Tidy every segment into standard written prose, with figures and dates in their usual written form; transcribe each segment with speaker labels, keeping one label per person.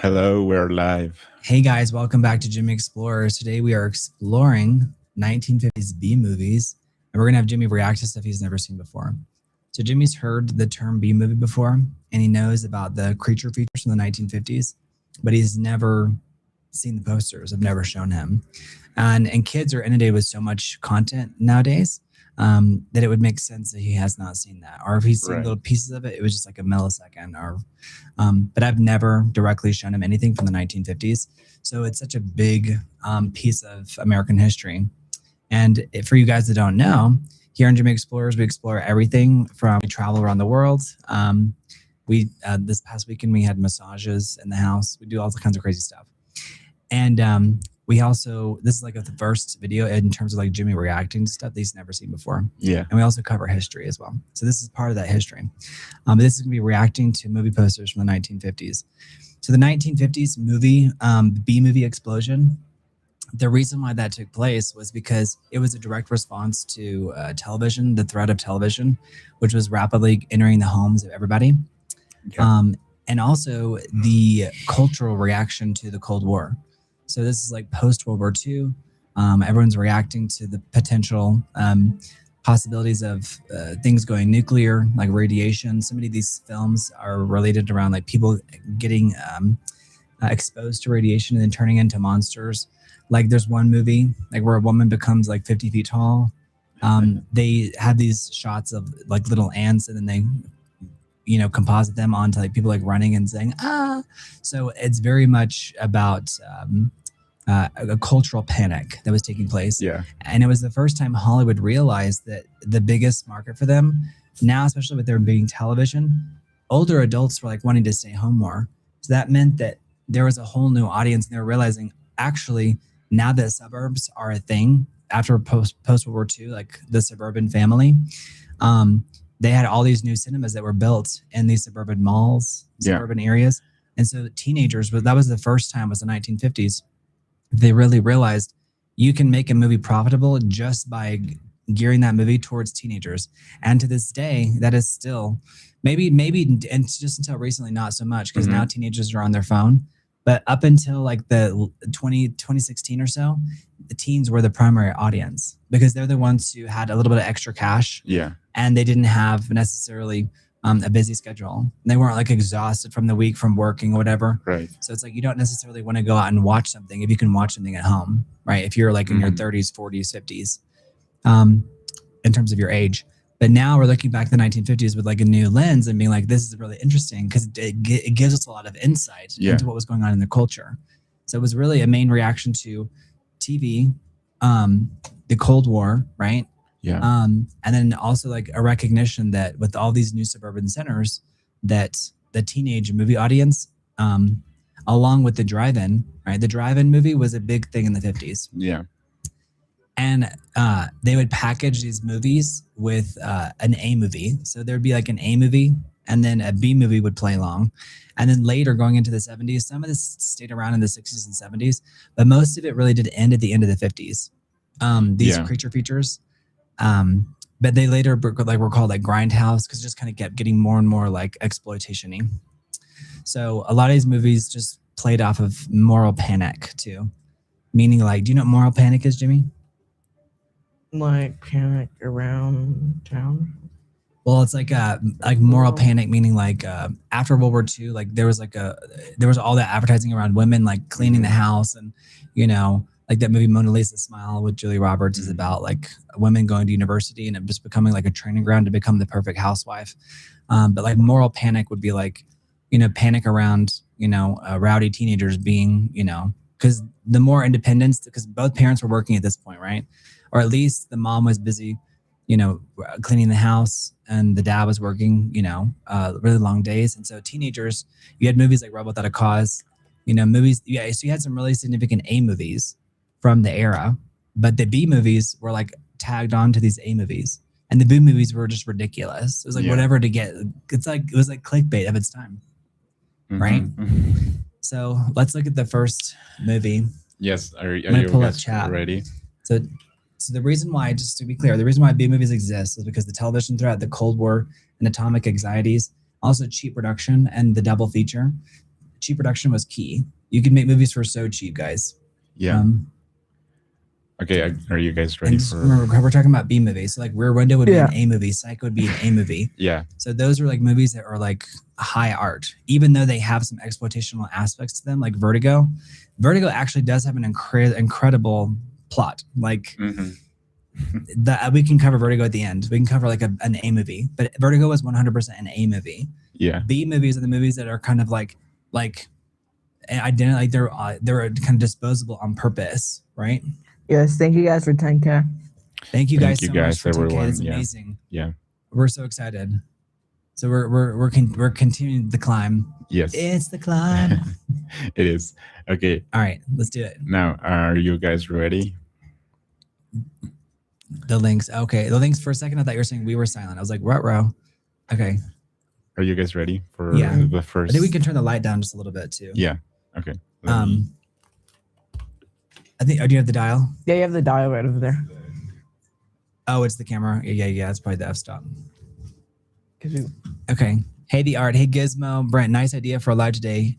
Speaker 1: Hello, we're live.
Speaker 2: Hey guys, welcome back to Jimmy Explorers. Today we are exploring 1950s B movies, and we're gonna have Jimmy react to stuff he's never seen before. So Jimmy's heard the term B movie before, and he knows about the creature features from the 1950s, but he's never seen the posters. I've never shown him. And kids are inundated with so much content nowadays that it would make sense that he has not seen that, or if he's seen little pieces of it, it was just like a millisecond. Or, but I've never directly shown him anything from the 1950s, so it's such a big piece of American history. And for you guys that don't know, here on Jimmy Explorers, we explore everything from travel around the world. We this past weekend we had massages in the house. We do all kinds of crazy stuff, and we also, this is like the first video in terms of like Jimmy reacting to stuff that he's never seen before.
Speaker 1: Yeah.
Speaker 2: And we also cover history as well. So this is part of that history. This is gonna be reacting to movie posters from the 1950s. So the 1950s movie, B movie explosion, the reason why that took place was because it was a direct response to television, the threat of television, which was rapidly entering the homes of everybody. Yeah. And also the cultural reaction to the Cold War. So this is like post World War II. Everyone's reacting to the potential possibilities of things going nuclear, like radiation. So many of these films are related around like people getting exposed to radiation and then turning into monsters. Like there's one movie like where a woman becomes like 50 feet tall. They have these shots of like little ants, and then they composite them onto like people like running and saying ah. So it's very much about a cultural panic that was taking place.
Speaker 1: Yeah.
Speaker 2: And it was the first time Hollywood realized that the biggest market for them now, especially with there being television, older adults were like wanting to stay home more. So that meant that there was a whole new audience, and they were realizing actually now that suburbs are a thing after post World War II, like the suburban family, they had all these new cinemas that were built in these suburban malls, suburban areas. And so teenagers, that was the first time, was the 1950s. They really realized you can make a movie profitable just by gearing that movie towards teenagers. And to this day, that is still maybe, and just until recently, not so much, because now teenagers are on their phone. But up until like the 2016 or so, the teens were the primary audience because they're the ones who had a little bit of extra cash.
Speaker 1: Yeah.
Speaker 2: And they didn't have necessarily a busy schedule. They weren't like exhausted from the week from working or whatever.
Speaker 1: Right.
Speaker 2: So it's like you don't necessarily want to go out and watch something if you can watch something at home, right? If you're like in your 30s, 40s, 50s, in terms of your age. But now we're looking back at the 1950s with like a new lens and being like, this is really interesting because it gives us a lot of insight into what was going on in the culture. So it was really a main reaction to TV, the Cold War, right?
Speaker 1: Yeah.
Speaker 2: And then also like a recognition that with all these new suburban centers, that the teenage movie audience, along with the drive-in, right? The drive-in movie was a big thing in the 50s.
Speaker 1: Yeah.
Speaker 2: And they would package these movies with an A movie. So there'd be like an A movie, and then a B movie would play along. And then later, going into the 70s, some of this stayed around in the 60s and 70s, but most of it really did end at the end of the 50s. These creature features. But they later were called like grindhouse because it just kind of kept getting more and more like exploitation-y. So a lot of these movies just played off of moral panic too. Meaning like, do you know what moral panic is, Jimmy?
Speaker 3: Like panic around town?
Speaker 2: Well, it's like moral panic, meaning like after World War II, like there was all that advertising around women like cleaning the house, and like that movie Mona Lisa Smile with Julia Roberts is about like women going to university and it just becoming like a training ground to become the perfect housewife. But like moral panic would be like, panic around, rowdy teenagers being, because the more independence, because both parents were working at this point, right? Or at least the mom was busy, cleaning the house, and the dad was working, really long days. And so teenagers, you had movies like Rebel Without a Cause, movies. Yeah, so you had some really significant A movies from the era, but the B movies were like tagged on to these A movies, and the B movies were just ridiculous. It was like whatever to get. It was like clickbait of its time, right? So let's look at the first movie.
Speaker 1: Yes, are you
Speaker 2: pull up chat.
Speaker 1: Ready?
Speaker 2: So the reason why, just to be clear, the reason why B movies exist is because the television threat, the Cold War, and atomic anxieties, also cheap production and the double feature. cheap production was key. You could make movies for so cheap, guys.
Speaker 1: Yeah. Okay. Are you guys ready
Speaker 2: and just
Speaker 1: for?
Speaker 2: remember, we're talking about B movies. So like Rear Window would be
Speaker 3: Yeah.
Speaker 2: an A movie. Psycho would be an A movie.
Speaker 1: Yeah.
Speaker 2: So those are like movies that are like high art, even though they have some exploitational aspects to them, like Vertigo. Vertigo actually does have an incredible plot. Like we can cover Vertigo at the end. We can cover like an A movie, but Vertigo was 100% an A movie.
Speaker 1: Yeah.
Speaker 2: B movies are the movies that are kind of like identity, like they're kind of disposable on purpose, right?
Speaker 3: Yes, thank you guys for 10K.
Speaker 2: Thank you guys
Speaker 1: Thank
Speaker 2: so
Speaker 1: you
Speaker 2: much
Speaker 1: guys,
Speaker 2: for 10K.
Speaker 1: everyone.
Speaker 2: It's
Speaker 1: Yeah.
Speaker 2: amazing.
Speaker 1: Yeah.
Speaker 2: We're so excited. So we're continuing the climb.
Speaker 1: Yes.
Speaker 2: It's the climb.
Speaker 1: It is. Okay.
Speaker 2: All right, let's do it.
Speaker 1: Now, are you guys ready?
Speaker 2: The links. Okay, the links. For a second, I thought you were saying we were silent. I was like, row. Okay.
Speaker 1: Are you guys ready for
Speaker 2: Yeah.
Speaker 1: the first?
Speaker 2: I think we can turn the light down just a little bit too.
Speaker 1: Yeah. Okay. Let me-
Speaker 2: I think. Oh, do you have the dial?
Speaker 3: Yeah, you have the dial right over there.
Speaker 2: Oh, it's the camera. Yeah. It's probably the f-stop.
Speaker 3: 'Cause we-
Speaker 2: Okay. Hey, the art. Hey, Gizmo. Brent, nice idea for a live today.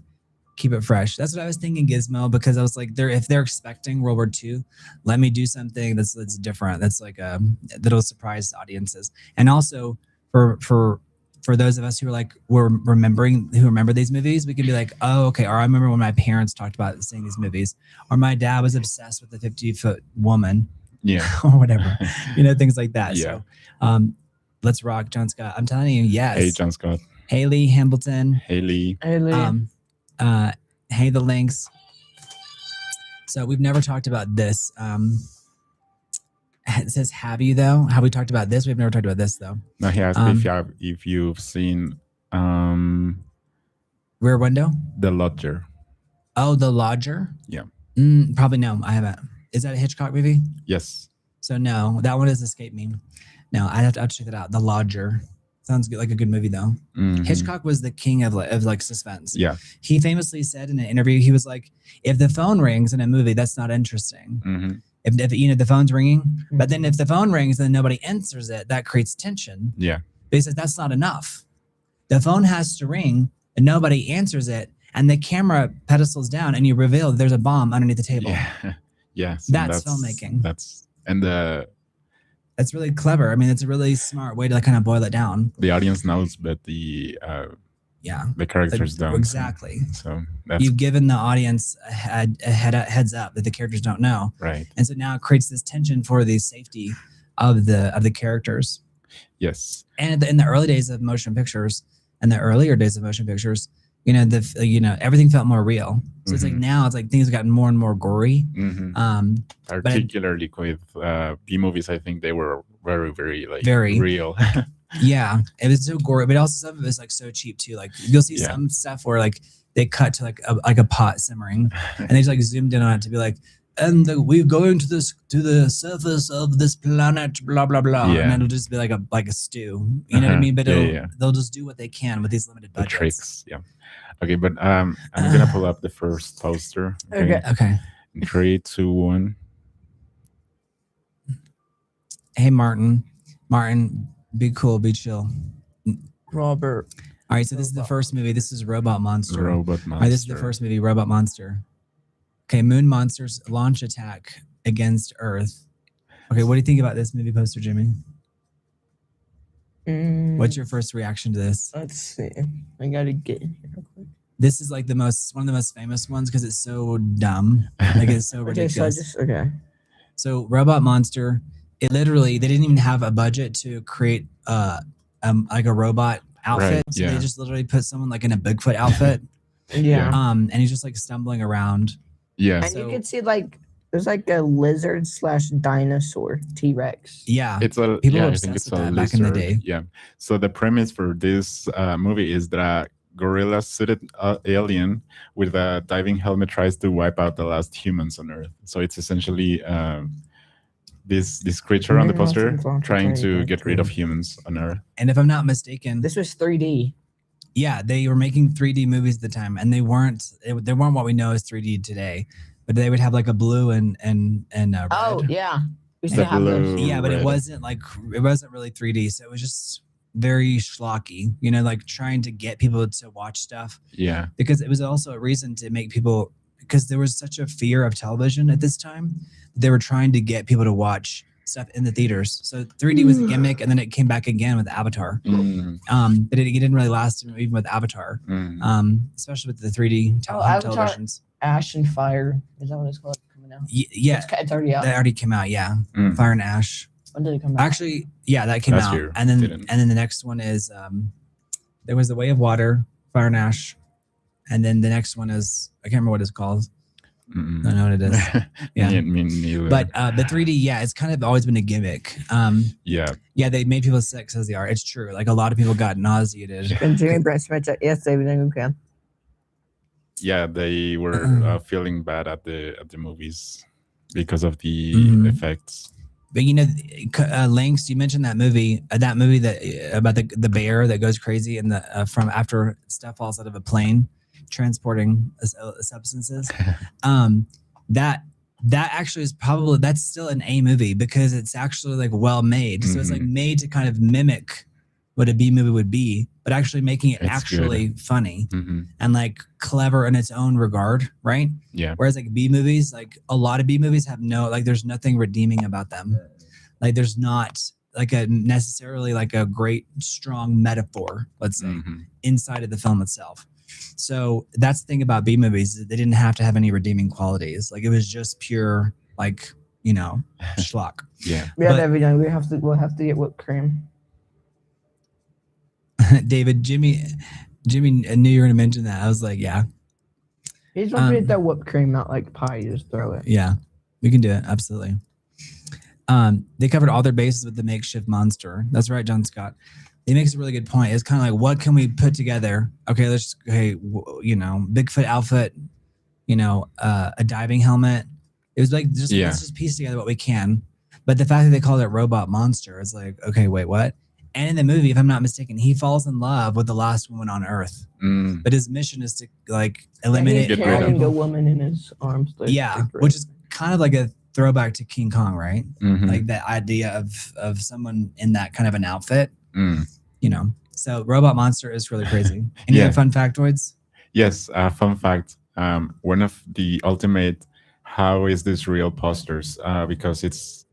Speaker 2: Keep it fresh. That's what I was thinking, Gizmo, because I was like, if they're expecting World War II, let me do something that's different. That's like that'll surprise audiences. And also for those of us who are like who remember these movies, we can be like, oh, okay. Or I remember when my parents talked about seeing these movies, or my dad was obsessed with the 50-foot woman.
Speaker 1: Yeah.
Speaker 2: Or whatever, things like that.
Speaker 1: Yeah.
Speaker 2: So, let's rock, John Scott. I'm telling you, yes.
Speaker 1: Hey, John Scott.
Speaker 2: Haley Hambleton.
Speaker 1: Haley.
Speaker 2: Hey, the links. So we've never talked about this. It says, have you though? Have we talked about this? We've never talked about this though.
Speaker 1: No, he asked if you've seen
Speaker 2: Rear Window.
Speaker 1: The Lodger.
Speaker 2: Oh, The Lodger.
Speaker 1: Yeah.
Speaker 2: Probably no, I haven't. Is that a Hitchcock movie?
Speaker 1: Yes.
Speaker 2: So no, that one has escaped me. No, I'd have to check that out. The Lodger. Sounds good, like a good movie though.
Speaker 1: Mhm.
Speaker 2: Hitchcock was the king of suspense.
Speaker 1: Yeah.
Speaker 2: He famously said in an interview, he was like, if the phone rings in a movie, that's not interesting.
Speaker 1: Mm-hmm.
Speaker 2: If the phone's ringing, but then if the phone rings and nobody answers it, that creates tension.
Speaker 1: Yeah.
Speaker 2: But he says that's not enough. The phone has to ring and nobody answers it, and the camera pedestals down, and you reveal there's a bomb underneath the table.
Speaker 1: Yeah. Yeah. So
Speaker 2: That's filmmaking. That's really clever. I mean, it's a really smart way to kind of boil it down.
Speaker 1: The audience knows, but the characters don't.
Speaker 2: Exactly.
Speaker 1: So that's
Speaker 2: You've given the audience a heads up that the characters don't know,
Speaker 1: right.
Speaker 2: and so now it creates this tension for the safety of the characters.
Speaker 1: Yes.
Speaker 2: And in the early days of motion pictures, and the earlier days of motion pictures, everything felt more real. So it's like now it's like things have gotten more and more gory.
Speaker 1: Mm-hmm. Particularly with B movies, I think they were very, very
Speaker 2: very
Speaker 1: real.
Speaker 2: Yeah, it was so gory, but also some of it's like so cheap too. Like you'll see some stuff where like they cut to like a pot simmering, and they just like zoomed in on it to be like, and we're going to the surface of this planet, blah blah blah, and it'll just be like a stew. You know what I mean? But they'll just do what they can with these limited budgets.
Speaker 1: The tricks, yeah. Okay, but I'm gonna pull up the first poster.
Speaker 2: Okay.
Speaker 1: 3, 2, 1.
Speaker 2: Hey, Martin, be cool, be chill.
Speaker 3: Robert.
Speaker 2: All right, so this is the first movie. This is Robot Monster. All right, this is the first movie, Robot Monster. Okay, Moon Monsters launch attack against Earth. Okay, what do you think about this movie poster, Jimmy? What's your first reaction to this?
Speaker 3: Let's see. I gotta get in here real quick.
Speaker 2: This is like one of the most famous ones because it's so dumb. Like it's so ridiculous. So Robot Monster, it literally they didn't even have a budget to create like a robot outfit.
Speaker 1: Right,
Speaker 2: so they just literally put someone like in a Bigfoot outfit.
Speaker 3: Yeah.
Speaker 2: And he's just like stumbling around.
Speaker 1: Yeah.
Speaker 3: And you can see there's like a lizard / dinosaur T-Rex.
Speaker 2: Yeah.
Speaker 1: It's a
Speaker 2: people were
Speaker 1: I
Speaker 2: obsessed
Speaker 1: think it's
Speaker 2: with
Speaker 1: a
Speaker 2: that
Speaker 1: lizard.
Speaker 2: back in the day.
Speaker 1: Yeah. So the premise for this movie is that a gorilla suited alien with a diving helmet tries to wipe out the last humans on Earth. So it's essentially this creature on the poster trying to get rid of humans on Earth.
Speaker 2: And if I'm not mistaken,
Speaker 3: this was 3D.
Speaker 2: Yeah, they were making 3D movies at the time, and they weren't what we know as 3D today. But they would have like a blue and red.
Speaker 3: Oh yeah, we
Speaker 1: The blue,
Speaker 2: yeah, but
Speaker 1: red.
Speaker 2: it wasn't really 3D. So it was just very schlocky, like trying to get people to watch stuff.
Speaker 1: Yeah.
Speaker 2: Because it was also a reason to make people, because there was such a fear of television at this time. They were trying to get people to watch stuff in the theaters. So 3D was a gimmick, and then it came back again with Avatar. But it didn't really last even with Avatar, especially with the 3D televisions.
Speaker 3: Ash and Fire, is that what it's called? Coming out?
Speaker 2: Yeah,
Speaker 3: it's already out.
Speaker 2: That already came out. Yeah, Fire and Ash.
Speaker 3: When did it come out?
Speaker 2: Actually, yeah, that came out. And then the next one is there was The Way of Water, Fire and Ash, and then the next one is I can't remember what it's called. I don't know what it is. Yeah,
Speaker 1: me neither.
Speaker 2: But the 3D, yeah, it's kind of always been a gimmick. Yeah, they made people sick, says the art. It's true. Like a lot of people got nauseated.
Speaker 3: And Jimmy Brent Smith, yes, everything we can.
Speaker 1: Yeah, they were feeling bad at the movies because of the effects.
Speaker 2: But Lynx, you mentioned that movie that about the bear that goes crazy and the from after stuff falls out of a plane transporting substances. That actually is probably, that's still an A movie because it's actually like well made. So it's like made to kind of mimic what a B movie would be, but actually making it actually funny and like clever in its own regard, right?
Speaker 1: Yeah.
Speaker 2: Whereas like B movies, like a lot of B movies have there's nothing redeeming about them. Like there's not like necessarily like a great strong metaphor, let's say, inside of the film itself. So that's the thing about B movies. They didn't have to have any redeeming qualities. Like it was just pure, like, schlock.
Speaker 1: Yeah.
Speaker 3: We have everything. We'll have to get whipped cream.
Speaker 2: David, Jimmy, I knew you were going to mention that. I was like, yeah.
Speaker 3: You just want to get that whipped cream, not like pie. You just throw it.
Speaker 2: Yeah, we can do it. Absolutely. They covered all their bases with the makeshift monster. That's right, John Scott. He makes a really good point. It's kind of like, what can we put together? Okay, Bigfoot outfit, a diving helmet. It was like, let's just piece together what we can. But the fact that they called it robot monster is like, okay, wait, what? And in the movie, if I'm not mistaken, he falls in love with the last woman on Earth. But his mission is to like eliminate.
Speaker 3: Carrying a woman in his arms.
Speaker 2: Yeah, which is kind of like a throwback to King Kong, right? Like that idea of someone in that kind of an outfit. So robot monster is really crazy. Any other fun factoids?
Speaker 1: Yes, fun fact. One of the ultimate how is this real posters, because it's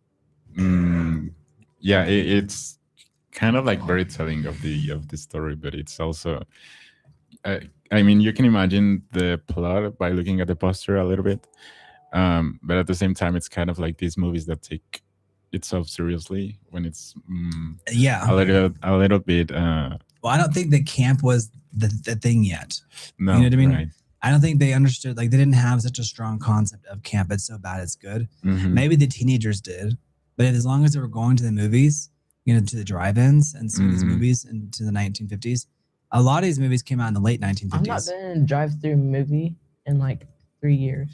Speaker 1: it's kind of like very telling of the story, but it's also I mean, you can imagine the plot by looking at the poster a little bit, but at the same time it's kind of like these movies that take itself seriously when it's a little bit
Speaker 2: well, I don't think that camp was the thing yet.
Speaker 1: No,
Speaker 2: you know what I mean?
Speaker 1: Right.
Speaker 2: I don't think they understood, like they didn't have such a strong concept of camp. It's so bad it's good. Maybe the teenagers did, but as long as they were going to the movies, to the drive-ins and seeing these movies into the 1950s, a lot of these movies came out in the late 1950s.
Speaker 3: I've not been in a drive-through movie in like 3 years.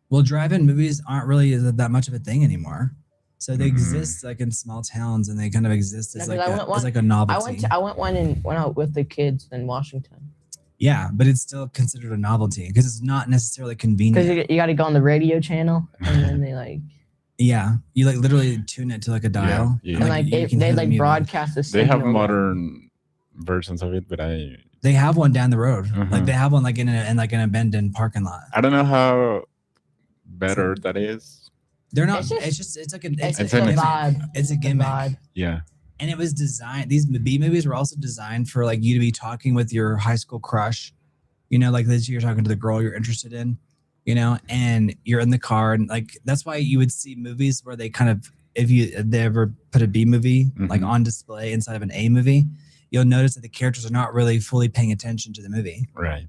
Speaker 2: Well, drive-in movies aren't really that much of a thing anymore. So they exist like in small towns, and they kind of exist as like a novelty.
Speaker 3: I went out with the kids in Washington.
Speaker 2: Yeah, but it's still considered a novelty because it's not necessarily convenient.
Speaker 3: Because you got to go on the radio channel, and then they like.
Speaker 2: Yeah, you like literally tune it to like a dial.
Speaker 1: Yeah.
Speaker 3: And like they like broadcast the signal.
Speaker 1: They have modern versions of it, but
Speaker 2: they have one down the road. Like they have one like in an abandoned parking lot.
Speaker 1: I don't know how better that is.
Speaker 2: They're not. It's like a
Speaker 3: vibe.
Speaker 2: It's a gimmick.
Speaker 1: Yeah.
Speaker 2: And it was designed. These B movies were also designed for like you to be talking with your high school crush. Like this, you're talking to the girl you're interested in. And you're in the car, and like that's why you would see movies where they kind of, if they ever put a B movie like on display inside of an A movie, you'll notice that the characters are not really fully paying attention to the movie.
Speaker 1: Right.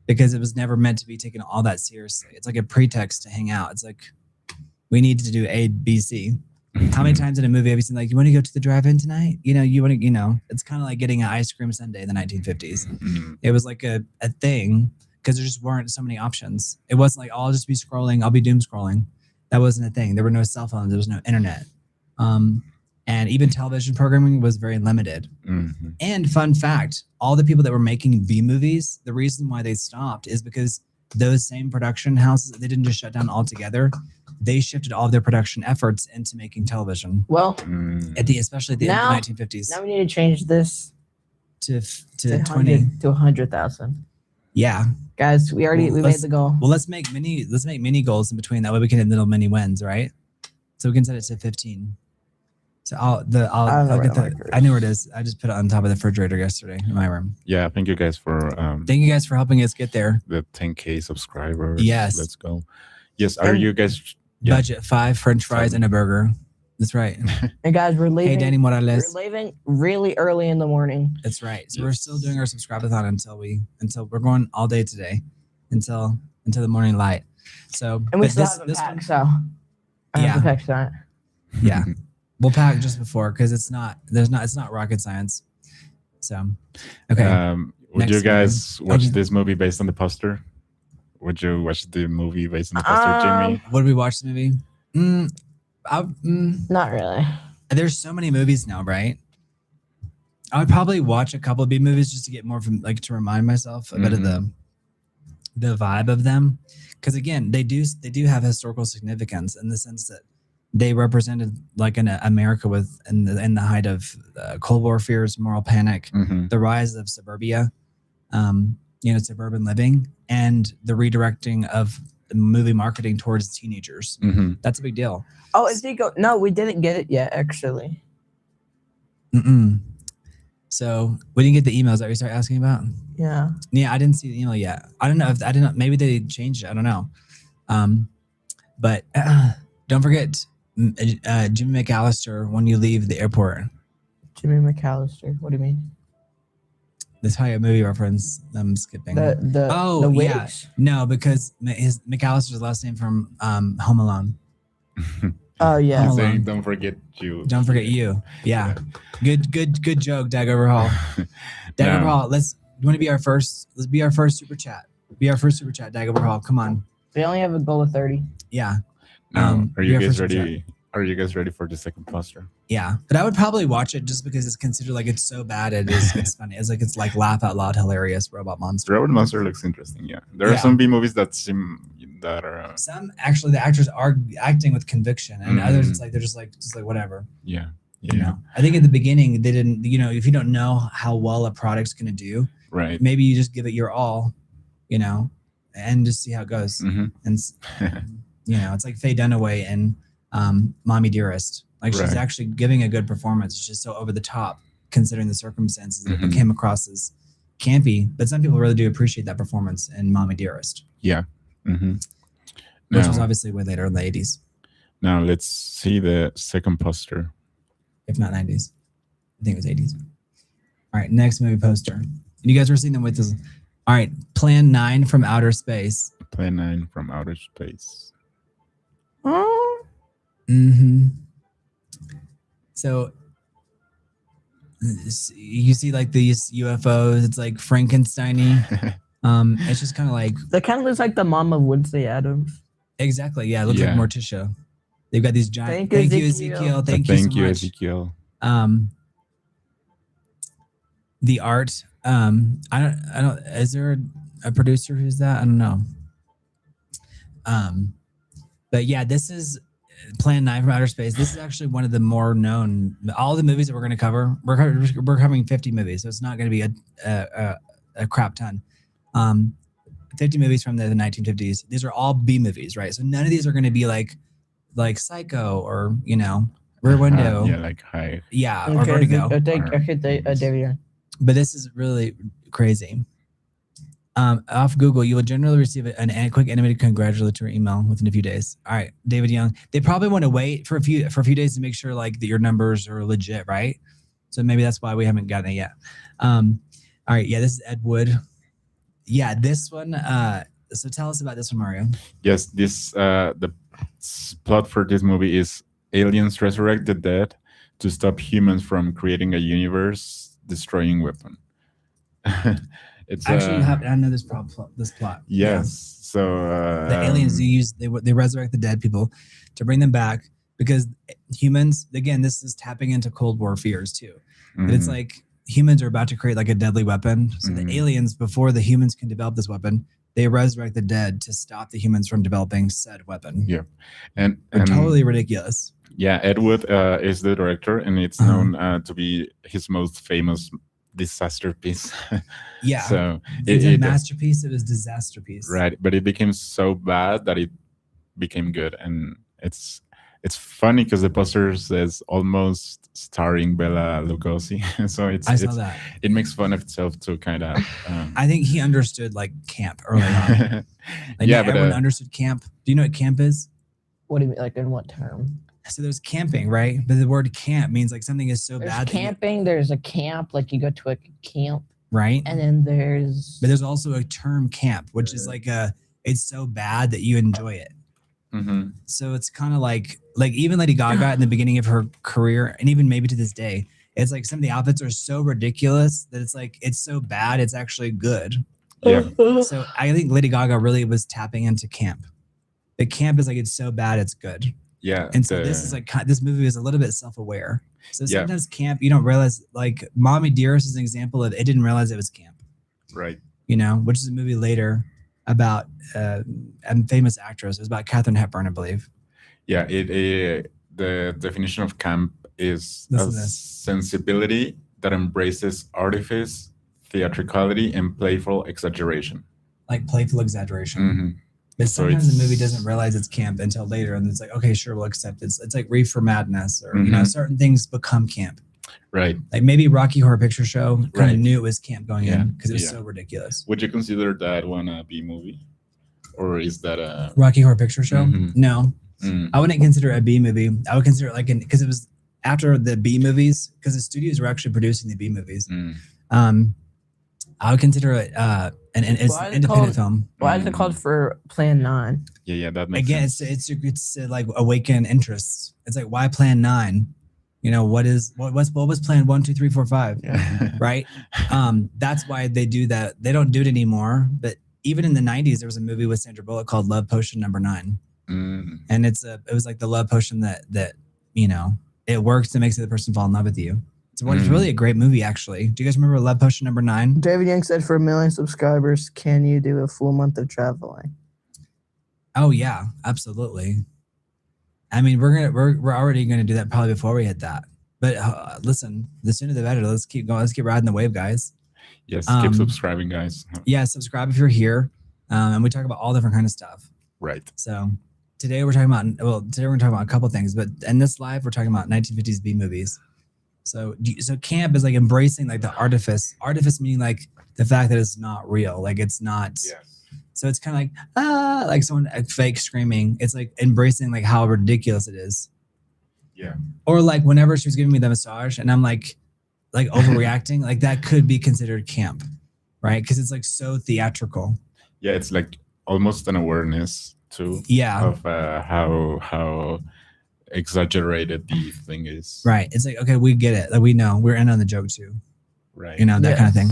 Speaker 2: Because it was never meant to be taken all that seriously. It's like a pretext to hang out. It's like, we need to do A, B, C. How many times in a movie have you seen like, you want to go to the drive-in tonight? You want to, it's kind of like getting an ice cream sundae in the 1950s. It was like a thing because there just weren't so many options. It wasn't like, I'll just be scrolling. I'll be doom scrolling. That wasn't a thing. There were no cell phones. There was no internet. And even television programming was very limited. And fun fact, all the people that were making B movies, the reason why they stopped is because those same production houses, they didn't just shut down altogether. they shifted all of their production efforts into making television
Speaker 3: Well,
Speaker 2: especially at the end of the 1950s.
Speaker 3: now we need to change this
Speaker 2: to
Speaker 3: to
Speaker 2: 20.
Speaker 3: to 100,000.
Speaker 2: Yeah,
Speaker 3: Guys, we made the goal.
Speaker 2: well, let's make mini goals in between. That way we can hit little mini wins, right? So we can set it to 15. So I'll get I know where it is. I just put it on top of the refrigerator yesterday in my room.
Speaker 1: Yeah, thank you guys for
Speaker 2: helping us get there.
Speaker 1: the 10K subscribers.
Speaker 2: Yes.
Speaker 1: Let's go. Yes, are you guys
Speaker 2: Budget 5 French fries and a burger. That's right.
Speaker 3: And guys, we're leaving.
Speaker 2: Hey, Danny Morales.
Speaker 3: We're leaving really early in the morning.
Speaker 2: That's right. So we're still doing our subscribe-a-thon until we're going all day today, until the morning light. So
Speaker 3: And we still haven't packed, so I have to pack that.
Speaker 2: Yeah. We'll pack just before because it's not rocket science. So okay.
Speaker 1: Would you guys watch this movie based on the poster? Would you watch the movie based on the poster, Jimmy?
Speaker 2: Would we watch the movie?
Speaker 3: Not really.
Speaker 2: There's so many movies now, right? I would probably watch a couple of B movies just to get more from to remind myself a bit of the vibe of them. Because again, they do have historical significance in the sense that they represented like in America in the height of Cold War fears, moral panic, the rise of suburbia, suburban living, and the redirecting of movie marketing towards teenagers. That's a big deal.
Speaker 3: Oh, Ezekiel, no, we didn't get it yet, actually.
Speaker 2: So we didn't get the emails that we started asking about.
Speaker 3: Yeah,
Speaker 2: I didn't see the email yet. I don't know if I didn't. Maybe they changed it. I don't know. But don't forget Jimmy McAllister when you leave the airport.
Speaker 3: Jimmy McAllister. What do you mean?
Speaker 2: That's probably a movie reference. I'm skipping.
Speaker 3: The wigs?
Speaker 2: No, because McAllister's last name from Home Alone.
Speaker 3: Oh yeah.
Speaker 1: Saying, don't forget you.
Speaker 2: Don't forget you. Yeah. Good joke, Dag Overhaul. Dag Overhaul. You want to be our first? Let's be our first super chat. Be our first super chat, Dag Overhaul. Come on.
Speaker 3: We only have a goal of 30.
Speaker 2: Yeah.
Speaker 1: Are you guys ready? Are you guys ready for the second poster?
Speaker 2: Yeah, but I would probably watch it just because it's considered like it's so bad. It's funny. It's like laugh out loud hilarious robot monster.
Speaker 1: Robot monster looks interesting. Yeah, there are some B movies that are.
Speaker 2: Some actually the actors are acting with conviction, and others it's like they're just like whatever.
Speaker 1: Yeah.
Speaker 2: You know, I think at the beginning they didn't. If you don't know how well a product's gonna do,
Speaker 1: right?
Speaker 2: Maybe you just give it your all, and just see how it goes. And it's like Faye Dunaway and Mommy Dearest. Like she's actually giving a good performance. It's just so over the top considering the circumstances that it came across as campy. But some people really do appreciate that performance in Mommy Dearest.
Speaker 1: Yeah.
Speaker 2: Which was obviously way later in the 80s.
Speaker 1: Now let's see the second poster.
Speaker 2: If not 90s. I think it was 80s. All right, next movie poster. And you guys were seeing them with this. All right, Plan 9 from Outer Space.
Speaker 1: Plan 9 from Outer Space.
Speaker 2: So you see like these UFOs, it's like Frankenstein-y. It's just kind of like
Speaker 3: that kind of looks like the mom of Wednesday Addams.
Speaker 2: Exactly. Yeah, it looks like Morticia. They've got these giant.
Speaker 3: Thank you, Ezekiel.
Speaker 2: Thank you so much.
Speaker 1: Ezekiel.
Speaker 2: The art. I don't. Is there a producer who's that? I don't know. But yeah, this is Plan 9 from Outer Space. This is actually one of the more known. All the movies that we're going to cover, we're covering 50 movies, so it's not going to be a crap ton. 50 movies from the 1950s. These are all B movies, right? So none of these are going to be like Psycho or Rear Window.
Speaker 1: Like High.
Speaker 2: Yeah, or Vertigo.
Speaker 3: David.
Speaker 2: But this is really crazy. Off Google, you will generally receive a quick animated congratulatory email within a few days. All right, David Young. They probably want to wait for a few days to make sure like that your numbers are legit, right? So maybe that's why we haven't gotten it yet. All right, yeah, this is Ed Wood. Yeah, this one. So tell us about this one, Mario.
Speaker 1: Yes, this the plot for this movie is aliens resurrect the dead to stop humans from creating a universe-destroying weapon. It's
Speaker 2: actually I know this plot.
Speaker 1: Yes,
Speaker 2: yeah.
Speaker 1: So
Speaker 2: the aliens they resurrect the dead people to bring them back because humans. Again, this is tapping into Cold War fears too. But it's like humans are about to create like a deadly weapon. So the aliens, before the humans can develop this weapon, they resurrect the dead to stop the humans from developing said weapon.
Speaker 1: Yeah, and
Speaker 2: Totally ridiculous.
Speaker 1: Yeah, Ed Wood is the director, and it's known to be his most famous disaster piece.
Speaker 2: Yeah.
Speaker 1: So
Speaker 2: It's a masterpiece. It was disaster piece.
Speaker 1: Right, but it became so bad that it became good, and it's funny because the poster says almost starring Bela Lugosi. So
Speaker 2: I saw that.
Speaker 1: It makes fun of itself to kind of.
Speaker 2: I think he understood like camp early on. Like,
Speaker 1: yeah,
Speaker 2: but everyone understood camp. Do you know what camp is?
Speaker 3: What do you mean? Like in what term?
Speaker 2: So there's camping, right? But the word camp means like something is so
Speaker 3: There's
Speaker 2: bad.
Speaker 3: camping. There's a camp. Like you go to a camp.
Speaker 2: Right.
Speaker 3: And then there's.
Speaker 2: But there's also a term camp, which is like it's so bad that you enjoy it.
Speaker 1: Mm-hmm.
Speaker 2: So it's kind of like even Lady Gaga in the beginning of her career, and even maybe to this day, it's like some of the outfits are so ridiculous that it's like it's so bad it's actually good.
Speaker 1: Yeah.
Speaker 2: So I think Lady Gaga really was tapping into camp. The camp is like it's so bad it's good.
Speaker 1: Yeah.
Speaker 2: And so this is like this movie is a little bit self-aware. So sometimes camp you don't realize, like Mommy Dearest is an example of it didn't realize it was camp.
Speaker 1: Right.
Speaker 2: You know, which is a movie later about a famous actress. It was about Katharine Hepburn, I believe.
Speaker 1: Yeah, the definition of camp is a sensibility that embraces artifice, theatricality, and playful exaggeration.
Speaker 2: Like playful exaggeration.
Speaker 1: Mm-hmm.
Speaker 2: But sometimes the movie doesn't realize it's camp until later, and it's like, okay, sure, we'll accept it. It's like Reefer Madness, or you know, certain things become camp.
Speaker 1: Right.
Speaker 2: Like maybe Rocky Horror Picture Show kind of knew it was camp going in because it was so ridiculous.
Speaker 1: Would you consider that one a B movie, or is that a
Speaker 2: Rocky Horror Picture Show?
Speaker 1: Mm-hmm.
Speaker 2: No, I wouldn't consider it a B movie. I would consider it like because it was after the B movies, because the studios were actually producing the B movies. I would consider it an independent film.
Speaker 3: Why is it called for Plan 9?
Speaker 1: Yeah, that makes sense.
Speaker 2: It's like awaken interests. It's like, why Plan 9? You know, what was Plan 1, 2, 3, 4, 5?
Speaker 1: Yeah.
Speaker 2: Right. That's why they do that. They don't do it anymore. But even in the 90s, there was a movie with Sandra Bullock called Love Potion Number 9. And it was like the love potion that you know, it works and makes the other person fall in love with you. It's really a great movie, actually. Do you guys remember Love Potion Number 9?
Speaker 3: David Young said, for 1 million subscribers, can you do a full month of traveling?
Speaker 2: Oh yeah, absolutely. I mean, we're already gonna do that probably before we hit that. But listen, the sooner the better. Let's keep going. Let's keep riding the wave, guys.
Speaker 1: Yes, keep subscribing, guys.
Speaker 2: Yeah, subscribe if you're here, and we talk about all different kind of stuff.
Speaker 1: Right.
Speaker 2: So today we're talking about a couple things, but in this live we're talking about 1950s B movies. So camp is like embracing like the artifice meaning like the fact that it's not real, like it's not.
Speaker 1: Yes.
Speaker 2: So it's kind of like someone fake screaming. It's like embracing like how ridiculous it is.
Speaker 1: Yeah.
Speaker 2: Or like whenever she was giving me the massage and I'm like overreacting, like that could be considered camp, right? Because it's like so theatrical.
Speaker 1: Yeah, it's like almost an awareness too.
Speaker 2: Yeah.
Speaker 1: Of how exaggerated the thing is.
Speaker 2: Right. It's like, okay, we get it. Like we know we're in on the joke too.
Speaker 1: Right.
Speaker 2: You know, that kind of thing.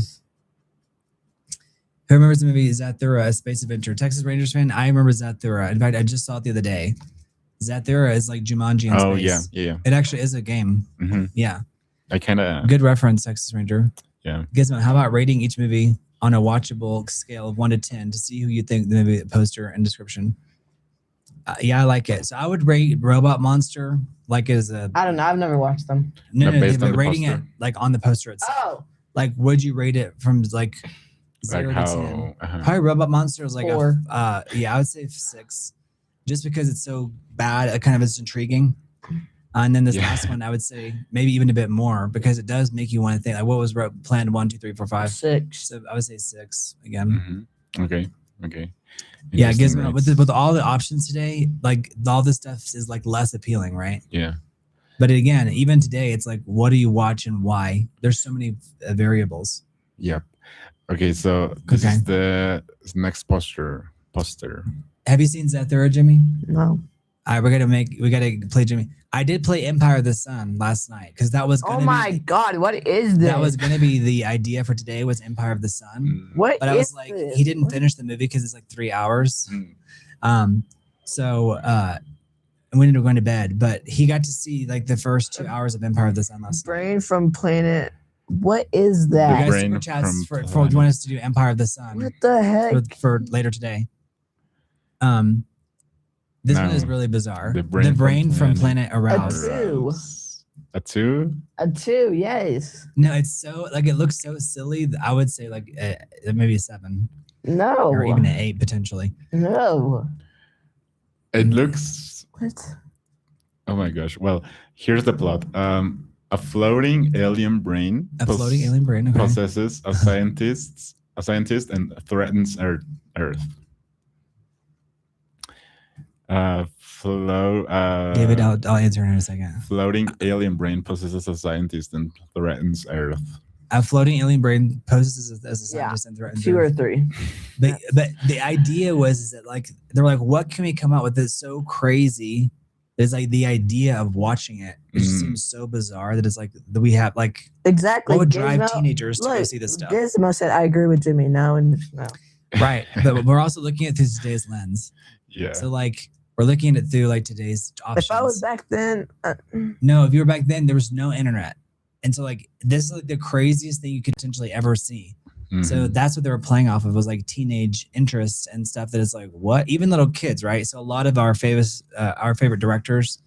Speaker 2: Who remembers the movie Zathura, A Space Adventure? Texas Rangers fan? I remember Zathura. In fact, I just saw it the other day. Zathura is like Jumanji in space.
Speaker 1: Yeah.
Speaker 2: It actually is a game.
Speaker 1: Mm-hmm.
Speaker 2: Yeah.
Speaker 1: I kind of...
Speaker 2: Good reference, Texas Ranger.
Speaker 1: Yeah.
Speaker 2: Gizmo, how about rating each movie on a watchable scale of 1 to 10 to see who you think the movie poster and description? Yeah, I like it. So I would rate Robot Monster like as a...
Speaker 3: I don't know. I've never watched them.
Speaker 2: No,
Speaker 1: based on
Speaker 2: but
Speaker 1: the
Speaker 2: rating
Speaker 1: poster.
Speaker 2: it like on the poster itself.
Speaker 3: Oh.
Speaker 2: Like, would you rate it from like 0
Speaker 1: Like
Speaker 2: to 10?
Speaker 1: how...
Speaker 2: Probably Robot Monster is like
Speaker 3: 4.
Speaker 2: I would say 6, just because it's so bad. It kind of is intriguing. And then this last one, I would say maybe even a bit more because it does make you want to think like, what was planned 1, 2, 3, 4, 5?
Speaker 3: 6.
Speaker 2: So I would say 6 again.
Speaker 1: Mm-hmm. Okay.
Speaker 2: Yeah,
Speaker 1: Interesting
Speaker 2: Gizmo,
Speaker 1: rates.
Speaker 2: with all the options today, like all this stuff is like less appealing, right?
Speaker 1: Yeah.
Speaker 2: But again, even today, it's like, what do you watch and why? There's so many variables.
Speaker 1: Yep. Okay, so this is the next poster.
Speaker 2: Have you seen Zathura, Jimmy?
Speaker 3: No.
Speaker 2: All right, we gotta play Jimmy. I did play Empire of the Sun last night because that was gonna
Speaker 3: Oh my God, what is this?
Speaker 2: that was gonna be the idea for today was Empire of the Sun.
Speaker 3: What
Speaker 2: But I was
Speaker 3: is
Speaker 2: like,
Speaker 3: this?
Speaker 2: he didn't finish the movie because it's like 3 hours. So we ended up going to bed, but he got to see like the first 2 hours of Empire of the Sun last night.
Speaker 3: Brain from Planet What is
Speaker 1: The
Speaker 3: that?
Speaker 2: Guys,
Speaker 1: brain
Speaker 2: super chats
Speaker 1: from
Speaker 2: for you want us to do Empire of the Sun
Speaker 3: What the heck?
Speaker 2: for later today. This one is
Speaker 1: No,
Speaker 2: really bizarre.
Speaker 1: the
Speaker 2: The
Speaker 1: brain
Speaker 2: brain
Speaker 1: from
Speaker 2: from Planet Arouse.
Speaker 3: A two.
Speaker 1: A two?
Speaker 3: A 2, yes.
Speaker 2: No, it's so like it looks so silly. That I would say like maybe a 7
Speaker 3: No.
Speaker 2: or even an 8 potentially.
Speaker 3: No.
Speaker 1: It looks.
Speaker 3: What?
Speaker 1: Oh my gosh. Well, here's the plot. A floating alien brain.
Speaker 2: A floating alien brain. Okay.
Speaker 1: Possesses a scientist and threatens Earth.
Speaker 2: David, I'll answer in a second.
Speaker 1: Floating alien brain possesses a scientist and threatens Earth.
Speaker 2: A floating alien brain poses as a
Speaker 3: Yeah.
Speaker 2: scientist and threatens
Speaker 3: 2 or
Speaker 2: Earth.
Speaker 3: 3.
Speaker 2: But the idea was that like they're like, what can we come out with that's so crazy? There's like the idea of watching it. It just seems so bizarre that it's like that we have like
Speaker 3: Exactly.
Speaker 2: what would drive
Speaker 3: Gizmo-
Speaker 2: teenagers to go
Speaker 3: look,
Speaker 2: see this stuff.
Speaker 3: Gizmo said, I agree with Jimmy. No.
Speaker 2: Right. But we're also looking at through today's lens.
Speaker 1: Yeah.
Speaker 2: So like we're looking at it through like today's options.
Speaker 3: If I was back then,
Speaker 2: No, if you were back then, there was no internet. And so like this is like the craziest thing you could potentially ever see. So that's what they were playing off of was like teenage interests and stuff that is like what? Even little kids, right? So a lot of our favorite directors,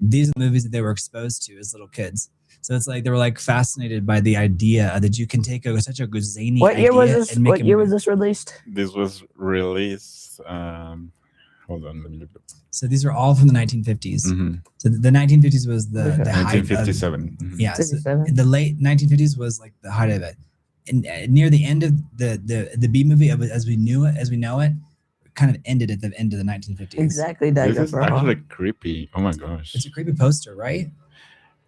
Speaker 2: these are the movies that they were exposed to as little kids. So it's like they were like fascinated by the idea that you can take such a good zany
Speaker 3: what year was
Speaker 2: idea
Speaker 3: this?
Speaker 2: and make
Speaker 3: What
Speaker 2: a
Speaker 3: year
Speaker 2: movie.
Speaker 3: was this released?
Speaker 1: This was released. Hold on, let me look.
Speaker 2: So these are all from the 1950s.
Speaker 1: Mm-hmm.
Speaker 2: So the 1950s was the
Speaker 3: Okay.
Speaker 2: height of,
Speaker 1: 1957. Mhm.
Speaker 2: yeah. So
Speaker 3: 57?
Speaker 2: the late 1950s was like the height of it. And near the end of the B movie as we know it, kind of ended at the end of the 1950s.
Speaker 3: Exactly.
Speaker 1: This
Speaker 3: That
Speaker 1: is actually creepy. Oh my gosh.
Speaker 2: It's a creepy poster, right?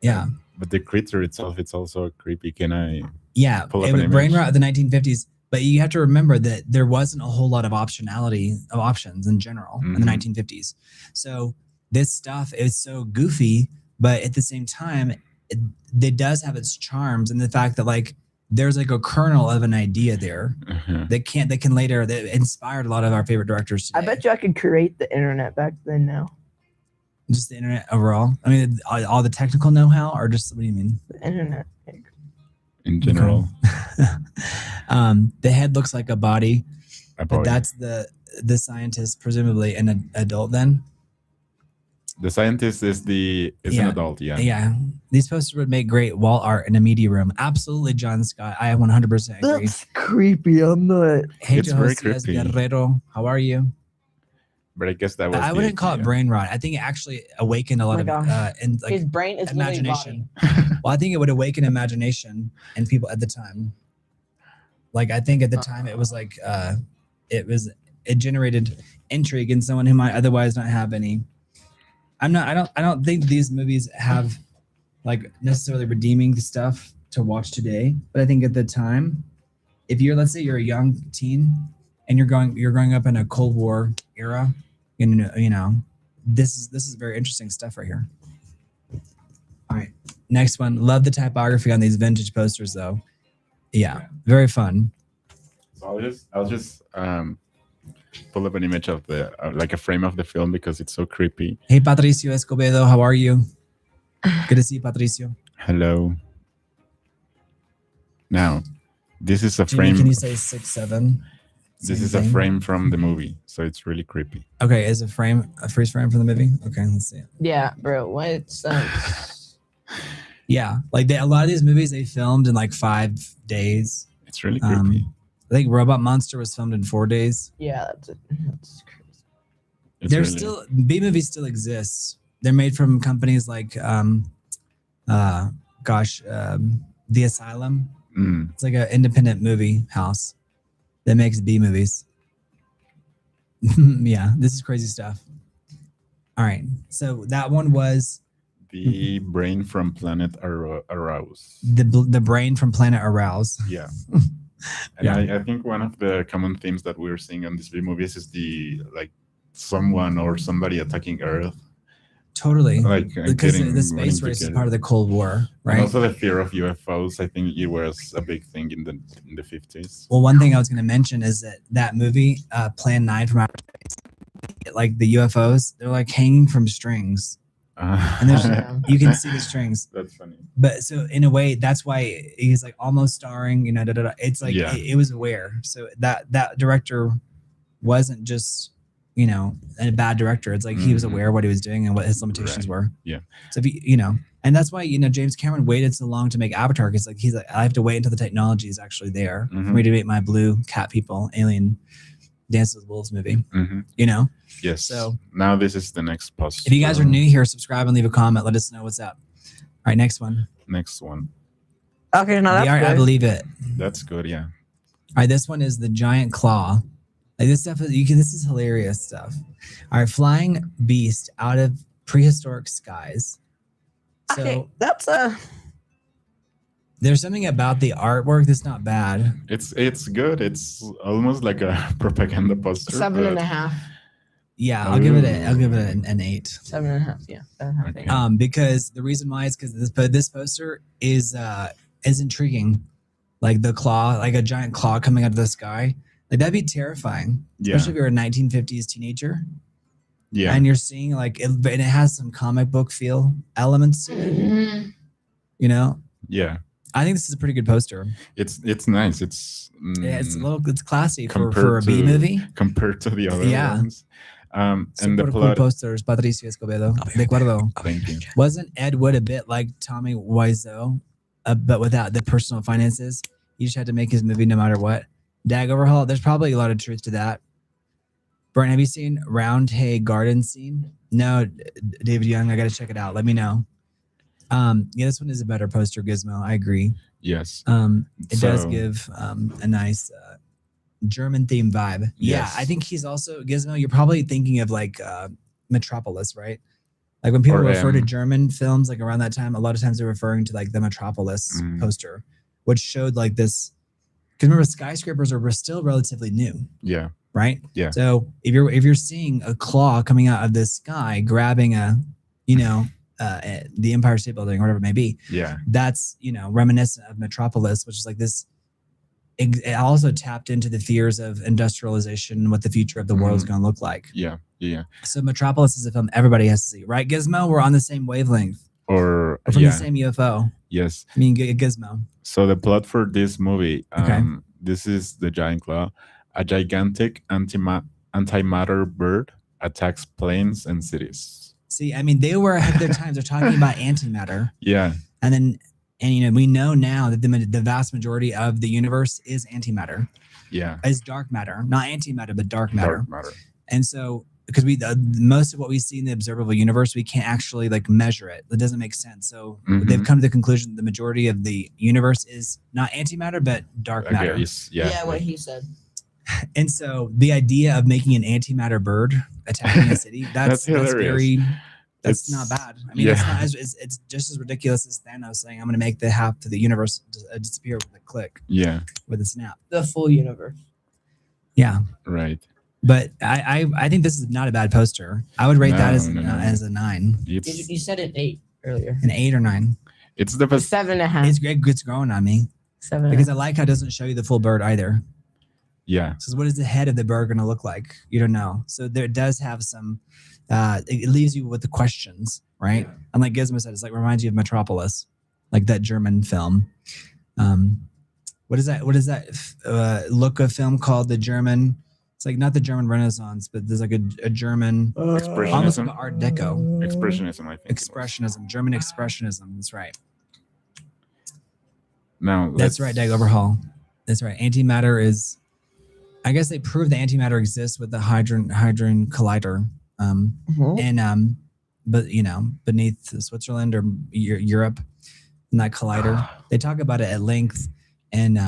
Speaker 2: Yeah.
Speaker 1: But the creature itself, it's also creepy. Can I?
Speaker 2: Yeah.
Speaker 1: Pull up
Speaker 2: It
Speaker 1: an
Speaker 2: was brain
Speaker 1: image.
Speaker 2: rot of the 1950s. But you have to remember that there wasn't a whole lot of options in general in the
Speaker 1: Mhm.
Speaker 2: 1950s. So this stuff is so goofy, but at the same time, it does have its charms, and the fact that like there's like a kernel of an idea there that inspired a lot of our favorite directors today.
Speaker 3: I bet you I could create the internet back then now.
Speaker 2: Just the internet overall. I mean, all the technical know-how, or just what do you mean?
Speaker 3: The internet.
Speaker 1: In general,
Speaker 2: The head looks like a body,
Speaker 1: a
Speaker 2: but
Speaker 1: boy.
Speaker 2: that's the scientist, presumably an adult then.
Speaker 1: The scientist is an adult. Yeah.
Speaker 2: Yeah, these posters would make great wall art in a media room. Absolutely, John Scott. I 100% agree.
Speaker 3: That's creepy. I'm not.
Speaker 2: Hey,
Speaker 1: It's very
Speaker 2: Josias
Speaker 1: creepy.
Speaker 2: Guerrero, how are you?
Speaker 1: But I guess that was.
Speaker 2: I wouldn't call it brain rot. I think it actually awakened a lot
Speaker 3: my
Speaker 2: of
Speaker 3: gosh.
Speaker 2: and like
Speaker 3: His brain is
Speaker 2: imagination. Well, I think it would awaken imagination in people at the time. Like I think at the time it was like it generated intrigue in someone who might otherwise not have any. I don't think these movies have like necessarily redeeming stuff to watch today, but I think at the time, if let's say you're a young teen and you're growing up in a Cold War era, you know, this is very interesting stuff right here. All right, next one. Love the typography on these vintage posters though. Yeah, very fun.
Speaker 1: So I'll just pull up an image of the like a frame of the film because it's so creepy.
Speaker 2: Hey, Patricio Escobedo, how are you? Good to see you, Patricio.
Speaker 1: Hello. Now, this is a
Speaker 2: Jimmy,
Speaker 1: frame.
Speaker 2: can you say 6'7"?
Speaker 1: This is a frame from the movie, so it's really creepy.
Speaker 2: Okay, is a freeze frame from the movie? Okay, let's see it.
Speaker 3: Yeah, bro. What?
Speaker 2: Yeah, like a lot of these movies they filmed in like 5 days.
Speaker 1: It's really creepy.
Speaker 2: I think Robot Monster was filmed in 4 days.
Speaker 3: Yeah, that's crazy.
Speaker 1: It's
Speaker 2: There's
Speaker 1: really-
Speaker 2: still B movies still exist. They're made from companies like The Asylum.
Speaker 1: Mm.
Speaker 2: It's like an independent movie house that makes B movies. Yeah, this is crazy stuff. All right, so that one was
Speaker 1: The brain from Planet Arous.
Speaker 2: the brain from Planet Arouse.
Speaker 1: Yeah. And
Speaker 2: Yeah.
Speaker 1: I think one of the common themes that we're seeing on these movies is the like someone or somebody attacking Earth.
Speaker 2: Totally,
Speaker 1: Like
Speaker 2: because the
Speaker 1: wanting
Speaker 2: space
Speaker 1: to
Speaker 2: race is
Speaker 1: get-
Speaker 2: part of the Cold War,
Speaker 1: And
Speaker 2: right?
Speaker 1: also the fear of UFOs. I think it was a big thing in the 50s.
Speaker 2: Well, one thing I was going to mention is that movie, Plan 9 from Outer Space, like the UFOs, they're like hanging from strings. And there's, you can see the strings.
Speaker 1: That's funny.
Speaker 2: but so in a way, that's why he's like almost starring. You know, it's like it was aware. So that director wasn't just a bad director. It's like he was aware of what he was doing and what his limitations were.
Speaker 1: Yeah.
Speaker 2: So if and that's why James Cameron waited so long to make Avatar, because he's like, I have to wait until the technology is actually there for me to make my blue cat people alien Dance with Wolves movie.
Speaker 1: Yes.
Speaker 2: So
Speaker 1: now this is the next post.
Speaker 2: If you guys are new here, subscribe and leave a comment. Let us know what's up. All right, next one.
Speaker 3: Okay, no, that's good.
Speaker 2: I believe it.
Speaker 1: That's good. Yeah.
Speaker 2: All right, this one is the giant claw. Like this stuff, this is hilarious stuff. All right, flying beast out of prehistoric skies. So
Speaker 3: okay, that's
Speaker 2: there's something about the artwork that's not bad.
Speaker 1: It's good. It's almost like a propaganda poster.
Speaker 3: 7.5.
Speaker 2: Yeah, I'll give it an 8.
Speaker 3: 7.5. Yeah.
Speaker 1: Okay.
Speaker 2: Because the reason why is because this poster is intriguing. Like the claw, like a giant claw coming out of the sky. Like that'd be terrifying, especially if you're a 1950s teenager.
Speaker 1: Yeah,
Speaker 2: and you're seeing like and it has some comic book feel elements to it.
Speaker 1: Yeah,
Speaker 2: I think this is a pretty good poster.
Speaker 1: It's nice. It's
Speaker 2: it's classy for a B movie
Speaker 1: compared to the other ones. And the
Speaker 2: Super
Speaker 1: plot
Speaker 2: cool posters, Patricio Escobedo. De acuerdo.
Speaker 1: Thank you.
Speaker 2: Wasn't Ed Wood a bit like Tommy Wiseau, but without the personal finances? He just had to make his movie no matter what. Dag Overhaul, there's probably a lot of truth to that. Brent, have you seen Round Hay Garden Scene? No, David Young, I got to check it out. Let me know. This one is a better poster, Gizmo. I agree.
Speaker 1: Yes.
Speaker 2: It does give a nice German themed vibe.
Speaker 1: Yes.
Speaker 2: Yeah, I think he's also Gizmo. You're probably thinking of like Metropolis, right? Like when people refer to German films, like around that time, a lot of times they're referring to like the Metropolis poster, which showed like this. Because remember, skyscrapers were still relatively new.
Speaker 1: Yeah.
Speaker 2: Right.
Speaker 1: Yeah.
Speaker 2: So if you're seeing a claw coming out of the sky, grabbing the Empire State Building or whatever it may be.
Speaker 1: Yeah.
Speaker 2: That's reminiscent of Metropolis, which is like this. It also tapped into the fears of industrialization, what the future of the world is going to look like.
Speaker 1: Yeah. Yeah.
Speaker 2: So Metropolis is a film everybody has to see, right? Gizmo, we're on the same wavelength.
Speaker 1: Or
Speaker 2: from the same UFO.
Speaker 1: Yes.
Speaker 2: I mean, Gizmo.
Speaker 1: So the plot for this movie, this is the giant claw. A gigantic antimatter bird attacks planes and cities.
Speaker 2: See, I mean, they were ahead of their times. They're talking about antimatter.
Speaker 1: Yeah.
Speaker 2: And we know now that the vast majority of the universe is antimatter.
Speaker 1: Yeah.
Speaker 2: Is dark matter, not antimatter, but dark matter.
Speaker 1: Dark matter.
Speaker 2: And so, because most of what we see in the observable universe, we can't actually like measure it. It doesn't make sense. So they've come to the conclusion that the majority of the universe is not antimatter, but dark matter.
Speaker 3: Yeah, what he said.
Speaker 2: And so the idea of making an antimatter bird attacking a city, that's not bad. I mean, it's just as ridiculous as Thanos saying, I'm going to make the half of the universe disappear with a click.
Speaker 1: Yeah.
Speaker 2: With a snap.
Speaker 3: The full universe.
Speaker 2: Yeah.
Speaker 1: Right.
Speaker 2: But I think this is not a bad poster. I would rate that as a 9.
Speaker 3: You said an 8 earlier.
Speaker 2: An 8 or 9.
Speaker 1: It's the best.
Speaker 3: 7.5.
Speaker 2: It's growing on me.
Speaker 3: 7.
Speaker 2: Because I like how it doesn't show you the full bird either.
Speaker 1: Yeah.
Speaker 2: So what is the head of the bird going to look like? You don't know. So there does have some. It leaves you with the questions, right? Yeah. And like Gizmo said, it's like reminds you of Metropolis, like that German film. What is that look of film called? The German. It's like not the German Renaissance, but there's like a German
Speaker 1: Expressionism.
Speaker 2: Almost like Art Deco.
Speaker 1: Expressionism, I think.
Speaker 2: Expressionism, German Expressionism. That's right.
Speaker 1: No,
Speaker 2: that's right. Dag Overhaul. That's right. Antimatter is. I guess they proved the antimatter exists with the Hadron Collider, but beneath Switzerland or Europe, in that collider, they talk about it at length. And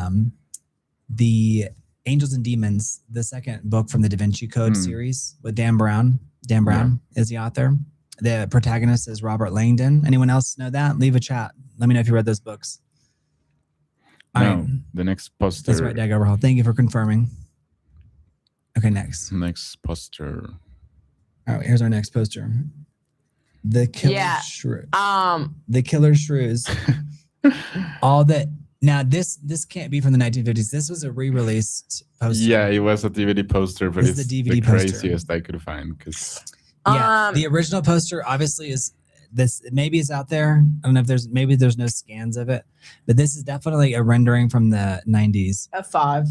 Speaker 2: the Angels and Demons, the second book from the Da Vinci Code series with Dan Brown. Dan Brown is the author. The protagonist is Robert Langdon. Anyone else know that? Leave a chat. Let me know if you read those books.
Speaker 1: The next poster.
Speaker 2: That's right, Dag Overhaul. Thank you for confirming. Okay, next
Speaker 1: poster.
Speaker 2: All right, here's our next poster. The Killer Shrew. The Killer Shrews. All that. Now this can't be from the 1950s. This was a re-released poster.
Speaker 1: Yeah, it was a DVD poster, but it's the
Speaker 2: DVD
Speaker 1: craziest I could find.
Speaker 2: The original poster obviously is this maybe it's out there. I don't know if there's no scans of it, but this is definitely a rendering from the 90s.
Speaker 3: A 5.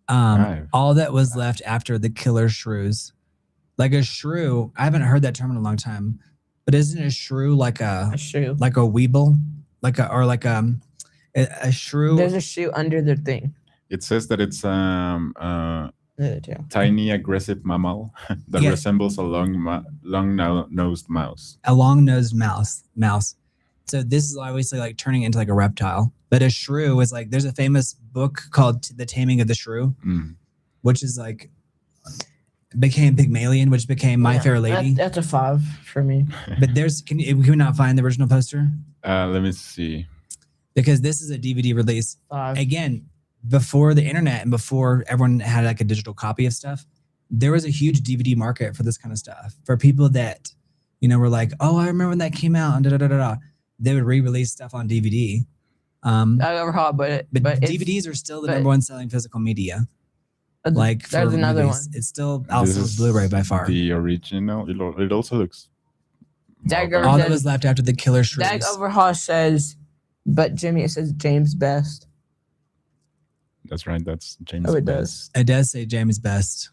Speaker 2: All that was left after the killer shrews. Like a shrew, I haven't heard that term in a long time, but isn't a shrew like a
Speaker 3: shoe?
Speaker 2: like a weeble, like a shrew?
Speaker 3: There's a shoe under the thing.
Speaker 1: It says that it's
Speaker 3: Yeah.
Speaker 1: tiny aggressive mammal that resembles a long-nosed mouse.
Speaker 2: A long-nosed mouse. So this is obviously like turning into like a reptile. But a shrew is like, there's a famous book called The Taming of the Shrew, which is like became Pygmalion, which became My Fair Lady.
Speaker 3: That's a 5 for me.
Speaker 2: But can we not find the original poster?
Speaker 1: Let me see.
Speaker 2: Because this is a DVD release.
Speaker 3: 5.
Speaker 2: Again, before the internet and before everyone had like a digital copy of stuff, there was a huge DVD market for this kind of stuff. For people that, were like, oh, I remember when that came out, and da-da-da-da-da. They would re-release stuff on DVD.
Speaker 3: But
Speaker 2: DVDs are still the number one selling physical media. Like
Speaker 3: there's another
Speaker 2: movies.
Speaker 3: one.
Speaker 2: It's still outsells Blu-ray by far.
Speaker 1: The original. It also looks.
Speaker 2: All that was left after the killer shrews.
Speaker 3: Dag Overhaul says, but Jimmy, it says James Best.
Speaker 1: That's right. That's James.
Speaker 3: Oh, it
Speaker 1: Best.
Speaker 3: does.
Speaker 2: It does say James Best.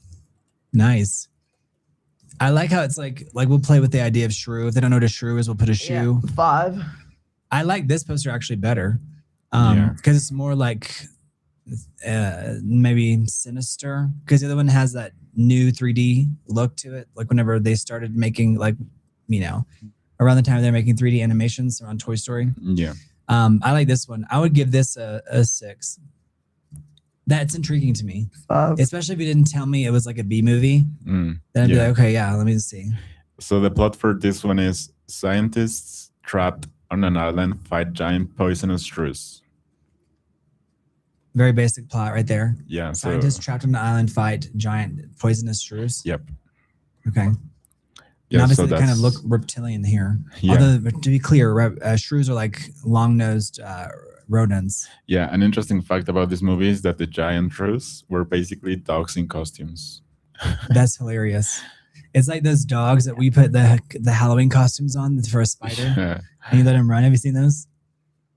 Speaker 2: Nice. I like how it's like we'll play with the idea of shrew. If they don't know what a shrew is, we'll put a shoe.
Speaker 3: Yeah, 5.
Speaker 2: I like this poster actually better. Because it's more like maybe sinister. Because the other one has that new 3D look to it. Like whenever they started making around the time they're making 3D animations around Toy Story.
Speaker 1: Yeah.
Speaker 2: I like this one. I would give this a 6. That's intriguing to me, especially if you didn't tell me it was like a B movie. Then I'd be like, okay, yeah, let me see.
Speaker 1: So the plot for this one is scientists trapped on an island fight giant poisonous shrews.
Speaker 2: Very basic plot right there.
Speaker 1: Yeah.
Speaker 2: Scientists trapped on an island fight giant poisonous shrews.
Speaker 1: Yep.
Speaker 2: Okay.
Speaker 1: Yeah,
Speaker 2: and obviously
Speaker 1: so
Speaker 2: they kind of look reptilian here.
Speaker 1: Yeah.
Speaker 2: Although, to be clear, shrews are like long-nosed rodents.
Speaker 1: Yeah, an interesting fact about this movie is that the giant shrews were basically dogs in costumes.
Speaker 2: That's hilarious. It's like those dogs that we put the Halloween costumes on for a spider, and you let them run. Have you seen those?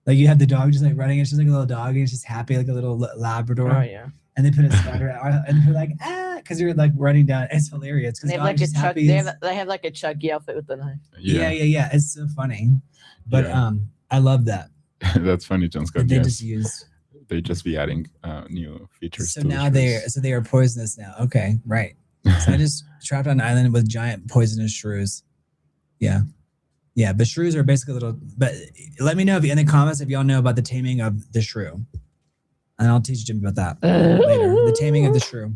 Speaker 2: Like you have the dog just like running. It's just like a little dog, and it's just happy, like a little Labrador.
Speaker 3: Oh yeah.
Speaker 2: And they put a spider out, and they're like because you're like running down. It's hilarious.
Speaker 3: They have like a Chuck. They have like a Chucky outfit with the knife.
Speaker 2: Yeah. It's so funny, but I love that.
Speaker 1: That's funny, John Scott.
Speaker 2: They
Speaker 1: just be adding new features.
Speaker 2: So now they are poisonous now. Okay, right. So I just trapped on an island with giant poisonous shrews. Yeah. But shrews are basically little. But let me know in the comments if y'all know about the taming of the shrew, and I'll teach Jim about that later. The Taming of the Shrew,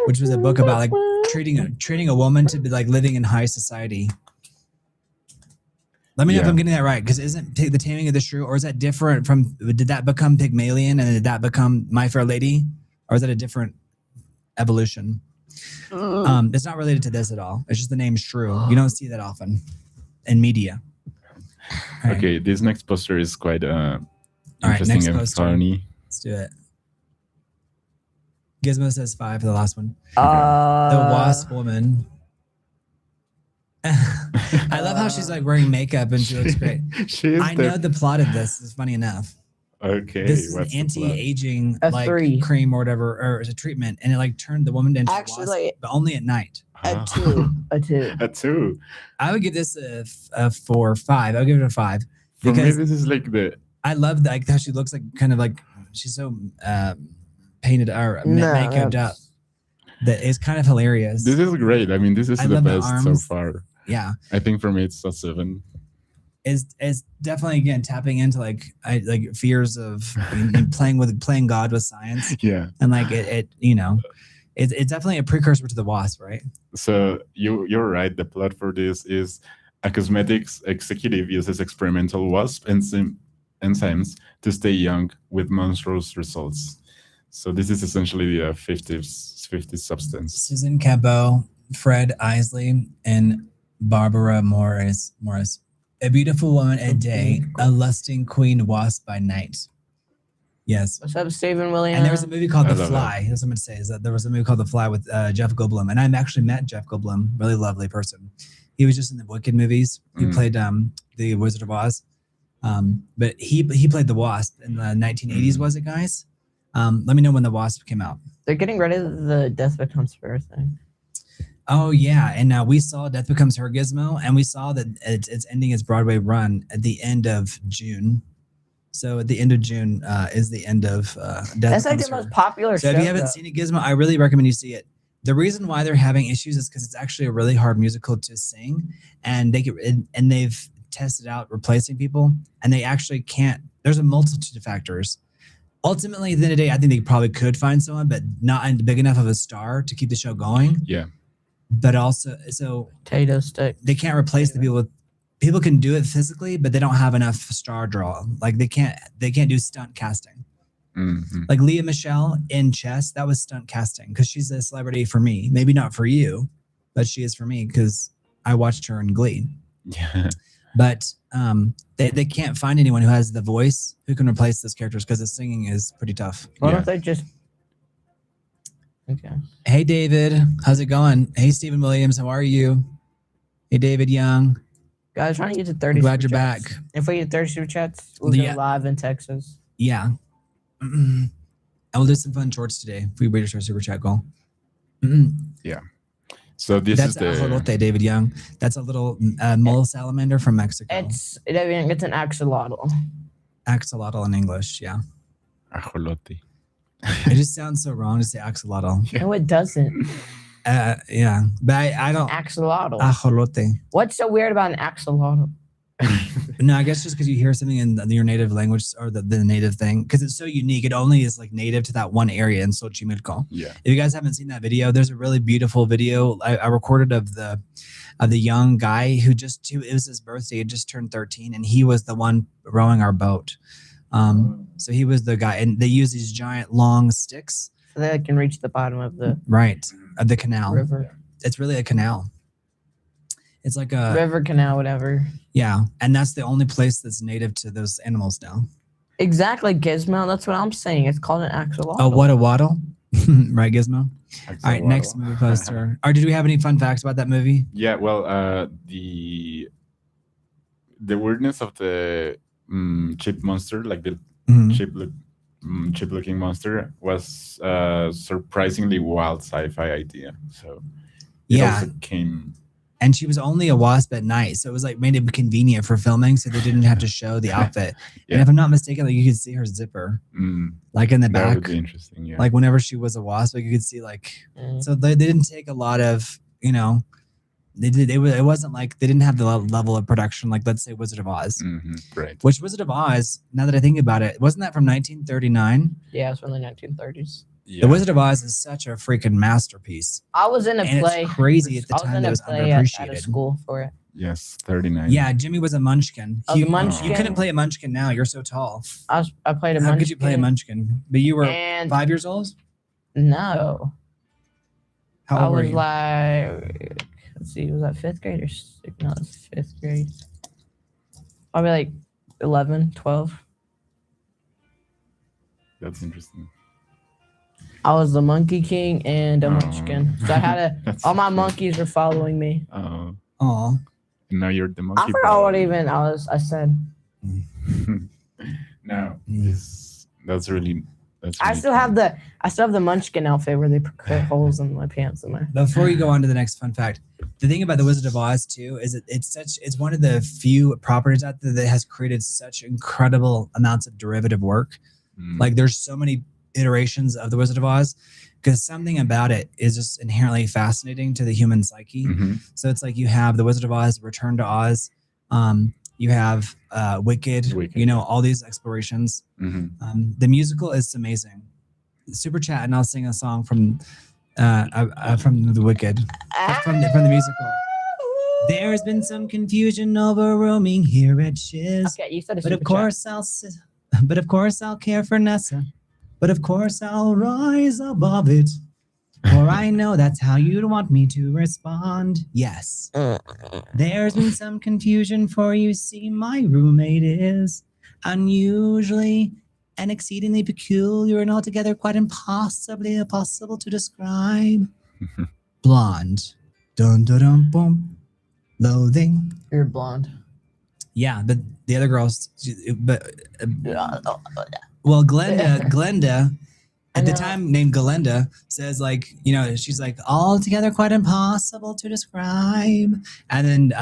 Speaker 2: which was a book about like treating a woman to be like living in high society. Let me know if I'm getting that right, because isn't the Taming of the Shrew, or is that different from? Did that become Pygmalion, and did that become My Fair Lady, or is that a different evolution? It's not related to this at all. It's just the name Shrew. You don't see that often in media. Right.
Speaker 1: Okay, this next poster is quite interesting and funny.
Speaker 2: Let's do it. Gizmo says 5 for the last one. The wasp woman. I love how she's like wearing makeup and she looks great. I know the plot of this is funny enough.
Speaker 1: Okay.
Speaker 2: This is an anti-aging like
Speaker 3: 3
Speaker 2: cream or whatever, or it's a treatment, and it like turned the woman into a wasp, but only at night.
Speaker 3: A 2.
Speaker 1: A 2.
Speaker 2: I would give this a 4 or 5. I would give it a 5.
Speaker 1: For me, this is like
Speaker 2: I love like how she looks like kind of like she's so painted or makeuped up. That is kind of hilarious.
Speaker 1: This is great. I mean, this is the best so far.
Speaker 2: Yeah.
Speaker 1: I think for me, it's a 7.
Speaker 2: It's definitely, again, tapping into like fears of playing God with science.
Speaker 1: Yeah.
Speaker 2: And like it's definitely a precursor to the wasp, right?
Speaker 1: So you're right. The plot for this is a cosmetics executive uses experimental wasp enzymes to stay young with monstrous results. So this is essentially the 50s substance.
Speaker 2: Susan Cabot, Fred Isley, and Barbara Morris. A beautiful woman at day, a lusting queen wasp by night. Yes.
Speaker 3: What's up, Stephen Williams?
Speaker 2: And there was a movie called The Fly. That's what I'm going to say, is that there was a movie called The Fly with Jeff Goldblum. And I actually met Jeff Goldblum, really lovely person. He was just in the Wicked movies. He played the Wizard of Oz. But he played the Wasp in the 1980s, was it, guys? Let me know when the Wasp came out.
Speaker 3: They're getting rid of the Death Becomes Her thing.
Speaker 2: Oh yeah, and we saw Death Becomes Her gizmo, and we saw that it's ending its Broadway run at the end of June. So at the end of June is the end of Death
Speaker 3: That's like
Speaker 2: Becomes
Speaker 3: the
Speaker 2: Her.
Speaker 3: most popular
Speaker 2: So
Speaker 3: show.
Speaker 2: if you haven't seen a Gizmo, I really recommend you see it. The reason why they're having issues is because it's actually a really hard musical to sing, and they've tested out replacing people, and they actually can't. There's a multitude of factors. Ultimately, at the end of the day, I think they probably could find someone, but not big enough of a star to keep the show going.
Speaker 1: Yeah.
Speaker 2: But also, so
Speaker 3: Potato stick.
Speaker 2: they can't replace the people. People can do it physically, but they don't have enough star draw. Like they can't do stunt casting.
Speaker 1: Mm-hmm.
Speaker 2: Like Leah Michelle in Chess, that was stunt casting because she's a celebrity for me. Maybe not for you, but she is for me because I watched her in Glee.
Speaker 1: Yeah.
Speaker 2: But they can't find anyone who has the voice who can replace those characters because the singing is pretty tough.
Speaker 3: Why don't they just... Okay.
Speaker 2: Hey, David. How's it going? Hey, Stephen Williams. How are you? Hey, David Young.
Speaker 3: Guys, trying to get to 30
Speaker 2: Glad
Speaker 3: super
Speaker 2: you're
Speaker 3: chats.
Speaker 2: back.
Speaker 3: If we get 30 super chats, we'll
Speaker 2: Yeah.
Speaker 3: go live in Texas.
Speaker 2: Yeah. And we'll do some fun shorts today if we reach our super chat goal.
Speaker 1: Yeah. So this
Speaker 2: That's
Speaker 1: is the
Speaker 2: ajolote, David Young. That's a little mole salamander from Mexico.
Speaker 3: It's an axolotl.
Speaker 2: Axolotl in English, yeah.
Speaker 1: ajolote.
Speaker 2: It just sounds so wrong to say axolotl.
Speaker 3: No, it doesn't.
Speaker 2: Yeah, but I don't.
Speaker 3: Axolotl.
Speaker 2: Ajolote.
Speaker 3: What's so weird about an axolotl?
Speaker 2: No, I guess just because you hear something in your native language or the native thing, because it's so unique. It only is like native to that one area in Xochimilco.
Speaker 1: Yeah.
Speaker 2: If you guys haven't seen that video, there's a really beautiful video I recorded of the young guy who it was his birthday. He just turned 13, and he was the one rowing our boat. So he was the guy, and they use these giant long sticks.
Speaker 3: So they can reach the bottom of the
Speaker 2: Of the canal.
Speaker 3: river.
Speaker 2: It's really a canal. It's like a
Speaker 3: River, canal, whatever.
Speaker 2: Yeah, and that's the only place that's native to those animals now.
Speaker 3: Exactly, Gizmo. That's what I'm saying. It's called an axolotl.
Speaker 2: Oh, what a waddle. Right, Gizmo? All right, next movie poster. Or did we have any fun facts about that movie?
Speaker 1: Yeah, well, the weirdness of the chip monster, like the chip looking monster, was surprisingly wild sci-fi idea. So it also came.
Speaker 2: And she was only a wasp at night, so it was like made it convenient for filming, so they didn't have to show the outfit.
Speaker 1: Yeah.
Speaker 2: And if I'm not mistaken, like you could see her zipper, like in the
Speaker 1: That
Speaker 2: back.
Speaker 1: would be interesting. Yeah.
Speaker 2: Like whenever she was a wasp, like you could see like. So they didn't take a lot of, it wasn't like they didn't have the level of production like, let's say, Wizard of Oz.
Speaker 1: Right.
Speaker 2: Which Wizard of Oz, now that I think about it, wasn't that from 1939?
Speaker 3: Yeah, it's from the 1930s.
Speaker 1: Yeah.
Speaker 2: The Wizard of Oz is such a freaking masterpiece.
Speaker 3: I was in a
Speaker 2: And
Speaker 3: play.
Speaker 2: it's crazy at the time that it was
Speaker 3: At a
Speaker 2: underappreciated.
Speaker 3: school for it.
Speaker 1: Yes, 39.
Speaker 2: Yeah, Jimmy was a munchkin.
Speaker 3: A munchkin?
Speaker 2: You couldn't play a munchkin now. You're so tall.
Speaker 3: I played a
Speaker 2: How
Speaker 3: munchkin.
Speaker 2: could you play a munchkin? But you were
Speaker 3: And
Speaker 2: 5 years old?
Speaker 3: no.
Speaker 2: How
Speaker 3: I
Speaker 2: old were
Speaker 3: was
Speaker 2: you?
Speaker 3: like, let's see, was that 5th grade or 6th? No, it's 5th grade. Probably like 11, 12.
Speaker 1: That's interesting.
Speaker 3: I was the Monkey King and a munchkin. So I had
Speaker 1: That's
Speaker 3: all my
Speaker 1: cute.
Speaker 3: monkeys were following me.
Speaker 1: Oh,
Speaker 2: Aw.
Speaker 1: now you're the monkey.
Speaker 3: I forgot what
Speaker 1: boy.
Speaker 3: even I said.
Speaker 1: No, that's really.
Speaker 3: I still have the munchkin outfit where they put holes in my pants in there.
Speaker 2: Before you go on to the next fun fact, the thing about the Wizard of Oz too is it's one of the few properties out there that has created such incredible amounts of derivative work. Like there's so many iterations of the Wizard of Oz because something about it is just inherently fascinating to the human psyche. So it's like you have the Wizard of Oz, Return to Oz, you have Wicked, all these explorations. The musical is amazing. Super chat and I'll sing a song from the Wicked, from the musical. There's been some confusion over roaming here at Shiz.
Speaker 3: Okay, you said a
Speaker 2: But of
Speaker 3: super
Speaker 2: course I'll care for Nessa. But of course I'll rise above it. For I know that's how you'd want me to respond. Yes. There's been some confusion, for you see my roommate is unusually and exceedingly peculiar and altogether quite impossible to describe. Blonde. Dun dun dun boom. loathing.
Speaker 3: You're blonde.
Speaker 2: Yeah, but the other girls, well, Glenda, at the time named Galenda, says like, she's like altogether quite impossible to describe, and then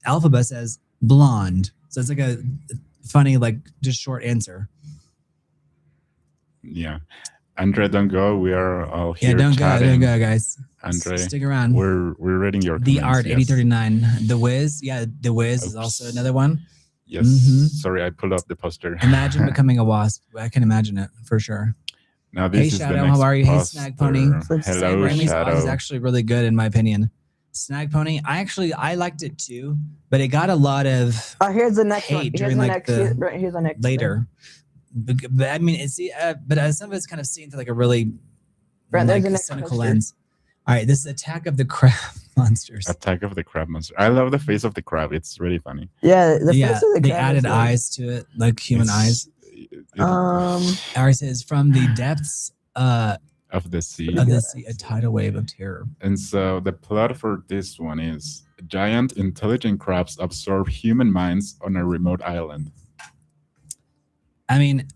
Speaker 2: Alphaba says blonde, so it's like a funny like just short answer.
Speaker 1: Yeah. Andre, don't go. We are all here.
Speaker 2: Yeah, don't
Speaker 1: chatting.
Speaker 2: go, guys.
Speaker 1: Andre,
Speaker 2: stick around.
Speaker 1: We're reading your
Speaker 2: The
Speaker 1: comments.
Speaker 2: Art 8039. The Wiz, The Wiz is also another one.
Speaker 1: Yes.
Speaker 2: Mhm.
Speaker 1: Sorry, I pulled up the poster.
Speaker 2: Imagine becoming a wasp. I can imagine it for sure.
Speaker 1: Now this
Speaker 2: Hey
Speaker 1: is
Speaker 2: Shadow,
Speaker 1: the next
Speaker 2: how are you? Hey
Speaker 1: poster.
Speaker 2: Snag Pony.
Speaker 1: Hello,
Speaker 2: Raimi's
Speaker 1: Shadow.
Speaker 2: Oz is actually really good in my opinion. Snag Pony, I liked it too, but it got a lot of
Speaker 3: Here's the next
Speaker 2: hate
Speaker 3: one.
Speaker 2: during like
Speaker 3: Here's the next
Speaker 2: later. But I mean, it's but some of it's kind of seen through like a really
Speaker 3: Brent, there's the
Speaker 2: like
Speaker 3: next
Speaker 2: cynical
Speaker 3: poster.
Speaker 2: lens. All right, this is Attack of the Crab Monsters.
Speaker 1: Attack of the Crab Monster. I love the face of the crab. It's really funny.
Speaker 3: Yeah, the face of the
Speaker 2: they
Speaker 3: crab
Speaker 2: added
Speaker 3: is like-
Speaker 2: eyes to it, like human eyes. Arous says from the depths
Speaker 1: of the sea.
Speaker 2: of the sea, a tidal wave of terror.
Speaker 1: And so the plot for this one is giant intelligent crabs absorb human minds on a remote island.
Speaker 2: I mean,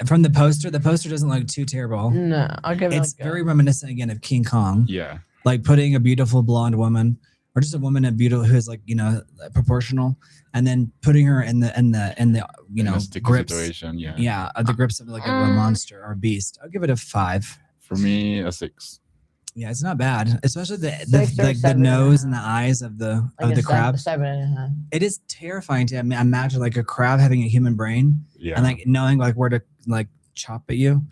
Speaker 2: from the poster doesn't look too terrible.
Speaker 3: No, I'll give it.
Speaker 2: It's very reminiscent again of King Kong.
Speaker 1: Yeah.
Speaker 2: Like putting a beautiful blonde woman, or just a woman who is like proportional, and then putting her in the
Speaker 1: In a sticky
Speaker 2: grips.
Speaker 1: situation. Yeah.
Speaker 2: Yeah, the grips of like a monster or a beast. I'll give it a 5.
Speaker 1: For me, a 6.
Speaker 2: Yeah, it's not bad, especially the
Speaker 3: 6 or
Speaker 2: like the
Speaker 3: 7
Speaker 2: nose
Speaker 3: and
Speaker 2: and the eyes of the
Speaker 3: like a
Speaker 2: crab.
Speaker 3: 7.5.
Speaker 2: It is terrifying to imagine like a crab having a human brain
Speaker 1: Yeah.
Speaker 2: and like knowing like where to like chop at you.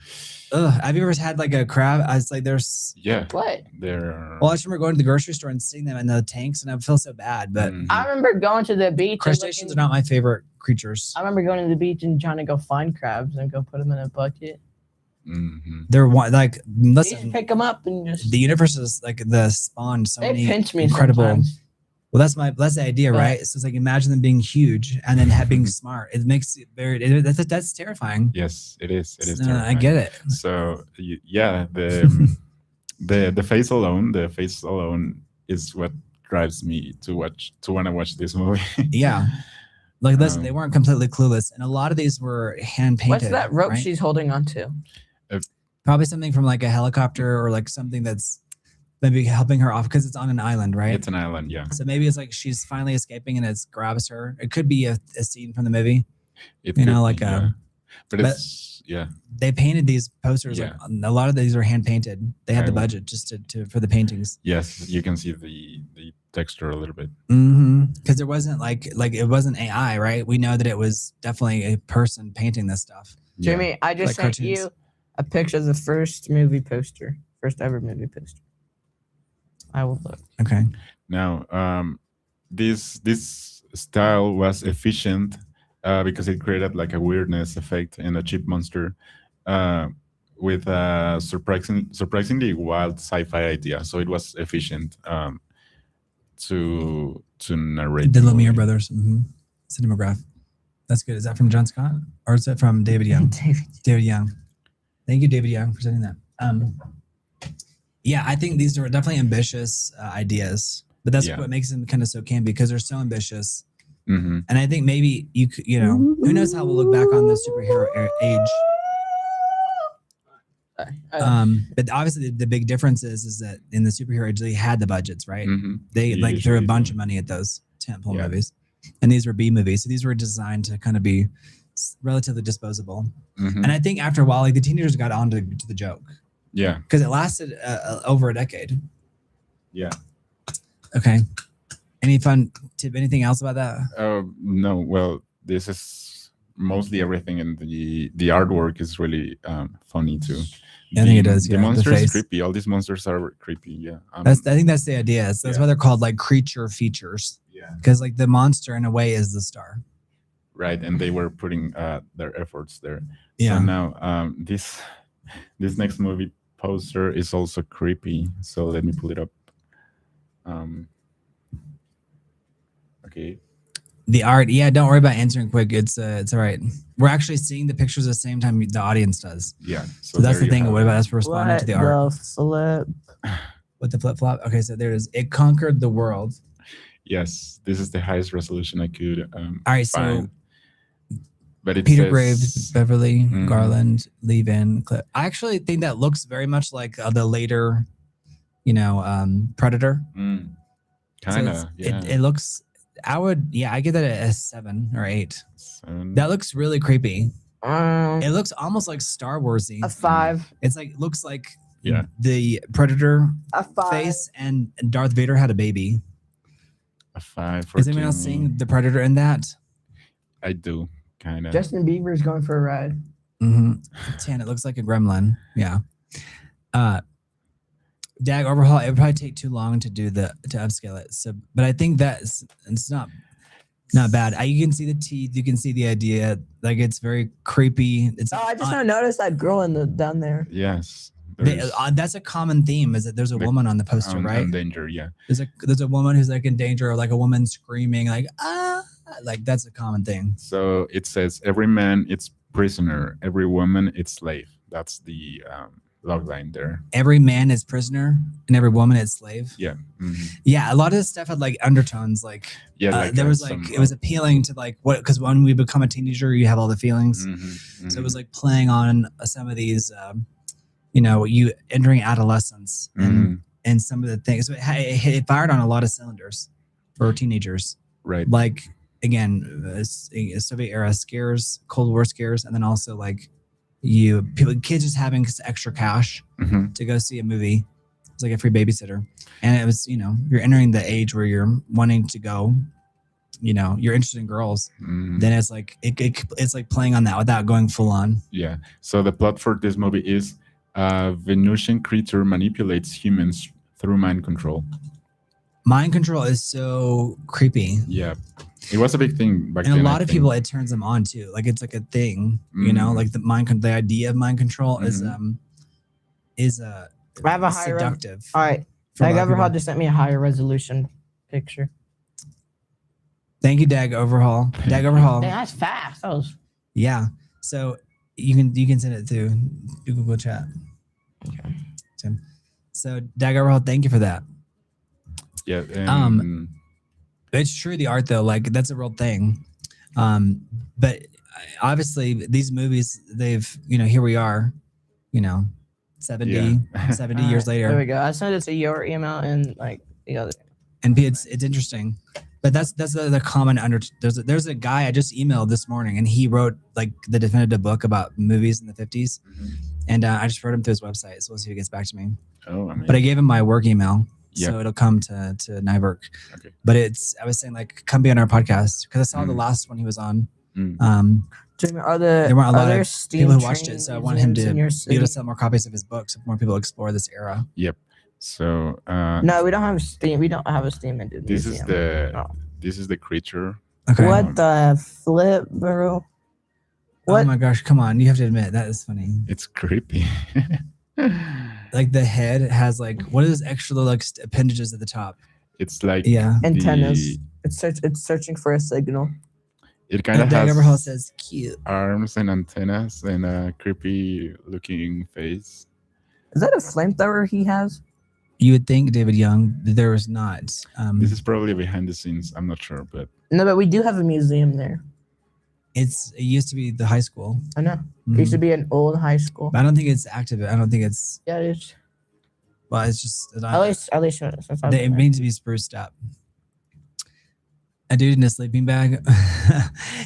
Speaker 2: Ugh, have you ever had like a crab? I was like, there's.
Speaker 1: Yeah.
Speaker 3: What?
Speaker 1: They're.
Speaker 2: Well, I just remember going to the grocery store and seeing them in the tanks, and I feel so bad. But
Speaker 1: Mhm.
Speaker 3: I remember going to the beach.
Speaker 2: crustaceans are not my favorite creatures.
Speaker 3: I remember going to the beach and trying to go find crabs and go put them in a bucket.
Speaker 1: Mhm.
Speaker 2: They're like
Speaker 3: You just
Speaker 2: listen.
Speaker 3: pick them up and just.
Speaker 2: The universe is like the spawned so
Speaker 3: They
Speaker 2: many
Speaker 3: pinch me
Speaker 2: incredible.
Speaker 3: sometimes.
Speaker 2: Well, that's the idea,
Speaker 3: Yeah.
Speaker 2: right? So it's like imagine them being huge and then being smart. It makes it very. That's terrifying.
Speaker 1: Yes, it is. It is.
Speaker 2: I
Speaker 1: terrifying.
Speaker 2: get it.
Speaker 1: So yeah, the face alone is what drives me to want to watch this movie.
Speaker 2: Yeah. Like listen,
Speaker 1: Um,
Speaker 2: they weren't completely clueless, and a lot of these were hand painted.
Speaker 3: What's that rope
Speaker 2: right?
Speaker 3: she's holding on to?
Speaker 2: Probably something from like a helicopter or like something that's maybe helping her off because it's on an island, right?
Speaker 1: It's an island, yeah.
Speaker 2: So maybe it's like she's finally escaping and it grabs her. It could be a scene from the movie.
Speaker 1: It
Speaker 2: You know,
Speaker 1: could
Speaker 2: like
Speaker 1: be,
Speaker 2: a-
Speaker 1: yeah. But
Speaker 2: but-
Speaker 1: it's yeah.
Speaker 2: They painted these posters.
Speaker 1: Yeah.
Speaker 2: Like a lot of these are hand painted. They had
Speaker 1: I
Speaker 2: the
Speaker 1: will-
Speaker 2: budget just for the paintings.
Speaker 1: Yes, you can see the texture a little bit.
Speaker 2: Because there wasn't like it wasn't AI, right? We know that it was definitely a person painting this stuff.
Speaker 1: Yeah.
Speaker 3: Jimmy, I just
Speaker 2: Like
Speaker 3: sent you a picture of the first ever movie poster. I will look.
Speaker 2: Okay.
Speaker 1: Now, this style was efficient because it created like a weirdness effect and a cheap monster with a surprisingly wild sci-fi idea. So it was efficient to narrate.
Speaker 2: The
Speaker 1: movie.
Speaker 2: Lumiere brothers. Cinematograph. That's good. Is that from John Scott or is that from David Young? David Young. Thank you, David Young, for sending that. Yeah, I think these are definitely ambitious ideas, but that's
Speaker 1: Yeah.
Speaker 2: what makes them kind of so campy because they're so ambitious.
Speaker 1: Mhm.
Speaker 2: And I think maybe who knows how we'll look back on the superhero age.
Speaker 3: Sorry.
Speaker 2: But obviously the big difference is that in the superhero age they had the budgets, right?
Speaker 1: Mhm.
Speaker 2: They
Speaker 1: You
Speaker 2: like threw a
Speaker 1: usually
Speaker 2: bunch
Speaker 1: do.
Speaker 2: of money at those tentpole
Speaker 1: Yeah.
Speaker 2: movies, and these were B movies, so these were designed to kind of be relatively disposable.
Speaker 1: Mhm.
Speaker 2: And I think after a while, like the teenagers got on to the joke
Speaker 1: Yeah,
Speaker 2: because it lasted over a decade.
Speaker 1: yeah.
Speaker 2: Okay. Any fun tip? Anything else about that?
Speaker 1: No, well, this is mostly everything, and the artwork is really funny too.
Speaker 2: I think it does,
Speaker 1: The
Speaker 2: yeah, the
Speaker 1: monster is
Speaker 2: face.
Speaker 1: creepy. All these monsters are creepy. Yeah.
Speaker 2: I think that's the idea. That's
Speaker 1: Yeah.
Speaker 2: why they're called like creature features
Speaker 1: Yeah.
Speaker 2: because like the monster in a way is the star.
Speaker 1: Right, and they were putting their efforts there.
Speaker 2: Yeah.
Speaker 1: So now this next movie poster is also creepy. So let me pull it up. Okay.
Speaker 2: The art, yeah. Don't worry about answering quick. It's all right. We're actually seeing the pictures at the same time the audience does.
Speaker 1: Yeah.
Speaker 2: So that's
Speaker 1: there
Speaker 2: the
Speaker 1: you
Speaker 2: thing.
Speaker 1: have
Speaker 2: What
Speaker 1: it.
Speaker 2: about us responding to the art?
Speaker 3: Flip?
Speaker 2: with the flip flop. Okay, so there it is. It conquered the world.
Speaker 1: Yes, this is the highest resolution I could
Speaker 2: All right,
Speaker 1: find. But it
Speaker 2: Peter
Speaker 1: says,
Speaker 2: Graves, Beverly
Speaker 1: Mhm.
Speaker 2: Garland, Leave-In. I actually think that looks very much like the later, Predator.
Speaker 1: kind
Speaker 2: So
Speaker 1: of, yeah.
Speaker 2: It looks. I give that a 7 or 8.
Speaker 1: 7.
Speaker 2: That looks really creepy. It looks almost like Star Warsy.
Speaker 3: A 5.
Speaker 2: It's like looks like
Speaker 1: Yeah.
Speaker 2: the Predator
Speaker 3: A 5.
Speaker 2: face and Darth Vader had a baby.
Speaker 1: A 5 for
Speaker 2: Is anyone else
Speaker 1: Jimmy.
Speaker 2: seeing the Predator in that?
Speaker 1: I do, kind of.
Speaker 3: Justin Bieber's going for a ride.
Speaker 2: 10. It looks like a gremlin. Yeah. DAG overhaul. It would probably take too long to upscale it. So, but I think it's not bad. You can see the teeth. You can see the idea. Like it's very creepy. It's.
Speaker 3: I just now noticed that girl down there.
Speaker 1: Yes.
Speaker 2: That's a common theme. Is that there's a woman on the poster, right?
Speaker 1: In danger, yeah.
Speaker 2: There's a woman who's like in danger, or like a woman screaming, like like that's a common thing.
Speaker 1: So it says every man it's prisoner, every woman it's slave. That's the log line there.
Speaker 2: Every man is prisoner, and every woman is slave.
Speaker 1: Yeah.
Speaker 2: Yeah, a lot of this stuff had like undertones, like there was like it was appealing to like what, because when we become a teenager, you have all the feelings. So it was like playing on some of these. You entering adolescence and some of the things. So it fired on a lot of cylinders for teenagers.
Speaker 1: Right.
Speaker 2: Like, again, Soviet era scares, Cold War scares, and then also like kids just having extra cash to go see a movie. It's like a free babysitter. And it was, you're entering the age where you're wanting to go, you're interested in girls. Then it's like, it's like playing on that without going full on.
Speaker 1: Yeah. So the plot for this movie is a Venusian creature manipulates humans through mind control.
Speaker 2: Mind control is so creepy.
Speaker 1: Yeah. It was a big thing back then.
Speaker 2: And a lot of people, it turns them on too. Like it's like a thing, like the idea of mind control is
Speaker 3: I have a higher
Speaker 2: seductive.
Speaker 3: All right. Dag Overhaul just sent me a higher resolution picture.
Speaker 2: Thank you, Dag Overhaul. Dag Overhaul.
Speaker 3: Dang, that's fast. That was.
Speaker 2: Yeah. So you can send it to Google Chat.
Speaker 3: Okay.
Speaker 2: So Dag Overhaul, thank you for that.
Speaker 1: Yeah.
Speaker 2: It's true, the art though, like that's a real thing. But obviously these movies, they've, here we are, 70 years later.
Speaker 3: There we go. I sent it to your email and like the other.
Speaker 2: And it's interesting. But that's the common there's a guy I just emailed this morning, and he wrote like the definitive book about movies in the 50s. And I just wrote him through his website, so we'll see if he gets back to me.
Speaker 1: Oh,
Speaker 2: but I gave him my work email, so it'll come to Nyberg.
Speaker 1: Okay.
Speaker 2: But I was saying like, come be on our podcast, because I saw the last one he was on.
Speaker 3: Jimmy, there
Speaker 2: weren't a lot of
Speaker 3: Steam
Speaker 2: people who watched it, so I want him to be able
Speaker 3: city?
Speaker 2: to sell more copies of his book, so more people explore this era.
Speaker 1: Yep. So
Speaker 3: no, we don't have Steam. We don't have a Steam in
Speaker 1: this is the creature.
Speaker 2: Okay.
Speaker 3: What the flip, bro? What?
Speaker 2: Oh my gosh! Come on, you have to admit that is funny.
Speaker 1: It's creepy.
Speaker 2: Like the head has like, what is extra like appendages at the top?
Speaker 1: It's like
Speaker 3: antennas. It's searching for a signal.
Speaker 1: It kind of has
Speaker 2: Everhall says cute
Speaker 1: arms and antennas and a creepy looking face.
Speaker 3: Is that a flamethrower he has?
Speaker 2: You would think, David Young, there was not.
Speaker 1: This is probably behind the scenes. I'm not sure, but
Speaker 3: no, but we do have a museum there.
Speaker 2: It used to be the high school.
Speaker 3: I know. It used to be an old high school.
Speaker 2: But I don't think it's active. I don't think it's.
Speaker 3: Yeah, it is.
Speaker 2: Well, it's just.
Speaker 3: At least
Speaker 2: it needs to be spruced up. A dude in a sleeping bag.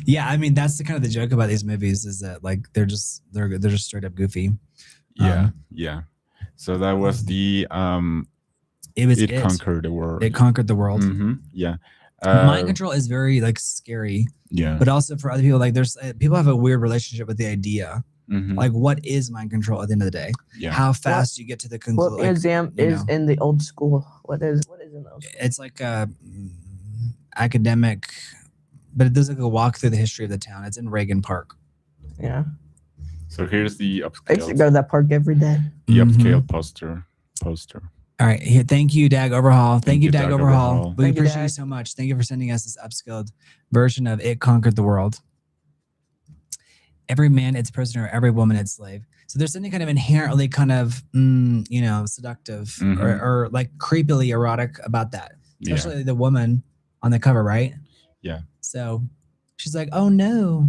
Speaker 2: Yeah, I mean that's the kind of the joke about these movies, is that like they're just straight up goofy.
Speaker 1: Yeah. So that was the it conquered the world.
Speaker 2: It conquered the world.
Speaker 1: Yeah.
Speaker 2: Mind control is very like scary.
Speaker 1: Yeah.
Speaker 2: But also for other people, like there's people have a weird relationship with the idea. Like, what is mind control at the end of the day?
Speaker 1: Yeah.
Speaker 2: How fast you get to the conclusion?
Speaker 3: What museum is in the old school? What is in those?
Speaker 2: It's like academic, but it does like a walk through the history of the town. It's in Reagan Park.
Speaker 3: Yeah.
Speaker 1: So here's the upscale.
Speaker 3: I used to go to that park every day.
Speaker 1: The upscale poster.
Speaker 2: All right, here. Thank you, Dag Overhaul. Thank you, Dag Overhaul. We appreciate you so much. Thank you for sending us this upscaled version of It Conquered the World. every man its prisoner, every woman its slave. So there's something kind of inherently kind of, seductive or like creepily erotic about that, especially the woman on the cover, right?
Speaker 1: Yeah.
Speaker 2: So she's like, oh no.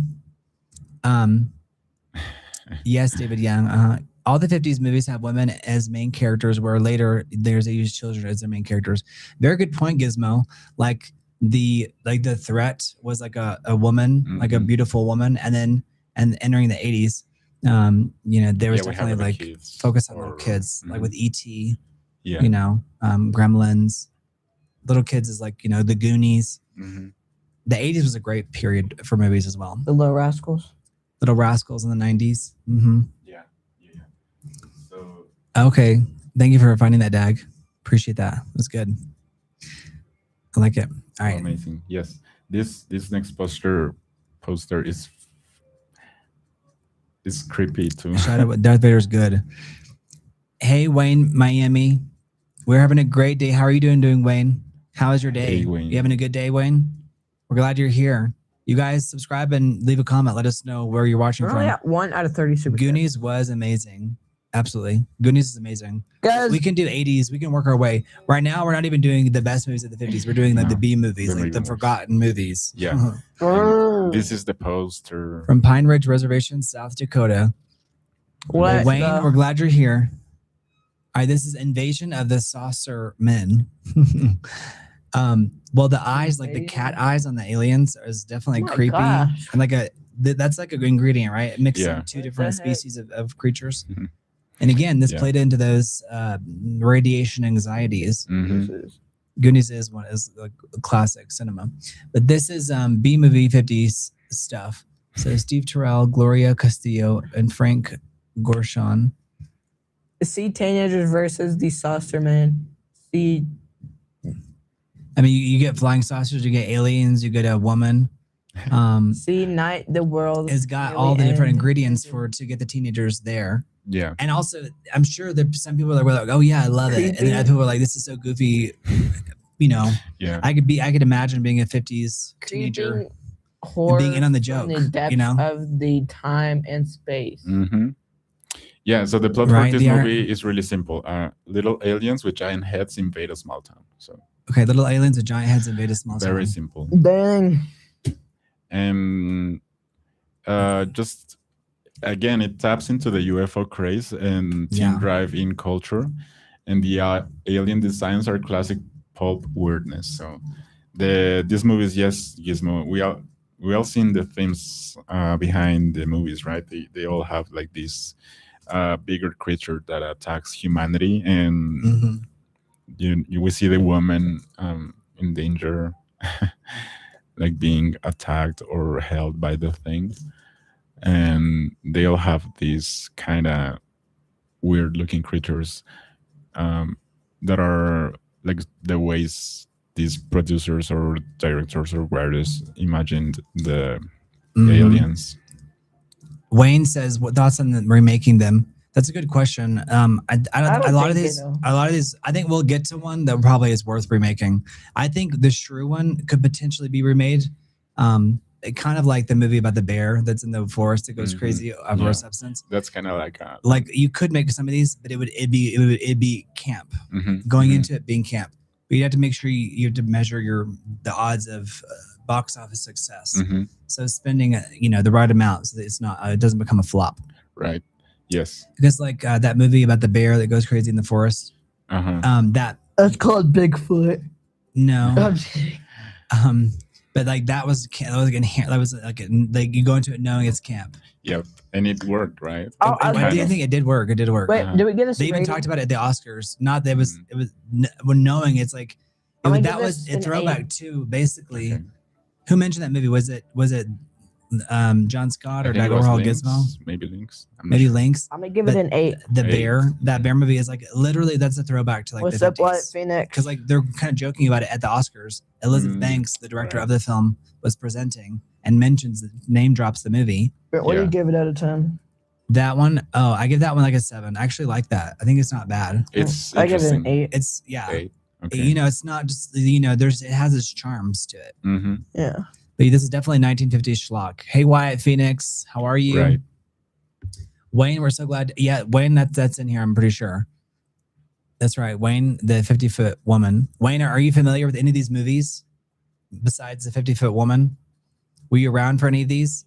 Speaker 2: Yes, David Young. All the 50s movies have women as main characters, where later they use children as their main characters. Very good point, Gizmo. Like the threat was like a woman, like a beautiful woman, and entering the 80s, there was definitely like focus on little kids, like with E.T. Gremlins. Little kids is like the Goonies. The 80s was a great period for movies as well.
Speaker 3: The Little Rascals.
Speaker 2: Little Rascals in the 90s.
Speaker 1: Yeah. So
Speaker 2: okay, thank you for finding that, Dag. Appreciate that. It was good. I like it. All right.
Speaker 1: Amazing. Yes. This next poster is creepy too.
Speaker 2: Shadow Darth Vader's good. Hey Wayne, Miami. We're having a great day. How are you doing, Wayne? How is your day?
Speaker 1: Hey, Wayne.
Speaker 2: You having a good day, Wayne? We're glad you're here. You guys subscribe and leave a comment. Let us know where you're watching
Speaker 3: We're
Speaker 2: from.
Speaker 3: only at 1 out of 30 super.
Speaker 2: Goonies was amazing. Absolutely. Goonies is amazing.
Speaker 3: Guys,
Speaker 2: We can do 80s. We can work our way. Right now, we're not even doing the best movies of the 50s. We're doing like the B movies,
Speaker 1: The
Speaker 2: like
Speaker 1: B
Speaker 2: the
Speaker 1: movies.
Speaker 2: forgotten movies.
Speaker 1: Yeah. And this is the poster.
Speaker 2: From Pine Ridge Reservation, South Dakota.
Speaker 3: What
Speaker 2: Wayne,
Speaker 3: the-
Speaker 2: we're glad you're here. All right, this is Invasion of the Saucer Men. Well, the eyes, like the cat eyes on the aliens, is definitely
Speaker 3: Oh my
Speaker 2: creepy.
Speaker 3: gosh.
Speaker 2: And like that's like a good ingredient, right? Mixing
Speaker 1: Yeah.
Speaker 2: two
Speaker 3: What
Speaker 2: different
Speaker 3: the heck?
Speaker 2: species of creatures.
Speaker 1: Mhm.
Speaker 2: And again, this
Speaker 1: Yeah.
Speaker 2: played into those radiation anxieties.
Speaker 1: Mhm.
Speaker 2: Goonies is like classic cinema, but this is B movie 50s stuff. So Steve Terrell, Gloria Castillo, and Frank Gorshin.
Speaker 3: See teenagers versus the saucer man. See
Speaker 2: I mean, you get flying saucers, you get aliens, you get a woman.
Speaker 3: night the world.
Speaker 2: It's got
Speaker 3: nearly
Speaker 2: all the different
Speaker 3: end.
Speaker 2: ingredients to get the teenagers there.
Speaker 1: Yeah.
Speaker 2: And also, I'm sure that some people are like, "Oh yeah, I love it," and then other people are like, "This is so goofy."
Speaker 1: Yeah.
Speaker 2: I could imagine being a 50s teenager.
Speaker 3: Creeping horror
Speaker 2: being in on the
Speaker 3: from
Speaker 2: joke,
Speaker 3: the depths of the time and space.
Speaker 1: Yeah. So the plot
Speaker 2: Right,
Speaker 1: for this
Speaker 2: they are-
Speaker 1: movie is really simple. Little aliens with giant heads invade a small town. So
Speaker 2: Okay, little aliens with giant heads invade a small
Speaker 1: very
Speaker 2: town.
Speaker 1: simple.
Speaker 3: Dang.
Speaker 1: And just again, it taps into the UFO craze and teen
Speaker 2: Yeah.
Speaker 1: drive-in culture, and the alien designs are classic pulp weirdness. So this movie is Gizmo. We all seen the themes behind the movies, right? They all have like this bigger creature that attacks humanity, and
Speaker 2: Mhm.
Speaker 1: we see the woman in danger, like being attacked or held by the thing, and they all have these kind of weird looking creatures that are like the ways these producers or directors or writers imagined the
Speaker 2: Mhm.
Speaker 1: aliens.
Speaker 2: Wayne says, "What thoughts on remaking them?" That's a good question. A
Speaker 3: don't
Speaker 2: lot of
Speaker 3: think
Speaker 2: these,
Speaker 3: it, though.
Speaker 2: I think we'll get to one that probably is worth remaking. I think the shrew one could potentially be remade. It kind of like the movie about the bear that's in the forest that goes
Speaker 1: Mhm.
Speaker 2: crazy over
Speaker 1: Yeah.
Speaker 2: a substance.
Speaker 1: That's kind of like
Speaker 2: Like you could make some of these, but it'd be camp.
Speaker 1: mhm,
Speaker 2: Going
Speaker 1: mhm.
Speaker 2: into it being camp. But you have to make sure you have to measure the odds of box office success.
Speaker 1: Mhm.
Speaker 2: So spending the right amount so that it doesn't become a flop.
Speaker 1: Right. Yes.
Speaker 2: Because like that movie about the bear that goes crazy in the forest. That
Speaker 3: That's called Bigfoot.
Speaker 2: no.
Speaker 3: I'm kidding.
Speaker 2: But like that was like you go into it knowing it's camp.
Speaker 1: Yep. And it worked, right?
Speaker 3: Oh,
Speaker 2: I
Speaker 3: I
Speaker 2: did think it did work. It did work.
Speaker 3: Wait, did we get a
Speaker 2: They even
Speaker 3: rating?
Speaker 2: talked about it at the Oscars. Not that it was when knowing it's like
Speaker 3: I'm gonna
Speaker 2: that
Speaker 3: give
Speaker 2: was
Speaker 3: this
Speaker 2: a
Speaker 3: an
Speaker 2: throwback
Speaker 3: 8.
Speaker 2: to basically.
Speaker 1: Okay.
Speaker 2: Who mentioned that movie? Was it John Scott or
Speaker 1: I think
Speaker 2: Doug
Speaker 1: it was
Speaker 2: Orhall
Speaker 1: Lynx,
Speaker 2: Gizmo?
Speaker 1: maybe Lynx. I'm not
Speaker 2: Maybe
Speaker 1: sure.
Speaker 2: Lynx.
Speaker 3: I'm gonna give it an 8.
Speaker 2: The
Speaker 1: Eight.
Speaker 2: bear. That bear movie is like literally that's a throwback to like
Speaker 3: What's
Speaker 2: the
Speaker 3: up, White
Speaker 2: 50s.
Speaker 3: Phoenix?
Speaker 2: Because like they're kind of joking about it at the Oscars. Elizabeth
Speaker 1: Mm,
Speaker 2: Banks, the director
Speaker 1: right.
Speaker 2: of the film, was presenting and mentions name drops the movie.
Speaker 3: What do
Speaker 1: Yeah.
Speaker 3: you give it out of 10?
Speaker 2: That one, I give that one like a 7. I actually like that. I think it's not bad.
Speaker 1: It's
Speaker 3: I give it an
Speaker 1: interesting.
Speaker 3: 8.
Speaker 2: It's yeah.
Speaker 1: 8. Okay.
Speaker 2: It's not just it has its charms to it.
Speaker 1: Mm-hmm.
Speaker 3: Yeah.
Speaker 2: But this is definitely 1950s schlock. Hey, Wyatt Phoenix, how are you?
Speaker 1: Right.
Speaker 2: Wayne, we're so glad. Yeah, Wayne, that's in here. I'm pretty sure. That's right, Wayne, the 50-foot woman. Wayne, are you familiar with any of these movies besides the 50-foot woman? Were you around for any of these?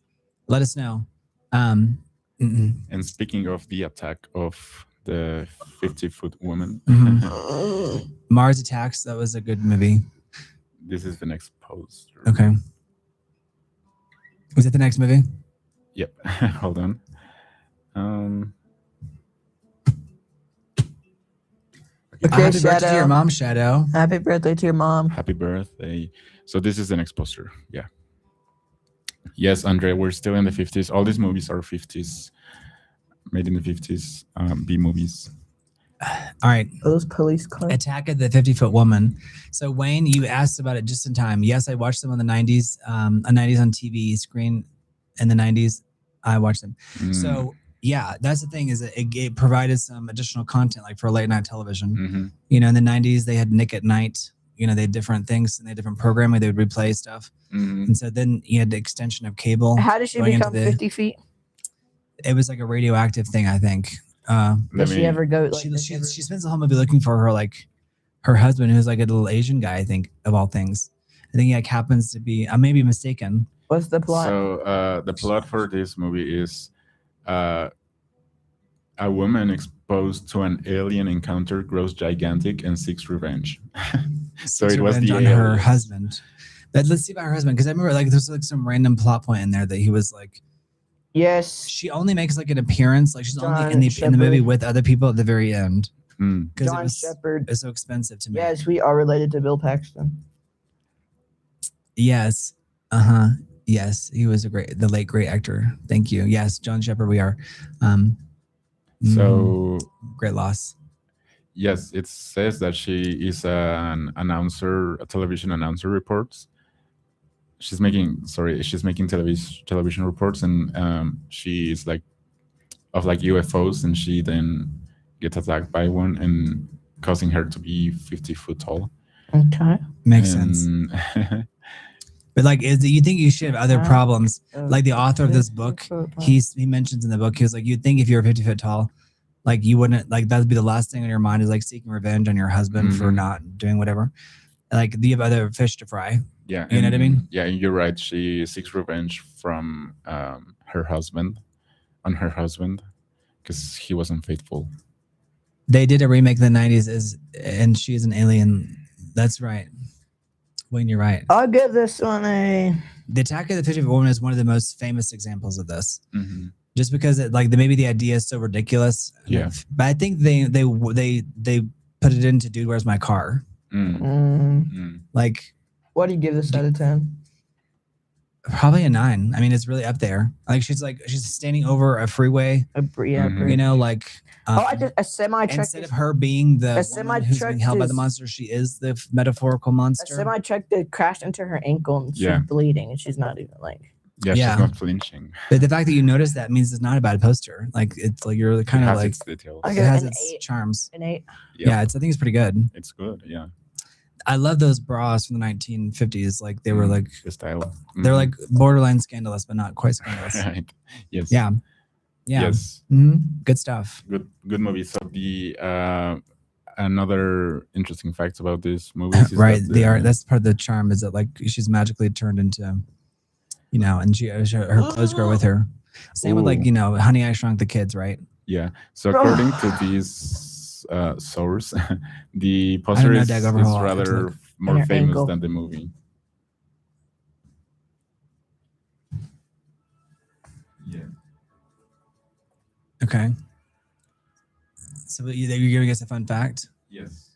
Speaker 2: Let us know.
Speaker 1: And speaking of the attack of the 50-foot woman,
Speaker 2: Mars Attacks, that was a good movie.
Speaker 1: this is the next poster.
Speaker 2: Okay. Was it the next movie?
Speaker 1: Yep. Hold on.
Speaker 2: Okay, happy birthday to your mom, Shadow.
Speaker 3: Happy birthday to your mom.
Speaker 1: Happy birthday. So this is the next poster. Yeah. Yes, Andre, we're still in the 50s. All these movies are 50s, made in the 50s, B movies.
Speaker 2: All right.
Speaker 3: Those police cars.
Speaker 2: Attack of the 50-foot woman. So Wayne, you asked about it just in time. Yes, I watched them in the 90s, on TV screen in the 90s. I watched them. So yeah, that's the thing is that it provided some additional content like for late night television. You know, in the 90s they had Nick at Night. You know, they had different things and they had different programming. They would replay stuff. And so then you had the extension of cable.
Speaker 3: How did she become 50 feet?
Speaker 2: It was like a radioactive thing, I think.
Speaker 3: Does she ever go? Like,
Speaker 2: she spends the whole movie looking for her husband, who's like a little Asian guy, I think, of all things. I think he like happens to be. I may be mistaken.
Speaker 3: What's the plot?
Speaker 1: So the plot for this movie is a woman exposed to an alien encounter grows gigantic and seeks revenge. So it was
Speaker 2: on her husband. But let's see about her husband, because I remember like there's like some random plot point in there that he was like.
Speaker 3: Yes.
Speaker 2: She only makes like an appearance, like she's only in the movie with other people at the very end. Because
Speaker 3: John Shepherd
Speaker 2: is so expensive to me.
Speaker 3: Yes, we are related to Bill Paxton.
Speaker 2: Yes. Yes, he was the late great actor. Thank you. Yes, John Shepherd. We are.
Speaker 1: So
Speaker 2: great loss.
Speaker 1: Yes, it says that she is an announcer, a television announcer reports. She's making television reports, and she is like of like UFOs, and she then gets attacked by one and causing her to be 50 foot tall.
Speaker 3: Okay,
Speaker 2: makes sense. But like, you think you should have other problems? Like the author of this book, he mentions in the book, he was like, you'd think if you were 50 foot tall, like you wouldn't, like that'd be the last thing on your mind is like seeking revenge on your husband for not doing whatever. Like, do you have other fish to fry?
Speaker 1: Yeah,
Speaker 2: you know what I mean.
Speaker 1: Yeah, you're right. She seeks revenge from her husband, because he was unfaithful.
Speaker 2: They did a remake in the 90s, and she is an alien. That's right. Wayne, you're right.
Speaker 3: I'll give this one a.
Speaker 2: The Attack of the 50-Foot Woman is one of the most famous examples of this. Just because maybe the idea is so ridiculous.
Speaker 1: Yeah.
Speaker 2: But I think they put it into Dude, Where's My Car? Like,
Speaker 3: what do you give this out of 10?
Speaker 2: Probably a 9. I mean, it's really up there. Like she's standing over a freeway. You know, like.
Speaker 3: A semi truck.
Speaker 2: Instead of her being the woman who's being held by the monster, she is the metaphorical monster.
Speaker 3: A semi truck that crashed into her ankle and she's bleeding, and she's not even like.
Speaker 1: Yeah, she's not flinching.
Speaker 2: But the fact that you notice that means it's not a bad poster. Like it's like you're kind of like it has its charms.
Speaker 3: An 8.
Speaker 2: Yeah, I think it's pretty good.
Speaker 1: It's good. Yeah.
Speaker 2: I love those bras from the 1950s. Like they were like
Speaker 1: the style.
Speaker 2: They're like borderline scandalous, but not quite scandalous.
Speaker 1: Right. Yes.
Speaker 2: Yeah. Yeah.
Speaker 1: Yes.
Speaker 2: Good stuff.
Speaker 1: Good movie. So the another interesting fact about this movie is
Speaker 2: right. That's part of the charm is that like she's magically turned into, you know, and her clothes grow with her. Same with like, you know, Honey, I Shrunk the Kids, right?
Speaker 1: Yeah. So according to this source, the poster is rather more famous than the movie. Yeah.
Speaker 2: Okay. So you're giving us a fun fact?
Speaker 1: Yes.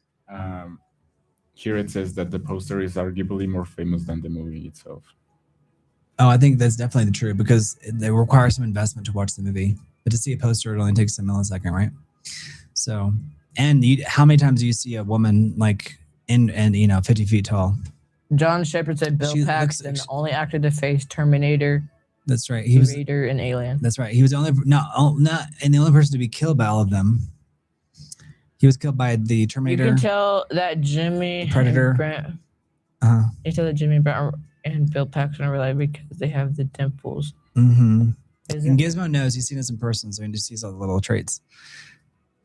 Speaker 1: Here it says that the poster is arguably more famous than the movie itself.
Speaker 2: Oh, I think that's definitely true because it requires some investment to watch the movie. But to see a poster, it only takes a millisecond, right? So, and how many times do you see a woman like in 50 feet tall?
Speaker 3: John Shepherd said Bill Paxton, the only actor to face Terminator.
Speaker 2: That's right.
Speaker 3: He was an Alien.
Speaker 2: That's right. He was the only the only person to be killed by all of them. He was killed by the Terminator.
Speaker 3: You can tell that Jimmy
Speaker 2: Predator.
Speaker 3: And Brent.
Speaker 2: You
Speaker 3: can tell that Jimmy and Brent and Bill Paxton are related because they have the dimples.
Speaker 2: Mm-hmm.
Speaker 3: Is
Speaker 2: And
Speaker 3: it?
Speaker 2: Gizmo knows he's seen this in person, so he just sees all the little traits.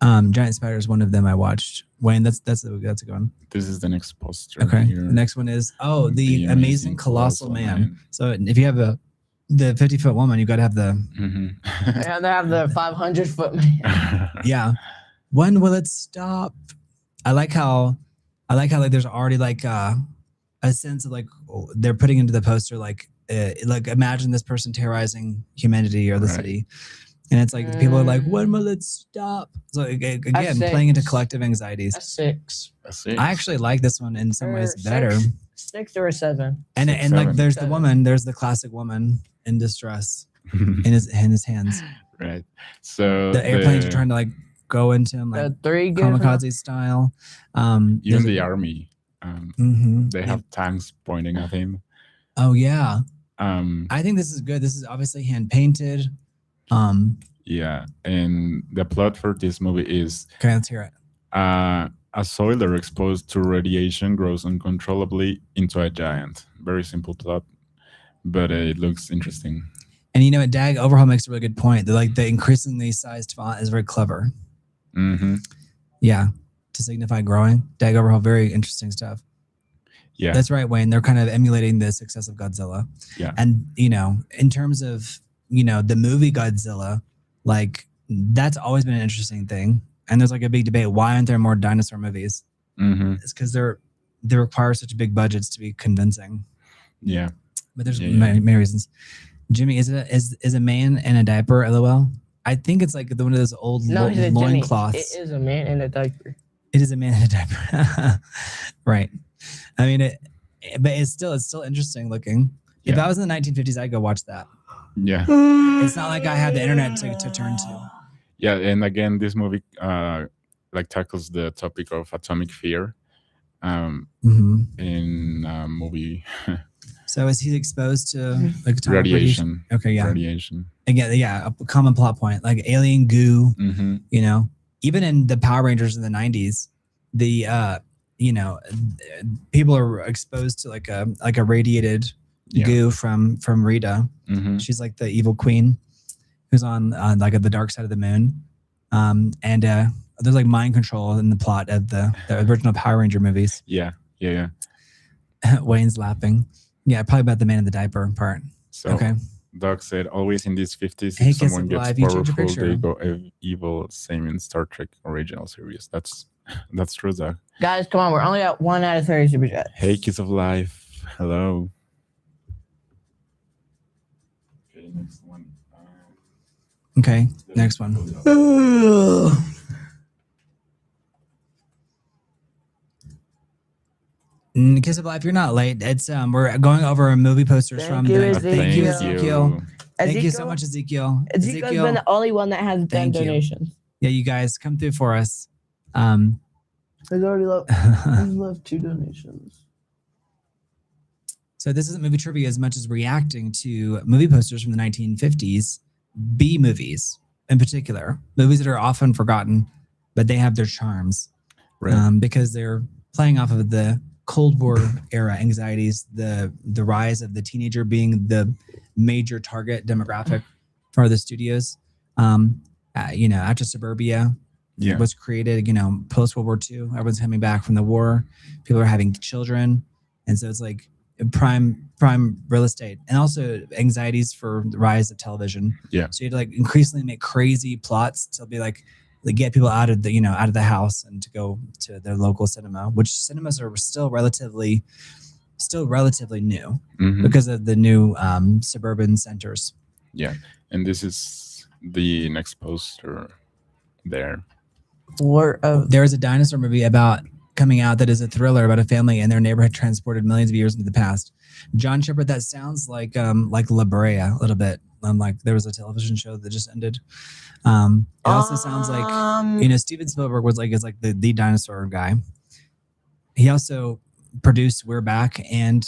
Speaker 2: Giant spider is one of them I watched. Wayne, that's a good one.
Speaker 1: This is the next poster.
Speaker 2: Okay.
Speaker 1: Here.
Speaker 2: The next one is the amazing colossal man.
Speaker 1: man.
Speaker 2: So if you have the 50-foot woman, you got to have the
Speaker 1: Mhm.
Speaker 3: And they have the 500-foot man.
Speaker 2: yeah. When will it stop? I like how like there's already like a sense of like they're putting into the poster like imagine this person terrorizing humanity or the
Speaker 1: Right.
Speaker 2: city. And it's like people are like, when will it stop? So again, playing into collective anxieties.
Speaker 3: A 6.
Speaker 2: I actually like this one in some ways better.
Speaker 3: 6 or a 7.
Speaker 2: And
Speaker 1: Six,
Speaker 2: like
Speaker 1: seven.
Speaker 2: there's the woman, there's the classic woman in distress in his hands.
Speaker 1: Right. So
Speaker 2: The airplanes are trying to like go into him like
Speaker 3: The 3
Speaker 2: kamikaze style.
Speaker 1: even
Speaker 2: there's
Speaker 1: the
Speaker 2: a-
Speaker 1: army.
Speaker 2: Mhm.
Speaker 1: They have tanks pointing at him.
Speaker 2: Oh yeah.
Speaker 1: Um,
Speaker 2: I think this is good. This is obviously hand painted.
Speaker 1: yeah, and the plot for this movie is
Speaker 2: Okay, let's hear it.
Speaker 1: a soiler exposed to radiation grows uncontrollably into a giant. Very simple plot, but it looks interesting.
Speaker 2: And you know what? Dag Overhaul makes a really good point. The increasingly sized font is very clever.
Speaker 1: Hmm.
Speaker 2: Yeah, to signify growing. Dag Overhaul, very interesting stuff.
Speaker 1: Yeah,
Speaker 2: That's right, Wayne. They're kind of emulating the success of Godzilla.
Speaker 1: Yeah.
Speaker 2: And, in terms of, the movie Godzilla, like that's always been an interesting thing. And there's like a big debate. Why aren't there more dinosaur movies?
Speaker 1: hmm
Speaker 2: It's because they require such big budgets to be convincing.
Speaker 1: yeah.
Speaker 2: But there's
Speaker 1: Yeah.
Speaker 2: many reasons. Jimmy, is a man in a diaper, LOL? I think it's like one of those old
Speaker 3: No, he's a Jimmy.
Speaker 2: loincloths.
Speaker 3: It is a man in a diaper.
Speaker 2: It is a man in a diaper. Right. I mean, but it's still interesting looking. If
Speaker 1: Yeah.
Speaker 2: I was in the 1950s, I'd go watch that.
Speaker 1: Yeah,
Speaker 2: It's not like I had the internet to turn to.
Speaker 1: yeah, and again, this movie like tackles the topic of atomic fear.
Speaker 2: Mhm.
Speaker 1: In a movie
Speaker 2: So is he exposed to like atomic
Speaker 1: radiation.
Speaker 2: Okay, yeah.
Speaker 1: Radiation.
Speaker 2: Again, yeah, a common plot point, like alien goo.
Speaker 1: Hmm.
Speaker 2: Even in the Power Rangers in the 90s, the people are exposed to like a radiated
Speaker 1: Yeah.
Speaker 2: goo from Rita.
Speaker 1: Hmm.
Speaker 2: She's like the evil queen who's on like the dark side of the moon. And there's like mind control in the plot of the original Power Ranger movies.
Speaker 1: Yeah.
Speaker 2: Wayne's laughing. Yeah, probably about the man in the diaper part.
Speaker 1: So
Speaker 2: Okay.
Speaker 1: Doc said, always in these 50s,
Speaker 2: Hey,
Speaker 1: if
Speaker 2: Kiss
Speaker 1: someone
Speaker 2: of
Speaker 1: gets
Speaker 2: Life, you change your
Speaker 1: powerful, they
Speaker 2: picture.
Speaker 1: go evil. Same in Star Trek original series. That's true, Doc.
Speaker 3: Guys, come on. We're only at 1 out of 30 super chats.
Speaker 1: Hey, Kiss of Life. Hello. Okay, next one.
Speaker 2: Okay, next one. Kiss of Life, you're not late. It's we're going over movie posters
Speaker 3: Thank
Speaker 2: from
Speaker 3: you,
Speaker 2: the
Speaker 3: Ezekiel.
Speaker 2: Thank you so much, Ezekiel.
Speaker 3: Ezekiel's been the only one that has done
Speaker 2: Thank you.
Speaker 3: donations.
Speaker 2: Yeah, you guys come through for us.
Speaker 3: He's already left 2 donations.
Speaker 2: So this isn't movie trivia as much as reacting to movie posters from the 1950s, B movies in particular, movies that are often forgotten, but they have their charms,
Speaker 1: Right.
Speaker 2: because they're playing off of the Cold War era anxieties, the rise of the teenager being the major target demographic for the studios. After Suburbia
Speaker 1: Yeah.
Speaker 2: was created, post World War II, everyone's coming back from the war, people are having children, and so it's like prime real estate, and also anxieties for the rise of television.
Speaker 1: Yeah.
Speaker 2: So you had to like increasingly make crazy plots to be like get people out of the house and to go to their local cinema, which cinemas are still relatively new
Speaker 1: Mhm.
Speaker 2: because of the new suburban centers.
Speaker 1: Yeah. And this is the next poster there.
Speaker 2: There is a dinosaur movie coming out that is a thriller about a family and their neighborhood transported millions of years into the past. John Shepard, that sounds like La Brea a little bit. Like there was a television show that just ended. It also sounds like Steven Spielberg is like the dinosaur guy. He also produced We're Back and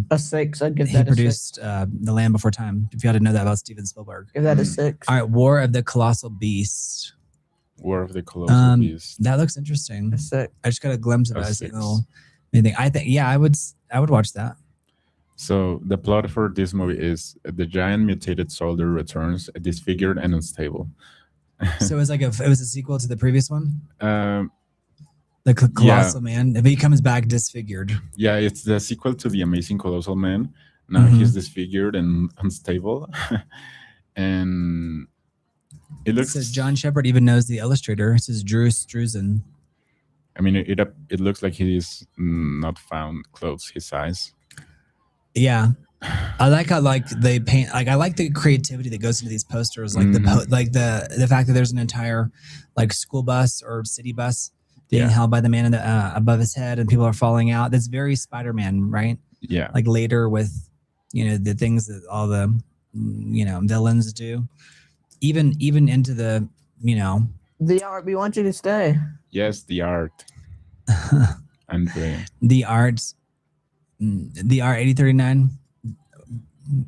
Speaker 3: a 6. I'd give
Speaker 2: he
Speaker 3: that a 6.
Speaker 2: produced The Land Before Time. If you had to know that about Steven Spielberg.
Speaker 3: Give that a 6.
Speaker 2: All right, War of the Colossal Beast.
Speaker 1: War of the Colossal Beast.
Speaker 2: That looks interesting.
Speaker 3: A 6.
Speaker 2: I just got a glimpse of
Speaker 1: A
Speaker 2: it. I
Speaker 1: 6.
Speaker 2: think I would watch that.
Speaker 1: So the plot for this movie is the giant mutated soldier returns disfigured and unstable.
Speaker 2: So it was a sequel to the previous one,
Speaker 1: Um,
Speaker 2: the Colossal Man. But he comes back disfigured.
Speaker 1: yeah, it's the sequel to the Amazing Colossal Man. Now he's disfigured and unstable, and it looks.
Speaker 2: So John Shepard even knows the illustrator. It says Drew Struzan.
Speaker 1: I mean, it looks like he's not found close his size.
Speaker 2: Yeah, I like how they paint. Like I like the creativity that goes into these posters. Like the fact that there's an entire school bus or city bus being held by the man in the above his head, and people are falling out. That's very Spider-Man, right?
Speaker 1: Yeah.
Speaker 2: Like later with the things that all the villains do. Even into the
Speaker 3: the art. We want you to stay.
Speaker 1: Yes, the art. And
Speaker 2: the art. The R8039.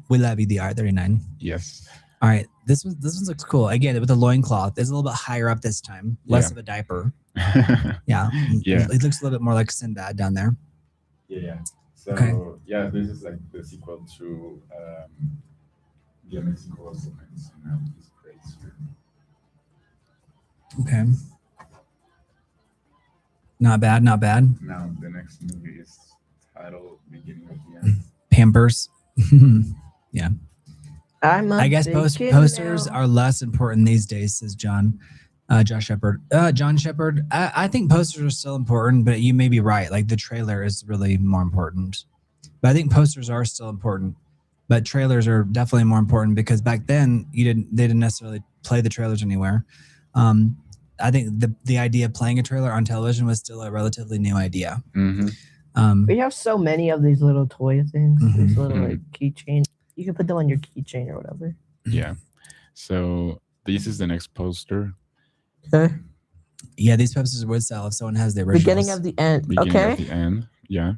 Speaker 2: We love you, the R39.
Speaker 1: Yes.
Speaker 2: All right. This one looks cool. Again, with the loincloth. It's a little bit higher up this time. Less of a diaper. Yeah.
Speaker 1: Yeah.
Speaker 2: It looks a little bit more like Sinbad down there.
Speaker 1: Yeah. So yeah, this is like the sequel to the Amazing Colossal Man. So now he's crazy.
Speaker 2: Okay. Not bad. Not bad.
Speaker 1: Now the next movie is titled Beginning of the End.
Speaker 2: Pampers. Yeah.
Speaker 3: I
Speaker 2: guess posters are less important these days, says John. Josh Shepard. John Shepard. I think posters are still important, but you may be right. Like the trailer is really more important. But I think posters are still important. But trailers are definitely more important because back then they didn't necessarily play the trailers anywhere. I think the idea of playing a trailer on television was still a relatively new idea.
Speaker 1: Mm-hmm.
Speaker 3: We have so many of these little toy things, these little keychain. You can put them on your keychain or whatever.
Speaker 1: Yeah. So this is the next poster.
Speaker 3: Okay.
Speaker 2: Yeah, these posters would sell if someone has the originals.
Speaker 3: Beginning of the end.
Speaker 1: Beginning of the end. Yeah.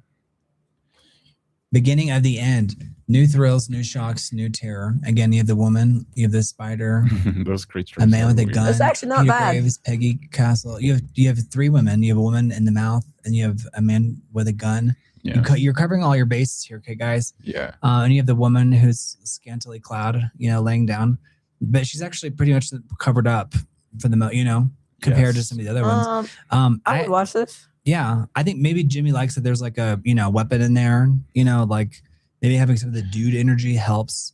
Speaker 2: Beginning of the end. New thrills, new shocks, new terror. Again, you have the woman, you have the spider,
Speaker 1: those creatures.
Speaker 2: a man with a gun.
Speaker 3: That's actually not
Speaker 2: Peter
Speaker 3: bad.
Speaker 2: Graves, Peggy Castle. You have three women. You have a woman in the mouth, and you have a man with a gun.
Speaker 1: Yeah.
Speaker 2: You're covering all your bases here, okay, guys?
Speaker 1: Yeah.
Speaker 2: And you have the woman who's scantily clad, laying down, but she's actually pretty much covered up for the compared to some of the other ones.
Speaker 3: I would watch this.
Speaker 2: Yeah, I think maybe Jimmy likes that there's like a weapon in there. Like maybe having some of the dude energy helps.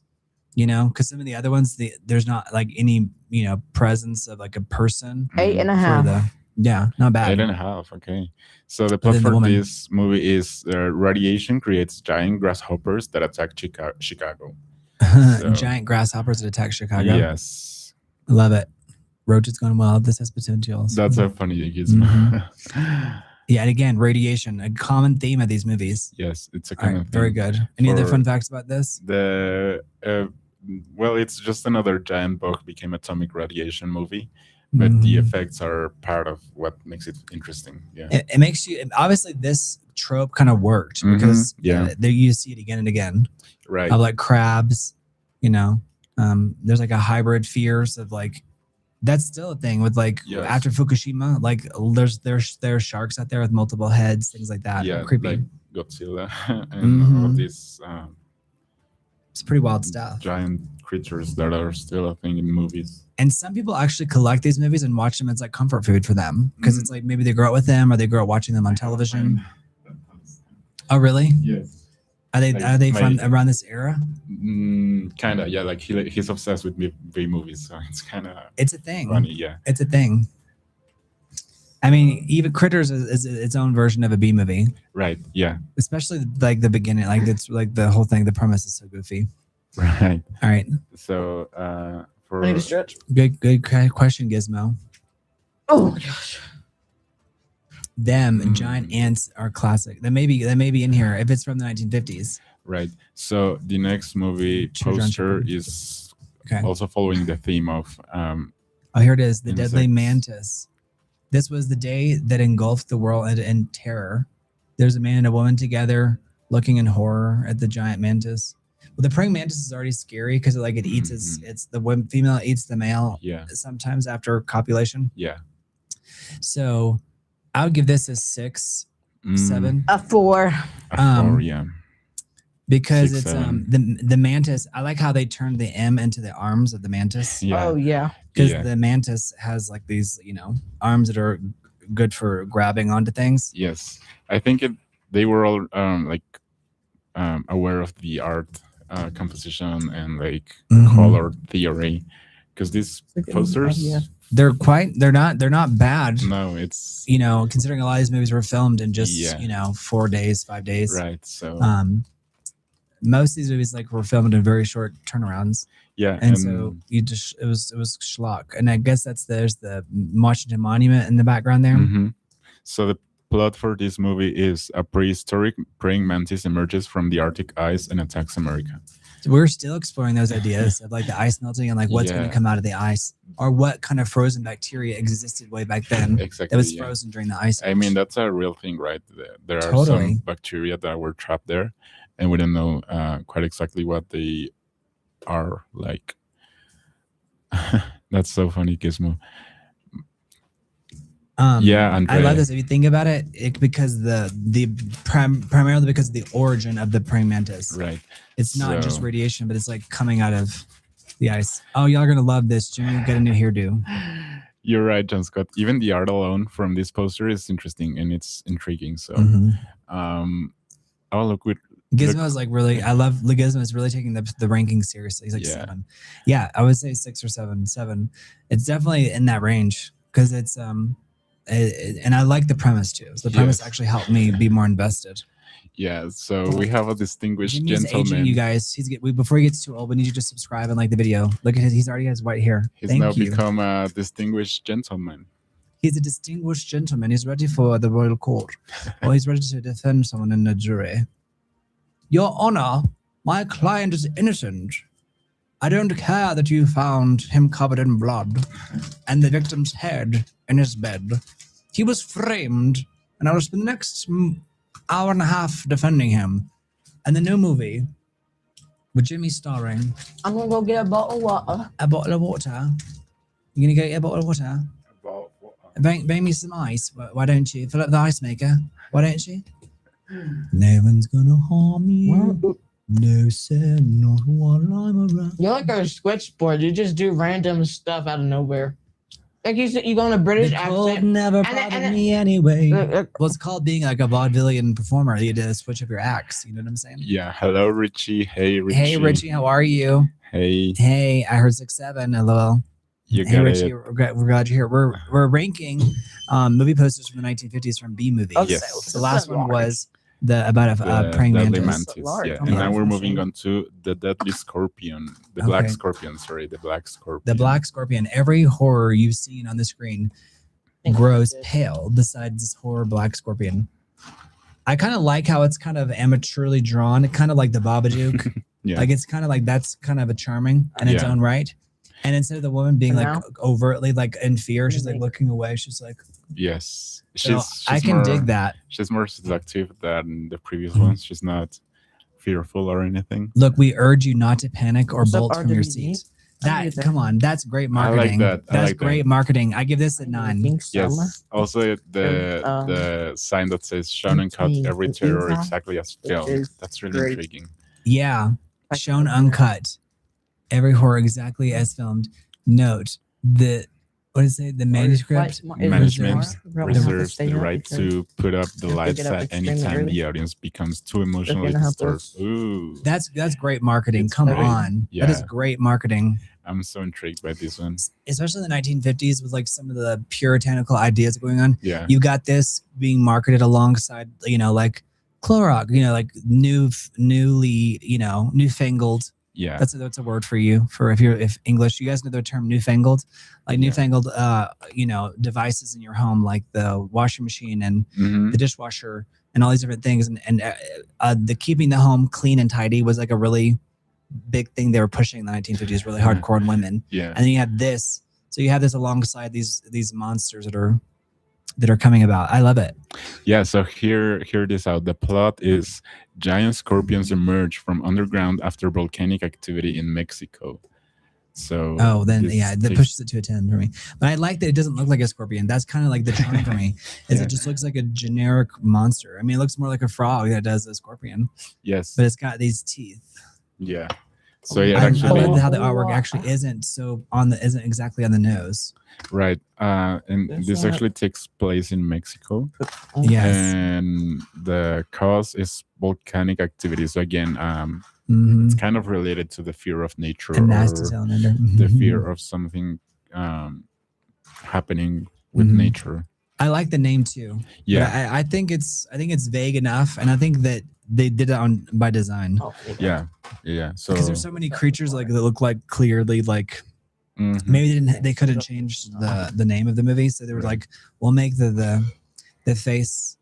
Speaker 2: Because some of the other ones, there's not like any presence of like a person.
Speaker 3: 8.5.
Speaker 2: Yeah, not bad.
Speaker 1: 8.5. Okay. So the plot for this movie is radiation creates giant grasshoppers that attack Chicago.
Speaker 2: Giant grasshoppers that attack Chicago.
Speaker 1: Yes.
Speaker 2: I love it. Roaches going wild. This has potential.
Speaker 1: That's a funny gizmo.
Speaker 2: Yeah, and again, radiation, a common theme of these movies.
Speaker 1: Yes, it's a common theme.
Speaker 2: Very good. Any other fun facts about this?
Speaker 1: Well, it's just another giant bug became atomic radiation movie, but the effects are part of what makes it interesting. Yeah,
Speaker 2: it makes you obviously this trope kind of worked because there you see it again and again.
Speaker 1: Right.
Speaker 2: Of like crabs, there's like a hybrid fears of like. That's still a thing with after Fukushima, like there's sharks out there with multiple heads, things like that.
Speaker 1: Yeah,
Speaker 2: creepy.
Speaker 1: like Godzilla and all of these.
Speaker 2: It's pretty wild stuff.
Speaker 1: Giant creatures that are still a thing in movies.
Speaker 2: And some people actually collect these movies and watch them as like comfort food for them because it's like maybe they grow up with them or they grow up watching them on television. Oh, really?
Speaker 1: Yes.
Speaker 2: Are they from around this era?
Speaker 1: Kind of, yeah. Like he's obsessed with V movies, so it's kind of.
Speaker 2: It's a thing.
Speaker 1: Funny, yeah.
Speaker 2: It's a thing. I mean, even Critters is its own version of a B movie.
Speaker 1: Right. Yeah.
Speaker 2: Especially like the beginning, like it's like the whole thing. The premise is so goofy.
Speaker 1: Right.
Speaker 2: All right.
Speaker 1: So for
Speaker 3: I need to stretch.
Speaker 2: Good question, Gizmo.
Speaker 3: Oh my gosh.
Speaker 2: Them and giant ants are classic. That may be in here if it's from the 1950s.
Speaker 1: Right. So the next movie poster is also following the theme of.
Speaker 2: Oh, here it is. The deadly mantis. This was the day that engulfed the world in terror. There's a man and a woman together looking in horror at the giant mantis. Well, the praying mantis is already scary because it eats it's the female eats the male.
Speaker 1: Yeah.
Speaker 2: Sometimes after copulation.
Speaker 1: Yeah.
Speaker 2: So I would give this a 6, 7.
Speaker 3: A 4.
Speaker 1: A 4, yeah.
Speaker 2: because
Speaker 1: 6,
Speaker 2: it's
Speaker 1: 7.
Speaker 2: the mantis. I like how they turned the M into the arms of the mantis.
Speaker 1: Yeah.
Speaker 3: Oh yeah.
Speaker 2: Because
Speaker 1: Yeah.
Speaker 2: the mantis has like these, arms that are good for grabbing onto things.
Speaker 1: Yes, I think they were all aware of the art composition and like
Speaker 2: Mhm.
Speaker 1: color theory, because these
Speaker 3: It's like an
Speaker 1: posters,
Speaker 3: idea.
Speaker 2: They're not bad.
Speaker 1: no, it's
Speaker 2: Considering a lot of these movies were filmed in just
Speaker 1: Yeah.
Speaker 2: 4 days, 5 days.
Speaker 1: right. So
Speaker 2: Most of these movies were filmed in very short turnarounds,
Speaker 1: yeah,
Speaker 2: and so it was schlock. And I guess there's the Washington Monument in the background there.
Speaker 1: mhm. So the plot for this movie is a prehistoric praying mantis emerges from the Arctic ice and attacks America.
Speaker 2: So we're still exploring those ideas of like the ice melting and like what's going
Speaker 1: Yeah.
Speaker 2: to come out of the ice, or what kind of frozen bacteria existed way back then
Speaker 1: Exactly.
Speaker 2: that was
Speaker 1: yeah.
Speaker 2: frozen during the ice age.
Speaker 1: I mean, that's a real thing, right? There are
Speaker 2: Totally.
Speaker 1: some bacteria that were trapped there, and we don't know quite exactly what they are like. That's so funny, Gizmo. Yeah,
Speaker 2: I love
Speaker 1: Andre.
Speaker 2: this. If you think about it, because primarily because of the origin of the praying mantis.
Speaker 1: Right.
Speaker 2: It's not just
Speaker 1: So-
Speaker 2: radiation, but it's like coming out of the ice. Oh, y'all are gonna love this. Jimmy, get a new hairdo.
Speaker 1: You're right, John Scott. Even the art alone from this poster is interesting and it's intriguing. So,
Speaker 2: Mhm.
Speaker 1: oh look,
Speaker 2: Gizmo is like really. I love Gizmo is really taking the ranking seriously. He's like
Speaker 1: Yeah.
Speaker 2: 7. Yeah, I would say 6 or 7. 7. It's definitely in that range because it's and I like the premise too. So the premise
Speaker 1: Yes.
Speaker 2: actually helped me be more invested.
Speaker 1: yeah. So we have a distinguished
Speaker 2: Jimmy's aging,
Speaker 1: gentleman.
Speaker 2: you guys. Before he gets too old, we need you to subscribe and like the video. Look at he's already has white hair.
Speaker 1: He's
Speaker 2: Thank
Speaker 1: now
Speaker 2: you.
Speaker 1: become a distinguished gentleman.
Speaker 2: He's a distinguished gentleman. He's ready for the royal court, or he's ready to defend someone in the jury. Your Honor, my client is innocent. I don't care that you found him covered in blood and the victim's head in his bed. He was framed, and I will spend the next hour and a half defending him. And the new movie with Jimmy starring
Speaker 3: I'm gonna go get a bottle of water.
Speaker 2: a bottle of water. You gonna go get a bottle of water? Bring me some ice. Why don't you fill up the ice maker? Why don't you? No one's gonna harm you. No, sir, not while I'm around.
Speaker 3: You're like a switchboard. You just do random stuff out of nowhere. Like you go on a British
Speaker 2: The cold
Speaker 3: accent.
Speaker 2: never
Speaker 3: and
Speaker 2: bothered
Speaker 3: then-
Speaker 2: me anyway.
Speaker 3: Uh,
Speaker 2: Well, it's called being like a vaudevillian performer. You had to switch up your acts. You know what I'm saying?
Speaker 1: Yeah. Hello, Richie. Hey, Richie.
Speaker 2: Hey, Richie, how are you?
Speaker 1: Hey,
Speaker 2: Hey, I heard 6'7". LOL.
Speaker 1: you
Speaker 2: Hey,
Speaker 1: got
Speaker 2: Richie,
Speaker 1: it.
Speaker 2: we're glad you're here. We're ranking movie posters from the 1950s from B movies.
Speaker 3: Okay,
Speaker 1: Yes.
Speaker 2: The last one was about a
Speaker 1: The
Speaker 2: praying
Speaker 1: deadly
Speaker 2: mantis.
Speaker 1: mantis.
Speaker 3: Large.
Speaker 1: Yeah.
Speaker 3: Oh,
Speaker 1: And
Speaker 3: yeah.
Speaker 1: now we're moving on to the deadly scorpion. The black scorpion. Sorry, the black scorpion.
Speaker 2: The black scorpion. Every horror you've seen on the screen grows pale besides this horror black scorpion. I kind of like how it's kind of amateurly drawn, kind of like the Babadook.
Speaker 1: Yeah.
Speaker 2: Like it's kind of like that's kind of a charming in its
Speaker 1: Yeah.
Speaker 2: own right. And instead of the woman being
Speaker 3: And
Speaker 2: like
Speaker 3: now?
Speaker 2: overtly like in fear, she's like looking away. She's like,
Speaker 1: Yes.
Speaker 2: so
Speaker 1: She's
Speaker 2: I can
Speaker 1: more,
Speaker 2: dig that.
Speaker 1: She's more seductive than the previous
Speaker 2: Mhm.
Speaker 1: ones. She's not fearful or anything.
Speaker 2: Look, we urge you not to panic or
Speaker 3: What's up,
Speaker 2: bolt from your
Speaker 3: RWD?
Speaker 2: seat. That
Speaker 3: Understand.
Speaker 2: come on, that's great
Speaker 1: I like
Speaker 2: marketing.
Speaker 1: that. I
Speaker 2: That's
Speaker 1: like that.
Speaker 2: great marketing. I give this a 9.
Speaker 3: Think summer?
Speaker 1: Yes. Also, the sign that says "shown and cut
Speaker 3: Between
Speaker 1: every
Speaker 3: the
Speaker 1: terror
Speaker 3: pizza,
Speaker 1: exactly as
Speaker 3: which
Speaker 1: filmed."
Speaker 3: is
Speaker 1: That's really
Speaker 3: great.
Speaker 1: intriguing.
Speaker 2: Yeah, shown uncut. Every horror exactly as filmed. Note the what does it say? The manuscript.
Speaker 1: Management reserves the
Speaker 3: stay up
Speaker 1: right
Speaker 3: because
Speaker 1: to put up the
Speaker 3: if they
Speaker 1: lights
Speaker 3: get up
Speaker 1: at any
Speaker 3: extremely
Speaker 1: time
Speaker 3: early,
Speaker 1: the audience becomes too emotionally
Speaker 3: gonna help
Speaker 1: disturbed.
Speaker 3: us.
Speaker 1: Ooh,
Speaker 2: That's great marketing.
Speaker 1: It's
Speaker 2: Come
Speaker 1: great.
Speaker 2: on, that is
Speaker 1: Yeah.
Speaker 2: great marketing.
Speaker 1: I'm so intrigued by this one.
Speaker 2: Especially in the 1950s with like some of the puritanical ideas going on.
Speaker 1: Yeah,
Speaker 2: You got this being marketed alongside, like Clorox, like newly, newfangled.
Speaker 1: yeah,
Speaker 2: That's a word for you if English. You guys know the term newfangled, like
Speaker 1: Yeah.
Speaker 2: newfangled, devices in your home, like the washing machine and
Speaker 1: Mhm.
Speaker 2: the dishwasher and all these different things. And the keeping the home clean and tidy was like a really big thing they were pushing in the 1950s, really hardcore on women.
Speaker 1: yeah.
Speaker 2: And then you have this. So you have this alongside these monsters that are coming about. I love it.
Speaker 1: Yeah, so hear this out. The plot is giant scorpions emerge from underground after volcanic activity in Mexico. So
Speaker 2: Oh, then
Speaker 1: this
Speaker 2: yeah, that
Speaker 1: takes-
Speaker 2: pushes it to a 10 for me. But I like that it doesn't look like a scorpion. That's kind of like the charm for me. Is
Speaker 1: Yeah.
Speaker 2: it just looks like a generic monster. I mean, it looks more like a frog than it does a scorpion,
Speaker 1: yes,
Speaker 2: but it's got these teeth.
Speaker 1: yeah. So yeah,
Speaker 2: I
Speaker 1: actually,
Speaker 2: love how the artwork actually isn't exactly on the nose.
Speaker 1: right. And
Speaker 3: There's
Speaker 1: this
Speaker 3: a-
Speaker 1: actually takes place in Mexico.
Speaker 2: Yes.
Speaker 1: And the cause is volcanic activity. So again,
Speaker 2: Mhm.
Speaker 1: it's kind of related to the fear of nature
Speaker 2: A nasty
Speaker 1: or
Speaker 2: salamander.
Speaker 1: the
Speaker 2: Mhm.
Speaker 1: fear of something happening with
Speaker 2: Mhm.
Speaker 1: nature.
Speaker 2: I like the name too.
Speaker 1: Yeah,
Speaker 2: But I think it's vague enough, and I think that they did it by design.
Speaker 3: Oh,
Speaker 1: yeah. So
Speaker 2: Because there's so many creatures like that look like clearly like
Speaker 1: mhm.
Speaker 2: maybe they couldn't change the name of the movie, so they were
Speaker 1: Right.
Speaker 2: like, we'll make the face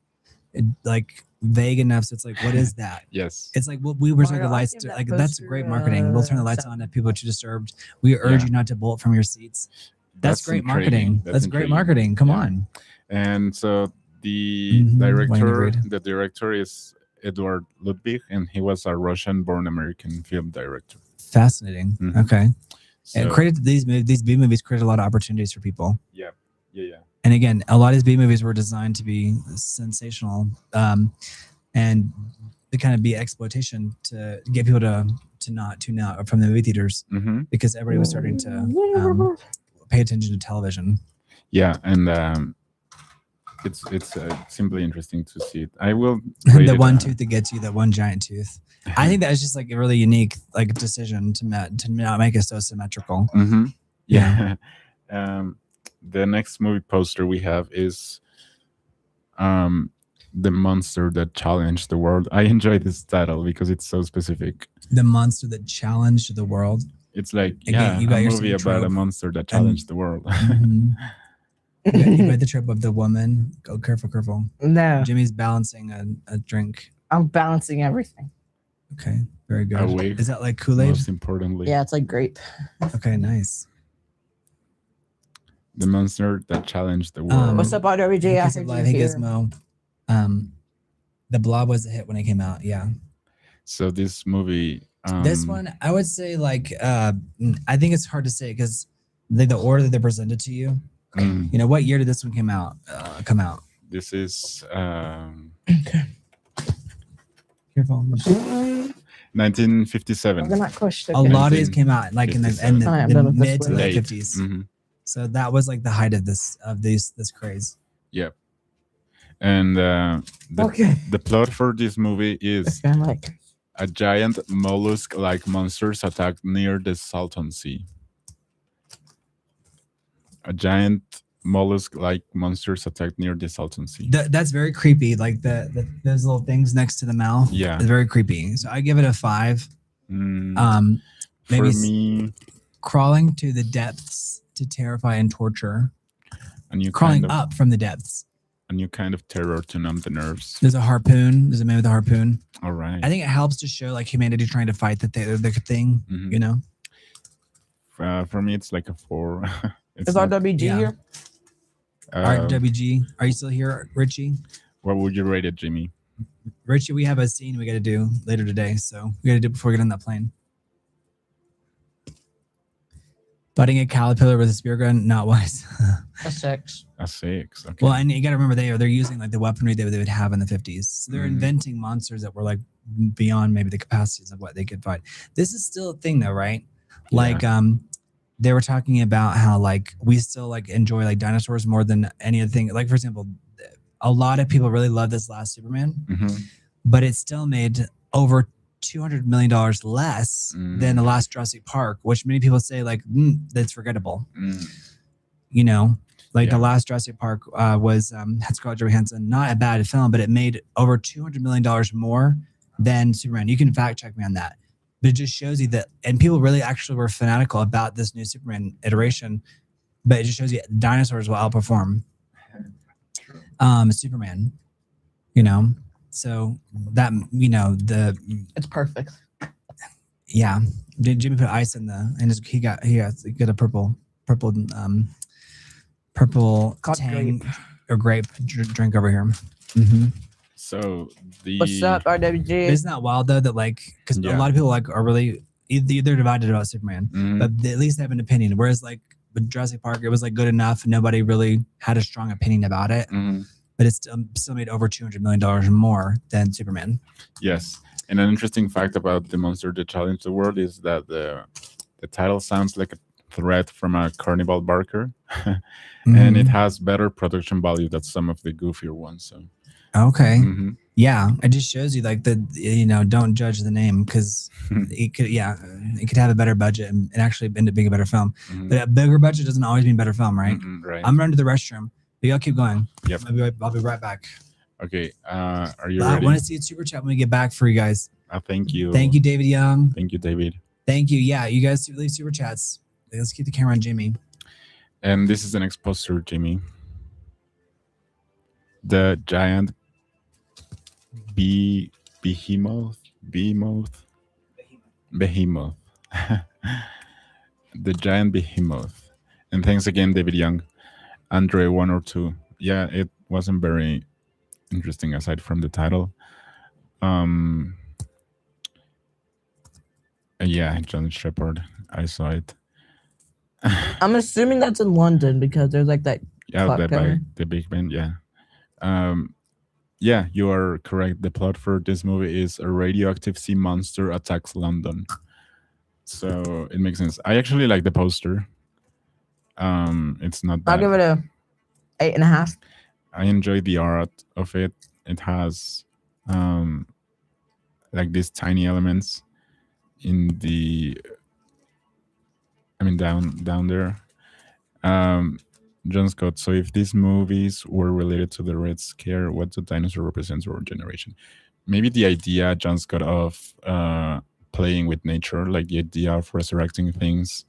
Speaker 2: like vague enough so it's like, what is that?
Speaker 1: Yes,
Speaker 2: It's like, well, we were turning the
Speaker 3: Mario, I'll
Speaker 2: lights
Speaker 3: give
Speaker 2: to,
Speaker 3: that
Speaker 2: like that's
Speaker 3: poster,
Speaker 2: great marketing. We'll turn the lights
Speaker 3: 7.
Speaker 2: on if people are too disturbed. We urge
Speaker 1: Yeah.
Speaker 2: you not to bolt from your seats. That's great
Speaker 1: intriguing.
Speaker 2: marketing. That's great
Speaker 1: intriguing.
Speaker 2: marketing. Come
Speaker 1: Yeah.
Speaker 2: on.
Speaker 1: And so the
Speaker 2: Mhm,
Speaker 1: director,
Speaker 2: Wayne
Speaker 1: the director is Edward Ludwig, and he was a Russian-born American film director.
Speaker 2: Fascinating.
Speaker 1: Mhm.
Speaker 2: Okay.
Speaker 1: So,
Speaker 2: And created these B movies created a lot of opportunities for people.
Speaker 1: yeah.
Speaker 2: And again, a lot of these B movies were designed to be sensational, and to kind of be exploitation to get people to not tune out from the movie theaters
Speaker 1: Hmm.
Speaker 2: because everybody was starting to pay attention to television.
Speaker 1: Yeah, and it's simply interesting to see it. I will rate
Speaker 2: The
Speaker 1: it,
Speaker 2: one tooth that gets you, that one giant tooth. I think that was just like a really unique like decision to not make it so symmetrical.
Speaker 1: Mm-hmm.
Speaker 2: Yeah.
Speaker 1: Yeah. The next movie poster we have is The Monster That Challenged the World. I enjoy this title because it's so specific.
Speaker 2: The monster that challenged the world.
Speaker 1: It's like,
Speaker 2: Again, you got
Speaker 1: a
Speaker 2: your
Speaker 1: movie
Speaker 2: same
Speaker 1: about a
Speaker 2: trope.
Speaker 1: monster that challenged the world.
Speaker 2: Mhm. You got the trope of the woman. Go careful.
Speaker 3: No,
Speaker 2: Jimmy's balancing a drink.
Speaker 3: I'm balancing everything.
Speaker 2: Okay, very good.
Speaker 1: A wig,
Speaker 2: Is that like Kool-Aid?
Speaker 1: most importantly.
Speaker 3: Yeah, it's like grape.
Speaker 2: Okay, nice.
Speaker 1: The Monster That Challenged the World.
Speaker 3: What's up, RWJ? I
Speaker 2: Kiss
Speaker 3: heard
Speaker 2: of Life,
Speaker 3: you
Speaker 2: Hey
Speaker 3: here.
Speaker 2: Gizmo. The Blob was a hit when it came out. Yeah.
Speaker 1: So this movie,
Speaker 2: This one, I would say like I think it's hard to say because the order that they're presented to you.
Speaker 1: mm,
Speaker 2: You know, what year did this one come out?
Speaker 1: this is
Speaker 2: Careful.
Speaker 1: 1957.
Speaker 3: Not pushed.
Speaker 2: A lot of these came out like in the
Speaker 1: 57.
Speaker 2: mid to late
Speaker 1: Late.
Speaker 2: 50s.
Speaker 1: Mhm.
Speaker 2: So that was like the height of this craze.
Speaker 1: Yep. And
Speaker 3: Okay.
Speaker 1: the plot for this movie is
Speaker 3: I'm like,
Speaker 1: a giant mollusk-like monsters attack near the Salton Sea. A giant mollusk-like monsters attack near the Salton Sea.
Speaker 2: That's very creepy. Like those little things next to the mouth.
Speaker 1: Yeah.
Speaker 2: It's very creepy. So I give it a 5.
Speaker 1: Mm,
Speaker 2: Maybe
Speaker 1: for me,
Speaker 2: crawling to the depths to terrify and torture.
Speaker 1: a new
Speaker 2: Crawling
Speaker 1: kind of
Speaker 2: up from the depths.
Speaker 1: a new kind of terror to numb the nerves.
Speaker 2: There's a harpoon. There's a man with a harpoon.
Speaker 1: All right.
Speaker 2: I think it helps to show like humanity trying to fight the thing.
Speaker 1: Mhm.
Speaker 2: You know.
Speaker 1: For me, it's like a 4. It's
Speaker 3: is
Speaker 1: not-
Speaker 3: RWG
Speaker 2: Yeah.
Speaker 3: here?
Speaker 2: RWG, are you still here, Richie?
Speaker 1: What would you rate it, Jimmy?
Speaker 2: Richie, we have a scene we got to do later today, so we got to do it before we get on that plane. Butting a caterpillar with a spear gun, not wise.
Speaker 3: A 6.
Speaker 1: A 6. Okay.
Speaker 2: Well, and you got to remember they're using like the weaponry they would have in the 50s. So they're
Speaker 1: Mhm.
Speaker 2: inventing monsters that were like beyond maybe the capacities of what they could fight. This is still a thing though, right? Like they were talking about how like we still like enjoy like dinosaurs more than any other thing. Like for example, a lot of people really love this last Superman,
Speaker 1: Mhm.
Speaker 2: but it still made over $200 million less than the last Jurassic Park, which many people say like that's forgettable.
Speaker 1: Mm.
Speaker 2: You know, like
Speaker 1: Yeah.
Speaker 2: the last Jurassic Park had Scarlett Johansson, not a bad film, but it made over $200 million more than Superman. You can fact check me on that, but it just shows you that, and people really actually were fanatical about this new Superman iteration, but it just shows you dinosaurs will outperform Superman, you know. So that, you know,
Speaker 3: It's perfect.
Speaker 2: yeah, Jimmy put ice in he got a purple
Speaker 3: Called
Speaker 2: tang
Speaker 3: grape.
Speaker 2: or grape drink over here. Mm-hmm.
Speaker 1: So
Speaker 3: What's up, RWG?
Speaker 2: Isn't that wild though? That like, because
Speaker 1: Yeah.
Speaker 2: a lot of people like are really, they're divided about Superman, but they at least have an opinion. Whereas like with Jurassic Park, it was like good enough. Nobody really had a strong opinion about it, but it's still made over $200 million more than Superman.
Speaker 1: Yes. And an interesting fact about the monster that challenged the world is that the title sounds like a threat from a carnival barker, and it has better production value than some of the goofier ones. So
Speaker 2: okay, yeah, it just shows you like don't judge the name because it could have a better budget and actually end up being a better film. But a bigger budget doesn't always mean better film, right?
Speaker 1: Right.
Speaker 2: I'm running to the restroom, but y'all keep going.
Speaker 1: Yep.
Speaker 2: I'll be right back.
Speaker 1: Okay. Are you
Speaker 2: I
Speaker 1: ready?
Speaker 2: want to see a super chat when we get back for you guys.
Speaker 1: Thank you.
Speaker 2: Thank you, David Young.
Speaker 1: Thank you, David.
Speaker 2: Thank you. Yeah, you guys leave super chats. Let's keep the camera on Jimmy.
Speaker 1: And this is the next poster, Jimmy. The giant behemoth. The giant behemoth. And thanks again, David Young. Andre 102. Yeah, it wasn't very interesting aside from the title. Yeah, John Shepard. I saw it.
Speaker 3: I'm assuming that's in London because there's like that.
Speaker 1: Yeah, that by the Big Ben. Yeah. Yeah, you are correct. The plot for this movie is a radioactive sea monster attacks London. So it makes sense. I actually like the poster. It's not bad.
Speaker 3: I'll give it a 8.5.
Speaker 1: I enjoy the art of it. It has like these tiny elements in the down there. John Scott, so if these movies were related to the Red Scare, what do dinosaur represents our generation? Maybe the idea, John Scott, of playing with nature, like the idea of resurrecting things.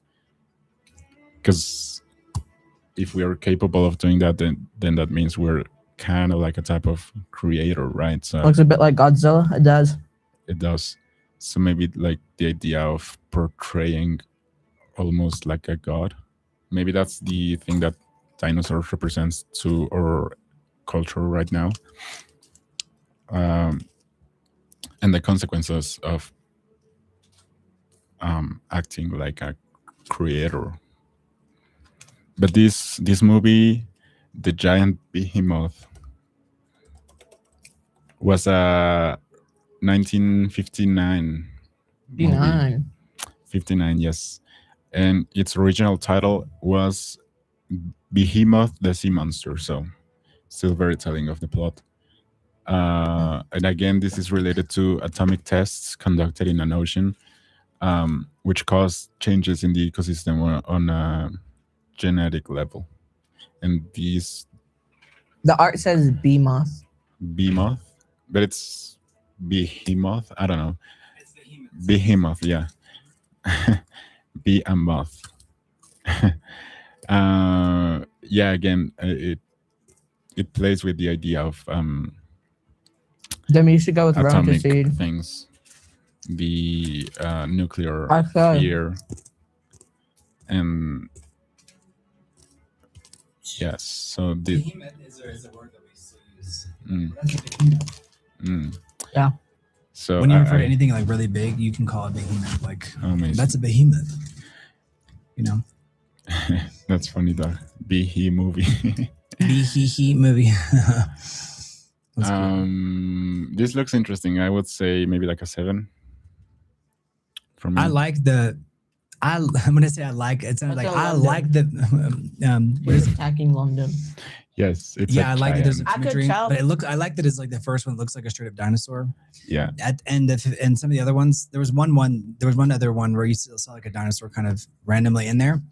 Speaker 1: Because if we are capable of doing that, then that means we're kind of like a type of creator, right? So
Speaker 3: Looks a bit like Godzilla. It does.
Speaker 1: It does. So maybe like the idea of portraying almost like a god. Maybe that's the thing that dinosaurs represents to our culture right now. And the consequences of acting like a creator. But this movie, The Giant Behemoth, was a 1959 movie. 59, yes. And its original title was Behemoth the Sea Monster, so still very telling of the plot. And again, this is related to atomic tests conducted in an ocean, which caused changes in the ecosystem on a genetic level. And these...
Speaker 3: The art says behemoth.
Speaker 1: Behemoth? But it's behemoth? I don't know. It's behemoth, yeah. Behemoth. Yeah, again, it plays with the idea of
Speaker 3: Then you should go with
Speaker 1: atomic
Speaker 3: seed.
Speaker 1: things, the nuclear fear, and yes. So the
Speaker 2: Behemoth is a word that we still use.
Speaker 3: Yeah.
Speaker 1: So
Speaker 2: when you refer to anything like really big, you can call it behemoth. Like that's a behemoth. You know.
Speaker 1: That's funny though. Movie.
Speaker 2: Movie.
Speaker 1: This looks interesting. I would say maybe like a 7. For me,
Speaker 2: I like the. I'm gonna say I like. It sounds like I like the. What is it?
Speaker 3: Attacking London.
Speaker 1: Yes, it's
Speaker 2: I like that there's
Speaker 3: I could
Speaker 2: imagery,
Speaker 3: tell.
Speaker 2: but I like that it's like the first one looks like a straight up dinosaur.
Speaker 1: Yeah.
Speaker 2: And some of the other ones, there was one other one where you still saw like a dinosaur kind of randomly in there.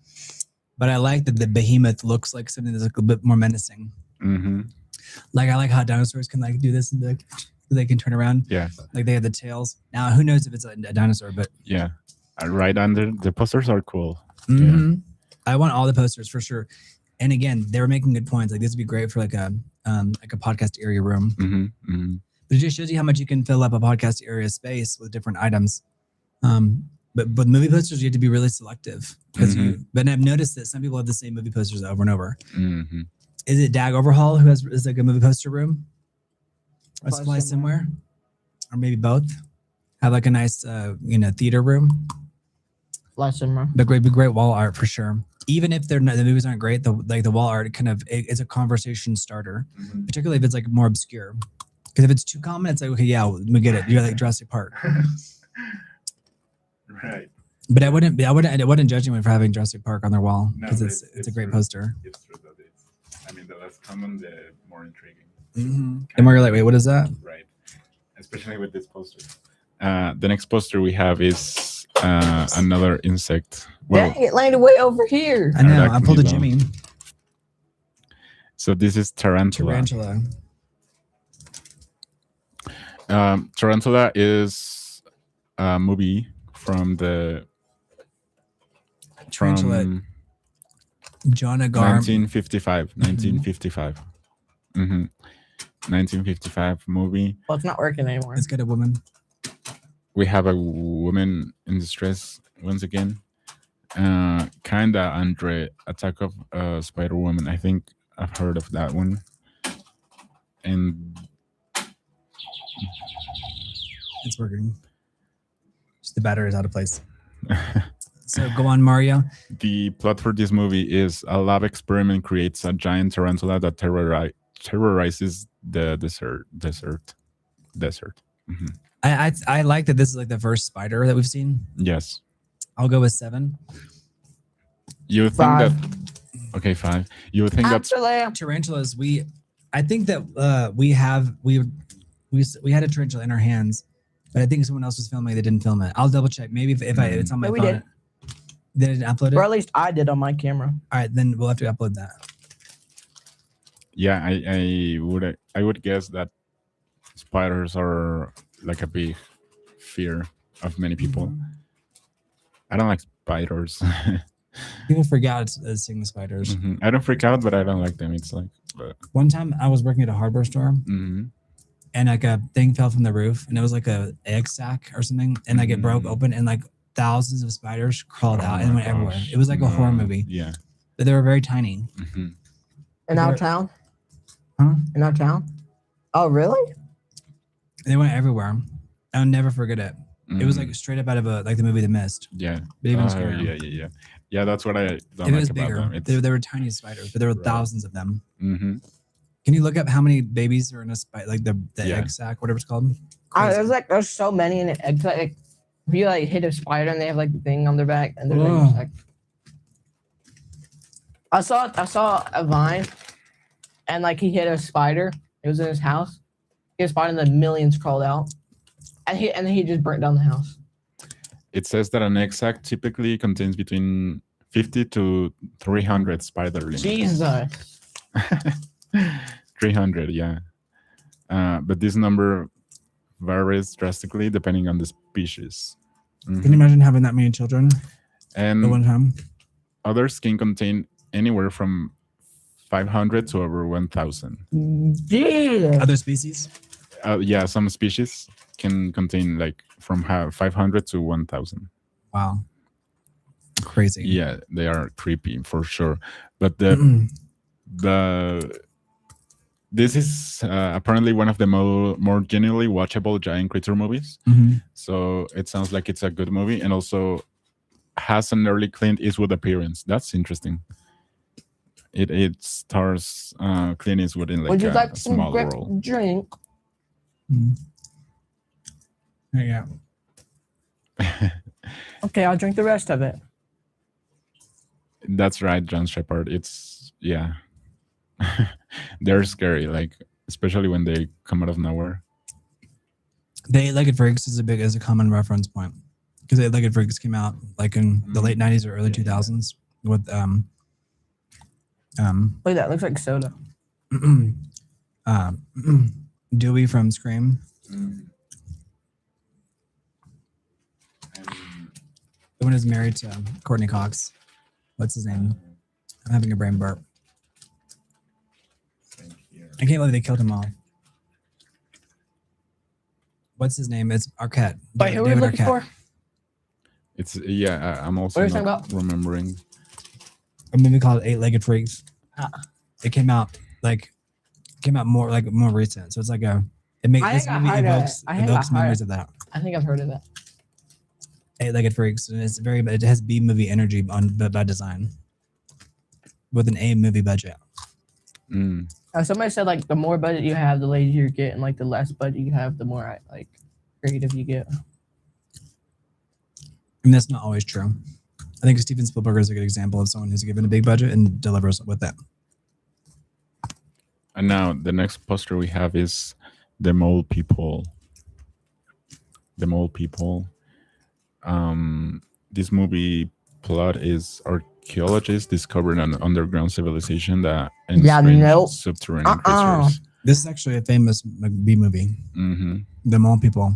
Speaker 2: But I like that the behemoth looks like something that's like a bit more menacing.
Speaker 1: Mm-hmm.
Speaker 2: Like I like how dinosaurs can like do this and like they can turn around.
Speaker 1: Yeah.
Speaker 2: Like they have the tails. Now who knows if it's a dinosaur, but
Speaker 1: yeah. Right under the posters are cool.
Speaker 2: Mm-hmm. Yeah. I want all the posters for sure. And again, they were making good points. Like this would be great for like a podcast area room.
Speaker 1: Mm-hmm. Mm-hmm.
Speaker 2: But it just shows you how much you can fill up a podcast area space with different items. But movie posters, you have to be really selective because But I've noticed that some people have the same movie posters over and over.
Speaker 1: Mm-hmm.
Speaker 2: Is it Dag Overhaul who is like a movie poster room? Or Supply somewhere, or maybe both. Have like a nice theater room.
Speaker 3: lesson, bro.
Speaker 2: The great wall art for sure. Even if the movies aren't great, the wall art kind of is a conversation starter, particularly if it's like more obscure. Because if it's too common, it's like, okay, yeah, we get it. You're like Jurassic Park.
Speaker 1: Right.
Speaker 2: But I wouldn't judge anyone for having Jurassic Park on their wall because it's a great
Speaker 1: true.
Speaker 2: poster.
Speaker 1: It's true that I mean, the less common, the more intriguing.
Speaker 2: And where you're like, wait, what is that?
Speaker 1: Right. Especially with this poster. The next poster we have is another insect. Well,
Speaker 3: Dang, it landed way over here.
Speaker 2: I know. I
Speaker 1: Arachnids,
Speaker 2: pulled a Jimmy.
Speaker 1: so this is Tarantula. Tarantula is a movie from
Speaker 2: Tarantula. John Agar.
Speaker 1: 1955. 1955 movie.
Speaker 3: Well, it's not working anymore.
Speaker 2: It's got a woman.
Speaker 1: We have a woman in distress once again. Kinda Andre, Attack of Spider Woman. I think I've heard of that one. And
Speaker 2: It's working. Just the battery is out of place. So go on, Mario.
Speaker 1: the plot for this movie is a lab experiment creates a giant tarantula that terrorizes the desert. Mhm.
Speaker 2: I like that this is like the first spider that we've seen.
Speaker 1: Yes.
Speaker 2: I'll go with 7.
Speaker 1: You would think
Speaker 3: 5.
Speaker 1: that okay, 5. You would think that's
Speaker 3: Actually,
Speaker 2: Tarantulas. I think that we had a tarantula in our hands, but I think someone else was filming. They didn't film it. I'll double check. Maybe if it's on my
Speaker 3: No, we
Speaker 2: phone.
Speaker 3: did.
Speaker 2: They didn't upload it.
Speaker 3: or at least I did on my camera.
Speaker 2: All right, then we'll have to upload that.
Speaker 1: yeah, I would guess that spiders are like a big fear of many people. I don't like spiders.
Speaker 2: People freak out at seeing the spiders.
Speaker 1: I don't freak out, but I don't like them. It's like
Speaker 2: One time I was working at a hardware store and like a thing fell from the roof and it was like a egg sack or something and like it broke open and like thousands of spiders crawled out and went everywhere. It was like a horror movie.
Speaker 1: Yeah.
Speaker 2: But they were very tiny.
Speaker 3: In our town?
Speaker 2: Huh?
Speaker 3: In our town? Oh, really?
Speaker 2: They went everywhere. I'll never forget it. It was like straight up out of like the movie The Mist.
Speaker 1: Yeah.
Speaker 2: But even scarier.
Speaker 1: Yeah. Yeah, that's what I don't
Speaker 2: It
Speaker 1: like
Speaker 2: was
Speaker 1: about
Speaker 2: bigger.
Speaker 1: them.
Speaker 2: They were tiny spiders, but there were
Speaker 1: Right.
Speaker 2: thousands of them.
Speaker 1: Mm-hmm.
Speaker 2: Can you look up how many babies are in a spider, like the egg sac, whatever it's called?
Speaker 3: There's so many in it. It's like if you like hit a spider and they have like the thing on their back and they're
Speaker 2: Whoa.
Speaker 3: like I saw a vine and like he hit a spider. It was in his house. He hit a spider and the millions crawled out. And then he just burnt down the house.
Speaker 1: It says that an egg sac typically contains between 50 to 300 spiderlings.
Speaker 3: Jesus.
Speaker 1: 300, yeah. But this number varies drastically depending on the species.
Speaker 2: Can you imagine having that many children
Speaker 1: And
Speaker 2: at one time?
Speaker 1: others can contain anywhere from 500 to over 1,000.
Speaker 3: Jesus.
Speaker 2: Other species?
Speaker 1: Yeah, some species can contain like from 500 to 1,000.
Speaker 2: Wow. Crazy.
Speaker 1: Yeah, they are creepy for sure. But this is apparently one of the more genuinely watchable giant creature movies. So it sounds like it's a good movie and also has an early Clint Eastwood appearance. That's interesting. It stars Clint Eastwood in like
Speaker 3: Would you like
Speaker 1: a
Speaker 3: some
Speaker 1: small
Speaker 3: grape
Speaker 1: role.
Speaker 3: drink?
Speaker 2: Yeah.
Speaker 3: Okay, I'll drink the rest of it.
Speaker 1: That's right, John Shepard. It's yeah. They're scary, like especially when they come out of nowhere.
Speaker 2: The eight-legged frigs is a common reference point because the eight-legged frigs came out like in the late 90s or early 2000s with
Speaker 3: Look at that, looks like soda.
Speaker 2: Dewey from Scream. The one who's married to Courtney Cox. What's his name? I'm having a brain burp. I can't believe they killed him off. What's his name? It's Arquette.
Speaker 3: Wait, who are we
Speaker 2: David
Speaker 3: looking
Speaker 2: Arquette.
Speaker 3: for?
Speaker 1: It's yeah. I'm also
Speaker 3: What are you
Speaker 1: not
Speaker 3: talking
Speaker 1: remembering.
Speaker 2: A movie called Eight-Legged Freaks. It came out more recent. So it's like it makes this movie evokes memories of that.
Speaker 3: I think I've heard of it.
Speaker 2: Eight-legged freaks, and it has B movie energy by design, with an A movie budget.
Speaker 3: Somebody said like the more budget you have, the lazier you get, and like the less budget you have, the more like creative you get.
Speaker 2: And that's not always true. I think Steven Spielberg is a good example of someone who's given a big budget and delivers with it.
Speaker 1: And now the next poster we have is the mole people. The mole people. This movie plot is archaeologists discovered an underground civilization that subterranean creatures.
Speaker 2: This is actually a famous B movie.
Speaker 1: Mm-hmm.
Speaker 2: The mole people.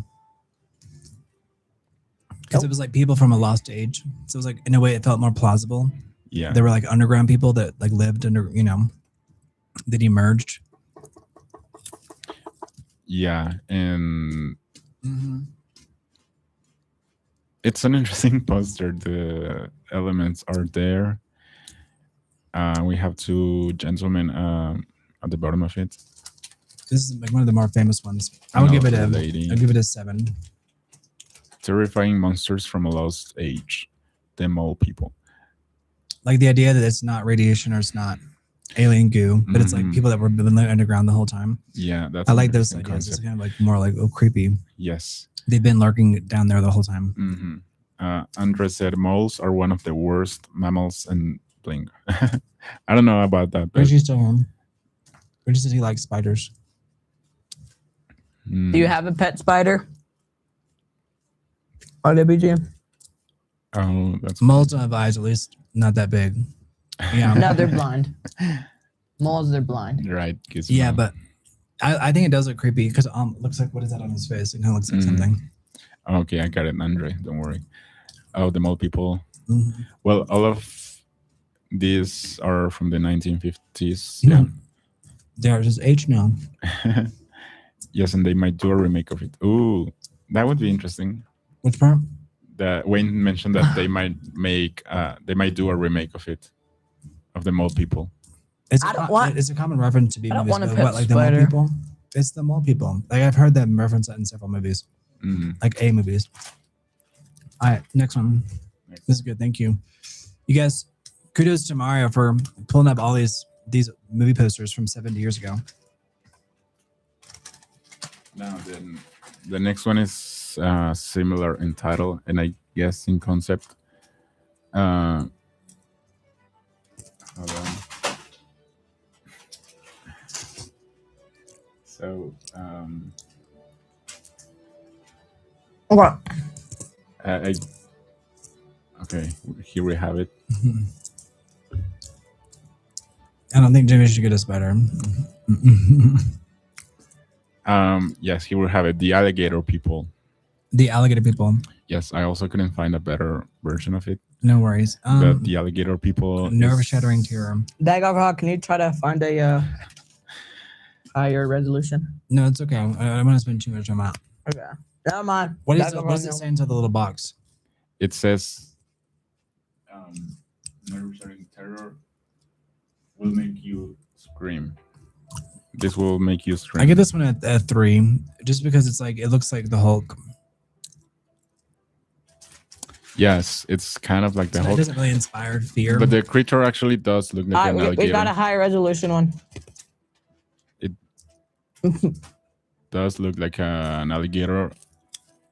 Speaker 2: Because it was like people from a lost age. So it was like, in a way, it felt more plausible.
Speaker 1: Yeah.
Speaker 2: They were like underground people that like lived under, that emerged.
Speaker 1: Yeah. And it's an interesting poster. The elements are there. We have two gentlemen at the bottom of it.
Speaker 2: This is like one of the more famous ones. I'll give it a 7.
Speaker 1: Terrifying monsters from a lost age. The mole people.
Speaker 2: Like the idea that it's not radiation or it's not alien goo, but it's like people that were living underground the whole time.
Speaker 1: Yeah, that's.
Speaker 2: I like those ideas. Concept. It's kind of like more like creepy.
Speaker 1: Yes.
Speaker 2: They've been lurking down there the whole time.
Speaker 1: Andre said moles are one of the worst mammals and bling. I don't know about that.
Speaker 2: Reggie's still home. Reggie says he likes spiders.
Speaker 3: Do you have a pet spider? RWG?
Speaker 1: Oh, that's
Speaker 2: moles don't have eyes, at least not that big. Yeah.
Speaker 3: No, they're blind. Moles, they're blind.
Speaker 1: Right.
Speaker 2: Yeah, but I think it does look creepy because looks like, what is that on his face? It kind of looks like something.
Speaker 1: Okay, I got it, Andre. Don't worry. Oh, the mole people.
Speaker 2: Mm-hmm.
Speaker 1: Well, all of these are from the 1950s. Yeah.
Speaker 2: They are just age now.
Speaker 1: Yes, and they might do a remake of it. Ooh, that would be interesting.
Speaker 2: Which part?
Speaker 1: That Wayne mentioned that they might do a remake of it, of the mole people.
Speaker 2: It's a common reference to B movies. Like the mole people? It's the mole people. Like I've heard them reference that in several movies, like A movies. All right, next one. This is good. Thank you. You guys, kudos to Mario for pulling up all these movie posters from 70 years ago.
Speaker 1: Now then, the next one is similar in title and I guess in concept. Hold on. So,
Speaker 3: What?
Speaker 1: Okay, here we have it.
Speaker 2: I don't think Jimmy should get us better.
Speaker 1: Yes, here we have it. The alligator people.
Speaker 2: The alligator people.
Speaker 1: Yes, I also couldn't find a better version of it.
Speaker 2: No worries.
Speaker 1: But the alligator people.
Speaker 2: Nerve-shattering terror.
Speaker 3: Dagoff, can you try to find a higher resolution?
Speaker 2: No, it's okay. I don't want to spend too much time out.
Speaker 3: Okay. Never mind.
Speaker 2: What does it say inside the little box?
Speaker 1: It says, nerve-shattering terror will make you scream. This will make you scream.
Speaker 2: I give this one a 3, just because it's like it looks like the Hulk.
Speaker 1: Yes, it's kind of like the Hulk.
Speaker 2: It doesn't really inspire fear.
Speaker 1: But the creature actually does look like an alligator.
Speaker 3: We got a high resolution one.
Speaker 1: It does look like an alligator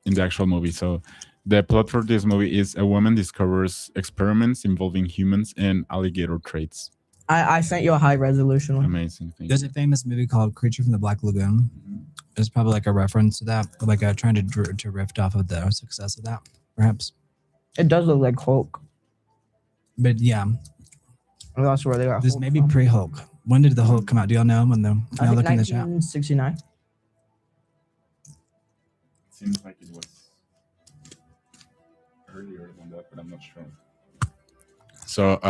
Speaker 1: in the actual movie. So the plot for this movie is a woman discovers experiments involving humans and alligator traits.
Speaker 3: I sent you a high resolution one.
Speaker 1: Amazing thing.
Speaker 2: There's a famous movie called Creature from the Black Lagoon. It's probably like a reference to that, like trying to riff off of the success of that, perhaps.
Speaker 3: It does look like Hulk.
Speaker 2: But yeah.
Speaker 3: That's where they are.
Speaker 2: This may be pre-Hulk. When did the Hulk come out? Do y'all know? When the
Speaker 3: I think
Speaker 2: look in the chat.
Speaker 3: 1969.
Speaker 1: Seems like it was earlier than that, but I'm not sure. So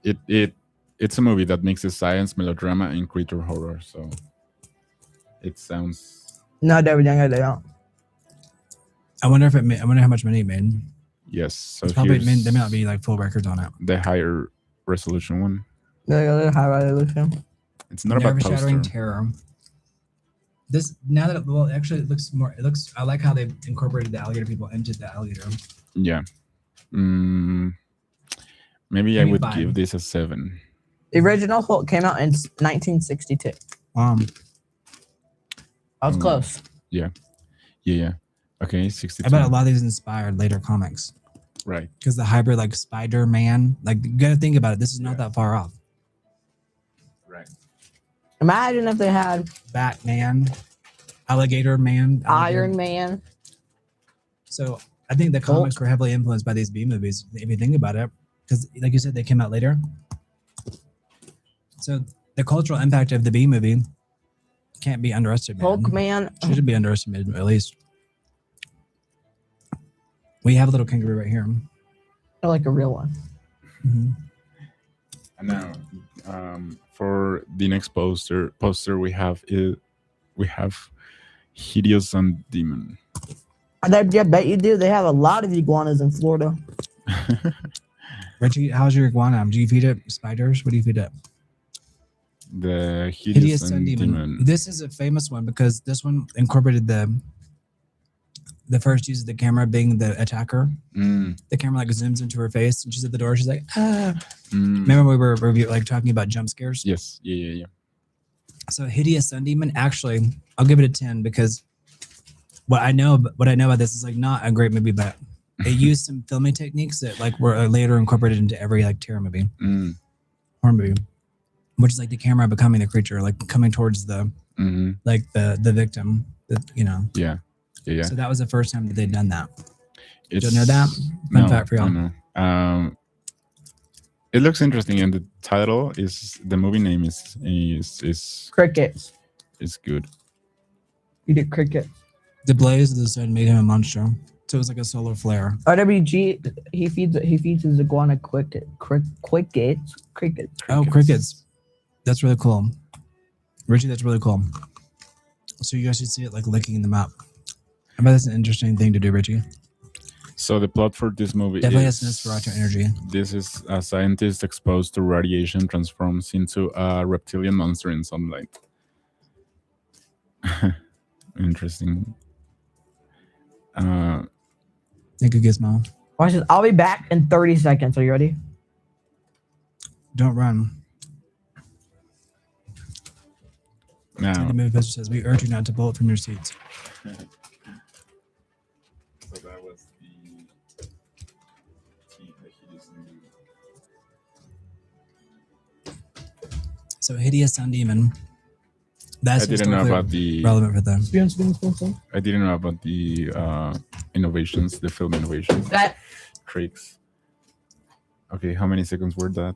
Speaker 1: it's a movie that mixes science, melodrama, and creature horror. So it sounds.
Speaker 3: No, they don't.
Speaker 2: I wonder how much money it made.
Speaker 1: Yes, so
Speaker 2: it's probably there may not be like full records on it.
Speaker 1: The higher resolution one.
Speaker 3: The high resolution.
Speaker 1: It's not about
Speaker 2: nerve-shattering terror. This now that actually it looks more. It looks. I like how they incorporated the alligator people into the alligator.
Speaker 1: Yeah. Maybe I
Speaker 2: Maybe
Speaker 1: would
Speaker 2: 5.
Speaker 1: give this a 7.
Speaker 3: The original Hulk came out in 1962. I was close.
Speaker 1: Yeah. Okay, 62.
Speaker 2: I bet a lot of these inspired later comics
Speaker 1: Right.
Speaker 2: because the hybrid like Spider-Man. Like you got to think about it. This is not that far off.
Speaker 1: Right.
Speaker 3: Imagine if they had
Speaker 2: Batman, Alligator Man,
Speaker 3: Iron Man.
Speaker 2: So I think the comics were heavily influenced by these B movies. If you think about it, because like you said, they came out later. So the cultural impact of the B movie can't be underestimated.
Speaker 3: Hulk Man.
Speaker 2: Should be underestimated at least. We have a little kangaroo right here.
Speaker 3: Like a real one.
Speaker 2: Mm-hmm.
Speaker 1: And now, for the next poster we have hideous and demon.
Speaker 3: I bet you do. They have a lot of iguanas in Florida.
Speaker 2: Richie, how's your iguana? Do you feed it spiders? What do you feed it?
Speaker 1: The hideous and demon.
Speaker 2: This is a famous one because this one incorporated the first use of the camera being the attacker. The camera like zooms into her face and she's at the door. She's like, ah. Remember we were talking about jump scares?
Speaker 1: Yes. Yeah.
Speaker 2: So hideous sun demon. Actually, I'll give it a 10 because what I know about this is like not a great movie, but it used some filming techniques that like were later incorporated into every like terror movie, horror movie, which is like the camera becoming the creature, like coming towards the like the victim.
Speaker 1: Yeah.
Speaker 2: So that was the first time that they'd done that.
Speaker 1: It's,
Speaker 2: Don't know that? Fun fact for y'all.
Speaker 1: No. It looks interesting, and the title the movie name is
Speaker 3: Crickets.
Speaker 1: Is good.
Speaker 3: You did cricket.
Speaker 2: The blaze of the sun made him a monster, so it was like a solar flare.
Speaker 3: RWG. He feeds his iguana crickets.
Speaker 2: Oh, crickets. That's really cool, Richie. That's really cool. So you guys should see it like licking them up. I bet that's an interesting thing to do, Richie.
Speaker 1: So the plot for this movie
Speaker 2: definitely has Nosferatu energy.
Speaker 1: This is a scientist exposed to radiation transforms into a reptilian monster in sunlight. Interesting.
Speaker 2: Thank you, Gizmo.
Speaker 3: Watch this. I'll be back in 30 seconds. Are you ready?
Speaker 2: Don't run.
Speaker 1: Now,
Speaker 2: the movie poster says, "We urge you not to bolt from your seats."
Speaker 1: So that was
Speaker 2: So hideous sun demon. That's
Speaker 1: I didn't know about
Speaker 2: relevant for them.
Speaker 1: I didn't know about the innovations, the film innovations.
Speaker 3: That
Speaker 1: Tricks. Okay, how many seconds was that?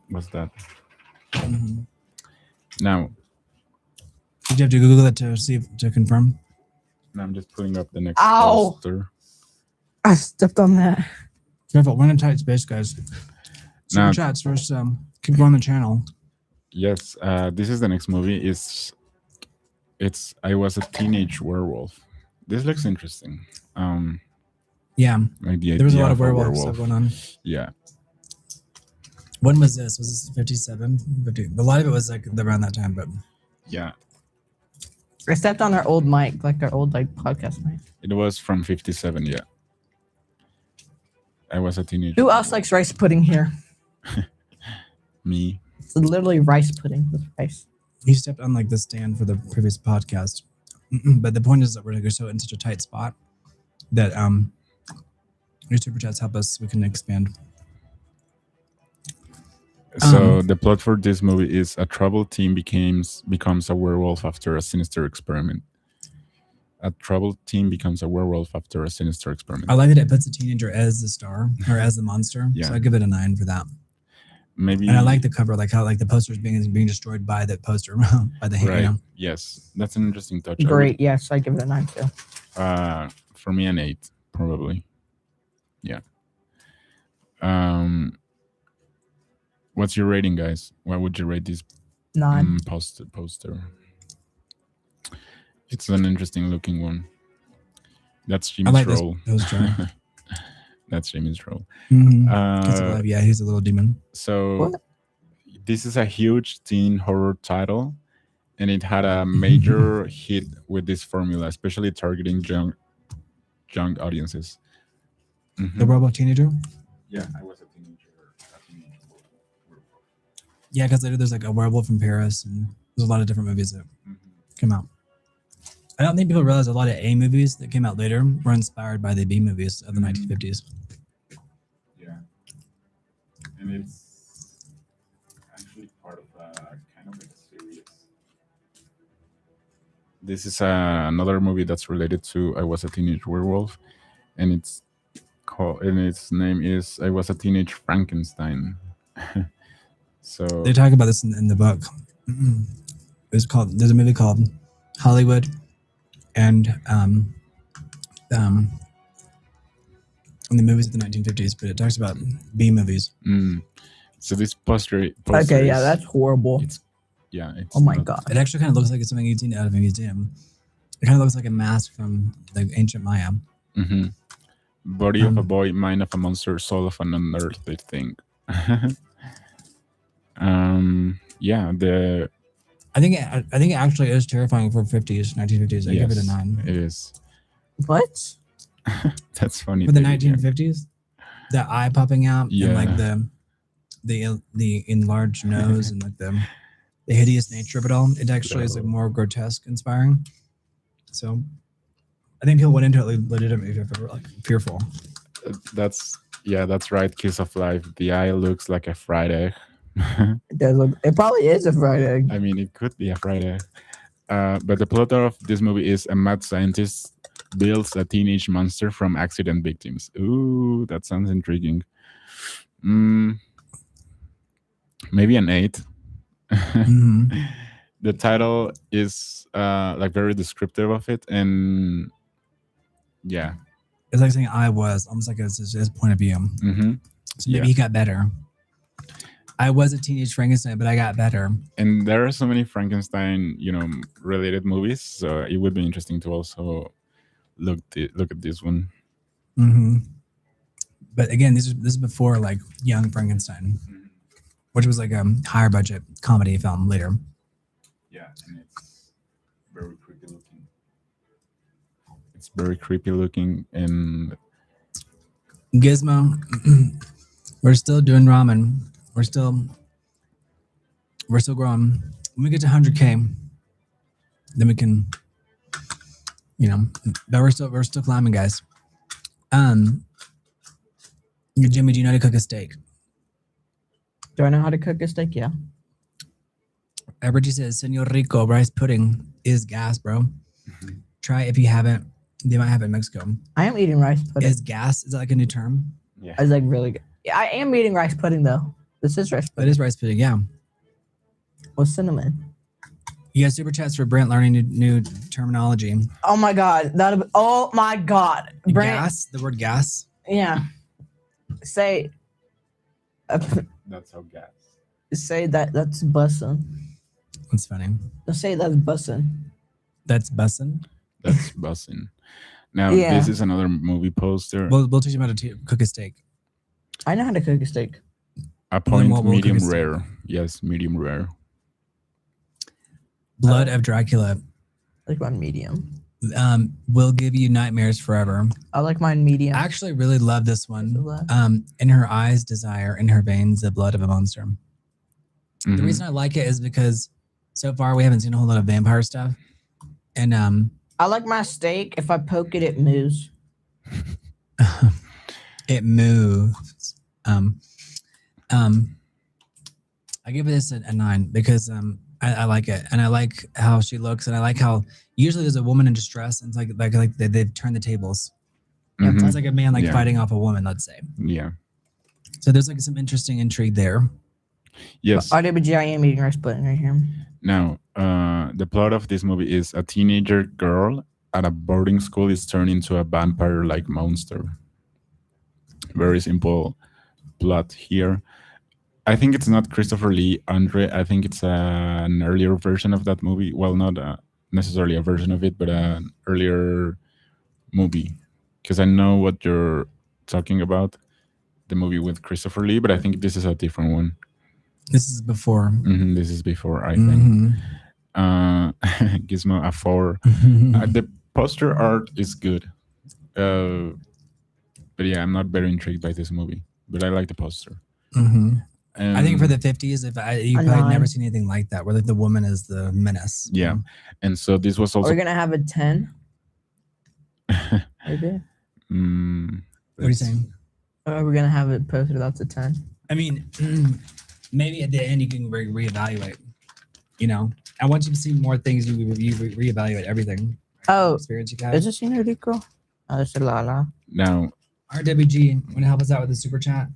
Speaker 1: Now,
Speaker 2: did you have to Google it to confirm?
Speaker 1: now I'm just pulling up the next
Speaker 3: Ow!
Speaker 1: poster.
Speaker 3: I stepped on that.
Speaker 2: Careful, we're in a tight space, guys.
Speaker 1: Now-
Speaker 2: Super chats first. Keep going on the channel.
Speaker 1: Yes, this is the next movie. It's I Was a Teenage Werewolf. This looks interesting.
Speaker 2: Yeah,
Speaker 1: Like the
Speaker 2: there was a
Speaker 1: idea
Speaker 2: lot of
Speaker 1: a
Speaker 2: werewolf stuff going on.
Speaker 1: Yeah.
Speaker 2: When was this? Was this 57? 50? A lot of it was like around that time, but
Speaker 1: Yeah.
Speaker 3: I stepped on our old mic, like our old podcast mic.
Speaker 1: It was from 57, yeah. I Was a Teenage
Speaker 3: Who else likes rice pudding here?
Speaker 1: Me.
Speaker 3: It's literally rice pudding with rice.
Speaker 2: he stepped on like the stand for the previous podcast. But the point is that we're so in such a tight spot that your super chats help us. We can expand.
Speaker 1: So the plot for this movie is a troubled teen becomes a werewolf after a sinister experiment. A troubled teen becomes a werewolf after a sinister experiment.
Speaker 2: I like that it puts the teenager as the star or as the monster.
Speaker 1: Yeah.
Speaker 2: So I give it a 9 for that.
Speaker 1: Maybe.
Speaker 2: And I like the cover, like how like the poster is being destroyed by the poster by the hand.
Speaker 1: Right.
Speaker 2: You know?
Speaker 1: Yes, that's an interesting touch.
Speaker 3: Great. Yes, I give it a 9 too.
Speaker 1: For me, an 8 probably. Yeah. What's your rating, guys? What would you rate this
Speaker 3: 9.
Speaker 1: poster? It's an interesting looking one. That's
Speaker 2: I
Speaker 1: Jimmy's
Speaker 2: like this
Speaker 1: role.
Speaker 2: poster.
Speaker 1: That's Jimmy's role.
Speaker 2: He's alive. Yeah, he's a little demon.
Speaker 1: So
Speaker 3: What?
Speaker 1: this is a huge teen horror title, and it had a major hit with this formula, especially targeting young audiences.
Speaker 2: The werewolf teenager.
Speaker 1: Yeah, I was a teenager.
Speaker 2: Yeah, because later there's like a werewolf from Paris, and there's a lot of different movies that come out. I don't think people realize a lot of A movies that came out later were inspired by the B movies of the 1950s.
Speaker 1: Yeah, and it's actually part of a kind of like a series. This is another movie that's related to I Was a Teenage Werewolf, and its name is I Was a Teenage Frankenstein. So
Speaker 2: They talk about this in the book. There's a movie called Hollywood and in the movies of the 1950s, but it talks about B movies.
Speaker 1: So this poster
Speaker 3: Okay, yeah, that's horrible.
Speaker 1: It's
Speaker 3: Oh my god.
Speaker 2: It actually kind of looks like it's something you'd seen out of a museum. It kind of looks like a mask from the ancient Maya.
Speaker 1: Body of a boy, mind of a monster, soul of an unearthly thing. Yeah,
Speaker 2: I think it actually is terrifying for 1950s. I give it a 9.
Speaker 1: It is.
Speaker 3: What?
Speaker 1: That's funny.
Speaker 2: For the 1950s, the eye popping out
Speaker 1: Yeah.
Speaker 2: and like the enlarged nose and like the hideous nature of it all. It actually is like more grotesque, inspiring. So I think people went into it legitimately like fearful.
Speaker 1: That's right. Kiss of Life. The eye looks like a fried egg.
Speaker 3: It does look. It probably is a fried egg.
Speaker 1: I mean, it could be a fried egg. But the plot of this movie is a mad scientist builds a teenage monster from accident victims. Ooh, that sounds intriguing. Maybe an 8. The title is like very descriptive of it, and yeah,
Speaker 2: it's like saying I was almost like his point of view. So maybe he got better. I was a teenage Frankenstein, but I got better.
Speaker 1: And there are so many Frankenstein, related movies, so it would be interesting to also look at this one.
Speaker 2: But again, this is before like Young Frankenstein, which was like a higher budget comedy film later.
Speaker 1: Yeah, and it's very creepy looking. It's very creepy looking, and
Speaker 2: Gizmo, we're still doing ramen. We're still growing. When we get to 100K, then we can, but we're still climbing, guys. Jimmy, do you know how to cook a steak?
Speaker 3: Do I know how to cook a steak? Yeah.
Speaker 2: Everybody says, Senor Rico, rice pudding is gas, bro. Try it if you haven't. They might have it in Mexico.
Speaker 3: I am eating rice pudding.
Speaker 2: Is gas, is that like a new term?
Speaker 1: yeah,
Speaker 3: It's like really good. Yeah, I am eating rice pudding though. This is rice
Speaker 2: It
Speaker 3: pudding
Speaker 2: is rice pudding, yeah.
Speaker 3: with cinnamon.
Speaker 2: You guys super chats for Brent learning new terminology.
Speaker 3: Oh my god. Oh my god. Brent.
Speaker 2: Gas, the word gas.
Speaker 3: Yeah. Say.
Speaker 1: that's how gas.
Speaker 3: Say that's bussin'.
Speaker 2: That's funny.
Speaker 3: Don't say that's bussin'.
Speaker 2: That's bussin'.
Speaker 1: That's bussin'. Now
Speaker 3: Yeah.
Speaker 1: this is another movie poster.
Speaker 2: We'll teach you how to cook a steak.
Speaker 3: I know how to cook a steak.
Speaker 1: A point
Speaker 2: we'll
Speaker 1: medium
Speaker 2: cook a steak.
Speaker 1: rare. Yes, medium rare.
Speaker 2: Blood of Dracula
Speaker 3: I like mine medium.
Speaker 2: will give you nightmares forever.
Speaker 3: I like mine medium.
Speaker 2: I actually really love this one.
Speaker 3: Blood.
Speaker 2: In her eyes, desire. In her veins, the blood of a monster. The
Speaker 1: Mhm.
Speaker 2: reason I like it is because so far we haven't seen a whole lot of vampire stuff. And
Speaker 3: I like my steak. If I poke it, it moves.
Speaker 2: it moves. I give this a 9 because I like it, and I like how she looks, and I like how usually there's a woman in distress, and it's like they've turned the tables.
Speaker 1: Mhm.
Speaker 2: It's like a man
Speaker 1: Yeah.
Speaker 2: fighting off a woman, let's say.
Speaker 1: Yeah.
Speaker 2: So there's like some interesting intrigue there.
Speaker 1: Yes.
Speaker 3: RWG, I am eating rice pudding right here.
Speaker 1: Now, the plot of this movie is a teenager girl at a boarding school is turned into a vampire-like monster. Very simple plot here. I think it's not Christopher Lee Andre. I think it's an earlier version of that movie. Well, not necessarily a version of it, but an earlier movie. Because I know what you're talking about, the movie with Christopher Lee, but I think this is a different one.
Speaker 2: This is before.
Speaker 1: This is before, I think.
Speaker 2: Mhm.
Speaker 1: Gizmo a 4. The poster art is good. But yeah, I'm not very intrigued by this movie. But I like the poster.
Speaker 2: I think for the 50s, you've
Speaker 3: A
Speaker 2: probably
Speaker 3: 9.
Speaker 2: never seen anything like that, where like the woman is the menace.
Speaker 1: Yeah. And so this was
Speaker 3: Are
Speaker 1: also
Speaker 3: we gonna have a 10? Maybe.
Speaker 2: What are you saying?
Speaker 3: Are we gonna have it posted that's a 10?
Speaker 2: I mean, maybe at the end you can reevaluate. You know, and once you've seen more things, you reevaluate everything.
Speaker 3: Oh,
Speaker 2: Experience you got.
Speaker 3: is this Rico? Oh, it's a Lala.
Speaker 1: Now
Speaker 2: RWG, want to help us out with the super chat?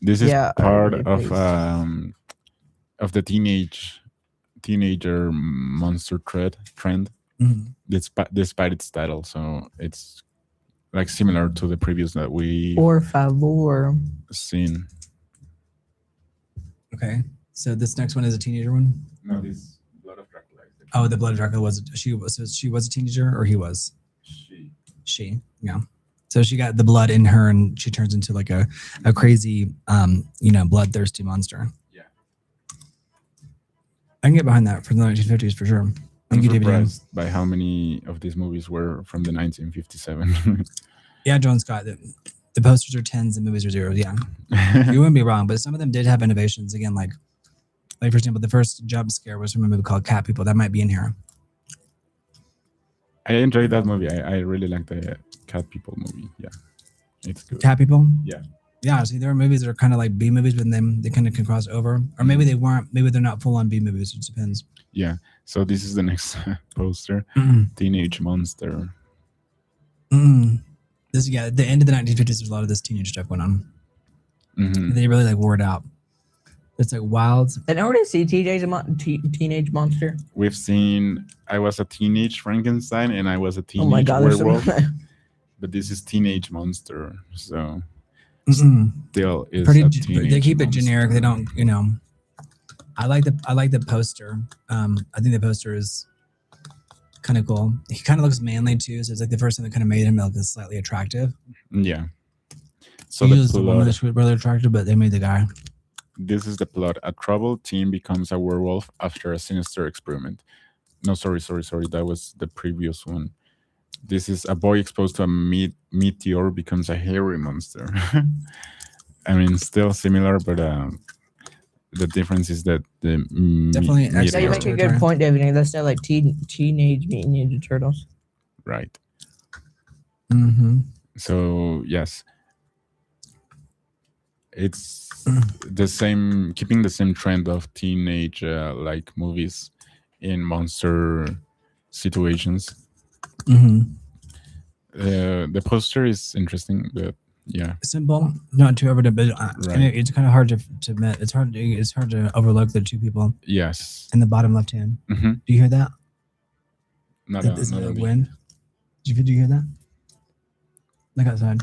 Speaker 1: this is
Speaker 3: Yeah,
Speaker 1: part
Speaker 3: please.
Speaker 1: of the teenager monster trend. Despite its title, so it's like similar to the previous that we
Speaker 3: Por favor.
Speaker 1: seen.
Speaker 2: Okay, so this next one is a teenager one.
Speaker 1: No, this Blood of Dracula.
Speaker 2: Oh, the Blood of Dracula was she was a teenager or he was? She, yeah. So she got the blood in her and she turns into like a crazy bloodthirsty monster.
Speaker 1: Yeah.
Speaker 2: I can get behind that for the 1950s for sure.
Speaker 1: I'm
Speaker 2: Thank you, David.
Speaker 1: surprised by how many of these movies were from the 1957.
Speaker 2: Yeah, John Scott. The posters are 10s and movies are 0s. Yeah, you wouldn't be wrong. But some of them did have innovations. Again, like for example, the first jump scare was from a movie called Cat People. That might be in here.
Speaker 1: I enjoyed that movie. I really like the Cat People movie. Yeah, it's good.
Speaker 2: Cat People.
Speaker 1: Yeah.
Speaker 2: Yeah. See, there are movies that are kind of like B movies, but then they kind of can cross over, or maybe they weren't. Maybe they're not full on B movies. It depends.
Speaker 1: Yeah. So this is the next poster. Teenage Monster.
Speaker 2: This at the end of the 1950s, there's a lot of this teenage stuff going on. They really like wore it out. It's like wild.
Speaker 3: Did already see Teenage Monster?
Speaker 1: We've seen I Was a Teenage Frankenstein and I Was a Teenage
Speaker 3: Oh my God, there's so
Speaker 1: Werewolf.
Speaker 3: many.
Speaker 1: But this is Teenage Monster. So still is
Speaker 2: pretty.
Speaker 1: a
Speaker 2: They
Speaker 1: teenage
Speaker 2: keep it
Speaker 1: monster.
Speaker 2: generic. They don't. I like the poster. I think the poster is kind of cool. He kind of looks manly too. So it's like the first thing that kind of made him look slightly attractive.
Speaker 1: Yeah. So
Speaker 2: He
Speaker 1: the
Speaker 2: was the woman
Speaker 1: plot,
Speaker 2: that's really attractive, but they made the guy.
Speaker 1: this is the plot. A troubled teen becomes a werewolf after a sinister experiment. No, sorry. That was the previous one. This is a boy exposed to a meteor becomes a hairy monster. I mean, still similar, but the difference is that the
Speaker 2: Definitely
Speaker 3: Yeah, you
Speaker 2: Meteor.
Speaker 3: make a good point, David. That's not like Teenage Mutant Ninja Turtles.
Speaker 1: right.
Speaker 2: Mm-hmm.
Speaker 1: So yes, it's the same, keeping the same trend of teenage like movies in monster situations. The poster is interesting, but yeah,
Speaker 2: Simple, not too overdone, but
Speaker 1: Right.
Speaker 2: it's kind of hard to admit. It's hard to overlook the two people
Speaker 1: yes.
Speaker 2: in the bottom left hand.
Speaker 1: Mm-hmm.
Speaker 2: Do you hear that?
Speaker 1: Not
Speaker 2: Is it
Speaker 1: a
Speaker 2: a
Speaker 1: big-
Speaker 2: wind? Do you hear that? Look outside.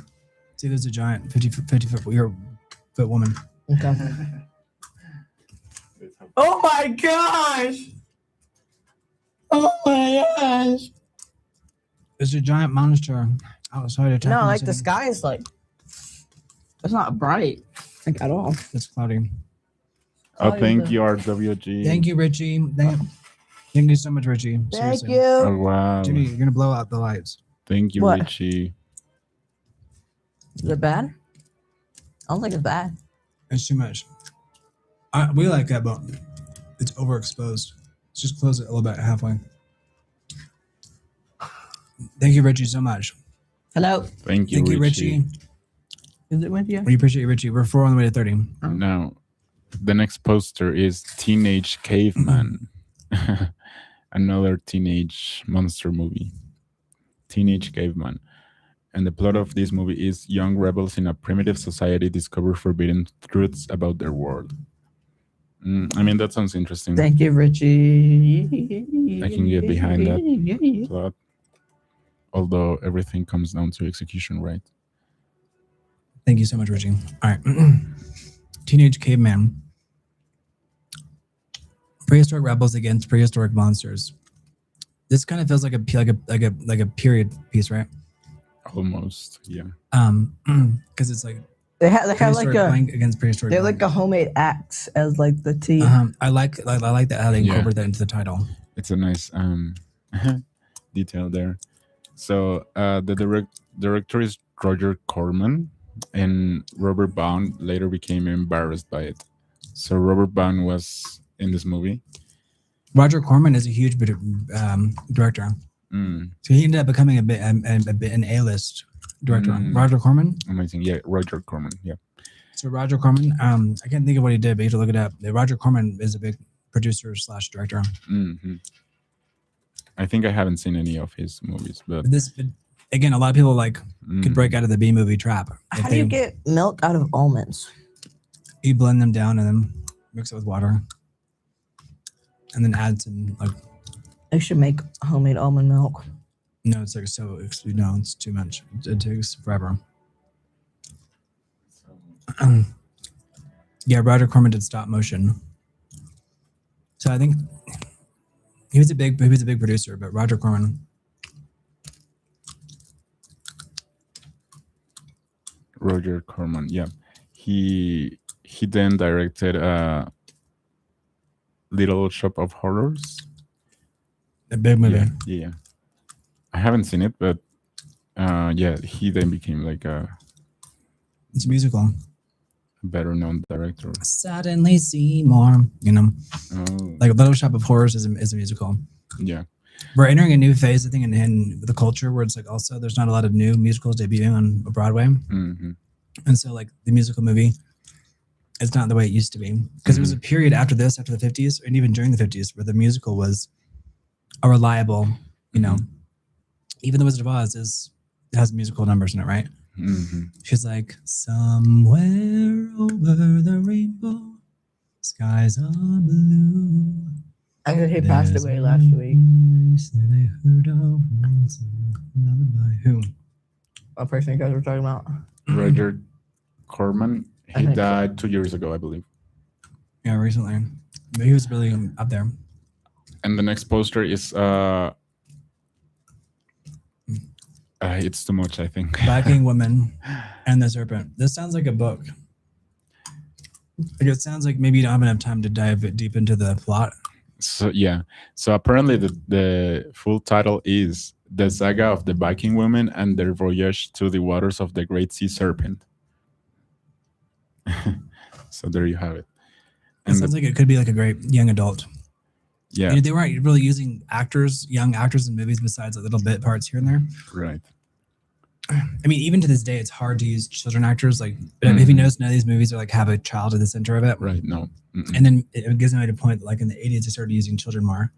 Speaker 2: See, there's a giant 50 foot woman.
Speaker 3: Okay. Oh my gosh! Oh my gosh!
Speaker 2: There's a giant monster outside attacking
Speaker 3: No, like the
Speaker 2: city.
Speaker 3: sky is like, it's not bright like at all.
Speaker 2: It's cloudy.
Speaker 1: Oh, thank you, RWG.
Speaker 2: Thank you, Richie. Thank you so much, Richie.
Speaker 3: Thank
Speaker 2: Seriously.
Speaker 3: you.
Speaker 1: Oh wow.
Speaker 2: Jimmy, you're gonna blow out the lights.
Speaker 1: Thank you,
Speaker 3: What?
Speaker 1: Richie.
Speaker 3: Is it bad? I don't think it's bad.
Speaker 2: It's too much. We like that, but it's overexposed. Let's just close it a little bit halfway. Thank you, Richie, so much.
Speaker 3: Hello.
Speaker 1: Thank you,
Speaker 2: Thank you,
Speaker 1: Richie.
Speaker 2: Richie.
Speaker 3: Is it with you?
Speaker 2: We appreciate you, Richie. We're 4 on the way to 30.
Speaker 1: Now, the next poster is Teenage Caveman. Another teenage monster movie. Teenage Caveman. And the plot of this movie is young rebels in a primitive society discover forbidden truths about their world. I mean, that sounds interesting.
Speaker 3: Thank you, Richie.
Speaker 1: I can get behind that. Plot. Although everything comes down to execution, right?
Speaker 2: Thank you so much, Richie. All right. Teenage Caveman. Prehistoric rebels against prehistoric monsters. This kind of feels like a period piece, right?
Speaker 1: Almost, yeah.
Speaker 2: Because it's like
Speaker 3: They have like
Speaker 2: prehistoric
Speaker 3: a
Speaker 2: playing against prehistoric.
Speaker 3: they have like a homemade axe as like the T.
Speaker 2: I like that how they
Speaker 1: Yeah.
Speaker 2: incorporate that into the title.
Speaker 1: It's a nice detail there. So the director is Roger Corman, and Robert Vaughn later became embarrassed by it. So Robert Vaughn was in this movie.
Speaker 2: Roger Corman is a huge director.
Speaker 1: Mm,
Speaker 2: So he ended up becoming a bit an A-list director. Roger Corman.
Speaker 1: amazing. Yeah, Roger Corman. Yeah.
Speaker 2: So Roger Corman, I can't think of what he did, but you have to look it up. Roger Corman is a big producer / director.
Speaker 1: Hmm. I think I haven't seen any of his movies, but
Speaker 2: But again, a lot of people could break out of the B movie trap.
Speaker 3: How do you get milk out of almonds?
Speaker 2: You blend them down and then mix it with water, and then add some
Speaker 3: I should make homemade almond milk.
Speaker 2: No, it's it's too much. It takes forever. Yeah, Roger Corman did stop motion. So I think he was a big producer, but Roger Corman.
Speaker 1: Roger Corman, yeah. He then directed Little Shop of Horrors.
Speaker 2: A big movie.
Speaker 1: Yeah. I haven't seen it, but yeah, he then became like
Speaker 2: It's a musical.
Speaker 1: better known director.
Speaker 2: Suddenly Seymour,
Speaker 1: Oh,
Speaker 2: like Little Shop of Horrors is a musical.
Speaker 1: yeah.
Speaker 2: We're entering a new phase, I think, in the culture where it's like also there's not a lot of new musicals debuting on Broadway,
Speaker 1: Hmm.
Speaker 2: and so like the musical movie is not the way it used to be because there was a period after the 50s, and even during the 50s, where the musical was a reliable, even The Wizard of Oz has musical numbers in it, right?
Speaker 1: Hmm.
Speaker 2: She's like, somewhere over the rainbow, skies are blue.
Speaker 3: I heard he passed away last week.
Speaker 2: Who?
Speaker 3: A person you guys were talking about.
Speaker 1: Roger Corman.
Speaker 3: I
Speaker 1: He
Speaker 3: think so.
Speaker 1: died 2 years ago, I believe.
Speaker 2: Yeah, recently. But he was really up there.
Speaker 1: And the next poster is it's too much, I think.
Speaker 2: Viking Woman and the Serpent. This sounds like a book. Like it sounds like maybe you don't have enough time to dive deep into the plot.
Speaker 1: So yeah. So apparently the full title is The Saga of the Viking Women and Their Voyage to the Waters of the Great Sea Serpent. So there you have it.
Speaker 2: It sounds like it could be like a great young adult.
Speaker 1: Yeah,
Speaker 2: They weren't really using young actors in movies besides little bit parts here and there.
Speaker 1: right.
Speaker 2: I mean, even to this day, it's hard to use children actors. Like, but if you notice, none of these movies are like have a child at the center of it.
Speaker 1: Right. No. Mm-mm.
Speaker 2: And then it gives me a point that like in the 80s, they started using children more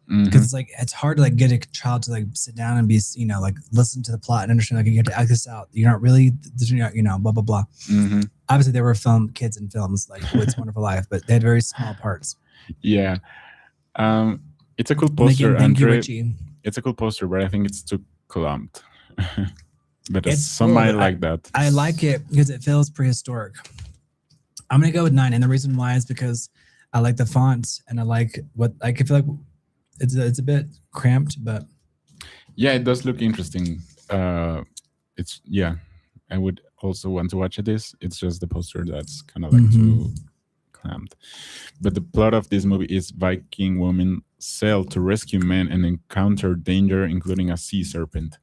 Speaker 1: Mhm.
Speaker 2: because it's hard to like get a child to like sit down and be, like listen to the plot and understand like you have to act this out. You're not really, blah, blah, blah.
Speaker 1: Mhm.
Speaker 2: Obviously, there were kids in films like It's Wonderful Life, but they had very small parts.
Speaker 1: Yeah. It's a cool
Speaker 2: And
Speaker 1: poster,
Speaker 2: again, thank you,
Speaker 1: Andre.
Speaker 2: Richie.
Speaker 1: It's a cool poster, but I think it's too clumped. But
Speaker 2: It's
Speaker 1: some
Speaker 2: cool.
Speaker 1: might like that.
Speaker 2: I like it because it feels prehistoric. I'm gonna go with 9, and the reason why is because I like the font and I like what I can feel like it's a bit cramped, but
Speaker 1: Yeah, it does look interesting. It's I would also want to watch this. It's just the poster that's kind of like too clamped. But the plot of this movie is Viking women sail to rescue men and encounter danger, including a sea serpent.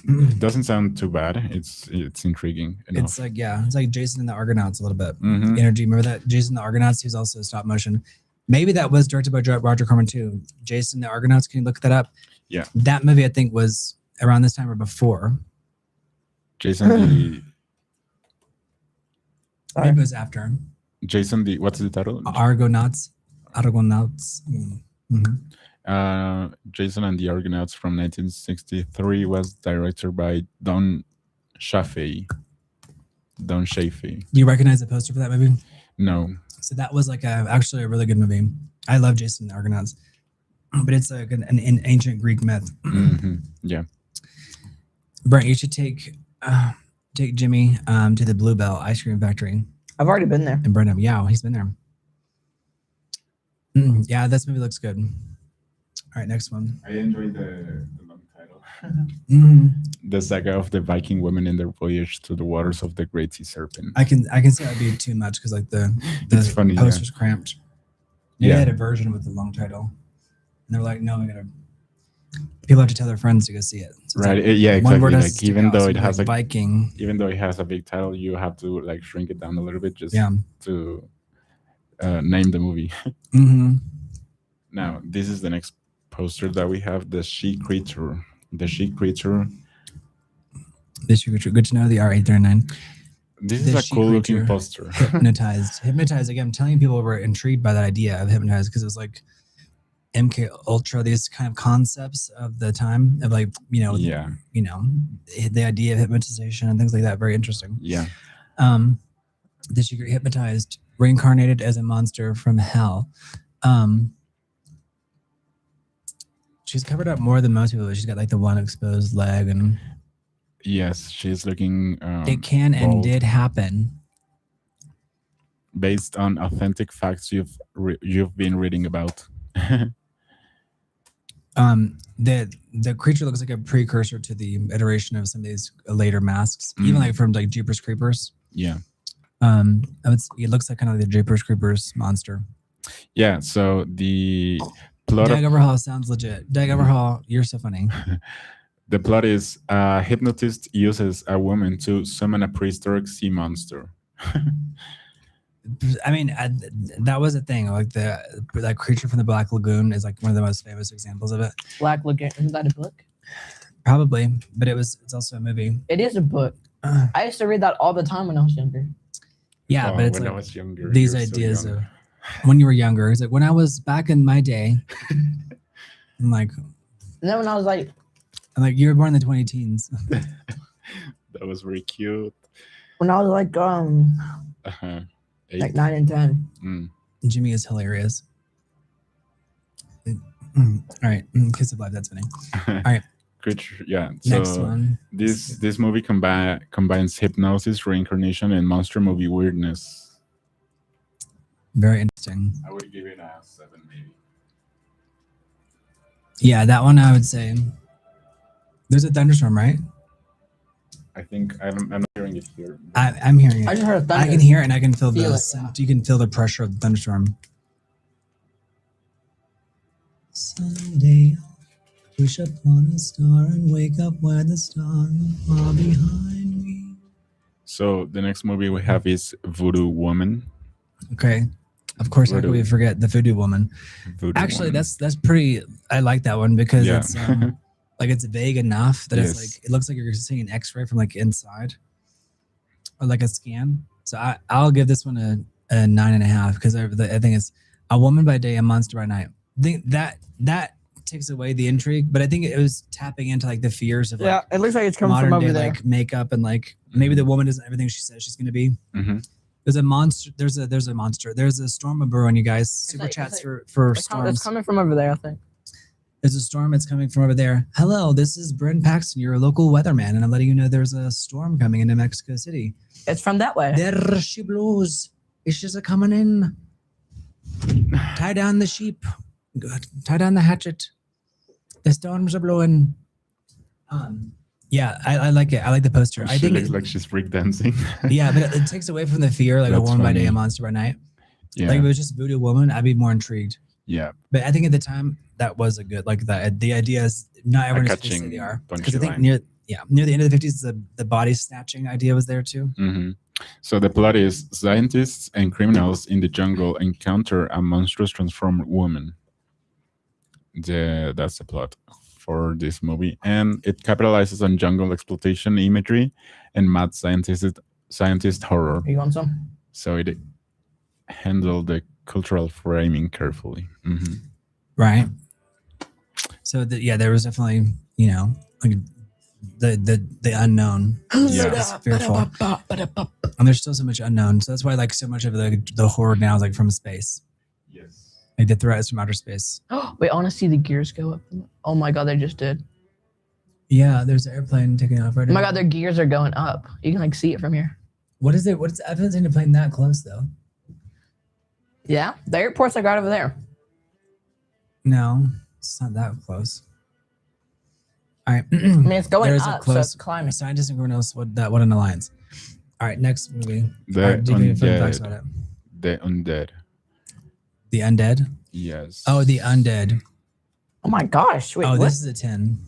Speaker 1: It doesn't sound too bad. It's intriguing enough.
Speaker 2: it's like Jason and the Argonauts a little bit.
Speaker 1: Mhm.
Speaker 2: Energy. Remember that Jason and the Argonauts? He was also stop motion. Maybe that was directed by Roger Corman too. Jason and the Argonauts. Can you look that up?
Speaker 1: Yeah.
Speaker 2: That movie I think was around this time or before.
Speaker 1: Jason the
Speaker 2: Maybe it was after.
Speaker 1: what's the title?
Speaker 2: Argonauts. Mm-hmm.
Speaker 1: Jason and the Argonauts from 1963 was directed by Don Chaffee.
Speaker 2: Do you recognize the poster for that movie?
Speaker 1: No.
Speaker 2: So that was like actually a really good movie. I love Jason and the Argonauts, but it's like an ancient Greek myth.
Speaker 1: Hmm. Yeah.
Speaker 2: Brent, you should take Jimmy to the Bluebell Ice Cream Factory
Speaker 3: I've already been there.
Speaker 2: in Brenham. Yeah, he's been there. Yeah, this movie looks good. All right, next one.
Speaker 1: I enjoyed the long title.
Speaker 2: Mm-hmm.
Speaker 1: The Saga of the Viking Women and Their Voyage to the Waters of the Great Sea Serpent.
Speaker 2: I can see that'd be too much because like the
Speaker 1: It's funny,
Speaker 2: poster's cramped. Maybe
Speaker 1: Yeah.
Speaker 2: they had a version with the long title. they're like, no, people have to tell their friends to go see it. So it's
Speaker 1: Right.
Speaker 2: like,
Speaker 1: Yeah,
Speaker 2: one word
Speaker 1: exactly.
Speaker 2: has to
Speaker 1: Like
Speaker 2: stick
Speaker 1: even
Speaker 2: out.
Speaker 1: though
Speaker 2: So
Speaker 1: it has
Speaker 2: like
Speaker 1: a
Speaker 2: Viking.
Speaker 1: even though it has a big title, you have to like shrink it down a little bit just
Speaker 2: Yeah.
Speaker 1: to name the movie.
Speaker 2: Mm-hmm.
Speaker 1: Now, this is the next poster that we have, the she creature. The she creature.
Speaker 2: This creature. Good to know the R839.
Speaker 1: This is
Speaker 2: The
Speaker 1: a
Speaker 2: she
Speaker 1: cool looking
Speaker 2: creature.
Speaker 1: poster.
Speaker 2: Hypnotized. Again, I'm telling you, people were intrigued by that idea of hypnotized because it was like MK Ultra, these kind of concepts of the time of like,
Speaker 1: Yeah.
Speaker 2: The idea of hypnotization and things like that. Very interesting.
Speaker 1: Yeah.
Speaker 2: That she got hypnotized, reincarnated as a monster from hell. She's covered up more than most people. She's got like the one exposed leg, and
Speaker 1: Yes, she's looking.
Speaker 2: it can and
Speaker 1: bold.
Speaker 2: did happen.
Speaker 1: Based on authentic facts you've been reading about.
Speaker 2: The creature looks like a precursor to the iteration of some of these later masks, even like from like Jeepers Creepers.
Speaker 1: Yeah.
Speaker 2: It looks like kind of the Jeepers Creepers monster.
Speaker 1: Yeah. So the plot.
Speaker 2: Dag Overhaul sounds legit. Dag Overhaul, you're so funny.
Speaker 1: The plot is a hypnotist uses a woman to summon a prehistoric sea monster.
Speaker 2: I mean, that was a thing. Like that creature from the Black Lagoon is like one of the most famous examples of it.
Speaker 3: Black Lagoon. Isn't that a book?
Speaker 2: Probably, but it's also a movie.
Speaker 3: It is a book. I used to read that all the time when I was younger.
Speaker 2: Yeah,
Speaker 1: Oh,
Speaker 2: but it's
Speaker 1: when
Speaker 2: like
Speaker 1: I was younger,
Speaker 2: these
Speaker 1: you were so
Speaker 2: ideas
Speaker 1: young.
Speaker 2: of when you were younger. It's like when I was back in my day. I'm like,
Speaker 3: And then when I was like,
Speaker 2: you were born in the 20 teens.
Speaker 1: That was very cute.
Speaker 3: when I was like
Speaker 1: Uh-huh.
Speaker 3: like 9 and 10.
Speaker 1: Mm.
Speaker 2: Jimmy is hilarious. All right, Kiss of Life. That's funny. All right,
Speaker 1: Creature, yeah.
Speaker 2: next
Speaker 1: So
Speaker 2: one.
Speaker 1: this movie combines hypnosis, reincarnation, and monster movie weirdness.
Speaker 2: Very interesting.
Speaker 1: I would give it a 7, maybe.
Speaker 2: Yeah, that one I would say. There's a thunderstorm, right?
Speaker 1: I think I'm not hearing it here.
Speaker 2: I'm hearing it.
Speaker 3: I just heard a thunder.
Speaker 2: I can hear it, and I can feel
Speaker 3: Feel
Speaker 2: the
Speaker 3: it.
Speaker 2: sound. You can feel the pressure of the thunderstorm. Someday I'll wish upon a star and wake up where the stars are behind me.
Speaker 1: So the next movie we have is Voodoo Woman.
Speaker 2: Okay. Of course, how could we
Speaker 1: Voodoo.
Speaker 2: forget the Voodoo Woman?
Speaker 1: Voodoo
Speaker 2: Actually,
Speaker 1: Woman.
Speaker 2: that's pretty. I like that one because
Speaker 1: Yeah.
Speaker 2: it's like it's vague enough that it's
Speaker 1: Yes.
Speaker 2: like it looks like you're seeing an X-ray from like inside, or like a scan. So I'll give this one a 9.5 because I think it's a woman by day, a monster by night. I think that takes away the intrigue, but I think it was tapping into like the fears of like
Speaker 3: Yeah, it looks like it's coming
Speaker 2: modern
Speaker 3: from over
Speaker 2: day
Speaker 3: there.
Speaker 2: like makeup and like maybe the woman isn't everything she says she's going to be.
Speaker 1: Mm-hmm.
Speaker 2: There's a monster. There's a monster. There's a storm of brewing, you guys. Super
Speaker 3: like-
Speaker 2: chats
Speaker 3: it's
Speaker 2: for
Speaker 3: It's
Speaker 2: storms.
Speaker 3: coming from over there, I think.
Speaker 2: There's a storm. It's coming from over there. Hello, this is Brent Paxton, your local weatherman, and I'm letting you know there's a storm coming into Mexico City.
Speaker 3: It's from that way.
Speaker 2: There she blows. It's just a coming in. Tie down the sheep. Good. Tie down the hatchet. The storms are blowing. Yeah, I like it. I like the poster. I
Speaker 1: She
Speaker 2: think
Speaker 1: looks like she's breakdancing.
Speaker 2: yeah, but it takes away from the fear, like a
Speaker 1: That's
Speaker 2: woman by day,
Speaker 1: funny.
Speaker 2: a monster by night.
Speaker 1: Yeah.
Speaker 2: Like if it was just Voodoo Woman, I'd be more intrigued.
Speaker 1: Yeah.
Speaker 2: But I think at the time that was a good like the idea is not everyone is supposed to say
Speaker 1: catching
Speaker 2: they are
Speaker 1: punchy
Speaker 2: because I think
Speaker 1: line.
Speaker 2: near the end of the 50s the body snatching idea was there too.
Speaker 1: Mm-hmm. So the plot is scientists and criminals in the jungle encounter a monstrous transformed woman. That's the plot for this movie, and it capitalizes on jungle exploitation imagery and mad scientist horror.
Speaker 3: You want some?
Speaker 1: So it handled the cultural framing carefully. Mm-hmm.
Speaker 2: Right. So there was definitely like the unknown.
Speaker 1: Yeah.
Speaker 2: It's fearful. And there's still so much unknown. So that's why like so much of the horror now is like from space.
Speaker 1: Yes.
Speaker 2: Like the threat is from outer space.
Speaker 3: Wait, I want to see the gears go up. Oh my god, they just did.
Speaker 2: Yeah, there's an airplane taking off right
Speaker 3: Oh
Speaker 2: now.
Speaker 3: my god, their gears are going up. You can like see it from here.
Speaker 2: What is it? What's the evidence into plane that close though?
Speaker 3: Yeah, the airport's like right over there.
Speaker 2: No, it's not that close. All right.
Speaker 3: I mean, it's going
Speaker 2: There's
Speaker 3: up,
Speaker 2: a
Speaker 3: so
Speaker 2: close
Speaker 3: it's climbing.
Speaker 2: scientists and criminals. What an alliance. All right, next movie.
Speaker 1: The
Speaker 2: All right, do you have any fun facts about
Speaker 1: undead.
Speaker 2: it?
Speaker 1: The undead.
Speaker 2: The undead.
Speaker 1: Yes.
Speaker 2: Oh, the undead.
Speaker 3: Oh my gosh! Wait,
Speaker 2: Oh,
Speaker 3: what?
Speaker 2: this is a 10.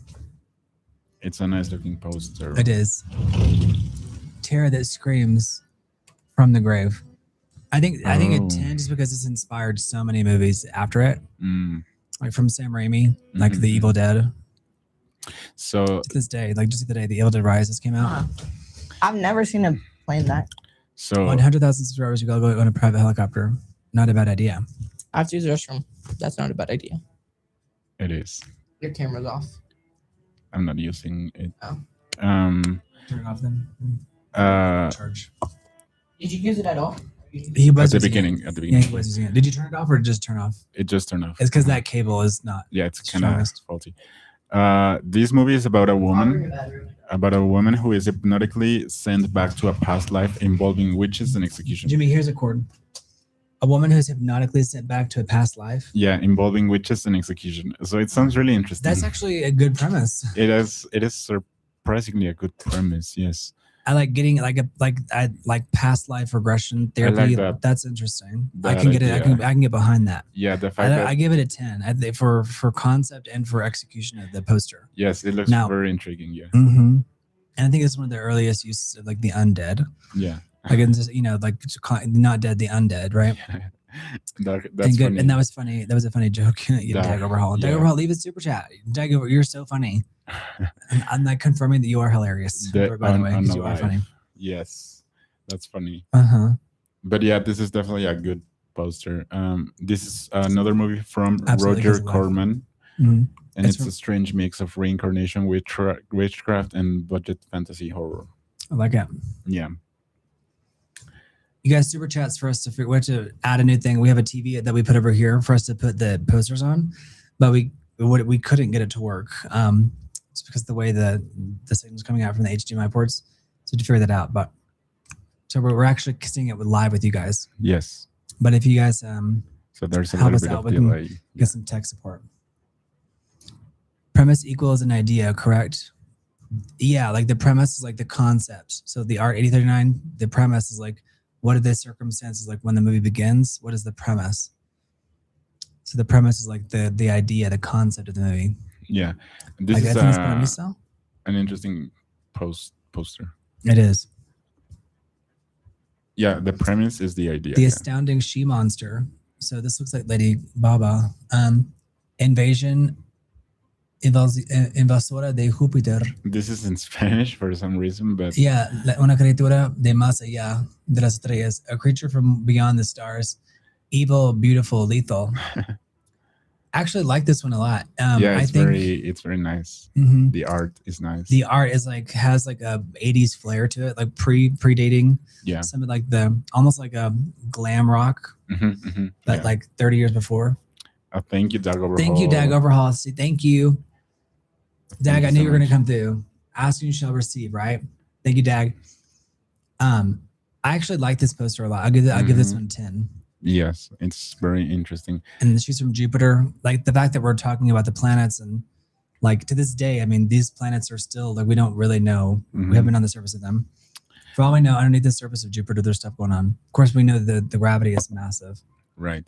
Speaker 1: It's a nice looking poster.
Speaker 2: It is. Terror that screams from the grave. I think a 10 just because it's inspired so many movies after it. Like from Sam Raimi, like The Evil Dead.
Speaker 1: So
Speaker 2: to this day, like just the day The Evil Dead Rises came out.
Speaker 3: I've never seen him playing that.
Speaker 1: So
Speaker 2: 100,000 subscribers, you gotta go on a private helicopter. Not a bad idea.
Speaker 3: I have to use the restroom. That's not a bad idea.
Speaker 1: it is.
Speaker 3: Your camera's off.
Speaker 1: I'm not using it.
Speaker 3: Oh.
Speaker 2: Turn it off then. Charge.
Speaker 3: Did you use it at all?
Speaker 2: He was
Speaker 1: At the
Speaker 2: using
Speaker 1: beginning.
Speaker 2: it.
Speaker 1: At the
Speaker 2: Yeah,
Speaker 1: beginning.
Speaker 2: he was using it. Did you turn it off or just turn off?
Speaker 1: It just turned off.
Speaker 2: It's because that cable is not.
Speaker 1: Yeah, it's kind of
Speaker 2: strongest.
Speaker 1: faulty. This movie is about a woman who is hypnotically sent back to a past life involving witches and execution.
Speaker 2: Jimmy, here's a chord. A woman who's hypnotically sent back to a past life.
Speaker 1: Yeah, involving witches and execution. So it sounds really interesting.
Speaker 2: That's actually a good premise.
Speaker 1: It is surprisingly a good premise. Yes.
Speaker 2: I like getting I like past life regression therapy.
Speaker 1: that.
Speaker 2: That's interesting. I
Speaker 1: That
Speaker 2: can get it. I
Speaker 1: idea.
Speaker 2: can get behind that.
Speaker 1: Yeah, the fact that
Speaker 2: I give it a 10. I think for concept and for execution of the poster.
Speaker 1: yes, it looks
Speaker 2: Now-
Speaker 1: very intriguing. Yeah.
Speaker 2: Mm-hmm. And I think it's one of the earliest uses of like the undead.
Speaker 1: Yeah.
Speaker 2: Like it's just, like not dead, the undead, right?
Speaker 1: That's
Speaker 2: and good,
Speaker 1: funny.
Speaker 2: and that was funny. That was a funny joke. You
Speaker 1: That-
Speaker 2: Dag Overhaul. Dag
Speaker 1: yeah.
Speaker 2: Overhaul, leave it super chat. Dag Over, you're so funny. And I'm like confirming that you are hilarious. By the way, because you are funny.
Speaker 1: Yes, that's funny.
Speaker 2: Uh-huh.
Speaker 1: But yeah, this is definitely a good poster. This is another movie from
Speaker 2: Absolutely,
Speaker 1: Roger
Speaker 2: because of life.
Speaker 1: Corman,
Speaker 2: Mhm.
Speaker 1: and
Speaker 2: It's
Speaker 1: it's a strange mix of reincarnation, witchcraft, and budget fantasy horror.
Speaker 2: I like it.
Speaker 1: Yeah.
Speaker 2: You guys super chats for us to figure out to add a new thing. We have a TV that we put over here for us to put the posters on, but we couldn't get it to work. It's because the way the signal's coming out from the HDMI ports. So to figure that out, but so we're actually seeing it live with you guys.
Speaker 1: Yes.
Speaker 2: But if you guys
Speaker 1: So there's a
Speaker 2: help
Speaker 1: little
Speaker 2: us
Speaker 1: bit
Speaker 2: out,
Speaker 1: of
Speaker 2: we can
Speaker 1: delay.
Speaker 2: get some tech support. Premise equals an idea, correct? Yeah, like the premise is like the concept. So the art 8039, the premise is like, what are the circumstances like when the movie begins? What is the premise? So the premise is like the idea, the concept of the movie.
Speaker 1: Yeah. This
Speaker 2: Like,
Speaker 1: is
Speaker 2: I think it's Paradiso.
Speaker 1: an interesting poster.
Speaker 2: It is.
Speaker 1: Yeah, the premise is the idea.
Speaker 2: The
Speaker 1: yeah.
Speaker 2: astounding she monster. So this looks like Lady Baba. Invasion invasora de Júpiter.
Speaker 1: This is in Spanish for some reason, but
Speaker 2: Yeah, una criatura de más allá de las estrellas, a creature from beyond the stars, evil, beautiful, lethal. I actually like this one a lot.
Speaker 1: yeah,
Speaker 2: I
Speaker 1: it's
Speaker 2: think
Speaker 1: it's very nice.
Speaker 2: Mhm.
Speaker 1: The art is nice.
Speaker 2: The art is like has like a 80s flair to it, like predating
Speaker 1: yeah.
Speaker 2: some of like the almost like a glam rock, but
Speaker 1: yeah.
Speaker 2: like 30 years before.
Speaker 1: Thank you, Dag Overhaul.
Speaker 2: Thank you, Dag Overhaul. Thank you, Dag.
Speaker 1: you
Speaker 2: I knew
Speaker 1: so
Speaker 2: you were gonna
Speaker 1: much.
Speaker 2: come through. Ask and you shall receive. Right? Thank you, Dag. I actually like this poster a lot. I'll give this one a 10.
Speaker 1: Yes, it's very interesting.
Speaker 2: And she's from Jupiter. Like the fact that we're talking about the planets and like to this day, I mean, these planets are still like we don't really know.
Speaker 1: Mhm.
Speaker 2: We haven't been on the surface of them. For all we know, underneath the surface of Jupiter, there's stuff going on. Of course, we know that the gravity is massive.
Speaker 1: Right.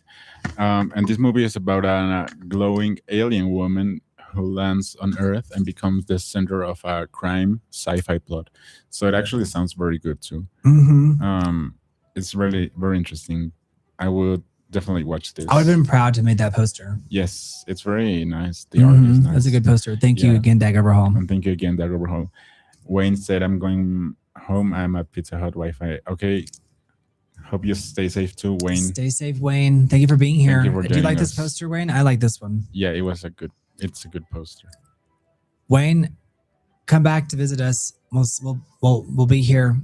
Speaker 1: And this movie is about a glowing alien woman who lands on Earth and becomes the center of a crime sci-fi plot. So it actually sounds very good too.
Speaker 2: Mm-hmm.
Speaker 1: It's really very interesting. I would definitely watch this.
Speaker 2: I would have been proud to make that poster.
Speaker 1: Yes, it's very nice. The art is nice.
Speaker 2: That's a good poster. Thank you
Speaker 1: Yeah.
Speaker 2: again, Dag Overhaul.
Speaker 1: And thank you again, Dag Overhaul. Wayne said, I'm going home. I'm at Pizza Hut Wi-Fi. Okay. Hope you stay safe too, Wayne.
Speaker 2: Stay safe, Wayne. Thank you for being here.
Speaker 1: you for
Speaker 2: Do you like
Speaker 1: joining
Speaker 2: this
Speaker 1: us.
Speaker 2: poster, Wayne? I like this one.
Speaker 1: Yeah, it's a good poster.
Speaker 2: Wayne, come back to visit us. We'll be here.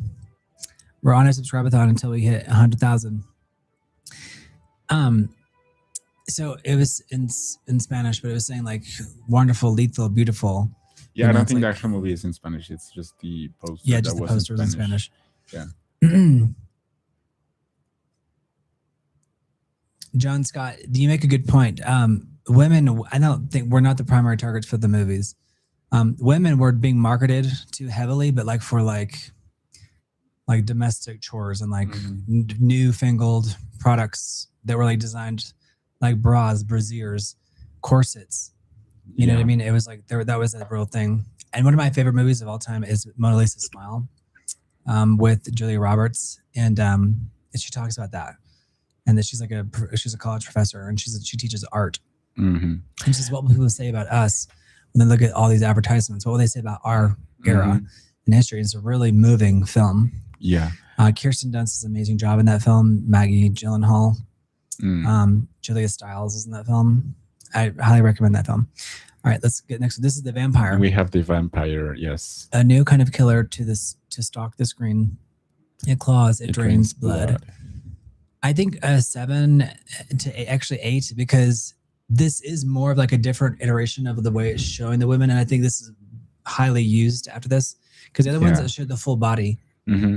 Speaker 2: We're on a subscribe-a-thon until we hit 100,000. So it was in Spanish, but it was saying like wonderful, lethal, beautiful.
Speaker 1: Yeah, I
Speaker 2: And
Speaker 1: don't
Speaker 2: that's
Speaker 1: think the
Speaker 2: like-
Speaker 1: actual movie is in Spanish. It's just the poster.
Speaker 2: Yeah,
Speaker 1: that
Speaker 2: just the
Speaker 1: was
Speaker 2: poster was in Spanish.
Speaker 1: Yeah.
Speaker 2: John Scott, do you make a good point? Women, I don't think we're not the primary targets for the movies. Women were being marketed too heavily, but like for like domestic chores and like newfangled products that were like designed like bras, brassieres, corsets You know what I mean? It was like that was a real thing. And one of my favorite movies of all time is Mona Lisa's Smile, with Julia Roberts, and she talks about that, and that she's a college professor, and she teaches art.
Speaker 1: Mm-hmm.
Speaker 2: And she says, what will people say about us when they look at all these advertisements? What will they say about our era in history? It's a really moving film.
Speaker 1: Yeah.
Speaker 2: Kirsten Dunst does an amazing job in that film. Maggie Gyllenhaal, Julia Stiles is in that film. I highly recommend that film. All right, let's get next. This is the vampire.
Speaker 1: We have the vampire, yes.
Speaker 2: A new kind of killer to stalk the screen. It claws, it drains blood. I think 7 to actually 8, because this is more of like a different iteration of the way it's showing the women, and I think this is highly used after this, because the other ones that showed the full body,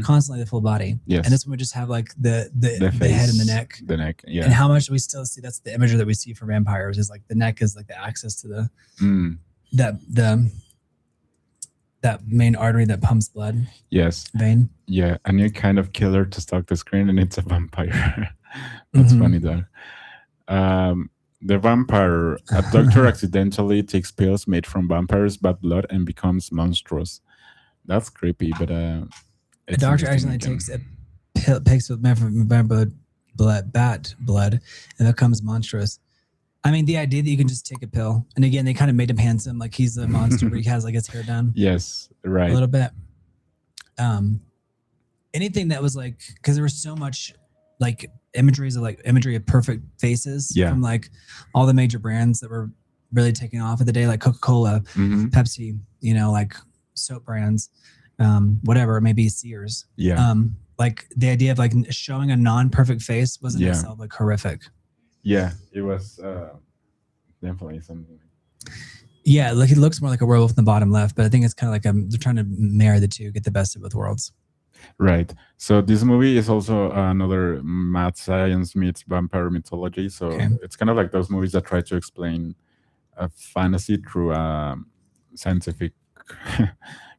Speaker 2: constantly the full body.
Speaker 1: Yes.
Speaker 2: And this one would just have like the head and the neck.
Speaker 1: The neck, yeah.
Speaker 2: And how much we still see, that's the imagery that we see for vampires, is like the neck is like the access to the that main artery that pumps blood.
Speaker 1: Yes.
Speaker 2: Vein.
Speaker 1: Yeah, a new kind of killer to stalk the screen, and it's a vampire. That's funny though. The vampire, a doctor accidentally takes pills made from vampires' bad blood and becomes monstrous. That's creepy, but
Speaker 2: a doctor accidentally takes a pill, picks with vampire bat blood, and becomes monstrous. I mean, the idea that you can just take a pill, and again, they kind of made him handsome, like he's a monster, but he has like his hair done.
Speaker 1: Yes, right.
Speaker 2: A little bit. Anything that was like, because there was so much like imagery of perfect faces from like all the major brands that were really taking off of the day, like Coca-Cola, Pepsi, like soap brands, whatever, maybe Sears.
Speaker 1: Yeah.
Speaker 2: Like the idea of like showing a non-perfect face was in itself like horrific.
Speaker 1: Yeah, it was definitely something.
Speaker 2: Yeah, like it looks more like a werewolf in the bottom left, but I think it's kind of like they're trying to marry the two, get the best of both worlds.
Speaker 1: Right. So this movie is also another mad science meets vampire mythology. So it's kind of like those movies that try to explain a fantasy through a scientific,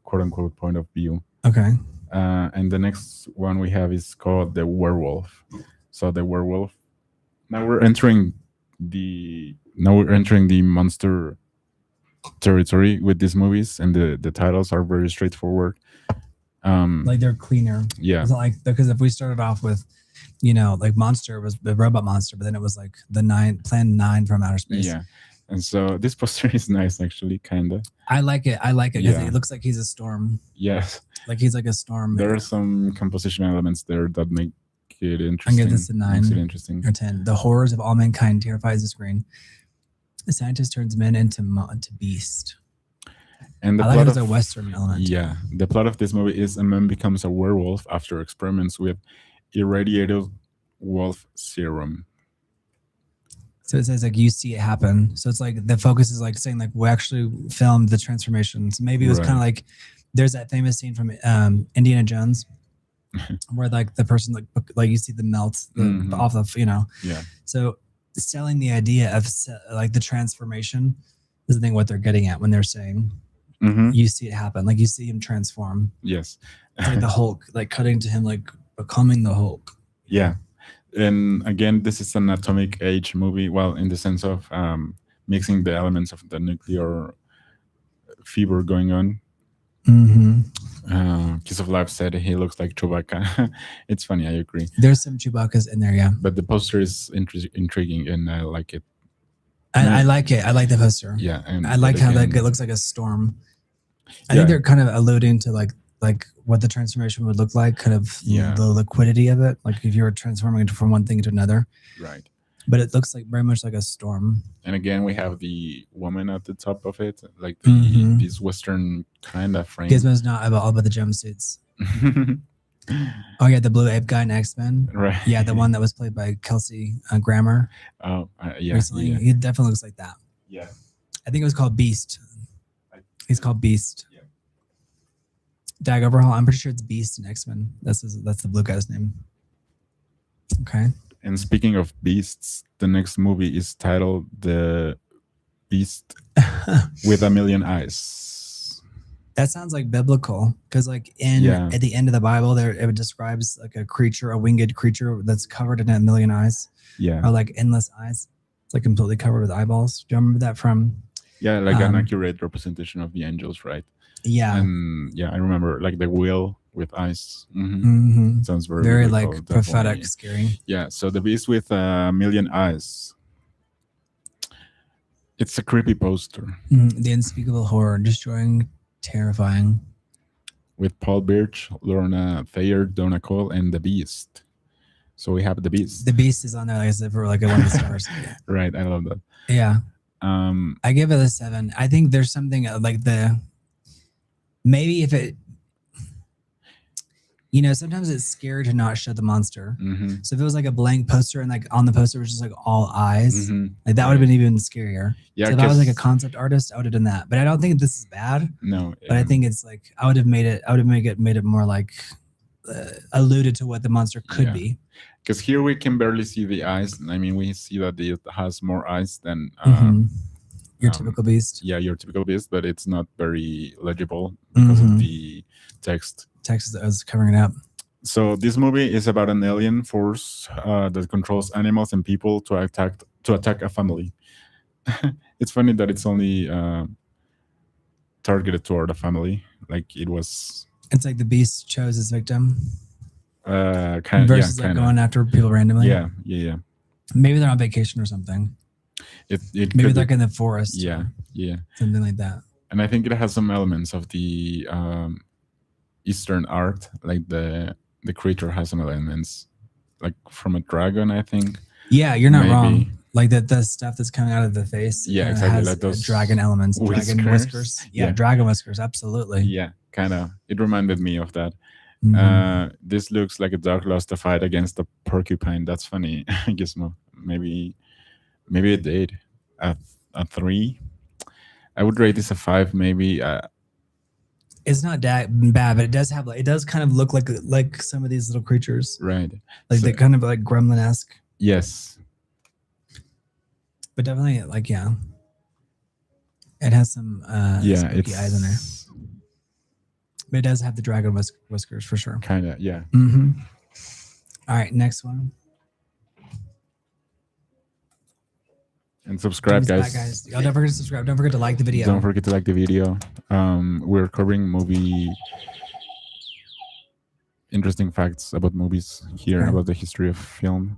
Speaker 1: quote unquote, point of view.
Speaker 2: Okay.
Speaker 1: And the next one we have is called The Werewolf. So the werewolf. Now we're entering the monster territory with these movies, and the titles are very straightforward.
Speaker 2: Like they're cleaner.
Speaker 1: Yeah.
Speaker 2: It's not like, because if we started off with, like Monster was the robot monster, but then it was like the Plan 9 from outer space.
Speaker 1: Yeah. And so this poster is nice, actually, kind of.
Speaker 2: I like it because it looks like he's a storm.
Speaker 1: Yes.
Speaker 2: Like he's like a storm.
Speaker 1: There are some composition elements there that make it interesting.
Speaker 2: I give this a 9
Speaker 1: makes it interesting.
Speaker 2: or 10. The horrors of all mankind terrifies the screen. The scientist turns men into beast.
Speaker 1: And the
Speaker 2: I like
Speaker 1: plot
Speaker 2: it as
Speaker 1: of,
Speaker 2: a Western element.
Speaker 1: Yeah. The plot of this movie is a man becomes a werewolf after experiments with irradiated wolf serum.
Speaker 2: So it says like you see it happen. So it's like the focus is like saying like we actually filmed the transformation. So maybe it was kind of like there's that famous scene from Indiana Jones where like the person like you see the melt off of
Speaker 1: Yeah.
Speaker 2: So selling the idea of like the transformation is the thing what they're getting at when they're saying you see it happen, like you see him transform.
Speaker 1: Yes.
Speaker 2: It's like the Hulk, like cutting to him like becoming the Hulk.
Speaker 1: Yeah. And again, this is an atomic age movie. Well, in the sense of mixing the elements of the nuclear fever going on. Kiss of Life said he looks like Chewbacca. It's funny, I agree.
Speaker 2: There's some Chewbaccas in there, yeah.
Speaker 1: But the poster is intriguing, and I like it.
Speaker 2: I like it. I like the poster.
Speaker 1: Yeah, and
Speaker 2: I like how like it looks like a storm. I think they're kind of alluding to like what the transformation would look like, kind of the liquidity of it, like if you were transforming from one thing to another.
Speaker 1: Right.
Speaker 2: But it looks like very much like a storm.
Speaker 1: And again, we have the woman at the top of it, like this Western kind of frame.
Speaker 2: Gizmo's not all about the jumpsuits. Oh yeah, the blue ape guy in X-Men.
Speaker 1: Right.
Speaker 2: Yeah, the one that was played by Kelsey Grammer.
Speaker 1: Oh, yeah.
Speaker 2: Recently,
Speaker 1: yeah.
Speaker 2: he definitely looks like that.
Speaker 1: Yeah.
Speaker 2: I think it was called Beast. He's called Beast.
Speaker 1: Yeah.
Speaker 2: Dag Overhaul. I'm pretty sure it's Beast in X-Men. That's the blue guy's name. Okay.
Speaker 1: And speaking of beasts, the next movie is titled The Beast with a Million Eyes.
Speaker 2: That sounds like biblical, because like at the end of the Bible, there it describes like a creature, a winged creature that's covered in a million eyes.
Speaker 1: Yeah.
Speaker 2: Or like endless eyes. It's like completely covered with eyeballs. Do you remember that from
Speaker 1: Yeah, like an
Speaker 2: Um,
Speaker 1: accurate representation of the angels, right?
Speaker 2: Yeah.
Speaker 1: And yeah, I remember like the wheel with eyes.
Speaker 2: Mhm.
Speaker 1: Sounds very
Speaker 2: Very
Speaker 1: biblical,
Speaker 2: like prophetic,
Speaker 1: definitely.
Speaker 2: scary.
Speaker 1: Yeah, so the beast with a million eyes. It's a creepy poster
Speaker 2: The unspeakable horror, destroying, terrifying.
Speaker 1: with Paul Birch, Lorna Thayer, Donna Cole, and the beast. So we have the beast.
Speaker 2: The beast is on there, like I said, for like one of the stars.
Speaker 1: Right, I love that.
Speaker 2: Yeah,
Speaker 1: Um,
Speaker 2: I give it a 7. I think there's something like maybe if it, sometimes it's scary to not show the monster.
Speaker 1: mhm,
Speaker 2: So if it was like a blank poster and like on the poster was just like all eyes,
Speaker 1: mhm,
Speaker 2: like that would have been even scarier.
Speaker 1: Yeah,
Speaker 2: So if I was like a
Speaker 1: 'cause-
Speaker 2: concept artist, I would have done that. But I don't think this is bad.
Speaker 1: no,
Speaker 2: But I think it's like I would have made it more like alluded to what the monster could
Speaker 1: Yeah.
Speaker 2: be.
Speaker 1: because here we can barely see the eyes. I mean, we see that it has more eyes than
Speaker 2: Your typical beast.
Speaker 1: yeah, your typical beast, but it's not very legible because of the text.
Speaker 2: Text is covering it up.
Speaker 1: So this movie is about an alien force that controls animals and people to attack a family. It's funny that it's only targeted toward a family, like it was
Speaker 2: It's like the beast chose his victim
Speaker 1: kind of
Speaker 2: versus like going after people randomly.
Speaker 1: yeah.
Speaker 2: Maybe they're on vacation or something.
Speaker 1: It
Speaker 2: Maybe
Speaker 1: could
Speaker 2: they're
Speaker 1: be-
Speaker 2: in the forest.
Speaker 1: yeah,
Speaker 2: Something like that.
Speaker 1: and I think it has some elements of the Eastern art, like the creature has some elements like from a dragon, I think.
Speaker 2: Yeah, you're not
Speaker 1: Maybe.
Speaker 2: wrong. Like the stuff that's coming out of the face.
Speaker 1: Yeah, exactly,
Speaker 2: Has
Speaker 1: like those
Speaker 2: dragon elements, dragon
Speaker 1: whiskers.
Speaker 2: whiskers. Yeah,
Speaker 1: Yeah.
Speaker 2: dragon whiskers. Absolutely.
Speaker 1: Yeah, kind of. It reminded me of that.
Speaker 2: Mhm.
Speaker 1: This looks like a dog lost a fight against a porcupine. That's funny. Gizmo. Maybe it did. A 3. I would rate this a 5. Maybe.
Speaker 2: It's not that bad, but it does have it does kind of look like some of these little creatures,
Speaker 1: Right.
Speaker 2: like
Speaker 1: So-
Speaker 2: they're kind of like gremlin-esque,
Speaker 1: Yes.
Speaker 2: but definitely like it has some
Speaker 1: Yeah.
Speaker 2: spooky eyes in there. But it does have the dragon whiskers for sure.
Speaker 1: Kind of. Yeah.
Speaker 2: All right, next one.
Speaker 1: And subscribe,
Speaker 2: James
Speaker 1: guys.
Speaker 2: back, guys. Y'all don't forget to subscribe. Don't forget to like the video.
Speaker 1: Don't forget to like the video. We're covering interesting facts about movies here,
Speaker 2: Okay.
Speaker 1: about the history of film.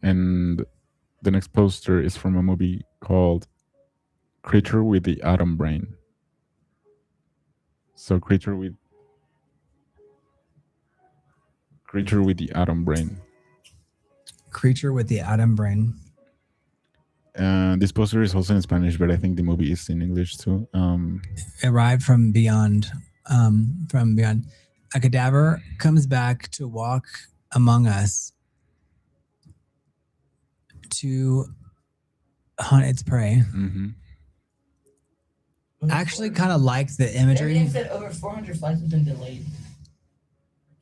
Speaker 1: And the next poster is from a movie called Creature with the Atom Brain. So Creature with the Atom Brain.
Speaker 2: Creature with the atom brain.
Speaker 1: This poster is also in Spanish, but I think the movie is in English too.
Speaker 2: Arrived from beyond. A cadaver comes back to walk among us to hunt its prey.
Speaker 1: Mhm.
Speaker 2: I actually kind of like the
Speaker 3: Everything
Speaker 2: imagery.
Speaker 3: said over 400 flights have been delayed.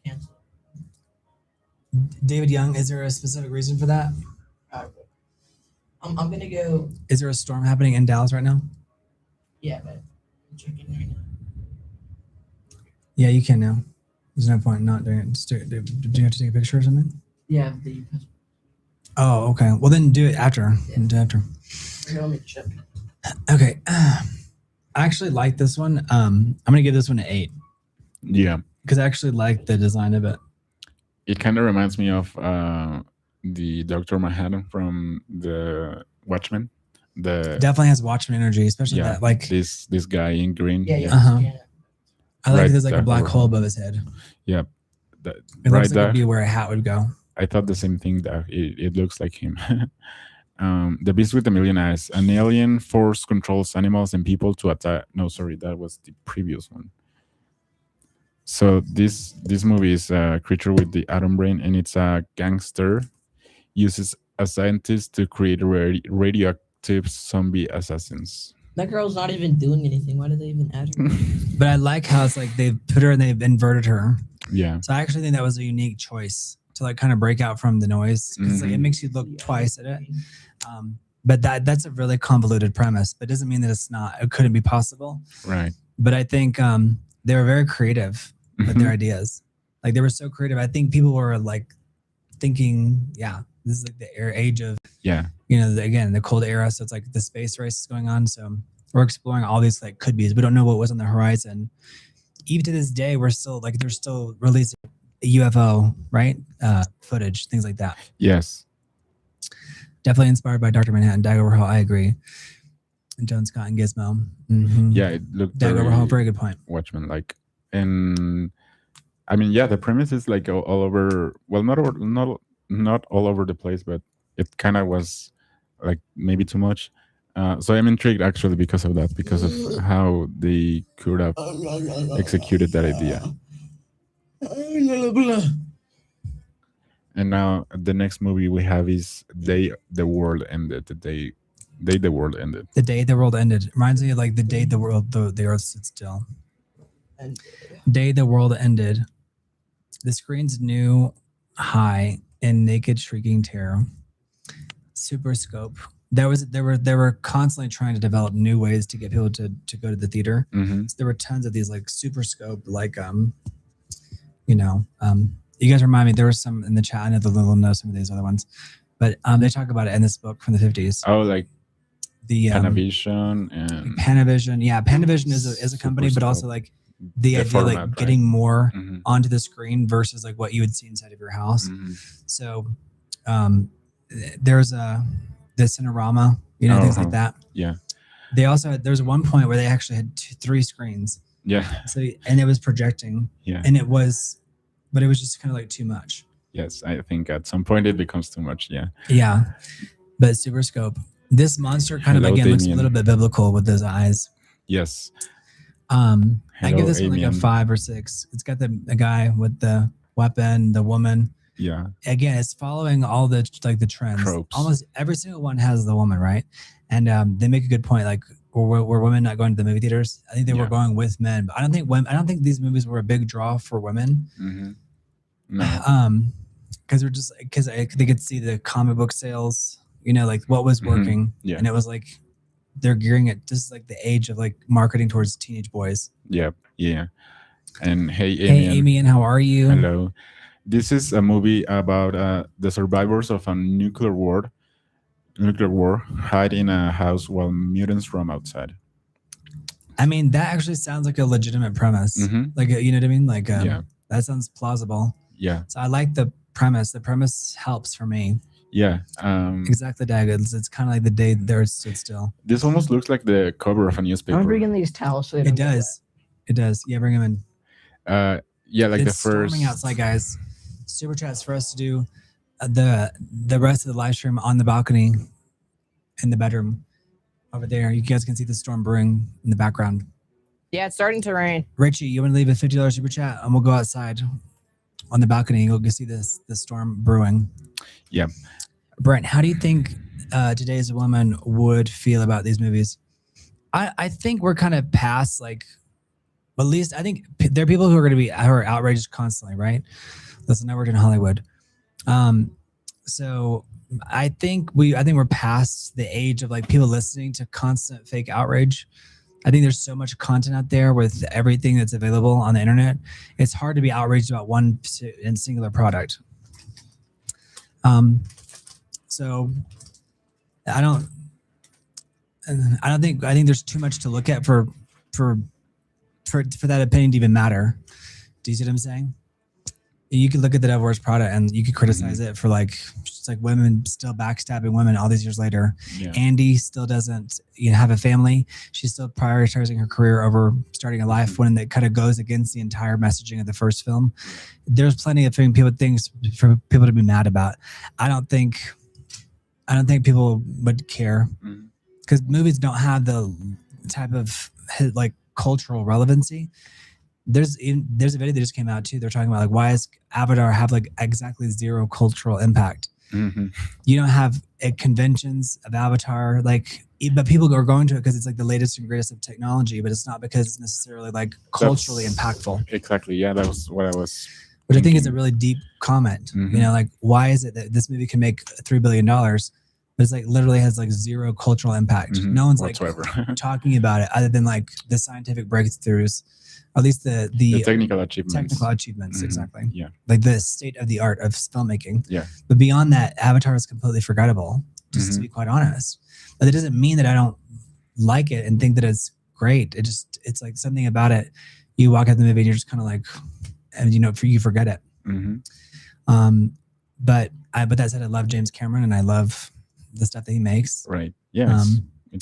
Speaker 3: Canceled.
Speaker 2: David Young, is there a specific reason for that?
Speaker 3: I'm gonna go.
Speaker 2: Is there a storm happening in Dallas right now?
Speaker 3: Yeah, but I'm checking right now.
Speaker 2: Yeah, you can now. There's no point in not doing it. Just do you have to take a picture or something?
Speaker 3: Yeah, the.
Speaker 2: Oh, okay. Well, then do it after.
Speaker 3: Yeah.
Speaker 2: Do it after.
Speaker 3: Here, let me check.
Speaker 2: Okay. I actually like this one. I'm gonna give this one an 8
Speaker 1: Yeah.
Speaker 2: because I actually like the design of it.
Speaker 1: It kind of reminds me of the Dr. Manhattan from the Watchmen. The
Speaker 2: Definitely has Watchmen energy, especially
Speaker 1: yeah,
Speaker 2: that like
Speaker 1: this guy in green.
Speaker 3: Yeah, yeah.
Speaker 2: Uh-huh.
Speaker 3: yeah.
Speaker 2: I like
Speaker 1: right
Speaker 2: there's like a
Speaker 1: there.
Speaker 2: black hole above his head.
Speaker 1: That,
Speaker 2: It
Speaker 1: right
Speaker 2: looks like
Speaker 1: there.
Speaker 2: it'd be where a hat would go.
Speaker 1: I thought the same thing, that it looks like him. The Beast with a Million Eyes. An alien force controls animals and people to attack. No, sorry, that was the previous one. So this movie is a Creature with the Atom Brain, and it's a gangster uses a scientist to create radioactive zombie assassins.
Speaker 3: That girl's not even doing anything. Why did they even add her?
Speaker 2: But I like how it's like they've put her and they've inverted her.
Speaker 1: Yeah.
Speaker 2: So I actually think that was a unique choice to like kind of break out from the noise because like it
Speaker 1: Mhm.
Speaker 2: makes you look twice at it. But that's a really convoluted premise, but doesn't mean that it couldn't be possible.
Speaker 1: Right.
Speaker 2: But I think they were very creative with their ideas. Like they were so creative. I think people were like thinking, This is like the age of,
Speaker 1: Yeah.
Speaker 2: Again, the cold era. So it's like the space race is going on. So we're exploring all these like could be's. We don't know what was on the horizon. Even to this day, we're still like, they're still releasing UFO, right? Footage, things like that.
Speaker 1: Yes.
Speaker 2: Definitely inspired by Dr. Manhattan, Dag Overhaul. I agree. And Joan Scott and Gizmo. Mm-hmm.
Speaker 1: Yeah, it looked
Speaker 2: Dag Overhaul, very good point.
Speaker 1: Watchmen like. And I mean, yeah, the premise is like all over. Well, not all over the place, but it kind of was like maybe too much. So I'm intrigued actually because of that, because of how they could have executed that idea. And now the next movie we have is Day the World Ended. The day the world ended.
Speaker 2: The day the world ended reminds me of like the day the earth stood still. Day the world ended. The screen's new high in naked shrieking terror. Super scope. They were constantly trying to develop new ways to get people to go to the theater.
Speaker 1: Mm-hmm.
Speaker 2: So there were tons of these like super scope, like you guys remind me, there was some in the chat. I know the little know some of these other ones, but they talk about it in this book from the 50s.
Speaker 1: Oh, like
Speaker 2: the
Speaker 1: Panavision and
Speaker 2: Panavision. Yeah, Panavision is a company, but also like the idea format, like getting more onto the screen versus like what you would see inside of your house. Mm-hmm. So there's the Cinerama, things like that.
Speaker 1: Yeah.
Speaker 2: They also there's one point where they actually had 3 screens.
Speaker 1: Yeah.
Speaker 2: So and it was projecting.
Speaker 1: Yeah.
Speaker 2: And it was just kind of like too much.
Speaker 1: Yes, I think at some point it becomes too much. Yeah.
Speaker 2: Yeah. But Super Scope. This monster kind of again looks a little bit biblical with those eyes.
Speaker 1: Yes.
Speaker 2: I give this one like a 5 or 6. It's got the guy with the weapon, the woman.
Speaker 1: Yeah.
Speaker 2: Again, it's following all the like the trends.
Speaker 1: Tropes.
Speaker 2: Almost every single one has the woman, right? And they make a good point. Like, were women not going to the movie theaters? I think they were going with men. But I don't think these movies were a big draw for women.
Speaker 1: Mm-hmm. No.
Speaker 2: Because they could see the comic book sales. Like what was working.
Speaker 1: Mm-hmm. Yeah.
Speaker 2: And it was like they're gearing it just like the age of like marketing towards teenage boys.
Speaker 1: Yep. Yeah. And hey,
Speaker 2: Amy, and how are you?
Speaker 1: Hello. This is a movie about the survivors of a nuclear war hide in a house while mutants roam outside.
Speaker 2: I mean, that actually sounds like a legitimate premise. Mm-hmm. Like, you know what I mean? Like, that sounds plausible.
Speaker 1: Yeah.
Speaker 2: So I like the premise. The premise helps for me.
Speaker 1: Yeah.
Speaker 2: Exactly, Daggins. It's kind of like the day there stood still.
Speaker 1: This almost looks like the cover of a newspaper.
Speaker 3: I'm bringing these towels. So
Speaker 2: it does. It does. Yeah, bring them in.
Speaker 1: Yeah, like
Speaker 2: it's
Speaker 1: the first.
Speaker 2: Storming outside, guys. Super chats for us to do the rest of the live stream on the balcony in the bedroom over there. You guys can see the storm brewing in the background.
Speaker 3: Yeah, it's starting to rain.
Speaker 2: Richie, you want to leave a $50 super chat and we'll go outside on the balcony and go see the storm brewing.
Speaker 1: Yeah.
Speaker 2: Brent, how do you think today's woman would feel about these movies? I think we're kind of past like, at least I think there are people who are outraged constantly, right? Listen, I worked in Hollywood. So I think we're past the age of like people listening to constant fake outrage. I think there's so much content out there with everything that's available on the internet. It's hard to be outraged about one singular product. So I think there's too much to look at for that opinion to even matter. Do you see what I'm saying? You could look at the Devil Wears Prada and you could criticize it for like just like women still backstabbing women all these years later. Yeah. Andy still doesn't have a family. She's still prioritizing her career over starting a life when it kind of goes against the entire messaging of the first film. There's plenty of things for people to be mad about. I don't think people would care because movies don't have the type of like cultural relevancy. There's a video that just came out too. They're talking about like why does Avatar have like exactly 0 cultural impact? Mm-hmm. You don't have conventions of Avatar, like, but people are going to it because it's like the latest and greatest of technology, but it's not because it's necessarily like culturally impactful.
Speaker 1: Exactly. Yeah, that was what I was.
Speaker 2: Which I think is a really deep comment. Mm-hmm. Like why is it that this movie can make $3 billion, but but it's like literally has like zero cultural impact. No one's
Speaker 1: whatsoever.
Speaker 2: like talking about it other than like the scientific breakthroughs, or at least the
Speaker 1: technical achievements.
Speaker 2: Technical achievements, exactly.
Speaker 1: Yeah.
Speaker 2: Like the state of the art of filmmaking.
Speaker 1: Yeah.
Speaker 2: But beyond that, Avatar is completely forgettable, just to be quite honest. But it doesn't mean that I don't like it and think that it's great. It's like something about it. You walk out the movie and you're just kind of like, and you forget it. But that said, I love James Cameron and I love the stuff that he makes.
Speaker 1: Right. Yeah.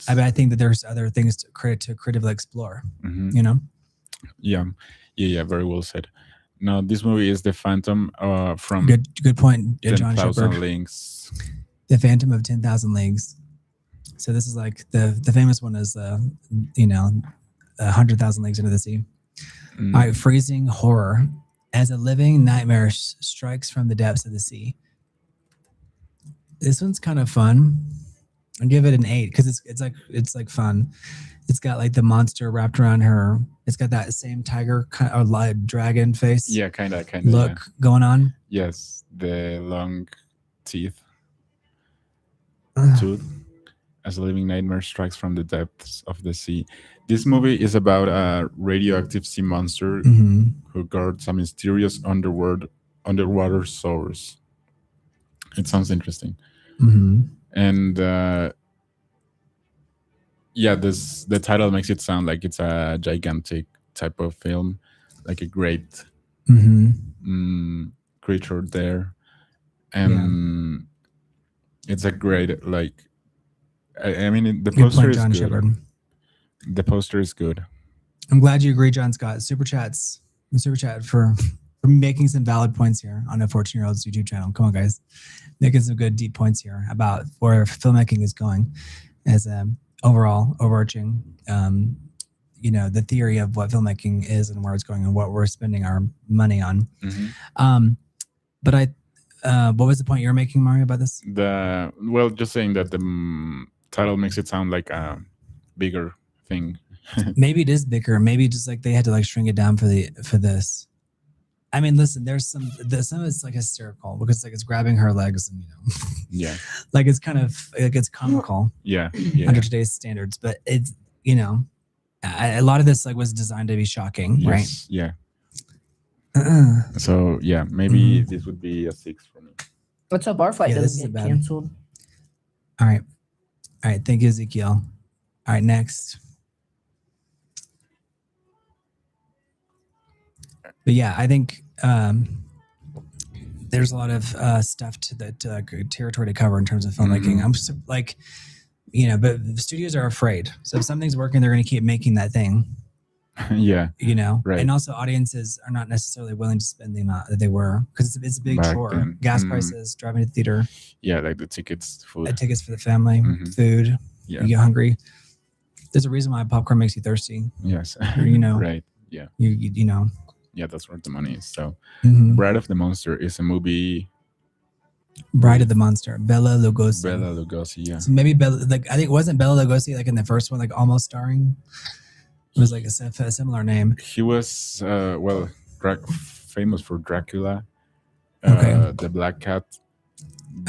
Speaker 2: I think that there's other things to creatively explore.
Speaker 1: Yeah. Very well said. Now, this movie is The Phantom from
Speaker 2: good point, John
Speaker 1: 10,000
Speaker 2: Shepard.
Speaker 1: Leagues.
Speaker 2: The Phantom of 10,000 Leagues. So this is like the famous one is 100,000 Leagues Into the Sea. All right, freezing horror as a living nightmare strikes from the depths of the sea. This one's kind of fun. I'll give it an 8 because it's like fun. It's got like the monster wrapped around her. It's got that same tiger or like dragon face.
Speaker 1: Yeah, kind of
Speaker 2: look going on.
Speaker 1: Yes, the long teeth. Tooth. As a living nightmare strikes from the depths of the sea. This movie is about a radioactive sea monster who guards a mysterious underwater source. It sounds interesting. And the title makes it sound like it's a gigantic type of film, like a great creature there. And it's a great, like, I mean, the poster is good.
Speaker 2: Shepard.
Speaker 1: The poster is good.
Speaker 2: I'm glad you agree, John Scott. Super chat for making some valid points here on a 14-year-old's YouTube channel. Come on, guys, making some good deep points here about where filmmaking is going as an overall overarching, the theory of what filmmaking is and where it's going and what we're spending our money on. But what was the point you were making, Mario, about this?
Speaker 1: Just saying that the title makes it sound like a bigger thing.
Speaker 2: Maybe it is bigger. Maybe just like they had to like shrink it down for this. I mean, listen, there's some of it's like hysterical because like it's grabbing her legs and like it's kind of like it's comical. Under today's standards, but it's a lot of this like was designed to be shocking, right?
Speaker 1: Yeah. So maybe this would be a 6 for me.
Speaker 3: What's up? Our flight doesn't get canceled.
Speaker 2: All right. Thank you, Ezekiel. All right, next. But yeah, I think there's a lot of stuff territory to cover in terms of filmmaking. I'm just like, but studios are afraid. So if something's working, they're going to keep making that thing. Right. And also audiences are not necessarily willing to spend the amount that they were because it's a big chore. Then. Gas prices, driving to the theater.
Speaker 1: Yeah, like the tickets, food.
Speaker 2: Tickets for the family, food. Yeah. You get hungry. There's a reason why popcorn makes you thirsty.
Speaker 1: Yes. Right. Yeah. Yeah, that's where the money is. So, Bride of the Monster is a movie.
Speaker 2: Bride of the Monster, Bela Lugosi.
Speaker 1: Yeah.
Speaker 2: So maybe I think wasn't Bela Lugosi like in the first one, like almost starring. It was like a similar name.
Speaker 1: He was famous for Dracula, the Black Cat.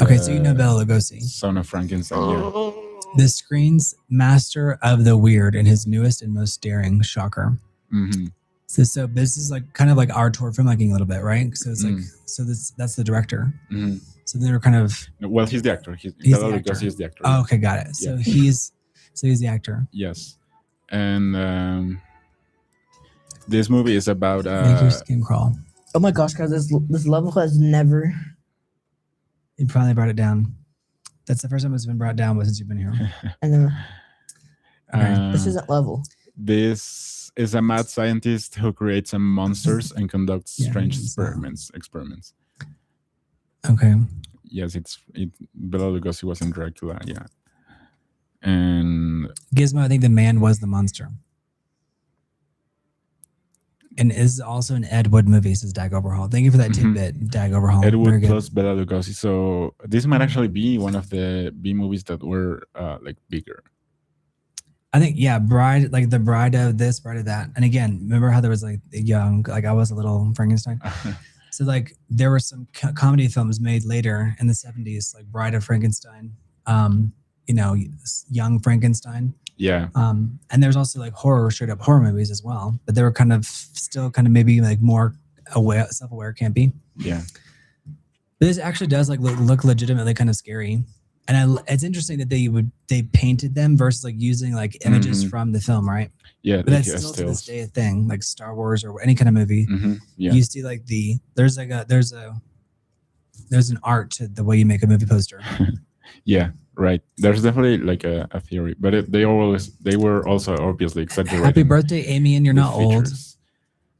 Speaker 2: Okay, so you know Bela Lugosi,
Speaker 1: son of Frankenstein. Yeah.
Speaker 2: The screen's master of the weird and his newest and most daring shocker. So this is like kind of like our tour filmmaking a little bit, right? So it's like that's the director. So they're kind of
Speaker 1: he's the actor. Bela Lugosi is the actor.
Speaker 2: Oh, okay, got it. So he's the actor.
Speaker 1: Yes. And this movie is about
Speaker 2: make your skin crawl.
Speaker 3: Oh my gosh, guys, this level has never.
Speaker 2: You probably brought it down. That's the first time it's been brought down since you've been here.
Speaker 3: I know. This isn't level.
Speaker 1: This is a mad scientist who creates some monsters and conducts strange experiments.
Speaker 2: Okay.
Speaker 1: Yes, Bela Lugosi was in Dracula. Yeah. And
Speaker 2: Gizmo, I think the man was the monster. And is also an Ed Wood movie, says Dag Overhaul. Thank you for that tidbit, Dag Overhaul.
Speaker 1: Ed Wood plus Bela Lugosi. So this might actually be one of the B movies that were like bigger.
Speaker 2: I think, Bride, like the Bride of this, Bride of that. And again, remember how there was like young, like I was a little Frankenstein. So like there were some comedy films made later in the 70s, like Bride of Frankenstein. young Frankenstein.
Speaker 1: Yeah.
Speaker 2: And there's also like straight up horror movies as well, but they were still maybe like more self-aware, campy.
Speaker 1: Yeah.
Speaker 2: But this actually does like look legitimately kind of scary. And it's interesting that they painted them versus like using like images from the film, right?
Speaker 1: Yeah,
Speaker 2: but that's still to this day a thing, like Star Wars or any kind of movie.
Speaker 1: Yeah.
Speaker 2: You see like there's an art to the way you make a movie poster.
Speaker 1: Yeah, right. There's definitely like a theory, but they were also obviously exaggerating.
Speaker 2: Happy birthday, Amian! You're not old.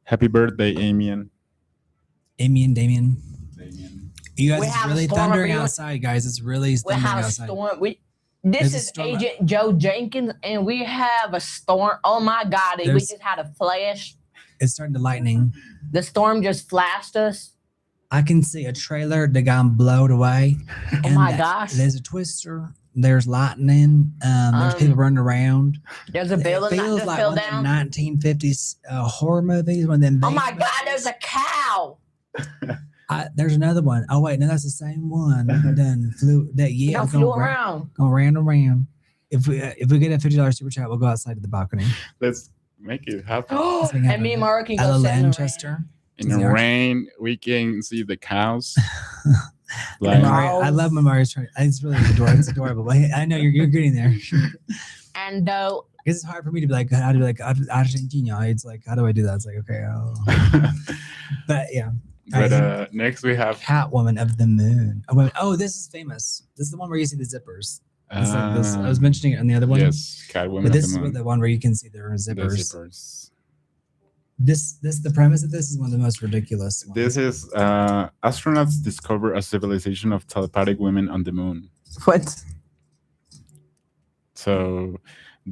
Speaker 1: Happy birthday, Amian.
Speaker 2: Damien. You guys, it's really thundering
Speaker 3: outside.
Speaker 2: outside, guys. It's really thundering outside.
Speaker 3: This is Agent Joe Jenkins, and we have a storm. Oh my God! We just had a flash.
Speaker 2: It's starting to lightning.
Speaker 3: The storm just flashed us.
Speaker 2: I can see a trailer that got blown away.
Speaker 3: Oh my gosh!
Speaker 2: There's a twister. There's lightning. There's people running around.
Speaker 3: There's a building that just fell down.
Speaker 2: 1950s horror movies. One of them.
Speaker 3: Oh my God! There's a cow.
Speaker 2: There's another one. Oh wait, no, that's the same one. Flew
Speaker 3: around.
Speaker 2: Going around. If we get a $50 super chat, we'll go outside to the balcony.
Speaker 1: Let's make it happen.
Speaker 3: And me and Mario can go
Speaker 2: Ella
Speaker 3: sit
Speaker 2: Lanchester.
Speaker 1: In the rain, we can see the cows.
Speaker 2: I love Mario's trying. It's really adorable. It's adorable. I know you're getting there.
Speaker 3: And
Speaker 2: it's hard for me to be like, how do you like Argentina? It's like, how do I do that? It's like, okay, but yeah.
Speaker 1: But next we have
Speaker 2: Catwoman of the Moon. Oh, this is famous. This is the one where you see the zippers. Like this. I was mentioning it on the other one.
Speaker 1: Yes, Catwoman.
Speaker 2: But this is the one where you can see their zippers. The premise of this is one of the most ridiculous ones.
Speaker 1: This is astronauts discover a civilization of telepathic women on the moon.
Speaker 3: What?
Speaker 1: So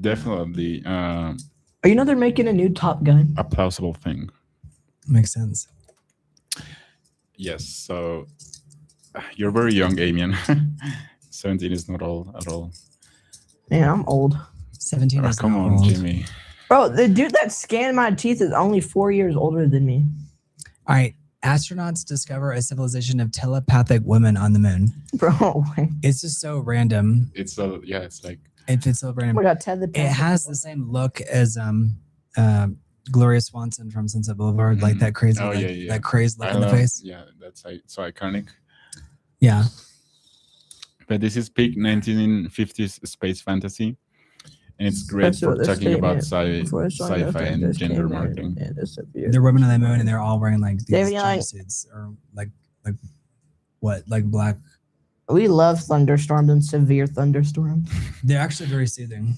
Speaker 1: definitely
Speaker 3: they're making a new Top Gun?
Speaker 1: A plausible thing.
Speaker 2: Makes sense.
Speaker 1: Yes, so you're very young, Amian. 17 is not old at all.
Speaker 3: Yeah, I'm old.
Speaker 2: 17 is
Speaker 1: come
Speaker 2: not
Speaker 1: on,
Speaker 2: old.
Speaker 1: Jimmy.
Speaker 3: Bro, the dude that scanned my teeth is only 4 years older than me.
Speaker 2: All right. Astronauts discover a civilization of telepathic women on the moon.
Speaker 3: Bro,
Speaker 2: it's just so random.
Speaker 1: It's so random.
Speaker 3: Oh my God,
Speaker 2: it has the same look as Gloria Swanson from Sunset Boulevard, like that crazy, that crazed look on the face.
Speaker 1: Yeah, that's so iconic.
Speaker 2: Yeah.
Speaker 1: But this is peak 1950s space fantasy, and it's great for talking about sci-fi and gender marketing.
Speaker 2: They're women on the moon, and they're all wearing like these jumpsuits or like black.
Speaker 3: We love thunderstorms and severe thunderstorms.
Speaker 2: They're actually very soothing.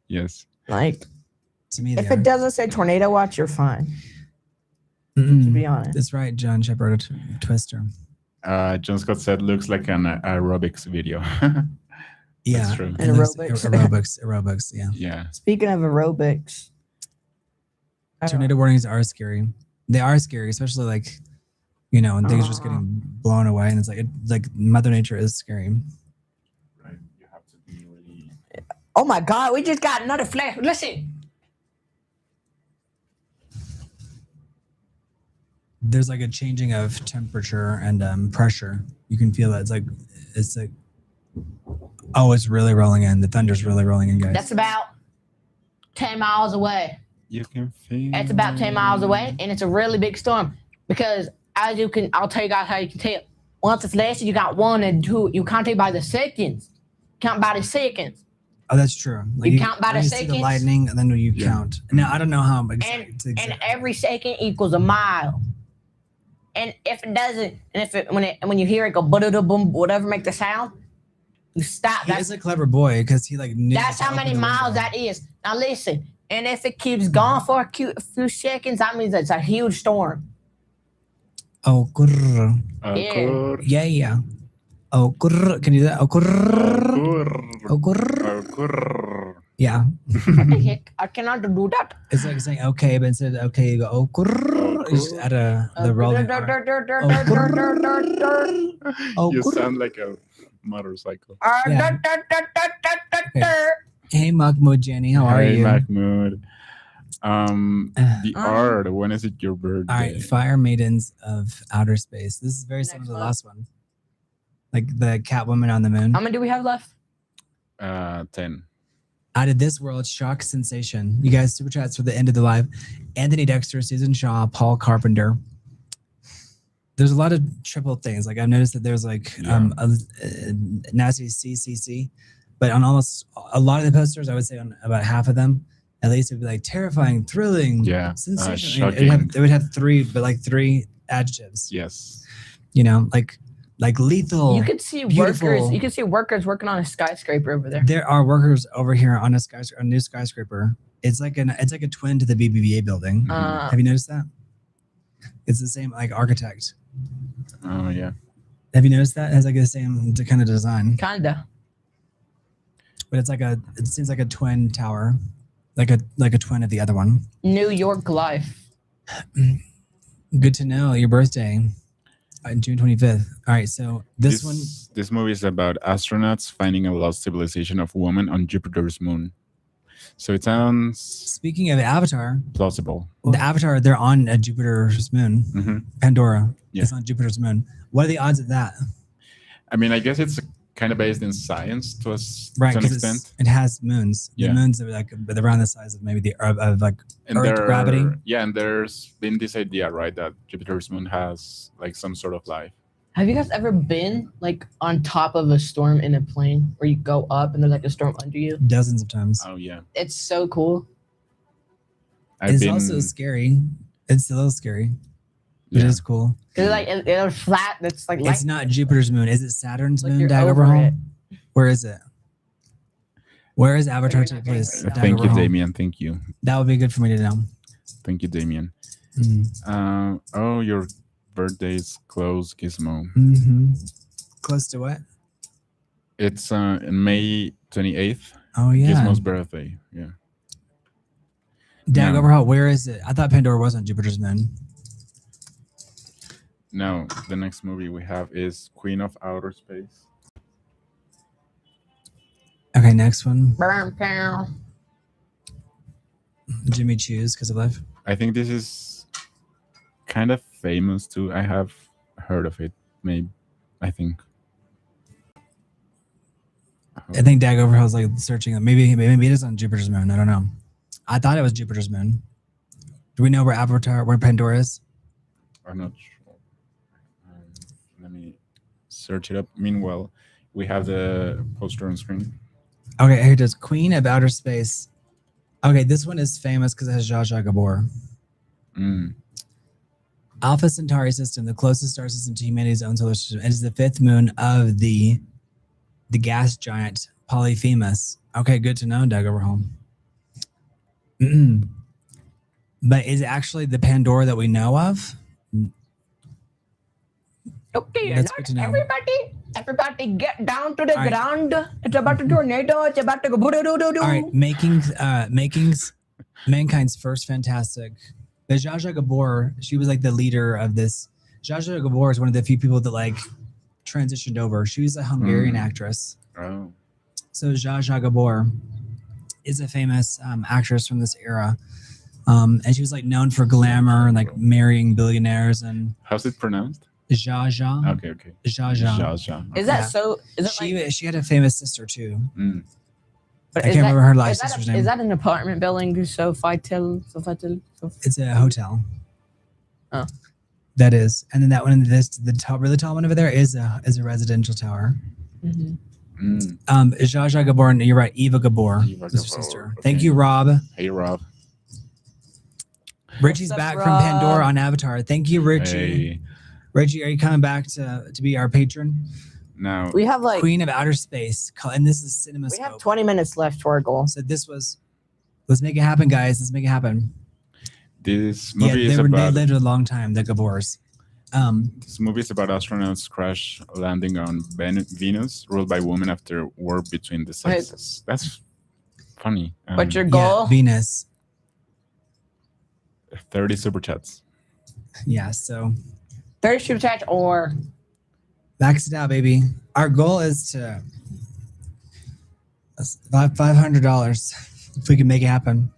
Speaker 1: Yes.
Speaker 3: Like.
Speaker 2: To me,
Speaker 3: if it doesn't say tornado watch, you're fine. To be honest.
Speaker 2: That's right, John Shepard Twister.
Speaker 1: John Scott said looks like an aerobics video.
Speaker 2: Yeah.
Speaker 1: That's true.
Speaker 3: And
Speaker 2: aerobics, yeah.
Speaker 1: Yeah.
Speaker 3: Speaking of aerobics.
Speaker 2: Tornado warnings are scary. They are scary, especially like, when things are just getting blown away, and it's like Mother Nature is scary.
Speaker 1: Right. You have to be really.
Speaker 3: Oh my God, we just got another flash. Listen.
Speaker 2: There's like a changing of temperature and pressure. You can feel that. It's like, oh, it's really rolling in. The thunder's really rolling in, guys.
Speaker 3: That's about 10 miles away.
Speaker 1: You can feel.
Speaker 3: It's about 10 miles away, and it's a really big storm because I'll tell you guys how you can tell. Once it flashes, you got 1 and 2. You can't tell by the seconds. Count by the seconds.
Speaker 2: Oh, that's true.
Speaker 3: Like you count by the seconds.
Speaker 2: See the lightning, and then you count. Now I don't know how.
Speaker 3: And every second equals a mile. And if it doesn't, and when you hear it go boom, whatever make the sound, you stop.
Speaker 2: He's a clever boy because he knew.
Speaker 3: That's how many miles that is. Now listen, and if it keeps going for a few seconds, that means it's a huge storm.
Speaker 2: Oh, grrr. Yeah. Oh, grrr. Can you do that? Oh, grrr. Oh, grrr. Yeah.
Speaker 3: I cannot do that.
Speaker 2: It's like saying okay, but instead of okay, you go oh grrr. You just add the rolling R.
Speaker 1: You sound like a motorcycle.
Speaker 2: Yeah. Okay. Hey Mahmoud Jenny, how are you?
Speaker 1: Hey Mahmoud. The art. When is it your birthday?
Speaker 2: All right, Fire Maidens of Outer Space. This is very similar to the last one. like the Catwoman on the moon.
Speaker 3: How many do we have left?
Speaker 1: 10.
Speaker 2: Out of this world, shock sensation. You guys, super chats for the end of the live. Anthony Dexter, Susan Shaw, Paul Carpenter. There's a lot of triple things. Like I've noticed that there's like nasty CCC, but on almost a lot of the posters, I would say on about half of them, at least it would be like terrifying, thrilling, sensational. It would have three, but like three adjectives.
Speaker 1: Yes.
Speaker 2: You know, like lethal.
Speaker 3: You could see
Speaker 2: beautiful.
Speaker 3: workers. You could see workers working on a skyscraper over there.
Speaker 2: There are workers over here on a new skyscraper. It's like a twin to the BBVA building. Have you noticed that? It's the same like architect.
Speaker 1: Oh yeah.
Speaker 2: Have you noticed that? It has like the same kind of design.
Speaker 3: Kinda.
Speaker 2: But it seems like a twin tower, like a twin of the other one.
Speaker 3: New York life.
Speaker 2: Good to know. Your birthday, June 25th. All right, so this
Speaker 1: movie is about astronauts finding a lost civilization of women on Jupiter's moon. So it sounds.
Speaker 2: Speaking of Avatar,
Speaker 1: plausible.
Speaker 2: The Avatar, they're on Jupiter's moon.
Speaker 1: Mm-hmm.
Speaker 2: Pandora.
Speaker 1: Yeah.
Speaker 2: It's on Jupiter's moon. What are the odds of that?
Speaker 1: I mean, I guess it's kind of based in science to
Speaker 2: right,
Speaker 1: an extent.
Speaker 2: It has moons.
Speaker 1: Yeah.
Speaker 2: The moons are like around the size of maybe of like Earth gravity.
Speaker 1: Yeah, and there's been this idea, right, that Jupiter's moon has like some sort of life.
Speaker 3: Have you guys ever been like on top of a storm in a plane where you go up and there's like a storm under you?
Speaker 2: Dozens of times.
Speaker 1: Oh yeah.
Speaker 3: It's so cool.
Speaker 2: It's also scary. It's a little scary.
Speaker 1: Yeah.
Speaker 2: It is cool.
Speaker 3: Cause like it's flat. That's like
Speaker 2: it's not Jupiter's moon. Is it Saturn's
Speaker 3: like
Speaker 2: moon?
Speaker 3: you're
Speaker 2: Dag
Speaker 3: over
Speaker 2: Overhaul?
Speaker 3: it.
Speaker 2: Where is it? Where is Avatar take place?
Speaker 1: Thank you, Damien. Thank you.
Speaker 2: That would be good for me to know.
Speaker 1: Thank you, Damien.
Speaker 2: Mm.
Speaker 1: Your birthday's close, Gizmo.
Speaker 2: Mm-hmm. Close to what?
Speaker 1: It's May 28th.
Speaker 2: Oh yeah.
Speaker 1: Gizmo's birthday. Yeah.
Speaker 2: Dag Overhaul, where is it? I thought Pandora was on Jupiter's moon.
Speaker 1: No, the next movie we have is Queen of Outer Space.
Speaker 2: Okay, next one.
Speaker 3: Burn down.
Speaker 2: Jimmy Choo's because of life.
Speaker 1: I think this is kind of famous too. I have heard of it. Maybe. I think
Speaker 2: Dag Overhaul's like searching. Maybe it is on Jupiter's moon. I don't know. I thought it was Jupiter's moon. Do we know where Pandora is?
Speaker 1: I'm not sure. Let me search it up. Meanwhile, we have the poster on screen.
Speaker 2: Okay, here it is. Queen of Outer Space. Okay, this one is famous because it has Zsa Zsa Gabor. Alpha Centauri system, the closest star system to humanity's own solar system, and is the fifth moon of the gas giant Polyphemus. Okay, good to know, Dag Overhaul. But is it actually the Pandora that we know of?
Speaker 3: Okay,
Speaker 2: That's good to know.
Speaker 3: Everybody get down to the ground. It's about to tornado. It's about to go.
Speaker 2: All right, mankind's first fantastic. The Zsa Zsa Gabor, she was like the leader of this. Zsa Zsa Gabor is one of the few people that like transitioned over. She was a Hungarian actress.
Speaker 1: Oh.
Speaker 2: So Zsa Zsa Gabor is a famous actress from this era. And she was like known for glamour and like marrying billionaires and.
Speaker 1: How's it pronounced?
Speaker 2: Zsa Zsa.
Speaker 1: Okay.
Speaker 2: Zsa Zsa.
Speaker 1: Zsa Zsa.
Speaker 3: Is that so? Is it
Speaker 2: she had a famous sister too.
Speaker 3: But
Speaker 2: I can't remember her last sister's name.
Speaker 3: Is that an apartment building?
Speaker 2: It's a hotel.
Speaker 3: Oh.
Speaker 2: That is, and then that one, the top, really tall one over there is a residential tower.
Speaker 3: Mm-hmm.
Speaker 2: Zsa Zsa Gabor, you're right. Eva Gabor was her sister.
Speaker 1: Okay.
Speaker 2: Thank you, Rob.
Speaker 1: Hey, Rob.
Speaker 2: Richie's
Speaker 3: What's up,
Speaker 2: back
Speaker 3: Rob?
Speaker 2: from Pandora on Avatar. Thank you, Richie.
Speaker 1: Hey.
Speaker 2: Reggie, are you coming back to be our patron?
Speaker 1: Now,
Speaker 3: We have like
Speaker 2: Queen of Outer Space, and this is Cinema.
Speaker 3: we have 20 minutes left to our goal.
Speaker 2: So this was, let's make it happen, guys. Let's make it happen.
Speaker 1: this movie
Speaker 2: They
Speaker 1: is about
Speaker 2: lived a long time, the Gabors.
Speaker 1: this movie is about astronauts crash landing on Venus, ruled by women after war between the sexes. That's funny.
Speaker 3: What's your goal?
Speaker 2: Yeah, Venus.
Speaker 1: 30 super chats.
Speaker 2: Yeah, so
Speaker 3: 30 super chats or
Speaker 2: max it out, baby. Our goal is to $500 if we can make it happen.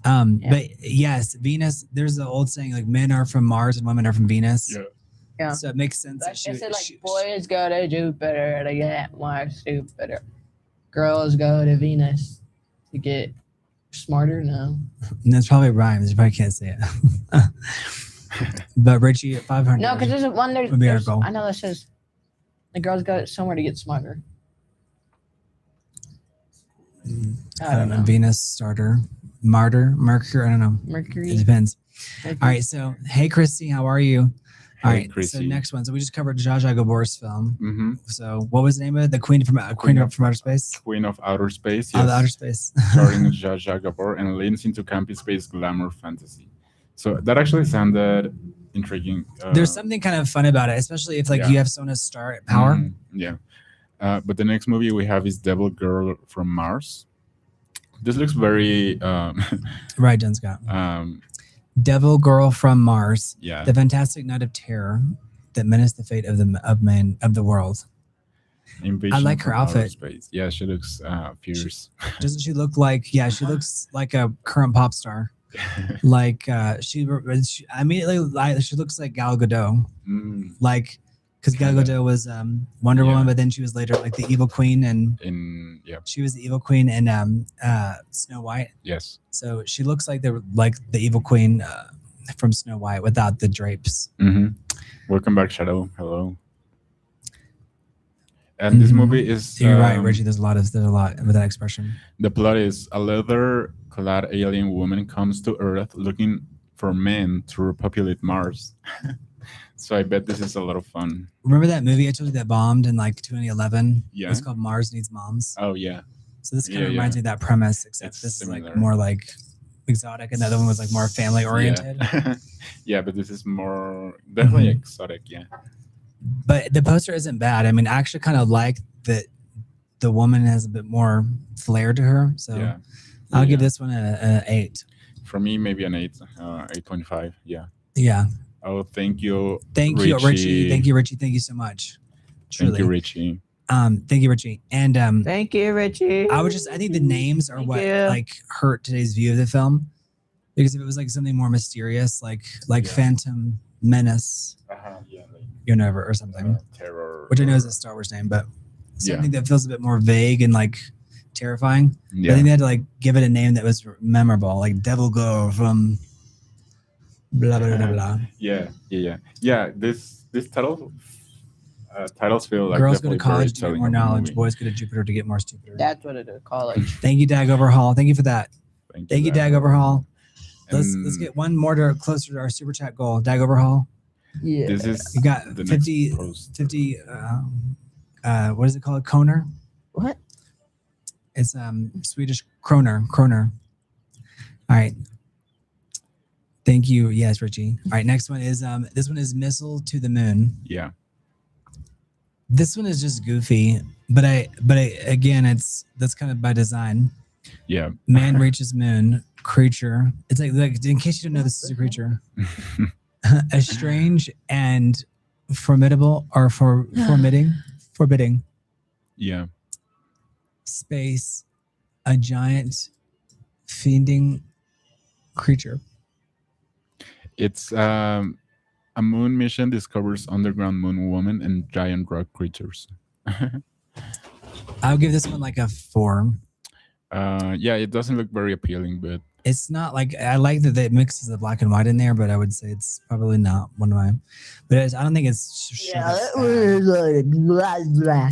Speaker 2: But yes, Venus. There's the old saying like men are from Mars and women are from Venus.
Speaker 1: Yeah.
Speaker 3: Yeah.
Speaker 2: So it makes sense
Speaker 3: Like,
Speaker 2: that she,
Speaker 3: it said, like,
Speaker 2: she-
Speaker 3: boys go to Jupiter to get more stupider. Girls go to Venus to get smarter. No.
Speaker 2: and that's probably rhymes. You probably can't say it. But Richie at 500.
Speaker 3: No, because there's one
Speaker 2: Would be our
Speaker 3: there's
Speaker 2: goal.
Speaker 3: I know that says the girls go somewhere to get smarter.
Speaker 2: I don't know. Venus, starter, martyr, Mercury. I don't know.
Speaker 3: Mercury.
Speaker 2: It depends. All right. So, hey, Christy, how are you? All
Speaker 1: Hey,
Speaker 2: right. So
Speaker 1: Chrissy.
Speaker 2: next one. So we just covered Zsa Zsa Gabor's film.
Speaker 1: Mm-hmm.
Speaker 2: So what was the name of it? The Queen from Outer Space.
Speaker 1: Queen of Outer Space.
Speaker 2: Oh, the
Speaker 1: Yes.
Speaker 2: Outer Space.
Speaker 1: Starring Zsa Zsa Gabor and leans into campy space glamour fantasy. So that actually sounded intriguing.
Speaker 2: There's something kind of fun about it, especially if like
Speaker 1: Yeah.
Speaker 2: you have someone to star at power.
Speaker 1: Yeah. But the next movie we have is Devil Girl from Mars. This looks very
Speaker 2: Right, John Scott.
Speaker 1: um,
Speaker 2: Devil Girl from Mars.
Speaker 1: yeah.
Speaker 2: The fantastic night of terror that menaced the fate of the world.
Speaker 1: Invasion
Speaker 2: I like her
Speaker 1: from outer
Speaker 2: outfit.
Speaker 1: Space. Yeah, she looks fierce.
Speaker 2: Doesn't she look like? Yeah, she looks like a current pop star. Like she immediately, she looks like Gal Gadot.
Speaker 1: Mm,
Speaker 2: Like, because Gal
Speaker 1: Kinda.
Speaker 2: Gadot was Wonder
Speaker 1: Yeah.
Speaker 2: Woman, but then she was later like the evil queen, and
Speaker 1: yeah.
Speaker 2: she was the evil queen in Snow White.
Speaker 1: Yes.
Speaker 2: So she looks like the evil queen from Snow White without the drapes.
Speaker 1: Mm-hmm. Welcome back, Shadow. Hello. And this
Speaker 2: Mhm.
Speaker 1: movie is.
Speaker 2: You're right, Richie. There's a lot with that expression.
Speaker 1: The plot is a leather-clad alien woman comes to Earth looking for men to repopulate Mars. So I bet this is a lot of fun.
Speaker 2: Remember that movie I told you that bombed in like 2011?
Speaker 1: Yeah.
Speaker 2: It's called Mars Needs Moms.
Speaker 1: Oh yeah.
Speaker 2: So this kind
Speaker 1: Yeah,
Speaker 2: of reminds me of that premise, except
Speaker 1: It's
Speaker 2: this is like
Speaker 1: similar.
Speaker 2: more like exotic, and the other one was like more family oriented.
Speaker 1: Yeah. Yeah, but this is more definitely
Speaker 2: Mhm.
Speaker 1: exotic. Yeah.
Speaker 2: But the poster isn't bad. I mean, I actually kind of like that the woman has a bit more flair to her. So
Speaker 1: Yeah.
Speaker 2: I'll give
Speaker 1: Yeah.
Speaker 2: this one an 8.
Speaker 1: For me, maybe an 8.5. Yeah.
Speaker 2: Yeah.
Speaker 1: Oh, thank you.
Speaker 2: Thank you, Richie. Thank you, Richie. Thank you so much. Truly.
Speaker 1: Thank you, Richie.
Speaker 2: Thank you, Richie. And
Speaker 3: Thank you, Richie.
Speaker 2: I think the names are
Speaker 3: Thank
Speaker 2: what
Speaker 3: you.
Speaker 2: like hurt today's view of the film. Because if it was like something more mysterious, like
Speaker 1: Yeah.
Speaker 2: Phantom Menace,
Speaker 1: Yeah. Like,
Speaker 2: Universe or something,
Speaker 1: terror.
Speaker 2: which I know is
Speaker 1: or-
Speaker 2: a Star Wars name, but
Speaker 1: Yeah.
Speaker 2: something that feels a bit more vague and like terrifying. I
Speaker 1: Yeah.
Speaker 2: think they had to like give it a name that was memorable, like Devil Girl from blah blah blah blah.
Speaker 1: Yeah. This title titles feel like
Speaker 2: Girls go to
Speaker 1: definitely
Speaker 2: college to
Speaker 1: very
Speaker 2: get more
Speaker 1: telling of the
Speaker 2: knowledge.
Speaker 1: movie.
Speaker 2: Boys go to Jupiter to get more stupider.
Speaker 3: That's what it is. College.
Speaker 2: Thank you, Dag Overhaul. Thank you for that. Thank you, Dag Overhaul. Let's
Speaker 1: And
Speaker 2: get one more closer to our super chat goal. Dag Overhaul.
Speaker 3: Yeah.
Speaker 1: This is
Speaker 2: You got
Speaker 1: the
Speaker 2: 50
Speaker 1: next post.
Speaker 2: 50 what is it called? Kroner?
Speaker 3: What?
Speaker 2: It's Swedish kroner. All right. Thank you. Yes, Richie. All right, next one is this one is Missile to the Moon.
Speaker 1: Yeah.
Speaker 2: This one is just goofy, but again, that's kind of by design.
Speaker 1: Yeah.
Speaker 2: Man reaches moon, creature. It's like in case you don't know, this is a creature. A strange and formidable or forbidding
Speaker 1: Yeah.
Speaker 2: space, a giant fiending creature.
Speaker 1: It's a moon mission discovers underground moon woman and giant rock creatures.
Speaker 2: I'll give this one like a 4.
Speaker 1: Yeah, it doesn't look very appealing, but
Speaker 2: It's not like I like that it mixes the black and white in there, but I would say it's probably not one of mine. But I don't think it's.
Speaker 3: like blah blah.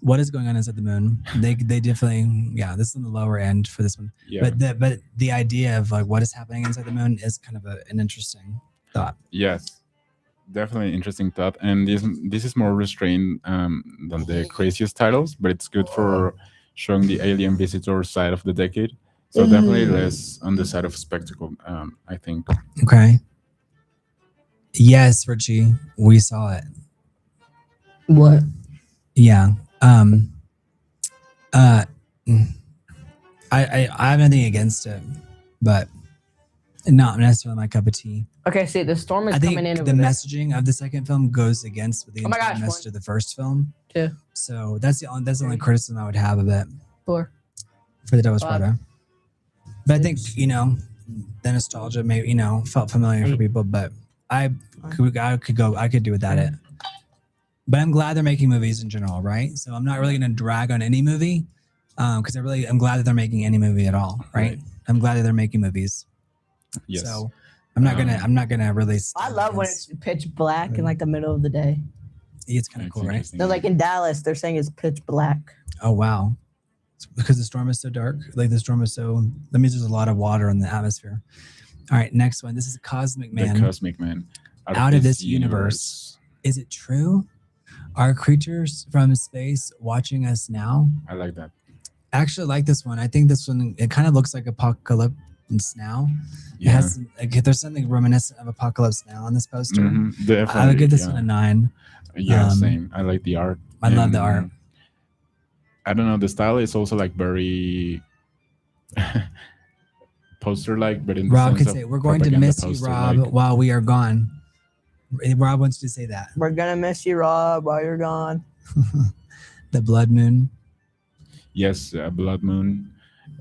Speaker 2: What is going on inside the moon? They definitely this is on the lower end for this one.
Speaker 1: yeah.
Speaker 2: But the idea of like what is happening inside the moon is kind of an interesting thought.
Speaker 1: Yes, definitely interesting thought. And this is more restrained than the craziest titles, but it's good for showing the alien visitor side of the decade. So definitely less on the side of spectacle, I think.
Speaker 2: Okay. Yes, Richie, we saw it.
Speaker 3: What?
Speaker 2: Yeah. I have nothing against it, but not necessarily my cup of tea.
Speaker 3: Okay, see, the storm is
Speaker 2: I think
Speaker 3: coming in
Speaker 2: the
Speaker 3: over there.
Speaker 2: messaging of the second film goes against the
Speaker 3: Oh my
Speaker 2: entire
Speaker 3: gosh,
Speaker 2: message
Speaker 3: one.
Speaker 2: of the first film.
Speaker 3: 2,
Speaker 2: So that's the only criticism I would have of it
Speaker 3: 4.
Speaker 2: for the Devil's
Speaker 3: 5.
Speaker 2: Brother. But I think the nostalgia maybe felt familiar for people, but I could do without it. But I'm glad they're making movies in general, right? So I'm not really going to drag on any movie because I'm glad that they're making any movie at all, right? I'm glad that they're making movies.
Speaker 1: Yes.
Speaker 2: So I'm not gonna really.
Speaker 3: I love when it's pitch black in like the middle of the day.
Speaker 2: It's kind of cool, right?
Speaker 3: They're like in Dallas, they're saying it's pitch black.
Speaker 2: Oh wow! It's because the storm is so dark. Like the storm is so. That means there's a lot of water in the atmosphere. All right, next one. This is Cosmic Man.
Speaker 1: The Cosmic Man.
Speaker 2: Out of this universe. Is it true? Are creatures from space watching us now?
Speaker 1: I like that.
Speaker 2: I actually like this one. I think this one, it kind of looks like Apocalypse Now.
Speaker 1: Yeah.
Speaker 2: It has, there's something reminiscent of Apocalypse Now on this poster.
Speaker 1: Definitely.
Speaker 2: I would give this one a 9.
Speaker 1: Yeah, same. I like the art.
Speaker 2: I love the art.
Speaker 1: I don't know. The style is also like very poster-like, but in the
Speaker 2: Rob
Speaker 1: sense
Speaker 2: could
Speaker 1: of
Speaker 2: say, "We're going to
Speaker 1: propaganda
Speaker 2: miss you,
Speaker 1: poster,
Speaker 2: Rob,
Speaker 1: like-
Speaker 2: while we are gone." Rob wants you to say that.
Speaker 3: We're gonna miss you, Rob, while you're gone.
Speaker 2: The Blood Moon.
Speaker 1: Yes, Blood Moon.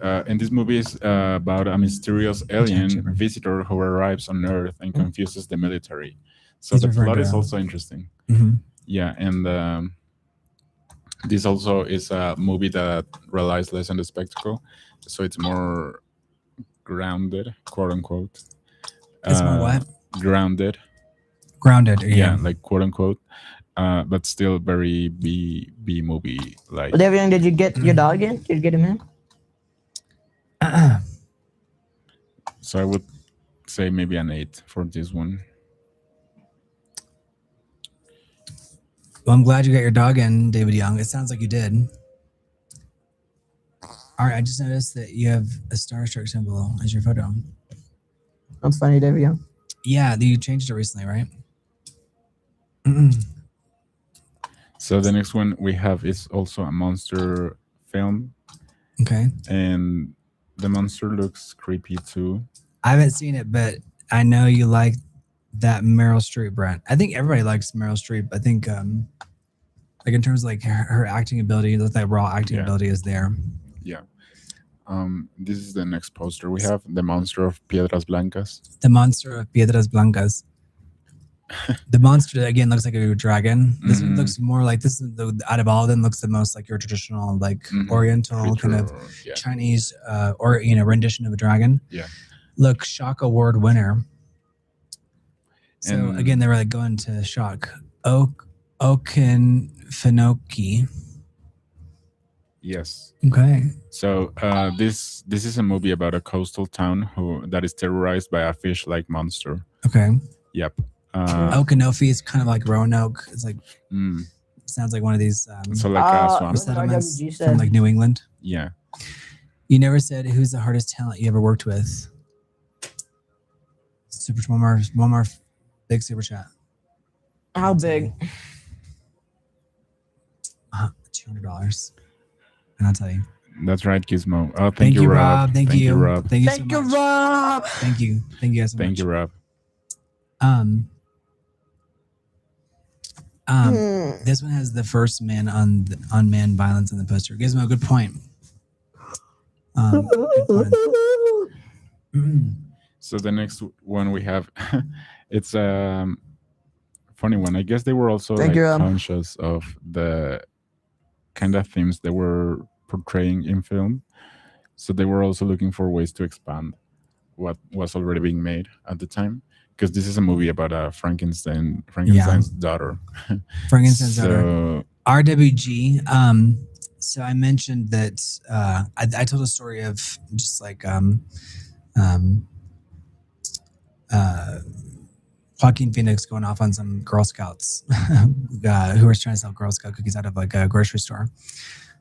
Speaker 1: And this movie is about a mysterious alien visitor who arrives on Earth and confuses the military. So
Speaker 2: He's
Speaker 1: the
Speaker 2: referring
Speaker 1: plot
Speaker 2: to-
Speaker 1: is also interesting.
Speaker 2: Mhm.
Speaker 1: Yeah, and this also is a movie that relies less on the spectacle, so it's more grounded, quote unquote.
Speaker 2: It's more what?
Speaker 1: Grounded.
Speaker 2: Grounded.
Speaker 1: Yeah, like quote unquote. But still very B movie like.
Speaker 3: But everything, did you get your dog in? Did you get him in?
Speaker 1: So I would say maybe an 8 for this one.
Speaker 2: Well, I'm glad you got your dog in, David Young. It sounds like you did. All right, I just noticed that you have a Star Trek symbol as your photo.
Speaker 3: That's funny, David Young.
Speaker 2: Yeah, you changed it recently, right?
Speaker 1: So the next one we have is also a monster film,
Speaker 2: Okay.
Speaker 1: and the monster looks creepy too.
Speaker 2: I haven't seen it, but I know you like that Meryl Streep, Brent. I think everybody likes Meryl Streep. I think, like in terms of like her acting ability, that raw acting ability is there.
Speaker 1: Yeah. This is the next poster. We have the monster of Piedras Blancas.
Speaker 2: The monster of Piedras Blancas. The monster again looks like a dragon. This one looks more like out of all of them looks the most like your traditional like Oriental kind of Chinese or rendition of a dragon.
Speaker 1: Yeah.
Speaker 2: Look, Shock Award winner. So
Speaker 1: And-
Speaker 2: again, they were like going to shock. Okinawa.
Speaker 1: Yes.
Speaker 2: Okay.
Speaker 1: So this is a movie about a coastal town that is terrorized by a fish-like monster.
Speaker 2: Okay.
Speaker 1: Yep.
Speaker 2: Okinawa is kind of like Roanoke. It's like
Speaker 1: mm,
Speaker 2: sounds like one of these
Speaker 1: so like a swamp.
Speaker 2: settlements
Speaker 3: RWG
Speaker 2: from like New England.
Speaker 1: Yeah.
Speaker 2: You never said who's the hardest talent you ever worked with. One more big super chat.
Speaker 3: How big?
Speaker 2: $200. And I'll tell you.
Speaker 1: That's right, Gizmo. Oh,
Speaker 2: Thank you, Rob. Thank you,
Speaker 1: Rob.
Speaker 2: Thank you so
Speaker 3: Thank you,
Speaker 2: much.
Speaker 3: Rob.
Speaker 2: Thank you. Thank you guys so much.
Speaker 1: Thank you, Rob.
Speaker 2: This one has the first man on man violence in the poster. Gizmo, good point. Good point.
Speaker 1: So the next one we have, it's a funny one. I guess they were also
Speaker 3: Thank
Speaker 1: like
Speaker 3: you, Rob.
Speaker 1: conscious of the kind of themes they were portraying in film. So they were also looking for ways to expand what was already being made at the time. Because this is a movie about a Frankenstein's daughter.
Speaker 2: Frankenstein's daughter.
Speaker 1: So
Speaker 2: RWG. So I mentioned that I told a story of just like Joaquin Phoenix going off on some Girl Scouts who was trying to sell Girl Scout cookies out of like a grocery store.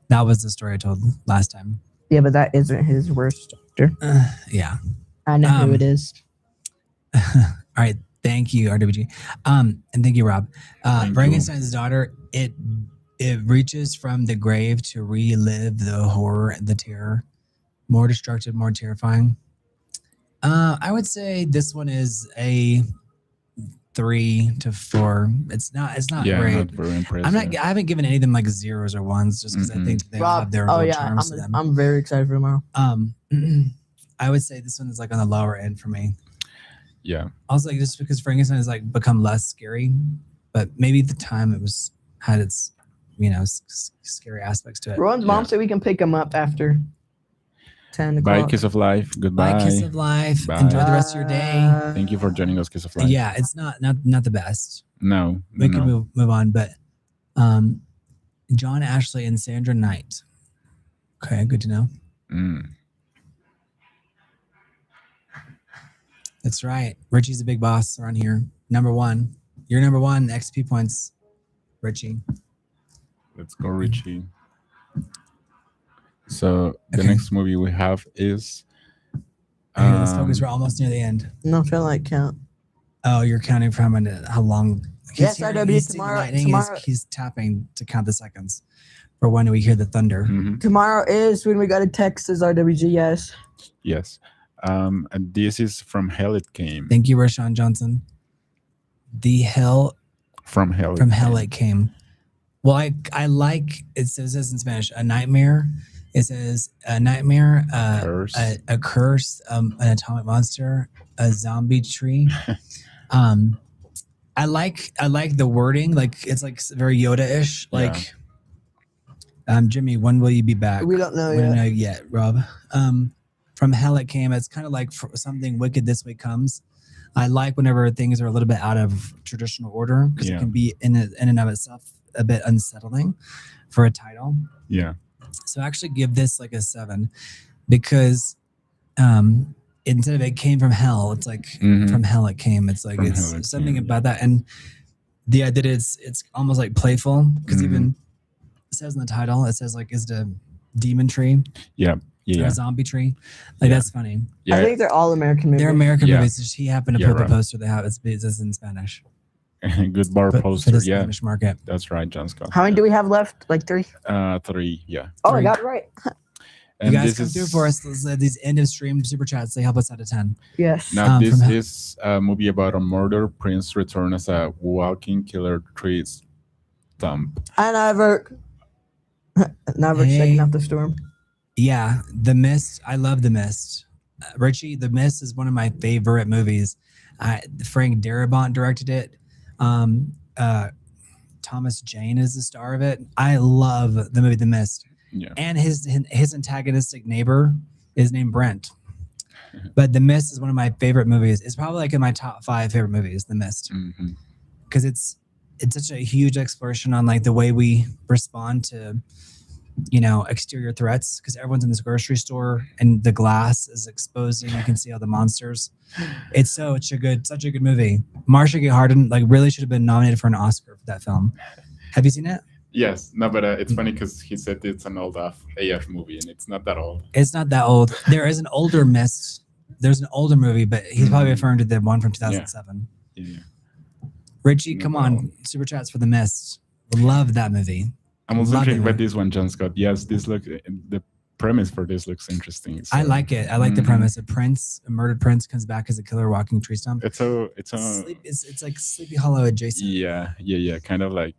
Speaker 2: That was the story I told last time.
Speaker 3: Yeah, but that isn't his worst actor.
Speaker 2: Yeah.
Speaker 3: I know who it is.
Speaker 2: All right. Thank you, RWG. And thank you, Rob.
Speaker 1: Thank you.
Speaker 2: Frankenstein's daughter, it reaches from the grave to relive the horror, the terror. More destructive, more terrifying. I would say this one is a 3 to 4. It's not great.
Speaker 1: not very impressive.
Speaker 2: I haven't given any of them like 0s or 1s just because I think they all have their little charms to them.
Speaker 3: I'm very excited for tomorrow.
Speaker 2: I would say this one is like on the lower end for me.
Speaker 1: Yeah.
Speaker 2: Also, like just because Frankenstein has like become less scary, but maybe at the time it was had its scary aspects to it.
Speaker 3: Ron's mom said we can pick him up after 10
Speaker 1: Bye,
Speaker 3: o'clock.
Speaker 1: Kiss of Life. Goodbye.
Speaker 2: Bye, Kiss of Life.
Speaker 1: Bye.
Speaker 2: Enjoy the rest of your day.
Speaker 1: Thank you for joining us, Kiss of Life.
Speaker 2: Yeah, it's not the best.
Speaker 1: No.
Speaker 2: We can move on, but John Ashley and Sandra Knight. Okay, good to know. That's right. Richie's a big boss around here. Number one. You're number one. XP points, Richie.
Speaker 1: Let's go, Richie. So the next movie we have is.
Speaker 2: Okay, let's focus. We're almost near the end.
Speaker 3: No, I feel like count.
Speaker 2: Oh, you're counting from how long?
Speaker 3: Yes, RW tomorrow.
Speaker 2: He's tapping to count the seconds for when we hear the thunder.
Speaker 1: Mm-hmm.
Speaker 3: Tomorrow is when we got a text as RWG. Yes.
Speaker 1: Yes. And this is From Hell It Came.
Speaker 2: Thank you, Rashawn Johnson.
Speaker 1: From Hell
Speaker 2: It Came. Well, I like it says this in Spanish. A nightmare. It says a nightmare,
Speaker 1: Curse.
Speaker 2: a curse, an atomic monster, a zombie tree. I like the wording. Like it's like very Yoda-ish. Like, Jimmy, when will you be back?
Speaker 3: We don't know
Speaker 2: we
Speaker 3: yet.
Speaker 2: don't know yet, Rob. From Hell It Came. It's kind of like something wicked this way comes. I like whenever things are a little bit out of traditional order because it can be in and of itself a bit unsettling for a title.
Speaker 1: Yeah.
Speaker 2: So I actually give this like a 7 because instead of it came from hell, it's like from hell it came. It's like it's something about that, and the idea that it's almost like playful because even it says in the title, it says like, is it a demon tree?
Speaker 1: Yeah.
Speaker 2: Or a zombie tree? Like that's funny.
Speaker 3: Yeah. I think they're all American movies.
Speaker 2: They're American movies. Just he happened to put the
Speaker 1: right.
Speaker 2: poster they have. It's in Spanish.
Speaker 1: Good bar poster.
Speaker 2: For the Spanish market.
Speaker 1: That's right, John Scott.
Speaker 3: How many do we have left? Like 3?
Speaker 1: 3. Yeah.
Speaker 3: Oh, I got it right.
Speaker 2: And you guys come through for us. These end of stream super chats. They help us out of 10.
Speaker 3: Yes.
Speaker 1: Now this is a movie about a murder prince return as a walking killer tree stump.
Speaker 3: And never shaking out the storm.
Speaker 2: Yeah, The Mist. I love The Mist. Richie, The Mist is one of my favorite movies. Frank Darabont directed it. Thomas Jane is the star of it. I love the movie The Mist.
Speaker 1: Yeah.
Speaker 2: And his antagonistic neighbor is named Brent. But The Mist is one of my favorite movies. It's probably like in my top 5 favorite movies, The Mist. Because it's such a huge exploration on like the way we respond to exterior threats, because everyone's in this grocery store and the glass is exposed and you can see all the monsters. It's such a good movie. Marsha Gay Harden really should have been nominated for an Oscar for that film. Have you seen it?
Speaker 1: Yes. No, but it's funny because he said it's an old AF movie and it's not that old.
Speaker 2: It's not that old. There is an older Mist. There's an older movie, but he's probably referring to the one from 2007.
Speaker 1: Yeah.
Speaker 2: Richie, come on. Super chats for The Mist. Love that movie.
Speaker 1: I'm also intrigued by this one, John Scott. Yes, the premise for this looks interesting. So.
Speaker 2: I like it. I like the premise. A murdered prince comes back as a killer walking tree stump.
Speaker 1: It's
Speaker 2: like Sleepy Hollow adjacent.
Speaker 1: Yeah. Kind of like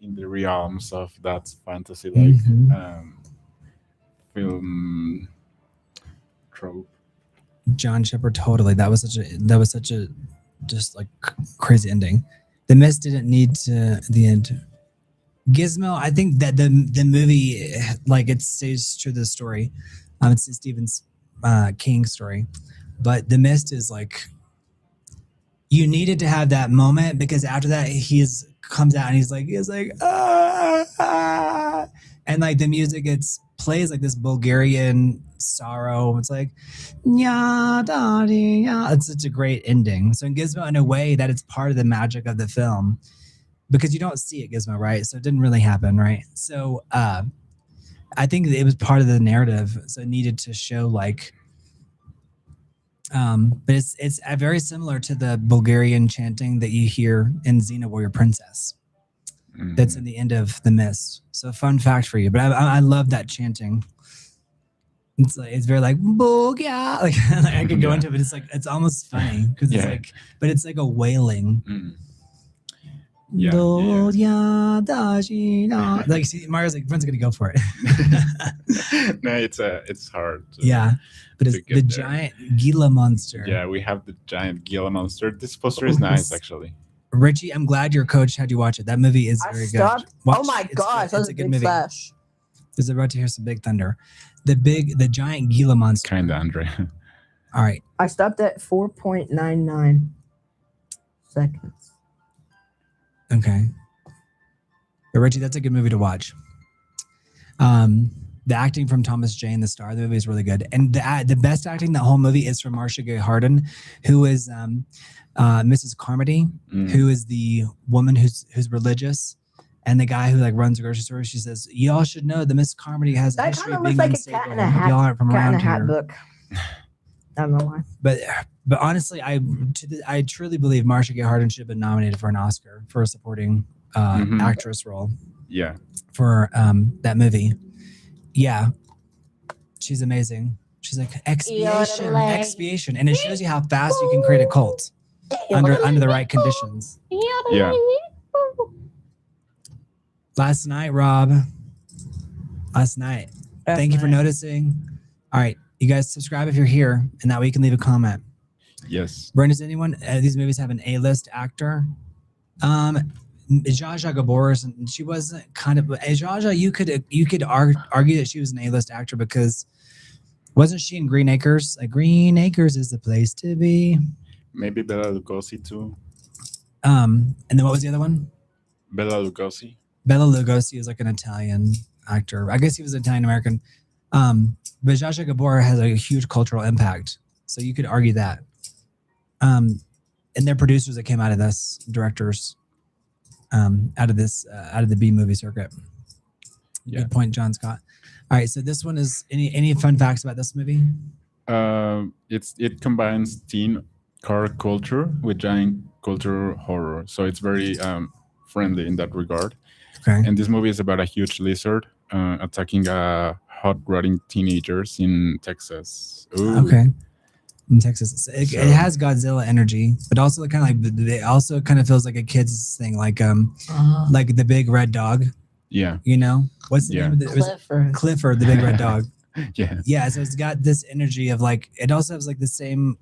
Speaker 1: in the realms of that fantasy film trope.
Speaker 2: John Shepard, totally. That was such a just like crazy ending. The Mist didn't need to the end. Gizmo, I think that the movie it stays true to the story. It's a Stephen King story, but The Mist is like you needed to have that moment because after that he comes out and he's like and like the music plays like this Bulgarian sorrow. It's like it's such a great ending. So in Gizmo, in a way, that it's part of the magic of the film. Because you don't see it, Gizmo, right? So it didn't really happen, right? So I think it was part of the narrative, so it needed to show but it's very similar to the Bulgarian chanting that you hear in Xena Warrior Princess. That's in the end of The Mist. So fun fact for you, but I love that chanting. It's very like Bulgaria. I could go into it, but it's almost funny because it's like a wailing.
Speaker 1: Yeah,
Speaker 2: Do ya da shi na. Like, see, Mario's like, Brent's gonna go for it.
Speaker 1: No, it's hard.
Speaker 2: Yeah, but it's
Speaker 1: to get
Speaker 2: the
Speaker 1: there.
Speaker 2: giant Gila monster.
Speaker 1: Yeah, we have the giant Gila monster. This poster is nice, actually.
Speaker 2: Richie, I'm glad your coach had you watch it. That movie is
Speaker 3: I
Speaker 2: very
Speaker 3: stopped.
Speaker 2: good. Watch,
Speaker 3: Oh my gosh,
Speaker 2: it's a good movie.
Speaker 3: flash.
Speaker 2: There's about to hear some big thunder. The giant Gila monster.
Speaker 1: Kinda, Andre.
Speaker 2: All right.
Speaker 3: I stopped at 4.99 seconds.
Speaker 2: Okay. But Richie, that's a good movie to watch. The acting from Thomas Jane, the star of the movie, is really good. And the best acting that whole movie is from Marcia Gay Harden, who is Mrs. Carmody, who is the woman who's religious, and the guy who like runs the grocery store. She says, "Y'all should know that Miss Carmody has a
Speaker 3: That
Speaker 2: history
Speaker 3: kind
Speaker 2: of
Speaker 3: of looks
Speaker 2: being
Speaker 3: like a
Speaker 2: unstable.
Speaker 3: cat in a hat.
Speaker 2: Y'all aren't from
Speaker 3: Cat in
Speaker 2: around
Speaker 3: a hat
Speaker 2: here."
Speaker 3: book. I don't know why.
Speaker 2: But honestly, I truly believe Marcia Gay Harden should have been nominated for an Oscar for a supporting actress role.
Speaker 1: Yeah.
Speaker 2: For that movie. Yeah. She's amazing. She's like expiation. And it shows you how fast you can create a cult under the right conditions.
Speaker 1: Yeah.
Speaker 2: Last night, Rob. Thank you for noticing. All right. You guys subscribe if you're here, and that way you can leave a comment.
Speaker 1: Yes.
Speaker 2: Brent, does anyone these movies have an A-list actor? Zsa Zsa Gabor, she wasn't kind of Zsa Zsa. You could argue that she was an A-list actor because wasn't she in Green Acres? Like Green Acres is the place to be.
Speaker 1: Maybe Bela Lugosi too.
Speaker 2: And then what was the other one?
Speaker 1: Bela Lugosi.
Speaker 2: Bela Lugosi is like an Italian actor. I guess he was Italian American. But Zsa Zsa Gabor has a huge cultural impact, so you could argue that. And they're producers that came out of this, directors, out of the B movie circuit. Yeah. Good point, John Scott. All right, so this one is any fun facts about this movie?
Speaker 1: It combines teen car culture with giant culture horror, so it's very friendly in that regard.
Speaker 2: Okay.
Speaker 1: And this movie is about a huge lizard attacking hot rotting teenagers in Texas. Ooh.
Speaker 2: Okay. In Texas, it has Godzilla energy, but also kind of like it also kind of feels like a kid's thing, like the big red dog.
Speaker 1: Yeah.
Speaker 2: You know what's the name of it? Clifford, the big red dog.
Speaker 1: Yeah.
Speaker 2: Yeah. So it's got this energy of like it also has like the same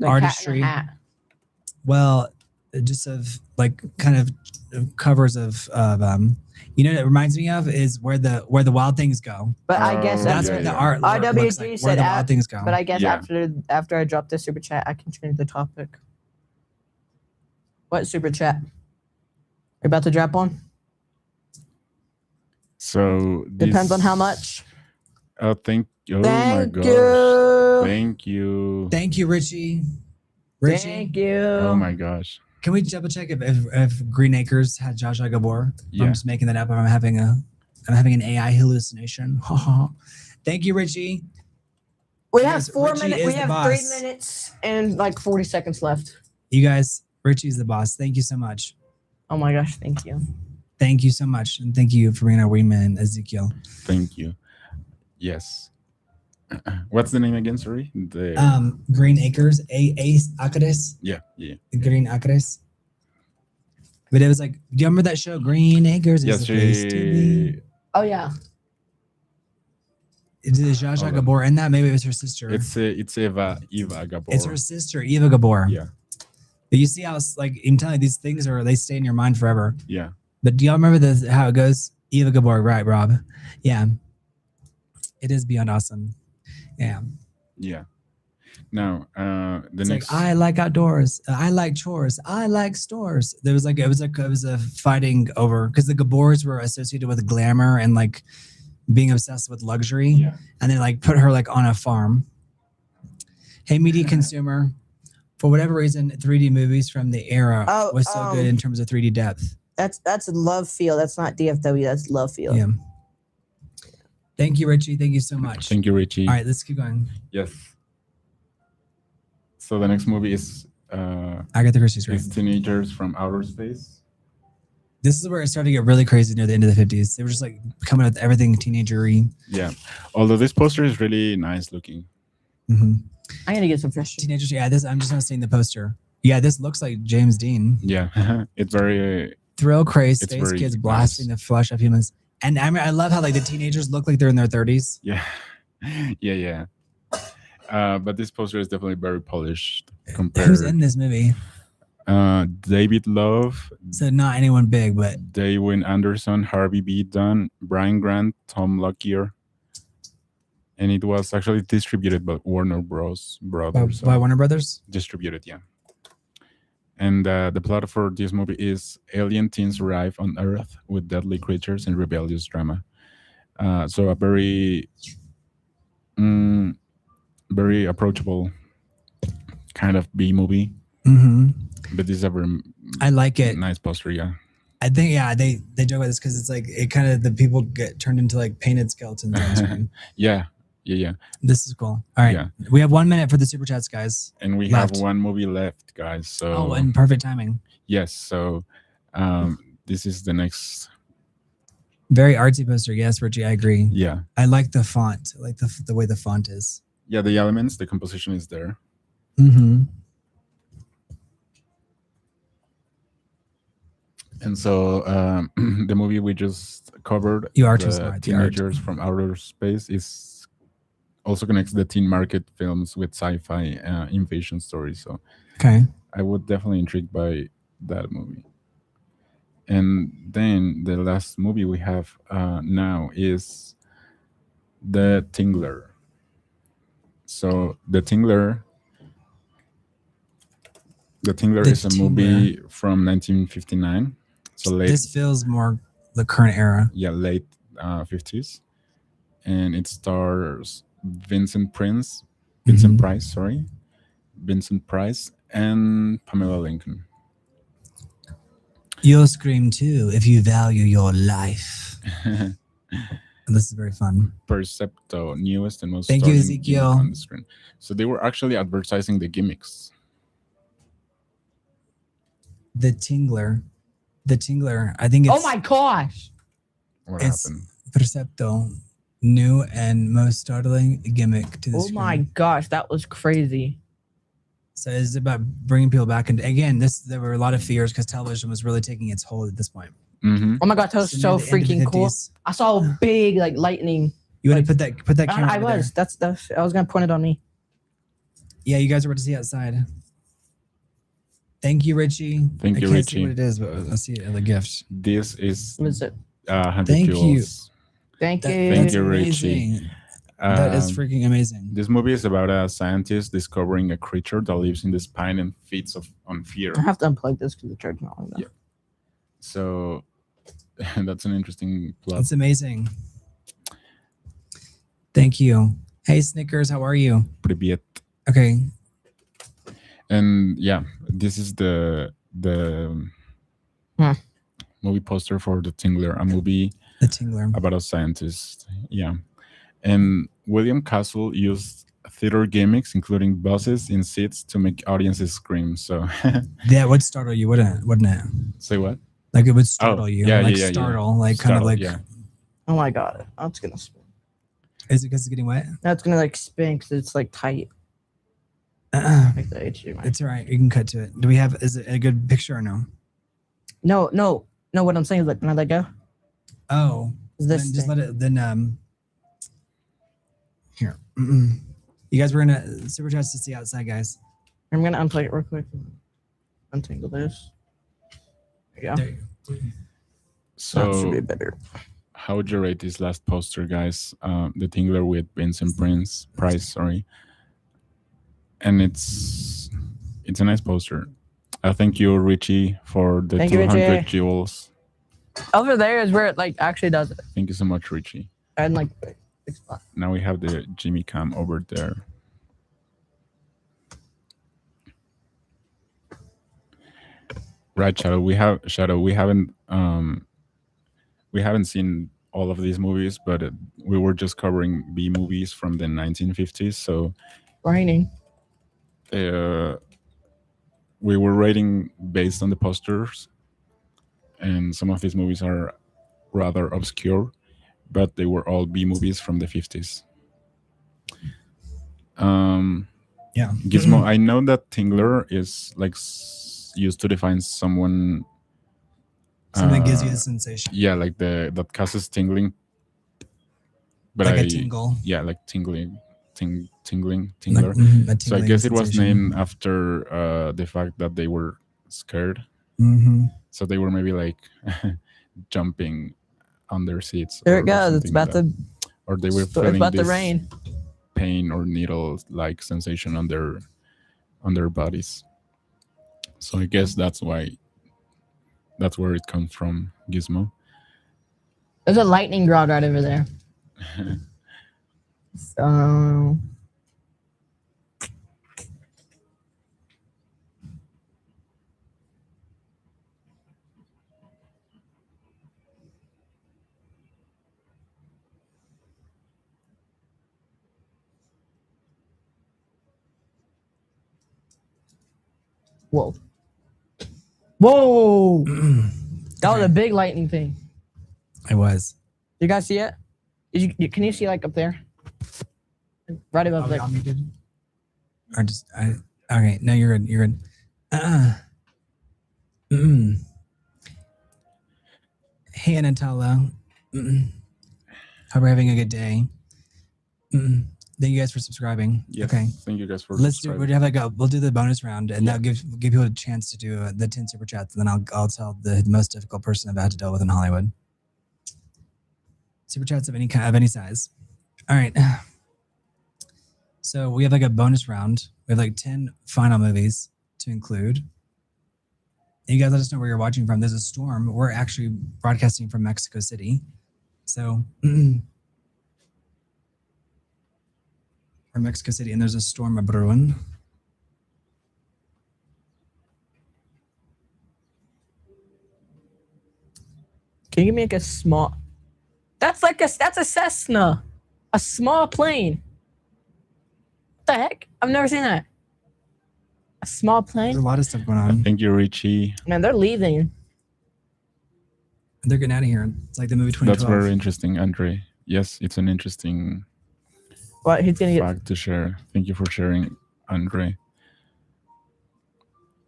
Speaker 2: artistry. Well, just of like kind of covers of you know what it reminds me of is where the wild things go.
Speaker 3: But I guess
Speaker 2: that's what the art looks like, where the wild things go.
Speaker 3: But I guess after I drop this super chat, I can change the topic. What super chat? You're about to drop one?
Speaker 1: So
Speaker 3: depends on how much.
Speaker 1: Oh, thank you.
Speaker 3: Thank
Speaker 1: you.
Speaker 2: Thank you, Richie.
Speaker 3: Thank you.
Speaker 1: Oh my gosh.
Speaker 2: Can we double check if Green Acres had Zsa Zsa Gabor?
Speaker 1: Yeah.
Speaker 2: I'm just making that up. I'm having an AI hallucination. Thank you, Richie.
Speaker 3: We have 4
Speaker 2: Richie
Speaker 3: minutes.
Speaker 2: is
Speaker 3: We
Speaker 2: the
Speaker 3: have
Speaker 2: boss.
Speaker 3: 3 minutes and like 40 seconds left.
Speaker 2: You guys, Richie's the boss. Thank you so much.
Speaker 3: Oh my gosh, thank you.
Speaker 2: Thank you so much. And thank you for being our wingman, Ezekiel.
Speaker 1: Thank you. Yes. What's the name again? Sorry.
Speaker 2: Green Acres. Acres.
Speaker 1: Yeah.
Speaker 2: Green Acres. But it was like, do you remember that show, Green Acres? Is
Speaker 1: Yes,
Speaker 2: the place to be?
Speaker 3: Oh yeah.
Speaker 2: Is Zsa Zsa Gabor in that? Maybe it was her sister.
Speaker 1: It's Eva Gabor.
Speaker 2: It's her sister, Eva Gabor.
Speaker 1: Yeah.
Speaker 2: But you see how like I'm telling you, these things they stay in your mind forever.
Speaker 1: Yeah.
Speaker 2: But do y'all remember how it goes? Eva Gabor, right, Rob? Yeah. It is beyond awesome. Yeah.
Speaker 1: Yeah. Now,
Speaker 2: it's next. Like, I like outdoors. I like chores. I like stores. There was it was a fighting over because the Gabors were associated with glamour and like being obsessed with luxury.
Speaker 1: Yeah.
Speaker 2: And they like put her like on a farm. Hey, media consumer, for whatever reason, 3D movies from the era was so good in terms of 3D depth.
Speaker 3: That's Love Field. That's not DFW. That's Love Field.
Speaker 2: Yeah. Thank you, Richie. Thank you so much.
Speaker 1: Thank you, Richie.
Speaker 2: All right, let's keep going.
Speaker 1: Yes. So the next movie is
Speaker 2: Agatha Christie's
Speaker 1: It's Teenagers from Outer Space.
Speaker 2: This is where it started to get really crazy near the end of the 50s. They were just like coming up with everything teenager-y.
Speaker 1: Yeah. Although this poster is really nice looking.
Speaker 2: Mm-hmm.
Speaker 3: I'm gonna get some fresh
Speaker 2: teenagers. Yeah, I'm just not seeing the poster. Yeah, this looks like James Dean.
Speaker 1: Yeah. It's very
Speaker 2: thrill crazed
Speaker 1: It's
Speaker 2: space
Speaker 1: very
Speaker 2: kids blasting the flesh of humans. And I love how like the teenagers look like they're in their 30s.
Speaker 1: Yeah. Yeah. But this poster is definitely very polished compared.
Speaker 2: Who's in this movie?
Speaker 1: David Love,
Speaker 2: So not anyone big, but
Speaker 1: Daywin Anderson, Harvey B. Dunn, Brian Grant, Tom Lockyer. And it was actually distributed by Warner Bros. Brothers.
Speaker 2: by Warner Brothers.
Speaker 1: Distributed, yeah. And the plot for this movie is alien teens arrive on Earth with deadly creatures and rebellious drama. So a very, very approachable kind of B movie.
Speaker 2: Mm-hmm.
Speaker 1: But this is a very
Speaker 2: I like it.
Speaker 1: nice poster, yeah.
Speaker 2: I think they joke about this because it's like it kind of the people get turned into like painted skeletons on screen.
Speaker 1: Yeah.
Speaker 2: This is cool. All right,
Speaker 1: Yeah.
Speaker 2: we have 1 minute for the super chats, guys.
Speaker 1: And we
Speaker 2: Left.
Speaker 1: have one movie left, guys. So
Speaker 2: Oh, and perfect timing.
Speaker 1: yes, so this is the next.
Speaker 2: Very artsy poster. Yes, Richie, I agree.
Speaker 1: Yeah,
Speaker 2: I like the font. I like the way the font is.
Speaker 1: yeah. The elements, the composition is there.
Speaker 2: Mm-hmm.
Speaker 1: And so the movie we just covered,
Speaker 2: You are too
Speaker 1: the
Speaker 2: smart. You are
Speaker 1: Teenagers from Outer Space, is also connects the teen market films with sci-fi invasion stories. So
Speaker 2: Okay.
Speaker 1: I would definitely intrigued by that movie. And then the last movie we have now is The Tingler. So The Tingler is a movie from 1959. So late,
Speaker 2: This feels more the current era.
Speaker 1: late 50s, and it stars Vincent Price, and Pamela Lincoln.
Speaker 2: You'll scream too if you value your life. This is very fun.
Speaker 1: Percepto, newest and most
Speaker 2: Thank you,
Speaker 1: startling gimmick
Speaker 2: Ezekiel.
Speaker 1: on the screen. So they were actually advertising the gimmicks.
Speaker 2: The Tingler. I think it's
Speaker 3: Oh my gosh.
Speaker 1: What
Speaker 2: It's-
Speaker 1: happened?
Speaker 2: Percepto, new and most startling gimmick to the
Speaker 3: Oh
Speaker 2: screen.
Speaker 3: my gosh, that was crazy.
Speaker 2: So it's about bringing people back. And again, there were a lot of fears because television was really taking its hold at this point.
Speaker 1: Mm-hmm.
Speaker 3: Oh my gosh, that was so
Speaker 2: near the end of the
Speaker 3: freaking cool.
Speaker 2: 50s.
Speaker 3: I saw a big like lightning.
Speaker 2: You want to put that camera
Speaker 3: I
Speaker 2: over there.
Speaker 3: was. That's I was gonna point it on me.
Speaker 2: Yeah, you guys are about to see outside. Thank you, Richie.
Speaker 1: Thank you,
Speaker 2: I can't see
Speaker 1: Richie.
Speaker 2: what it is, but I see it as a gift.
Speaker 1: This is
Speaker 3: What is it?
Speaker 1: 100
Speaker 2: Thank you.
Speaker 1: Jewels.
Speaker 3: Thank you.
Speaker 1: Thank
Speaker 2: That's
Speaker 1: you, Richie.
Speaker 2: amazing. That is
Speaker 1: Um,
Speaker 2: freaking amazing.
Speaker 1: This movie is about a scientist discovering a creature that lives in the spine and feeds on fear.
Speaker 3: I have to unplug this because the charge not on.
Speaker 1: Yeah. So that's an interesting plot.
Speaker 2: That's amazing. Thank you. Hey, Snickers, how are you?
Speaker 1: Privyet.
Speaker 2: Okay.
Speaker 1: And yeah, this is the
Speaker 3: Hmm.
Speaker 1: movie poster for The Tingler, a movie
Speaker 2: The Tingler.
Speaker 1: about a scientist. Yeah. And William Castle used theater gimmicks, including buzzes in seats, to make audiences scream. So
Speaker 2: That would startle you, wouldn't it?
Speaker 1: say what?
Speaker 2: Like it would startle you.
Speaker 1: yeah,
Speaker 2: like
Speaker 1: yeah, yeah.
Speaker 2: startle, like kind of
Speaker 1: Startle,
Speaker 2: like.
Speaker 1: yeah.
Speaker 3: Oh my god, that's gonna spin.
Speaker 2: Is it because it's getting wet?
Speaker 3: That's gonna like spin because it's like tight.
Speaker 2: Uh-uh.
Speaker 3: Like the HDMI.
Speaker 2: It's all right. You can cut to it. Do we have? Is it a good picture or no?
Speaker 3: No. What I'm saying is like, can I let go?
Speaker 2: Oh,
Speaker 3: Is
Speaker 2: then
Speaker 3: this
Speaker 2: just
Speaker 3: thing?
Speaker 2: let it. Then here. You guys were gonna super chats to see outside, guys.
Speaker 3: I'm gonna unplug it real quick. Untangle this. There you go.
Speaker 2: There you go.
Speaker 3: That should
Speaker 1: So
Speaker 3: be better.
Speaker 1: how would you rate this last poster, guys? The Tingler with Vincent Price, sorry. And it's a nice poster. Thank you, Richie, for the
Speaker 3: Thank you,
Speaker 1: 200
Speaker 3: Richie.
Speaker 1: jewels.
Speaker 3: Over there is where it like actually does it.
Speaker 1: Thank you so much, Richie.
Speaker 3: And like big spot.
Speaker 1: Now we have the Jimmy Cam over there. Right, Shadow. We haven't seen all of these movies, but we were just covering B movies from the 1950s. So
Speaker 3: Raining.
Speaker 1: we were rating based on the posters, and some of these movies are rather obscure, but they were all B movies from the 50s.
Speaker 2: Yeah.
Speaker 1: Gizmo, I know that Tingler is like used to define someone
Speaker 2: Something that gives you the sensation.
Speaker 1: Yeah, like that causes tingling. But
Speaker 2: Like a tingle.
Speaker 1: Yeah, like tingling, tingler.
Speaker 2: A
Speaker 1: So I
Speaker 2: tingling
Speaker 1: guess it was
Speaker 2: sensation.
Speaker 1: named after the fact that they were scared.
Speaker 2: Mm-hmm.
Speaker 1: So they were maybe like jumping on their seats.
Speaker 3: There
Speaker 1: or
Speaker 3: it goes. It's
Speaker 1: something like
Speaker 3: about
Speaker 1: that.
Speaker 3: to.
Speaker 1: Or they were
Speaker 3: It's
Speaker 1: feeling
Speaker 3: about to
Speaker 1: this
Speaker 3: rain.
Speaker 1: pain or needle-like sensation on their bodies. So I guess that's where it comes from, Gizmo.
Speaker 3: There's a lightning rod right over there. So. Whoa. Whoa! That was a big lightning thing.
Speaker 2: It was.
Speaker 3: You guys see it? Can you see like up there? Right above there.
Speaker 2: Or just okay. No, you're good. You're good. Hey, Anatala. Hope you're having a good day. Thank you guys for subscribing.
Speaker 1: Yes,
Speaker 2: okay.
Speaker 1: Thank you guys for
Speaker 2: Let's do.
Speaker 1: subscribing.
Speaker 2: We'll do the bonus round, and that'll give people a chance to do the 10 super chats, and then I'll tell the most difficult person I've had to deal with in Hollywood. Super chats of any kind, of any size. All right. So we have like a bonus round. We have like 10 final movies to include. And you guys let us know where you're watching from. There's a storm. We're actually broadcasting from Mexico City. So we're in Mexico City, and there's a storm of brewing.
Speaker 3: Can you give me like a small? That's a Cessna, a small plane. What the heck? I've never seen that. A small
Speaker 2: There's a
Speaker 3: plane.
Speaker 2: lot of stuff going on.
Speaker 1: Thank you, Richie.
Speaker 3: Man, they're leaving.
Speaker 2: They're getting out of here. It's like the movie 2012.
Speaker 1: That's very interesting, Andre. Yes, it's an interesting
Speaker 3: What? He's gonna get.
Speaker 1: fact to share. Thank you for sharing, Andre.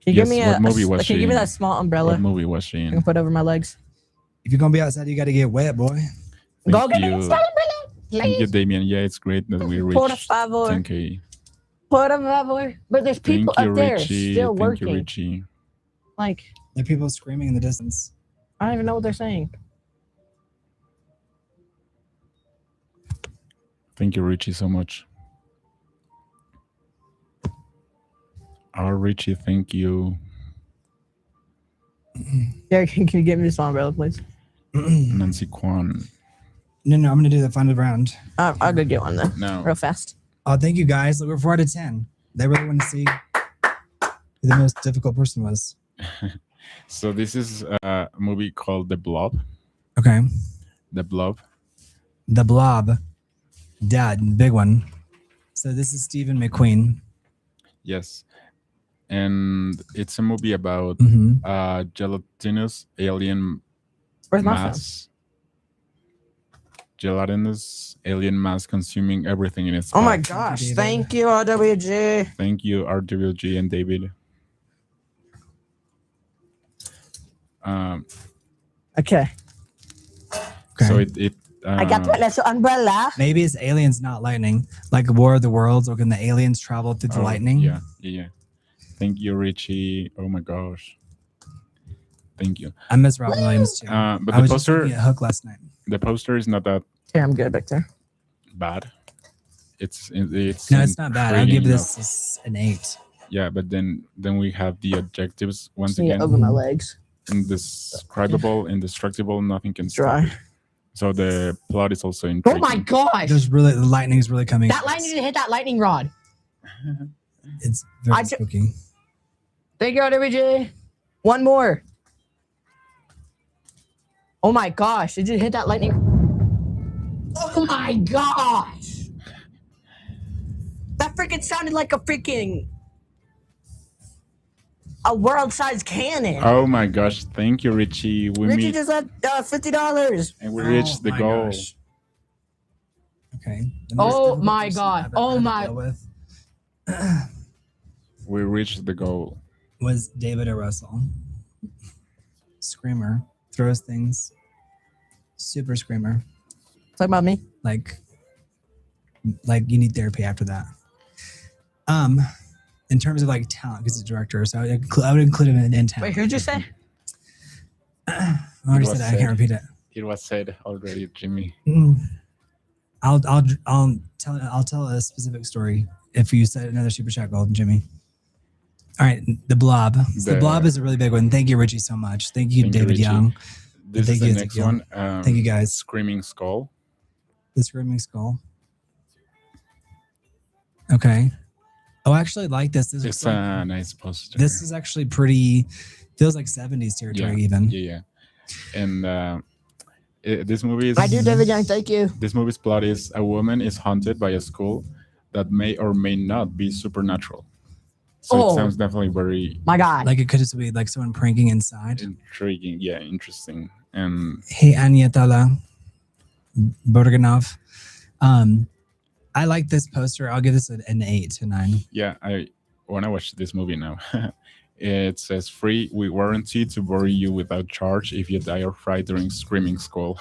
Speaker 3: Can you
Speaker 1: Yes,
Speaker 3: give me
Speaker 1: what movie was
Speaker 3: Can you
Speaker 1: she
Speaker 3: give me
Speaker 1: in?
Speaker 3: that small umbrella?
Speaker 1: What movie was she
Speaker 3: I
Speaker 1: in?
Speaker 3: can put over my legs.
Speaker 2: If you're gonna be outside, you got to get wet, boy.
Speaker 3: Go
Speaker 1: Thank
Speaker 3: get me
Speaker 1: you.
Speaker 3: a small umbrella,
Speaker 1: Thank you,
Speaker 3: please.
Speaker 1: Damien. Yeah, it's great that we
Speaker 3: Por
Speaker 1: reached
Speaker 3: favor.
Speaker 1: 10K.
Speaker 3: Por favor. But there's people
Speaker 1: Thank you,
Speaker 3: up there
Speaker 1: Richie.
Speaker 3: still
Speaker 1: Thank
Speaker 3: working.
Speaker 1: you, Richie.
Speaker 3: Like,
Speaker 2: There are people screaming in the distance.
Speaker 3: I don't even know what they're saying.
Speaker 1: Thank you, Richie, so much. Richie, thank you.
Speaker 3: Derek, can you give me this umbrella, please?
Speaker 1: Nancy Kwan.
Speaker 2: No, I'm gonna do the final round.
Speaker 3: I'll go get one then.
Speaker 1: No.
Speaker 3: Real fast.
Speaker 2: Oh, thank you guys. Look, we're 4 out of 10. They really want to see who the most difficult person was.
Speaker 1: So this is a movie called The Blob.
Speaker 2: Okay.
Speaker 1: The Blob.
Speaker 2: The Blob. Dad, big one. So this is Stephen McQueen.
Speaker 1: Yes. And it's a movie about gelatinous alien
Speaker 3: Where's my phone?
Speaker 1: mass. Gelatinous alien mass consuming everything in its
Speaker 3: Oh my
Speaker 1: path.
Speaker 3: gosh.
Speaker 2: David.
Speaker 3: Thank you, RWG.
Speaker 1: Thank you, RWG and David.
Speaker 3: Okay.
Speaker 1: So it
Speaker 3: I got my little umbrella.
Speaker 2: Maybe it's aliens, not lightning. Like War of the Worlds, or can the aliens travel through the lightning?
Speaker 1: Yeah. Thank you, Richie. Oh my gosh. Thank you.
Speaker 2: I miss Robin Williams too.
Speaker 1: But
Speaker 2: I
Speaker 1: the
Speaker 2: was just
Speaker 1: poster,
Speaker 2: looking at Hook last night.
Speaker 1: the poster is not that
Speaker 3: Here, I'm good back there.
Speaker 1: bad. It's
Speaker 2: No, it's not bad. I'll give
Speaker 1: intriguing
Speaker 2: this an 8.
Speaker 1: Yeah, but then we have the adjectives once
Speaker 3: Just need
Speaker 1: again.
Speaker 3: it over my legs.
Speaker 1: Indescribable, indestructible, nothing can stop
Speaker 3: Dry.
Speaker 1: it. So the plot is also
Speaker 3: Oh
Speaker 1: intriguing.
Speaker 3: my gosh.
Speaker 2: The lightning is really coming.
Speaker 3: That lightning hit that lightning rod.
Speaker 2: It's very
Speaker 3: I ju-
Speaker 2: spooky.
Speaker 3: Thank you, RWG. One more. Oh my gosh. It just hit that lightning. Oh my gosh. That freaking sounded like a world-sized cannon.
Speaker 1: Oh my gosh! Thank you, Richie.
Speaker 3: Richie just left $50.
Speaker 1: And we reached the
Speaker 2: my
Speaker 1: goal.
Speaker 2: gosh. Okay. The
Speaker 3: Oh
Speaker 2: most difficult
Speaker 3: my
Speaker 2: person
Speaker 3: God.
Speaker 2: I've
Speaker 3: Oh
Speaker 2: ever had to
Speaker 3: my-
Speaker 2: deal with
Speaker 1: We reached the goal.
Speaker 2: was David O. Russell. Screamer. throws things. Super screamer.
Speaker 3: Talk about me.
Speaker 2: Like you need therapy after that. In terms of like talent, because it's a director, so I would include him in talent.
Speaker 3: Wait, who'd you say?
Speaker 2: I already said that. I can't repeat it.
Speaker 1: It was said already, Jimmy.
Speaker 2: I'll tell a specific story if you said another super chat gold, Jimmy. All right, the blob. So the blob is a really big one. Thank you, Richie, so much. Thank you, David
Speaker 1: Richie.
Speaker 2: Young.
Speaker 1: This
Speaker 2: Thank
Speaker 1: is the
Speaker 2: you,
Speaker 1: next
Speaker 2: Ezekiel.
Speaker 1: one.
Speaker 2: Thank you, guys.
Speaker 1: Screaming Skull.
Speaker 2: The screaming skull. Okay. Oh, I actually like this.
Speaker 1: It's a nice poster.
Speaker 2: This is actually pretty. Feels like 70s territory, even.
Speaker 1: Yeah. And this movie is.
Speaker 3: I do, David Young. Thank you.
Speaker 1: This movie's plot is a woman is haunted by a skull that may or may not be supernatural. So it sounds definitely very.
Speaker 3: My God.
Speaker 2: Like it could just be like someone pranking inside.
Speaker 1: Intriguing. Yeah, interesting. And
Speaker 2: hey, Anyatala Borganov. I like this poster. I'll give this an 8 to 9.
Speaker 1: Yeah, I want to watch this movie now. It says free. We warranty to bury you without charge if you die or fry during Screaming Skull.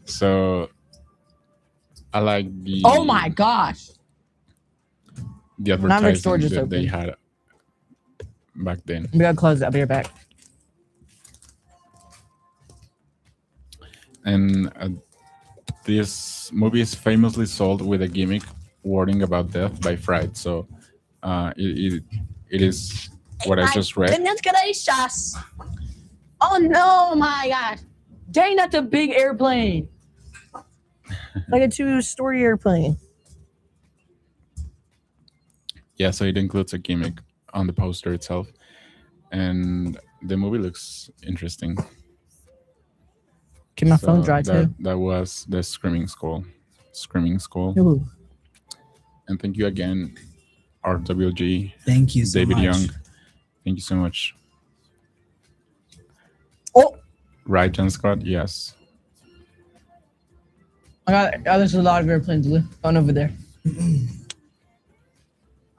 Speaker 1: So I like the.
Speaker 3: Oh my gosh.
Speaker 1: The advertising that they had back then.
Speaker 3: We gotta close it. I'll be right back.
Speaker 1: And this movie is famously sold with a gimmick warning about death by fright. So it is what I just read.
Speaker 3: Goodness gracious. Oh no, my God. Dang, that's a big airplane. Like a 2-story airplane.
Speaker 1: Yeah, so it includes a gimmick on the poster itself. And the movie looks interesting.
Speaker 3: Keep my phone dry too.
Speaker 1: That was the Screaming Skull.
Speaker 3: Ooh.
Speaker 1: And thank you again, RWG.
Speaker 2: Thank you so
Speaker 1: David
Speaker 2: much.
Speaker 1: Young. Thank you so much.
Speaker 3: Oh,
Speaker 1: Right, John Scott? Yes.
Speaker 3: there's a lot of airplanes going over there.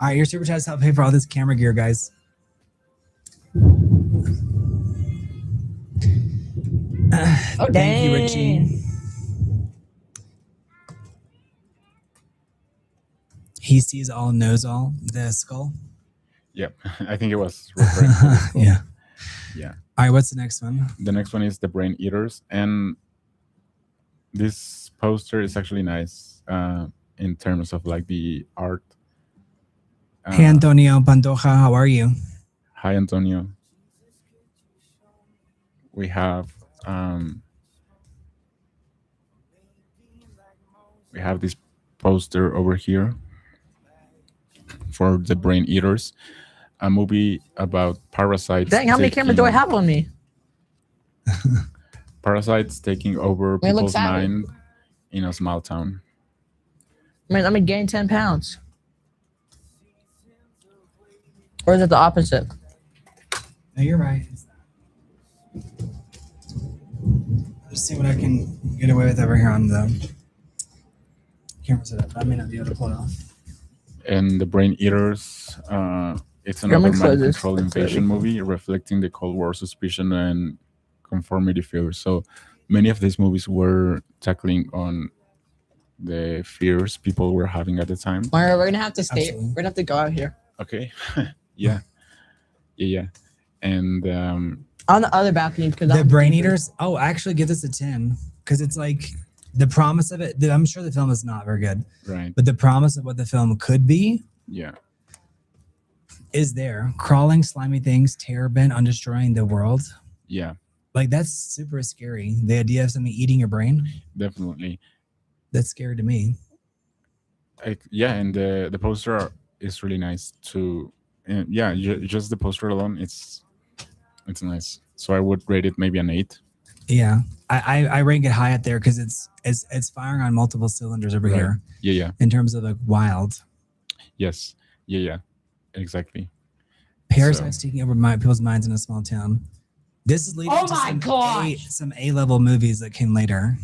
Speaker 2: All right, your super chats help pay for all this camera gear, guys. Thank you, Richie. He sees all, knows all. The skull.
Speaker 1: Yep. I think it was referring to the skull.
Speaker 2: Yeah.
Speaker 1: Yeah.
Speaker 2: All right, what's the next one?
Speaker 1: The next one is the Brain Eaters, and this poster is actually nice in terms of like the art.
Speaker 2: Hey, Antonio Pantoja, how are you?
Speaker 1: Hi, Antonio. We have this poster over here for the Brain Eaters, a movie about parasites.
Speaker 3: Dang, how many cameras do I have on me?
Speaker 1: Parasites taking over
Speaker 3: They look
Speaker 1: people's
Speaker 3: savage.
Speaker 1: mind in a small town.
Speaker 3: Man, let me gain 10 pounds. Or is it the opposite?
Speaker 2: No, you're right. Let's see what I can get away with over here on the camera setup. I may not be able to pull it off.
Speaker 1: And the Brain Eaters, it's
Speaker 3: Here, I'm
Speaker 1: another
Speaker 3: gonna close
Speaker 1: mind
Speaker 3: this.
Speaker 1: control invasion movie reflecting the Cold War suspicion and conformity fears. So many of these movies were tackling on the fears people were having at the time.
Speaker 3: Mario, we're gonna have to stay.
Speaker 2: Absolutely.
Speaker 3: We're gonna have to go out here.
Speaker 1: Okay. Yeah. And
Speaker 3: On the other balcony because
Speaker 2: The Brain Eaters. Oh, I actually give this a 10 because it's like the promise of it. I'm sure the film is not very good,
Speaker 1: right.
Speaker 2: but the promise of what the film could be
Speaker 1: Yeah.
Speaker 2: is there. Crawling, slimy things, terror bent on destroying the world.
Speaker 1: Yeah.
Speaker 2: Like that's super scary. The idea of something eating your brain.
Speaker 1: Definitely.
Speaker 2: That's scary to me.
Speaker 1: Yeah, and the poster is really nice too. And yeah, just the poster alone, it's nice. So I would rate it maybe an 8.
Speaker 2: Yeah, I rank it high up there because it's firing on multiple cylinders over
Speaker 1: Right.
Speaker 2: here
Speaker 1: Yeah.
Speaker 2: in terms of like wild
Speaker 1: Yes. Yeah. Exactly.
Speaker 2: parasites taking over people's minds in a small town. This is leading
Speaker 3: Oh
Speaker 2: to
Speaker 3: my gosh.
Speaker 2: some A-level movies that came later.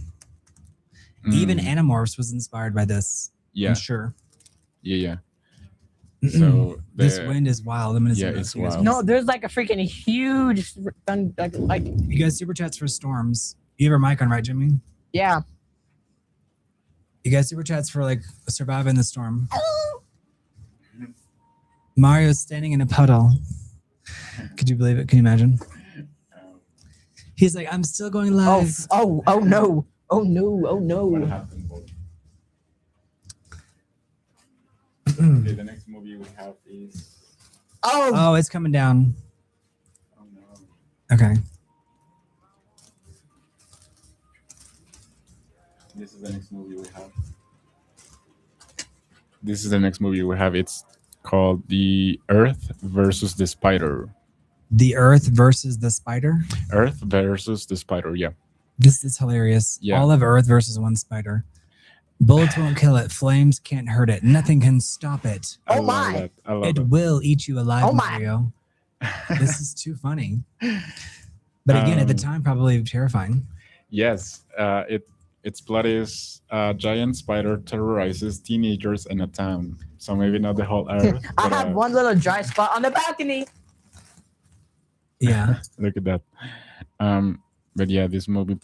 Speaker 2: Even
Speaker 1: Mm,
Speaker 2: Animorphs was inspired by this.
Speaker 1: yeah.
Speaker 2: I'm sure.
Speaker 1: Yeah. So
Speaker 2: This wind is wild. I'm gonna
Speaker 1: Yeah,
Speaker 2: zoom out
Speaker 1: it's
Speaker 2: so you guys
Speaker 1: wild.
Speaker 2: can
Speaker 3: No, there's like a freaking huge, like
Speaker 2: see. You guys super chats for storms. You have your mic on, right, Jimmy?
Speaker 3: yeah.
Speaker 2: You guys super chats for like surviving the storm. Mario's standing in a puddle. Could you believe it? Can you imagine? He's like, I'm still going
Speaker 3: Oh,
Speaker 2: live.
Speaker 3: oh no. Oh no. Oh
Speaker 1: What
Speaker 3: no.
Speaker 1: happened, boy? Okay, the next movie we have is.
Speaker 3: Oh,
Speaker 2: Oh, it's coming down.
Speaker 1: Oh no.
Speaker 2: Okay.
Speaker 1: This is the next movie we have. This is the next movie we have. It's called The Earth versus the Spider.
Speaker 2: The Earth versus the spider.
Speaker 1: Earth versus the Spider. Yeah.
Speaker 2: This is hilarious.
Speaker 1: Yeah.
Speaker 2: All of Earth versus one spider. Bullets won't kill it. Flames can't hurt it. Nothing can stop it.
Speaker 1: I
Speaker 3: Oh
Speaker 1: love
Speaker 3: my.
Speaker 1: that. I love
Speaker 2: It
Speaker 1: it.
Speaker 2: will eat you alive,
Speaker 3: Oh my.
Speaker 2: Mario. This is too funny. But again, at the time, probably terrifying.
Speaker 1: Yes. Its plot is a giant spider terrorizes teenagers in a town. So maybe not the whole Earth.
Speaker 3: I
Speaker 1: but,
Speaker 3: have one little dry spot on the balcony.
Speaker 2: Yeah.
Speaker 1: Look at that. But yeah, this movie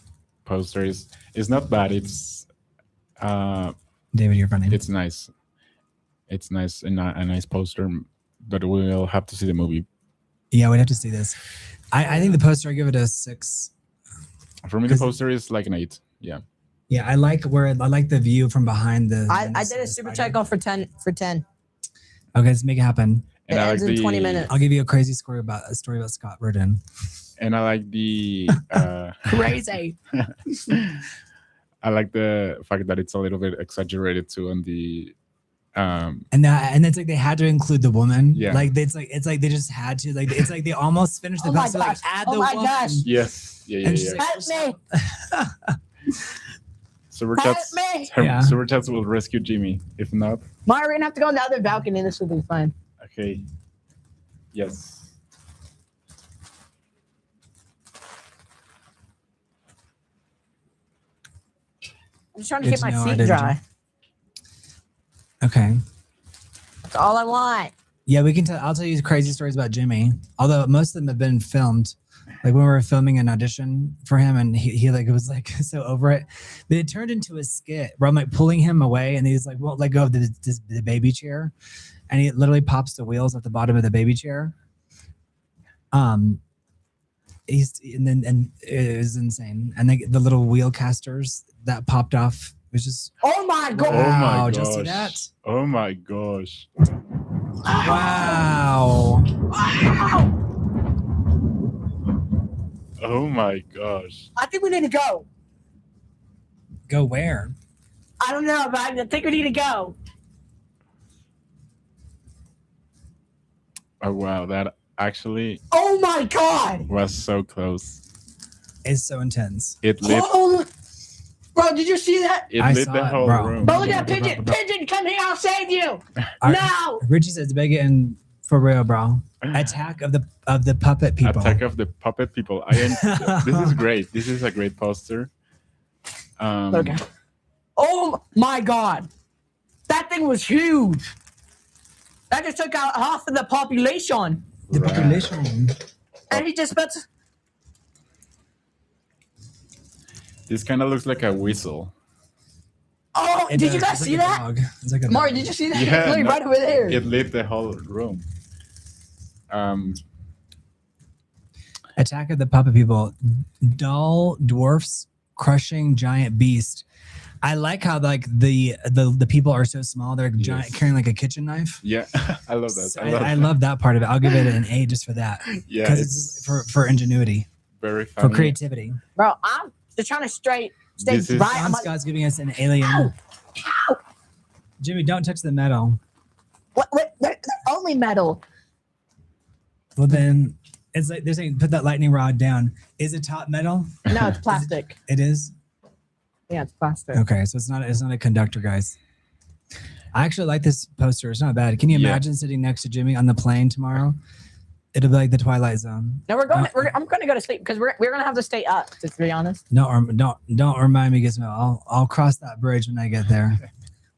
Speaker 1: poster is not bad. It's
Speaker 2: David, you're funny.
Speaker 1: it's nice. It's nice and a nice poster. But we'll have to see the movie.
Speaker 2: Yeah, we'd have to see this. I think the poster, I give it a 6.
Speaker 1: For me, the poster is like an 8. Yeah.
Speaker 2: Yeah, I like the view from behind the.
Speaker 3: I did a super check off for 10 for 10.
Speaker 2: Okay, let's make it happen.
Speaker 3: It
Speaker 1: And I
Speaker 3: ends
Speaker 1: like
Speaker 3: in
Speaker 1: the
Speaker 3: 20 minutes.
Speaker 2: I'll give you a crazy story about Scott Rudin.
Speaker 1: And I like the
Speaker 3: Crazy.
Speaker 1: I like the fact that it's a little bit exaggerated too on the
Speaker 2: And it's like they had to include the woman.
Speaker 1: Yeah.
Speaker 2: Like it's like they just had to. Like it's like they almost finished the
Speaker 3: Oh my
Speaker 2: poster. Like
Speaker 3: gosh.
Speaker 2: add
Speaker 3: Oh
Speaker 2: the
Speaker 3: my
Speaker 2: woman.
Speaker 3: gosh.
Speaker 1: yes. Yeah.
Speaker 2: And she's
Speaker 1: Yeah.
Speaker 2: like,
Speaker 3: Help me.
Speaker 1: Super
Speaker 3: Help
Speaker 1: chats.
Speaker 3: me.
Speaker 2: Yeah.
Speaker 1: Super chats will rescue Jimmy. If not,
Speaker 3: Mario, we're gonna have to go on the other balcony and this will be fine.
Speaker 1: okay. Yes.
Speaker 3: I'm just trying to
Speaker 2: Good
Speaker 3: get
Speaker 2: to
Speaker 3: my
Speaker 2: know, I
Speaker 3: feet
Speaker 2: didn't
Speaker 3: dry.
Speaker 2: Okay.
Speaker 3: That's all I want.
Speaker 2: Yeah, we can tell. I'll tell you crazy stories about Jimmy. Although most of them have been filmed. Like when we were filming an audition for him, and he like was like so over it, but it turned into a skit where I'm like pulling him away, and he's like, "Won't let go of the baby chair," and he literally pops the wheels at the bottom of the baby chair. And it was insane, and the little wheel casters that popped off was just
Speaker 3: Oh my god.
Speaker 1: Oh my
Speaker 2: wow.
Speaker 1: gosh.
Speaker 2: Just see that?
Speaker 1: Oh my gosh.
Speaker 2: Wow.
Speaker 3: Wow.
Speaker 1: Oh my gosh.
Speaker 3: I think we need to go.
Speaker 2: Go where?
Speaker 3: I don't know, but I think we need to go.
Speaker 1: Oh wow, that actually
Speaker 3: Oh my god.
Speaker 1: was so close.
Speaker 2: It's so intense.
Speaker 1: It lit.
Speaker 3: Oh, bro, did you see that?
Speaker 1: It
Speaker 2: I
Speaker 1: lit
Speaker 2: saw
Speaker 1: the
Speaker 2: it,
Speaker 1: whole
Speaker 2: bro.
Speaker 1: room.
Speaker 3: Bro, look at that pigeon. Pigeon, come here. I'll save you.
Speaker 2: Our-
Speaker 3: No.
Speaker 2: Richie says big and for real, bro. Attack of the puppet people.
Speaker 1: Attack of the puppet people. This is great. This is a great poster.
Speaker 3: Okay. Oh my god. That thing was huge. That just took out half of the population.
Speaker 2: The
Speaker 1: Right.
Speaker 2: population.
Speaker 3: And he just spent.
Speaker 1: This kind of looks like a whistle.
Speaker 3: Oh,
Speaker 2: It
Speaker 3: did
Speaker 2: does.
Speaker 3: you guys
Speaker 2: It's like
Speaker 3: see
Speaker 2: a
Speaker 3: that?
Speaker 2: dog. It's like a
Speaker 3: Mario,
Speaker 2: dog.
Speaker 3: did you see that?
Speaker 1: Yeah,
Speaker 3: Look,
Speaker 1: no,
Speaker 3: right over there.
Speaker 1: It lit the whole room.
Speaker 2: Attack of the puppet people. Dull dwarfs crushing giant beast. I like how like the people are so small. They're giant,
Speaker 1: Yes.
Speaker 2: carrying like a kitchen knife.
Speaker 1: Yeah, I love that.
Speaker 2: So
Speaker 1: I
Speaker 2: I love that part of it. I'll give it an 8 just for that.
Speaker 1: Yeah,
Speaker 2: Because it's for ingenuity,
Speaker 1: very funny.
Speaker 2: for creativity.
Speaker 3: Bro, I'm just trying to stay
Speaker 1: This is-
Speaker 3: right.
Speaker 2: John
Speaker 3: I'm like,
Speaker 2: Scott's giving us an alien.
Speaker 3: Ow. Ow.
Speaker 2: Jimmy, don't touch the metal.
Speaker 3: What? Only metal.
Speaker 2: Well, then it's like they're saying put that lightning rod down. Is it top metal?
Speaker 3: No, it's plastic.
Speaker 2: It is.
Speaker 3: Yeah, it's plastic.
Speaker 2: Okay, so it's not a conductor, guys. I actually like this poster. It's not bad. Can you
Speaker 1: Yeah.
Speaker 2: imagine sitting next to Jimmy on the plane tomorrow? It'll be like the Twilight Zone.
Speaker 3: No, I'm going to go to sleep because we're going to have to stay up. To be honest.
Speaker 2: Don't remind me, Gizmo. I'll cross that bridge when I get there.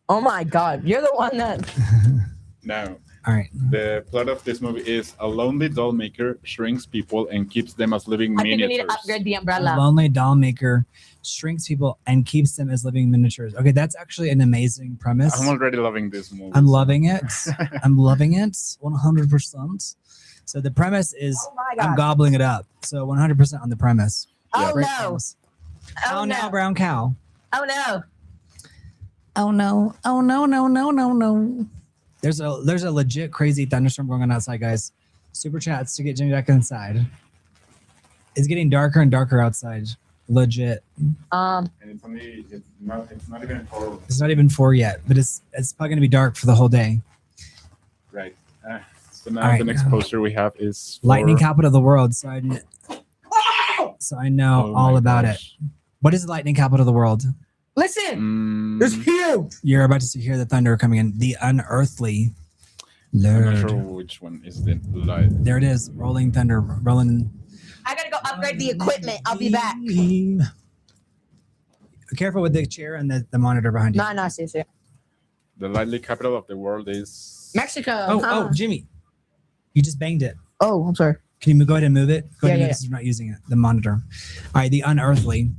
Speaker 3: Oh my God, you're the one that.
Speaker 1: No,
Speaker 2: All right.
Speaker 1: The plot of this movie is a lonely doll maker shrinks people and keeps them as living
Speaker 3: I think we
Speaker 1: miniatures.
Speaker 3: need to upgrade the
Speaker 2: A
Speaker 3: umbrella.
Speaker 2: lonely doll maker shrinks people and keeps them as living miniatures. Okay, that's actually an amazing premise.
Speaker 1: I'm already loving this movie.
Speaker 2: I'm loving it. I'm loving it 100%. So the premise is
Speaker 3: Oh my
Speaker 2: I'm
Speaker 3: god.
Speaker 2: gobbling it up. So 100% on the premise.
Speaker 3: Oh
Speaker 2: Great
Speaker 3: no.
Speaker 2: premise.
Speaker 3: Oh
Speaker 2: Oh no,
Speaker 3: no.
Speaker 2: brown cow.
Speaker 3: Oh no.
Speaker 2: Oh no. Oh no, no, no, no, no. There's a legit crazy thunderstorm going on outside, guys. Super chats to get Jimmy back inside. It's getting darker and darker outside. Legit.
Speaker 1: And it's not even 4.
Speaker 2: It's not even 4 yet, but it's probably gonna be dark for the whole day.
Speaker 1: Right. So now
Speaker 2: All right.
Speaker 1: the next poster we have is
Speaker 2: Lightning
Speaker 1: for-
Speaker 2: capital of the world. So I know
Speaker 1: Oh
Speaker 2: all
Speaker 1: my
Speaker 2: about it.
Speaker 1: gosh.
Speaker 2: What is the lightning capital of the world?
Speaker 3: Listen.
Speaker 1: Mm,
Speaker 3: It's huge.
Speaker 2: You're about to hear the thunder coming in. The unearthly
Speaker 1: I'm not
Speaker 2: Lord.
Speaker 1: sure which one is the light.
Speaker 2: There it is. Rolling thunder. Rolling.
Speaker 3: I gotta go upgrade the equipment. I'll be back.
Speaker 2: Careful with the chair and the monitor behind you.
Speaker 3: No, seriously.
Speaker 1: The lightning capital of the world is
Speaker 3: Mexico.
Speaker 2: Oh, Jimmy. You just banged it.
Speaker 3: Oh, I'm sorry.
Speaker 2: Can you go ahead and move it? Go ahead and
Speaker 3: Yeah,
Speaker 2: move
Speaker 3: yeah.
Speaker 2: it since you're not using it. The monitor. All right. The unearthly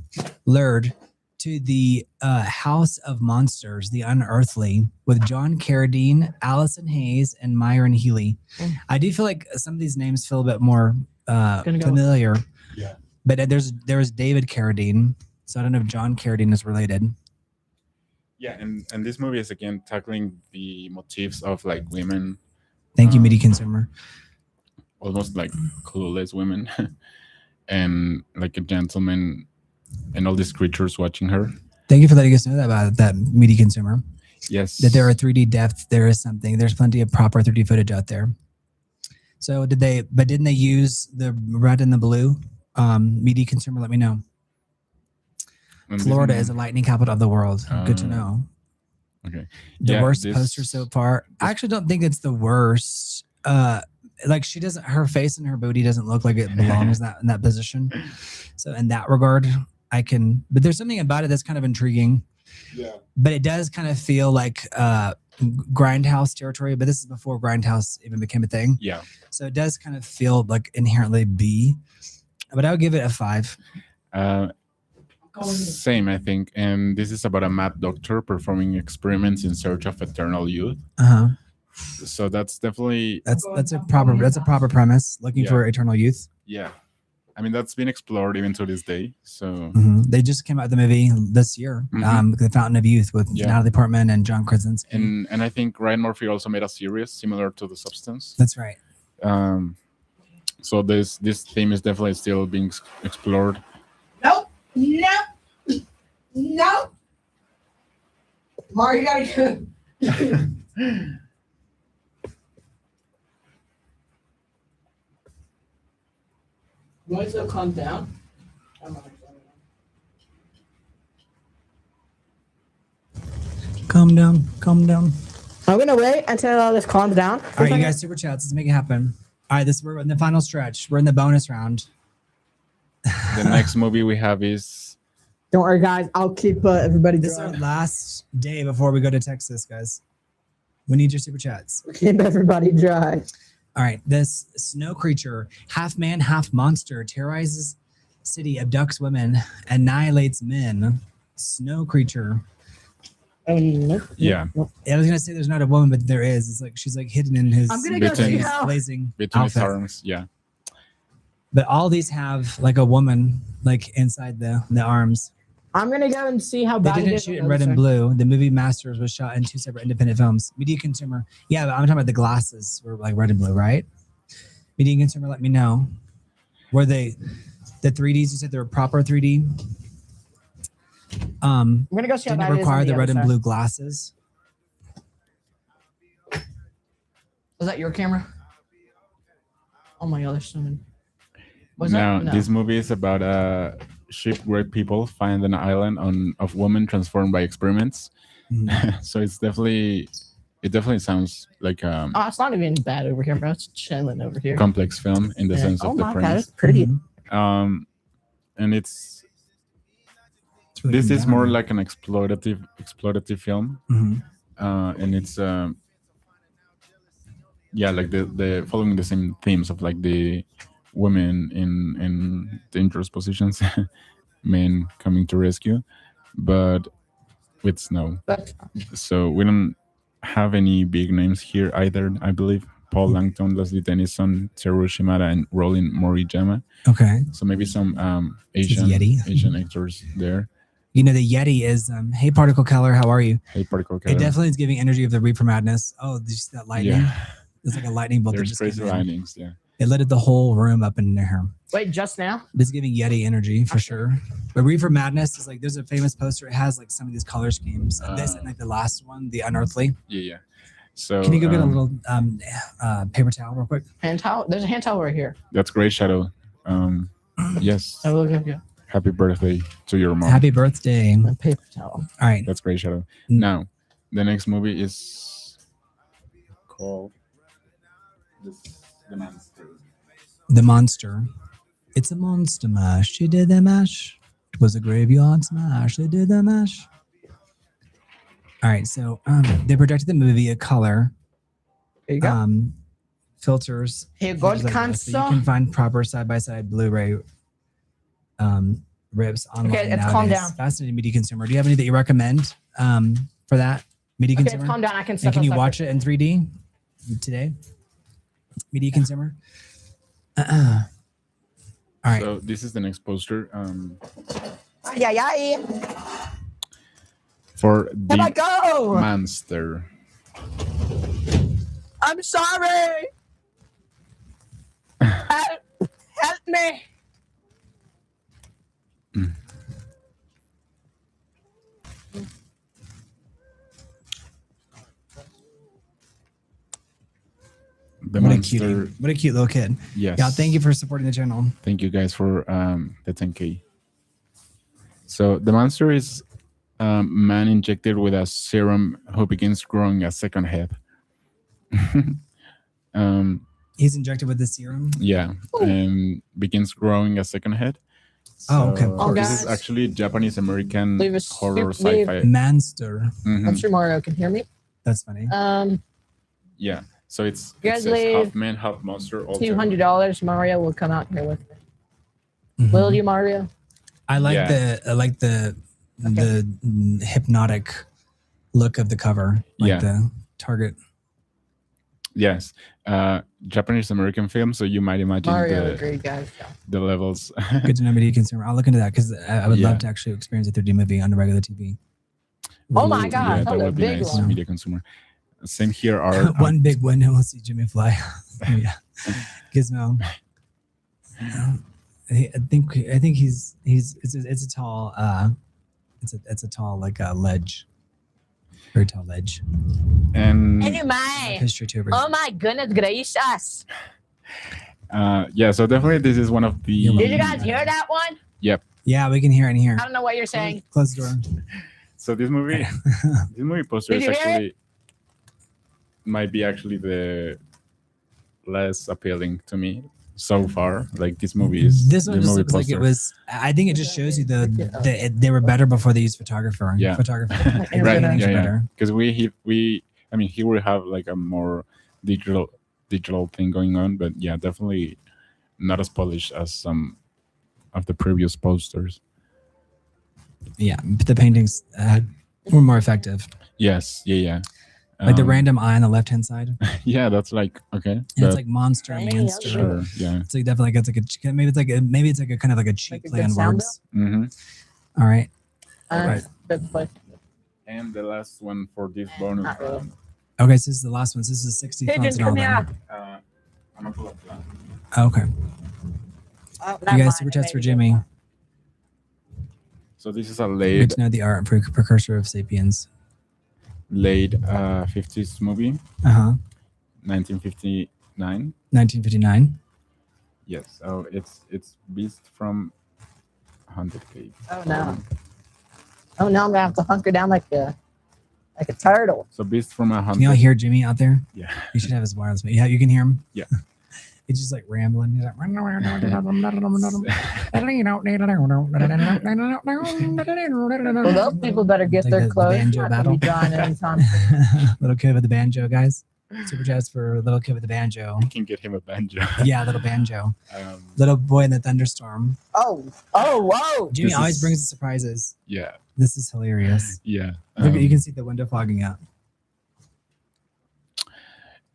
Speaker 2: lured to the House of Monsters, the Unearthly, with John Carradine, Allison Hayes, and Myron Healy.
Speaker 3: Mm.
Speaker 2: I do feel like some of these names feel a bit more
Speaker 3: Gonna go.
Speaker 2: familiar.
Speaker 1: Yeah.
Speaker 2: But there was David Carradine, so I don't know if John Carradine is related.
Speaker 1: Yeah, and this movie is again tackling the motifs of like women,
Speaker 2: Thank you, media consumer.
Speaker 1: almost like clueless women, and like a gentleman, and all these creatures watching her.
Speaker 2: Thank you for letting us know that about that, media consumer.
Speaker 1: Yes.
Speaker 2: That there are 3D depth. There is something. There's plenty of proper 3D footage out there. So didn't they use the red and the blue? Media consumer, let me know.
Speaker 1: And this
Speaker 2: Florida
Speaker 1: one-
Speaker 2: is the lightning capital of the world. Good to
Speaker 1: Uh,
Speaker 2: know.
Speaker 1: Okay.
Speaker 2: The
Speaker 1: Yeah,
Speaker 2: worst
Speaker 1: this-
Speaker 2: poster so far. I actually don't think it's the worst. Like she doesn't, her face and her booty doesn't look like it belongs in that position. So in that regard, but there's something about it that's kind of intriguing.
Speaker 1: Yeah.
Speaker 2: But it does kind of feel like grindhouse territory. But this is before grindhouse even became a thing.
Speaker 1: Yeah.
Speaker 2: So it does kind of feel like inherently B. But I would give it a 5.
Speaker 1: Same, I think. And this is about a mad doctor performing experiments in search of eternal youth.
Speaker 2: Uh-huh.
Speaker 1: So that's definitely,
Speaker 2: That's a proper premise. Looking
Speaker 1: Yeah.
Speaker 2: for eternal youth.
Speaker 1: yeah. I mean, that's been explored even to this day. So
Speaker 2: They just came out with the movie this year,
Speaker 1: Mhm.
Speaker 2: The Fountain of Youth with
Speaker 1: Yeah.
Speaker 2: Natalie Portman and John Krasinski.
Speaker 1: and I think Ryan Murphy also made a series similar to The Substance.
Speaker 2: That's right.
Speaker 1: So this theme is definitely still being explored.
Speaker 3: Nope. Mario, you gotta go. You want to calm down?
Speaker 2: Calm down. Calm down.
Speaker 3: I'm gonna wait until all this calms down.
Speaker 2: All right, you guys, super chats. Let's make it happen. All right, we're in the final stretch. We're in the bonus round.
Speaker 1: The next movie we have is
Speaker 3: Don't worry, guys. I'll keep everybody
Speaker 2: This is our
Speaker 3: dry.
Speaker 2: last day before we go to Texas, guys. We need your super chats.
Speaker 3: Keep everybody dry.
Speaker 2: All right, this snow creature, half man, half monster, terrorizes city, abducts women, annihilates men. Snow creature.
Speaker 3: Nope.
Speaker 1: yeah,
Speaker 2: I was gonna say there's not a woman, but there is. It's like she's like hidden in his
Speaker 3: I'm gonna go
Speaker 1: Between-
Speaker 3: see
Speaker 2: his
Speaker 3: how.
Speaker 2: blazing
Speaker 1: between his
Speaker 2: outfit.
Speaker 1: arms. Yeah,
Speaker 2: But all these have like a woman like inside the arms.
Speaker 3: I'm gonna go and see how
Speaker 2: They
Speaker 3: bad it
Speaker 2: didn't
Speaker 3: is.
Speaker 2: shoot in red and blue. The movie Masters was shot in 2 separate independent films. Media consumer, yeah, but I'm talking about the glasses were like red and blue, right? Media consumer, let me know. Were they the 3Ds? You said they were proper 3D.
Speaker 3: I'm gonna go see how
Speaker 2: Didn't
Speaker 3: bad
Speaker 2: it
Speaker 3: it is.
Speaker 2: require
Speaker 3: on
Speaker 2: the red
Speaker 3: other
Speaker 2: and
Speaker 3: side.
Speaker 2: blue glasses?
Speaker 3: Was that your camera? Oh my god, there's so many. Was
Speaker 1: now
Speaker 3: that? No.
Speaker 1: this movie is about shipwrecked people find an island of women transformed by experiments.
Speaker 2: Mhm.
Speaker 1: So it definitely sounds like a
Speaker 3: Oh, it's not even bad over here, bro. It's chilling over here.
Speaker 1: complex film in the
Speaker 3: Yeah.
Speaker 1: sense
Speaker 3: Oh
Speaker 1: of the
Speaker 3: my god,
Speaker 1: premise.
Speaker 3: it's pretty.
Speaker 2: Mhm.
Speaker 1: And it's
Speaker 2: really
Speaker 1: this
Speaker 2: coming
Speaker 1: is
Speaker 2: down
Speaker 1: more
Speaker 2: on me.
Speaker 1: like an exploitative film,
Speaker 2: Mhm.
Speaker 1: and it's yeah, like the following the same themes of like the women in dangerous positions, men coming to rescue, but with snow.
Speaker 3: But
Speaker 1: So we don't have any big names here either. I believe Paul Langton, Leslie Dennison, Teru Shimada, and Roland Moriyama.
Speaker 2: Okay.
Speaker 1: So maybe some
Speaker 2: This is
Speaker 1: Asian
Speaker 2: Yeti.
Speaker 1: Asian actors there.
Speaker 2: You know, the Yeti is, hey, Particle Keller, how are you?
Speaker 1: Hey, particle
Speaker 2: It definitely is giving energy of the Reaper Madness. Oh, did you see that lightning?
Speaker 1: Yeah,
Speaker 2: It's like a lightning bolt. that
Speaker 1: there's
Speaker 2: just
Speaker 1: crazy
Speaker 2: came in.
Speaker 1: lightnings. Yeah,
Speaker 2: It lit the whole room up in there.
Speaker 3: wait, just now?
Speaker 2: It's giving Yeti energy for sure. But Reaper Madness is like, there's a famous poster. It has like some of these color schemes. This and like the last one, the Unearthly.
Speaker 1: yeah. So
Speaker 2: Can you go get a little paper towel real quick?
Speaker 3: Hand towel? There's a hand towel right here.
Speaker 1: That's great, Shadow. Yes.
Speaker 3: Oh, look at you.
Speaker 1: Happy birthday to your mom.
Speaker 2: Happy birthday.
Speaker 3: A paper towel.
Speaker 2: All right.
Speaker 1: That's great, Shadow.
Speaker 2: Mm.
Speaker 1: Now, the next movie is called The Monster.
Speaker 2: The Monster. It's a monster mash. She did the mash. It was a graveyard smash. They did the mash. All right. So they projected the movie a color.
Speaker 3: There you go.
Speaker 2: Filters.
Speaker 3: Here, go
Speaker 2: things
Speaker 3: to
Speaker 2: like this. So you
Speaker 3: console.
Speaker 2: can find proper side-by-side Blu-ray rips online.
Speaker 3: Okay, let's calm
Speaker 2: nowadays.
Speaker 3: down.
Speaker 2: Fascinating media consumer. Do you have any that you recommend for that media
Speaker 3: Okay,
Speaker 2: consumer?
Speaker 3: calm down. I can
Speaker 2: And
Speaker 3: step
Speaker 2: can you
Speaker 3: outside.
Speaker 2: watch it in 3D today? Media consumer. All right.
Speaker 1: So this is the next poster
Speaker 3: Yeah, yeah.
Speaker 1: for
Speaker 3: Here I
Speaker 1: The
Speaker 3: go.
Speaker 1: Monster.
Speaker 3: I'm sorry. Help me.
Speaker 1: The
Speaker 2: What a
Speaker 1: Monster.
Speaker 2: cutie. What a cute little kid.
Speaker 1: Yes.
Speaker 2: Yeah, thank you for supporting the channel.
Speaker 1: Thank you guys for the 10K. So the monster is a man injected with a serum who begins growing a second head.
Speaker 2: He's injected with the serum.
Speaker 1: Yeah, and begins growing a second head.
Speaker 2: Oh, okay.
Speaker 1: So
Speaker 3: Oh,
Speaker 1: this
Speaker 3: guys.
Speaker 1: is actually Japanese American
Speaker 3: Leave a
Speaker 1: horror
Speaker 3: soup- leave-
Speaker 1: sci-fi.
Speaker 2: Manster.
Speaker 1: Mhm.
Speaker 3: I'm sure Mario can hear me.
Speaker 2: That's funny.
Speaker 1: Yeah, so
Speaker 3: You
Speaker 1: it
Speaker 3: guys
Speaker 1: says
Speaker 3: leave
Speaker 1: half man, half monster. all
Speaker 3: $200. Mario will come out here with me.
Speaker 2: Mhm.
Speaker 3: Will you, Mario?
Speaker 2: I like
Speaker 1: Yeah.
Speaker 2: the hypnotic look of the cover. Like
Speaker 1: Yeah.
Speaker 2: the Target.
Speaker 1: Yes, Japanese American film. So you might imagine
Speaker 3: Mario agreed, guys. Yeah.
Speaker 1: the levels.
Speaker 2: Good to know media consumer. I'll look into that because I would
Speaker 1: Yeah.
Speaker 2: love to actually experience a 3D movie on the regular TV.
Speaker 3: Oh my
Speaker 2: Ooh,
Speaker 3: God,
Speaker 1: Yeah,
Speaker 3: that
Speaker 1: that
Speaker 3: was a
Speaker 1: would be
Speaker 3: big
Speaker 1: nice.
Speaker 3: one.
Speaker 1: Media consumer. Same here are
Speaker 2: One big window, we'll see Jimmy fly. Yeah, Gizmo. I think he's it's a tall it's a tall like a ledge, very tall ledge.
Speaker 1: and
Speaker 3: Anyway.
Speaker 2: History too.
Speaker 3: Oh my goodness gracious.
Speaker 1: yeah, so definitely this is one of the.
Speaker 2: You're
Speaker 3: Did you guys hear that one?
Speaker 2: Yeah, we can hear it in here.
Speaker 3: I don't know what you're saying.
Speaker 2: Close the door.
Speaker 1: So this movie poster
Speaker 3: Did
Speaker 1: is
Speaker 3: you hear
Speaker 1: actually might be actually the less appealing to me so far. Like this movie is
Speaker 2: This one
Speaker 1: the
Speaker 2: just
Speaker 1: movie
Speaker 2: looks like it was. I think it just shows you they were better before they used photographer.
Speaker 1: Yeah.
Speaker 2: Photography.
Speaker 3: And
Speaker 1: right,
Speaker 3: gonna-
Speaker 1: yeah, yeah.
Speaker 2: better.
Speaker 1: Because I mean, here we have like a more digital thing going on, but yeah, definitely not as polished as some of the previous posters.
Speaker 2: Yeah, but the paintings were more effective.
Speaker 1: Yes, yeah.
Speaker 2: Like the random eye on the left hand side. And
Speaker 1: Yeah, that's like okay.
Speaker 2: it's like monster,
Speaker 3: Hey,
Speaker 2: monster.
Speaker 1: sure, yeah.
Speaker 2: It's like definitely like it's like a maybe it's like a kind of like a cheap
Speaker 3: Like a
Speaker 2: play
Speaker 3: good
Speaker 2: on
Speaker 3: sound
Speaker 2: words.
Speaker 1: Mm-hmm.
Speaker 2: All right.
Speaker 1: Right.
Speaker 3: Good place.
Speaker 1: And the last one for this bonus
Speaker 3: Not really.
Speaker 1: round.
Speaker 2: Okay, so this is the last one. So this is 60
Speaker 3: Pigeon,
Speaker 2: fonts and all
Speaker 3: come
Speaker 2: that.
Speaker 3: here.
Speaker 1: I'm gonna pull up that.
Speaker 2: Okay.
Speaker 3: Oh,
Speaker 2: You guys super chats for Jimmy.
Speaker 1: So this is a
Speaker 2: Good
Speaker 1: late
Speaker 2: to know the art precursor of Sapiens.
Speaker 1: 50s movie, 1959.
Speaker 2: 1959.
Speaker 1: Yes. Oh, it's Beast from 100 Caves.
Speaker 3: Oh no. Oh no, I'm gonna have to hunker down like a turtle.
Speaker 1: So Beast from 100.
Speaker 2: Can y'all hear Jimmy out there?
Speaker 1: Yeah.
Speaker 2: You should have his wireless. Yeah, you can hear him.
Speaker 1: Yeah.
Speaker 2: He's just like rambling. He's like,
Speaker 3: Well, those people better get
Speaker 2: Like
Speaker 3: their
Speaker 2: the
Speaker 3: clothes.
Speaker 2: banjo
Speaker 3: Not gonna be
Speaker 2: battle.
Speaker 3: drawing anytime.
Speaker 2: little kid with the banjo, guys. Super chats for little kid with the banjo.
Speaker 1: I can get him a banjo.
Speaker 2: Yeah, little banjo.
Speaker 1: Um,
Speaker 2: Little boy in the thunderstorm.
Speaker 3: Whoa.
Speaker 2: Jimmy
Speaker 1: This
Speaker 2: always
Speaker 1: is-
Speaker 2: brings the surprises.
Speaker 1: yeah.
Speaker 2: This is hilarious.
Speaker 1: Yeah.
Speaker 2: Look, you can see the window fogging up.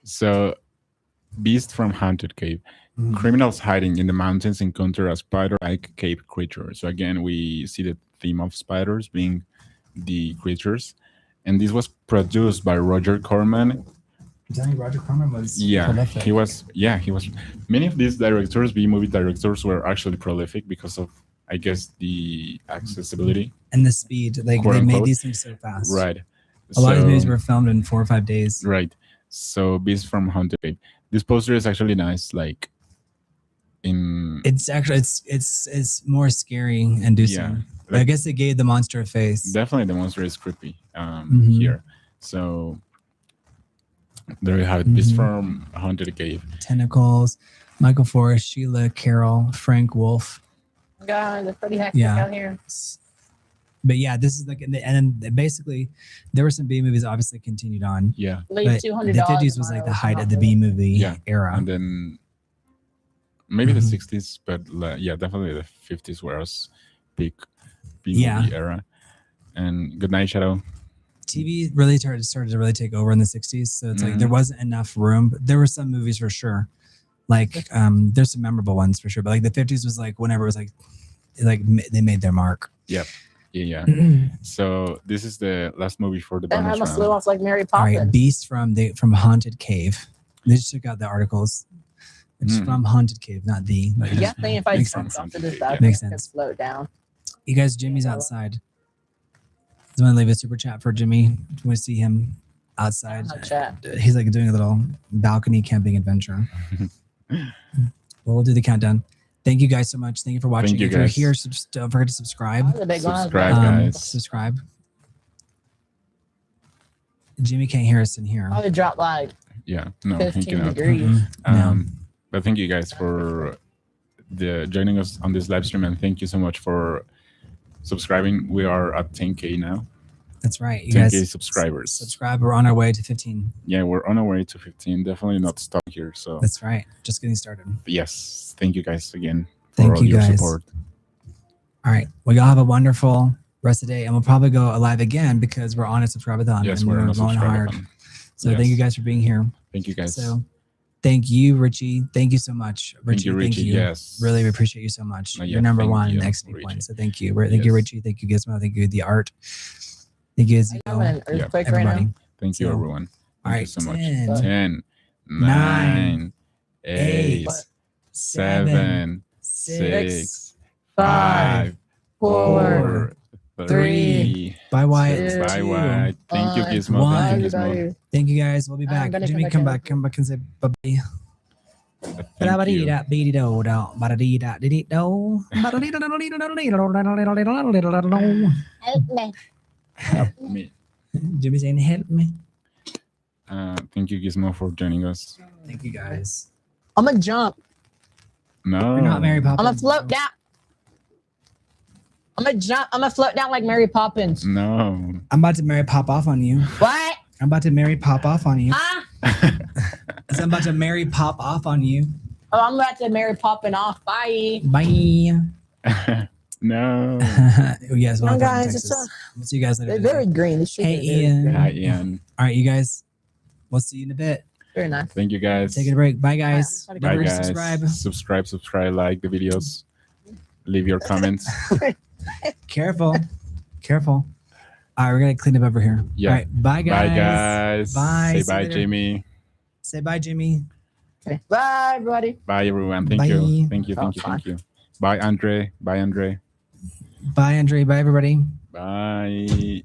Speaker 1: So, Beast from Haunted Cave.
Speaker 2: Mhm.
Speaker 1: Criminals hiding in the mountains encounter a spider-like cave creature. So again, we see the theme of spiders being the creatures. And this was produced by Roger Corman.
Speaker 2: I'm telling you, Roger Corman was
Speaker 1: Yeah,
Speaker 2: prolific.
Speaker 1: he was. Many of these directors, B-movie directors, were actually prolific because of, I guess, the accessibility.
Speaker 2: And the speed. Like
Speaker 1: Quote
Speaker 2: they made
Speaker 1: unquote.
Speaker 2: these things so fast.
Speaker 1: Right.
Speaker 2: A lot of movies were filmed in 4 or 5 days.
Speaker 1: Right. So, Beast from Haunted Cave. This poster is actually nice. Like, in
Speaker 2: It's actually it's more scary inducing.
Speaker 1: Yeah,
Speaker 2: But I
Speaker 1: like-
Speaker 2: guess it gave the monster a face.
Speaker 1: definitely the monster is creepy
Speaker 2: Mhm.
Speaker 1: here. So there you have it. Beast
Speaker 2: Mhm.
Speaker 1: from Haunted Cave.
Speaker 2: Tentacles. Michael Forrest, Sheila Carroll, Frank Wolf.
Speaker 3: God, it's pretty hectic
Speaker 2: Yeah.
Speaker 3: out here.
Speaker 2: But yeah, this is like, and then basically, there were some B movies obviously continued on.
Speaker 1: Yeah.
Speaker 3: Leave
Speaker 2: But
Speaker 3: $200.
Speaker 2: the 50s was like the height of the B movie
Speaker 1: Yeah.
Speaker 2: era.
Speaker 1: And then maybe the
Speaker 2: Mhm.
Speaker 1: 60s, but yeah, definitely the 50s was peak B
Speaker 2: Yeah.
Speaker 1: movie era. And Good Night Shadow.
Speaker 2: TV really started to really take over in the 60s. So it's like
Speaker 1: Mhm.
Speaker 2: there wasn't enough room, but there were some movies for sure. Like there's some memorable ones for sure. But like the 50s was like whenever it was like they made their mark.
Speaker 1: Yeah. So this is the last movie for the
Speaker 3: And I
Speaker 1: bonus
Speaker 3: must
Speaker 1: round.
Speaker 3: live off like Mary
Speaker 2: All right,
Speaker 3: Poppins.
Speaker 2: Beast from Haunted Cave. They just took out the articles. It's
Speaker 1: Mm.
Speaker 2: from Haunted Cave, not the. but
Speaker 3: Yeah, I think if I
Speaker 2: Makes
Speaker 3: jump
Speaker 1: sense.
Speaker 3: off to this
Speaker 1: Yeah.
Speaker 3: side,
Speaker 2: Makes
Speaker 3: I can
Speaker 2: sense.
Speaker 3: float down.
Speaker 2: You guys, Jimmy's outside. Do you want to leave a super chat for Jimmy? Do you want to see him outside?
Speaker 3: No chat.
Speaker 2: He's like doing a little balcony camping adventure. Well, we'll do the countdown. Thank you guys so much. Thank you for watching.
Speaker 1: you,
Speaker 2: If you're
Speaker 1: guys.
Speaker 2: here, don't forget to subscribe.
Speaker 3: That was a big one.
Speaker 1: Subscribe, guys.
Speaker 2: Subscribe. Jimmy can't hear us in here.
Speaker 3: Probably dropped like
Speaker 1: Yeah. No, thank
Speaker 3: 15
Speaker 1: you. No.
Speaker 3: degrees.
Speaker 2: No.
Speaker 1: But thank you guys for joining us on this live stream, and thank you so much for subscribing. We are at 10K now.
Speaker 2: That's right. You
Speaker 1: 10K
Speaker 2: guys
Speaker 1: subscribers.
Speaker 2: subscribe. We're on our way to 15.
Speaker 1: Yeah, we're on our way to 15. Definitely not stopped here. So
Speaker 2: That's right. Just getting started.
Speaker 1: yes, thank you guys again for
Speaker 2: Thank
Speaker 1: all
Speaker 2: you
Speaker 1: your
Speaker 2: guys.
Speaker 1: support.
Speaker 2: All right. Well, y'all have a wonderful rest of the day, and we'll probably go live again because we're on a subscribe-a-thon.
Speaker 1: Yes,
Speaker 2: and
Speaker 1: we're on a
Speaker 2: going hard.
Speaker 1: subscribe.
Speaker 2: So
Speaker 1: Yes.
Speaker 2: thank you guys for being here.
Speaker 1: Thank you guys.
Speaker 2: So thank you, Richie. Thank you so much, Richie.
Speaker 1: thank you, Richie. Yes.
Speaker 2: Really appreciate you so much.
Speaker 1: Yeah,
Speaker 2: You're number
Speaker 1: thank
Speaker 2: one,
Speaker 1: you,
Speaker 2: XP
Speaker 1: Richie.
Speaker 2: point. So thank you. Thank you,
Speaker 1: Yes.
Speaker 2: Richie. Thank you, Gizmo. Thank you, the art. Thank you,
Speaker 3: I'm having an
Speaker 2: Ezekiel.
Speaker 3: earthquake right
Speaker 2: Everybody.
Speaker 3: now.
Speaker 1: Thank you,
Speaker 2: So,
Speaker 1: everyone.
Speaker 2: All
Speaker 1: Thank
Speaker 2: right.
Speaker 1: you so much.
Speaker 2: 10,
Speaker 1: 10,
Speaker 2: 9,
Speaker 1: 9, 8, 7, 6, 5, 4, 3.
Speaker 2: Bye, Wyatt.
Speaker 3: Two,
Speaker 1: Bye, Wyatt. Thank you,
Speaker 3: one.
Speaker 1: Gizmo.
Speaker 2: One.
Speaker 1: Thank you,
Speaker 3: Bye,
Speaker 1: Gizmo.
Speaker 3: everybody.
Speaker 2: Thank you, guys. We'll be
Speaker 3: I'm
Speaker 2: back.
Speaker 3: gonna
Speaker 2: Jimmy,
Speaker 3: come
Speaker 2: come
Speaker 3: back
Speaker 2: back. Come back and say bye-bye.
Speaker 1: Thank you. Help me.
Speaker 2: Jimmy saying, help me.
Speaker 1: Thank you, Gizmo, for joining us.
Speaker 2: Thank you, guys.
Speaker 3: I'm gonna jump.
Speaker 1: No.
Speaker 2: You're not Mary Poppins.
Speaker 3: I'm gonna float down. I'm gonna jump. I'm gonna float down like Mary Poppins.
Speaker 1: No.
Speaker 2: I'm about to Mary pop off on you.
Speaker 3: What?
Speaker 2: I'm about to Mary pop off on you.
Speaker 3: Huh?
Speaker 2: I'm about to Mary pop off on you.
Speaker 3: Oh, I'm about to Mary popping off. Bye.
Speaker 2: Bye.
Speaker 1: No.
Speaker 2: Yes,
Speaker 3: No,
Speaker 2: well,
Speaker 3: guys,
Speaker 2: Texas.
Speaker 3: it's
Speaker 2: We'll see you guys later.
Speaker 3: they're
Speaker 2: today.
Speaker 3: very green. These trees
Speaker 2: Hey,
Speaker 3: are very
Speaker 2: Ian.
Speaker 3: green.
Speaker 1: Hi, Ian.
Speaker 2: All right, you guys. We'll see you in a bit.
Speaker 3: Very nice.
Speaker 1: Thank you, guys.
Speaker 2: Take a break. Bye, guys.
Speaker 3: Bye,
Speaker 2: Don't
Speaker 1: Bye,
Speaker 2: forget to
Speaker 1: guys.
Speaker 2: subscribe.
Speaker 1: Subscribe, like the videos. Leave your comments.
Speaker 2: Careful. Careful. All right, we're going to clean up over here.
Speaker 1: Yeah.
Speaker 2: All right. Bye, guys.
Speaker 1: Bye, guys.
Speaker 2: Bye.
Speaker 1: Say
Speaker 2: See you
Speaker 1: bye,
Speaker 2: later.
Speaker 1: Jamie.
Speaker 2: Say bye, Jimmy.
Speaker 3: Okay. Bye, everybody.
Speaker 1: Bye, everyone. Thank
Speaker 2: Bye.
Speaker 1: you. Thank you.
Speaker 3: Oh,
Speaker 1: Thank you.
Speaker 3: fine.
Speaker 1: Thank you. Bye, Andre. Bye, Andre.
Speaker 2: Bye, Andre. Bye, everybody.
Speaker 1: Bye.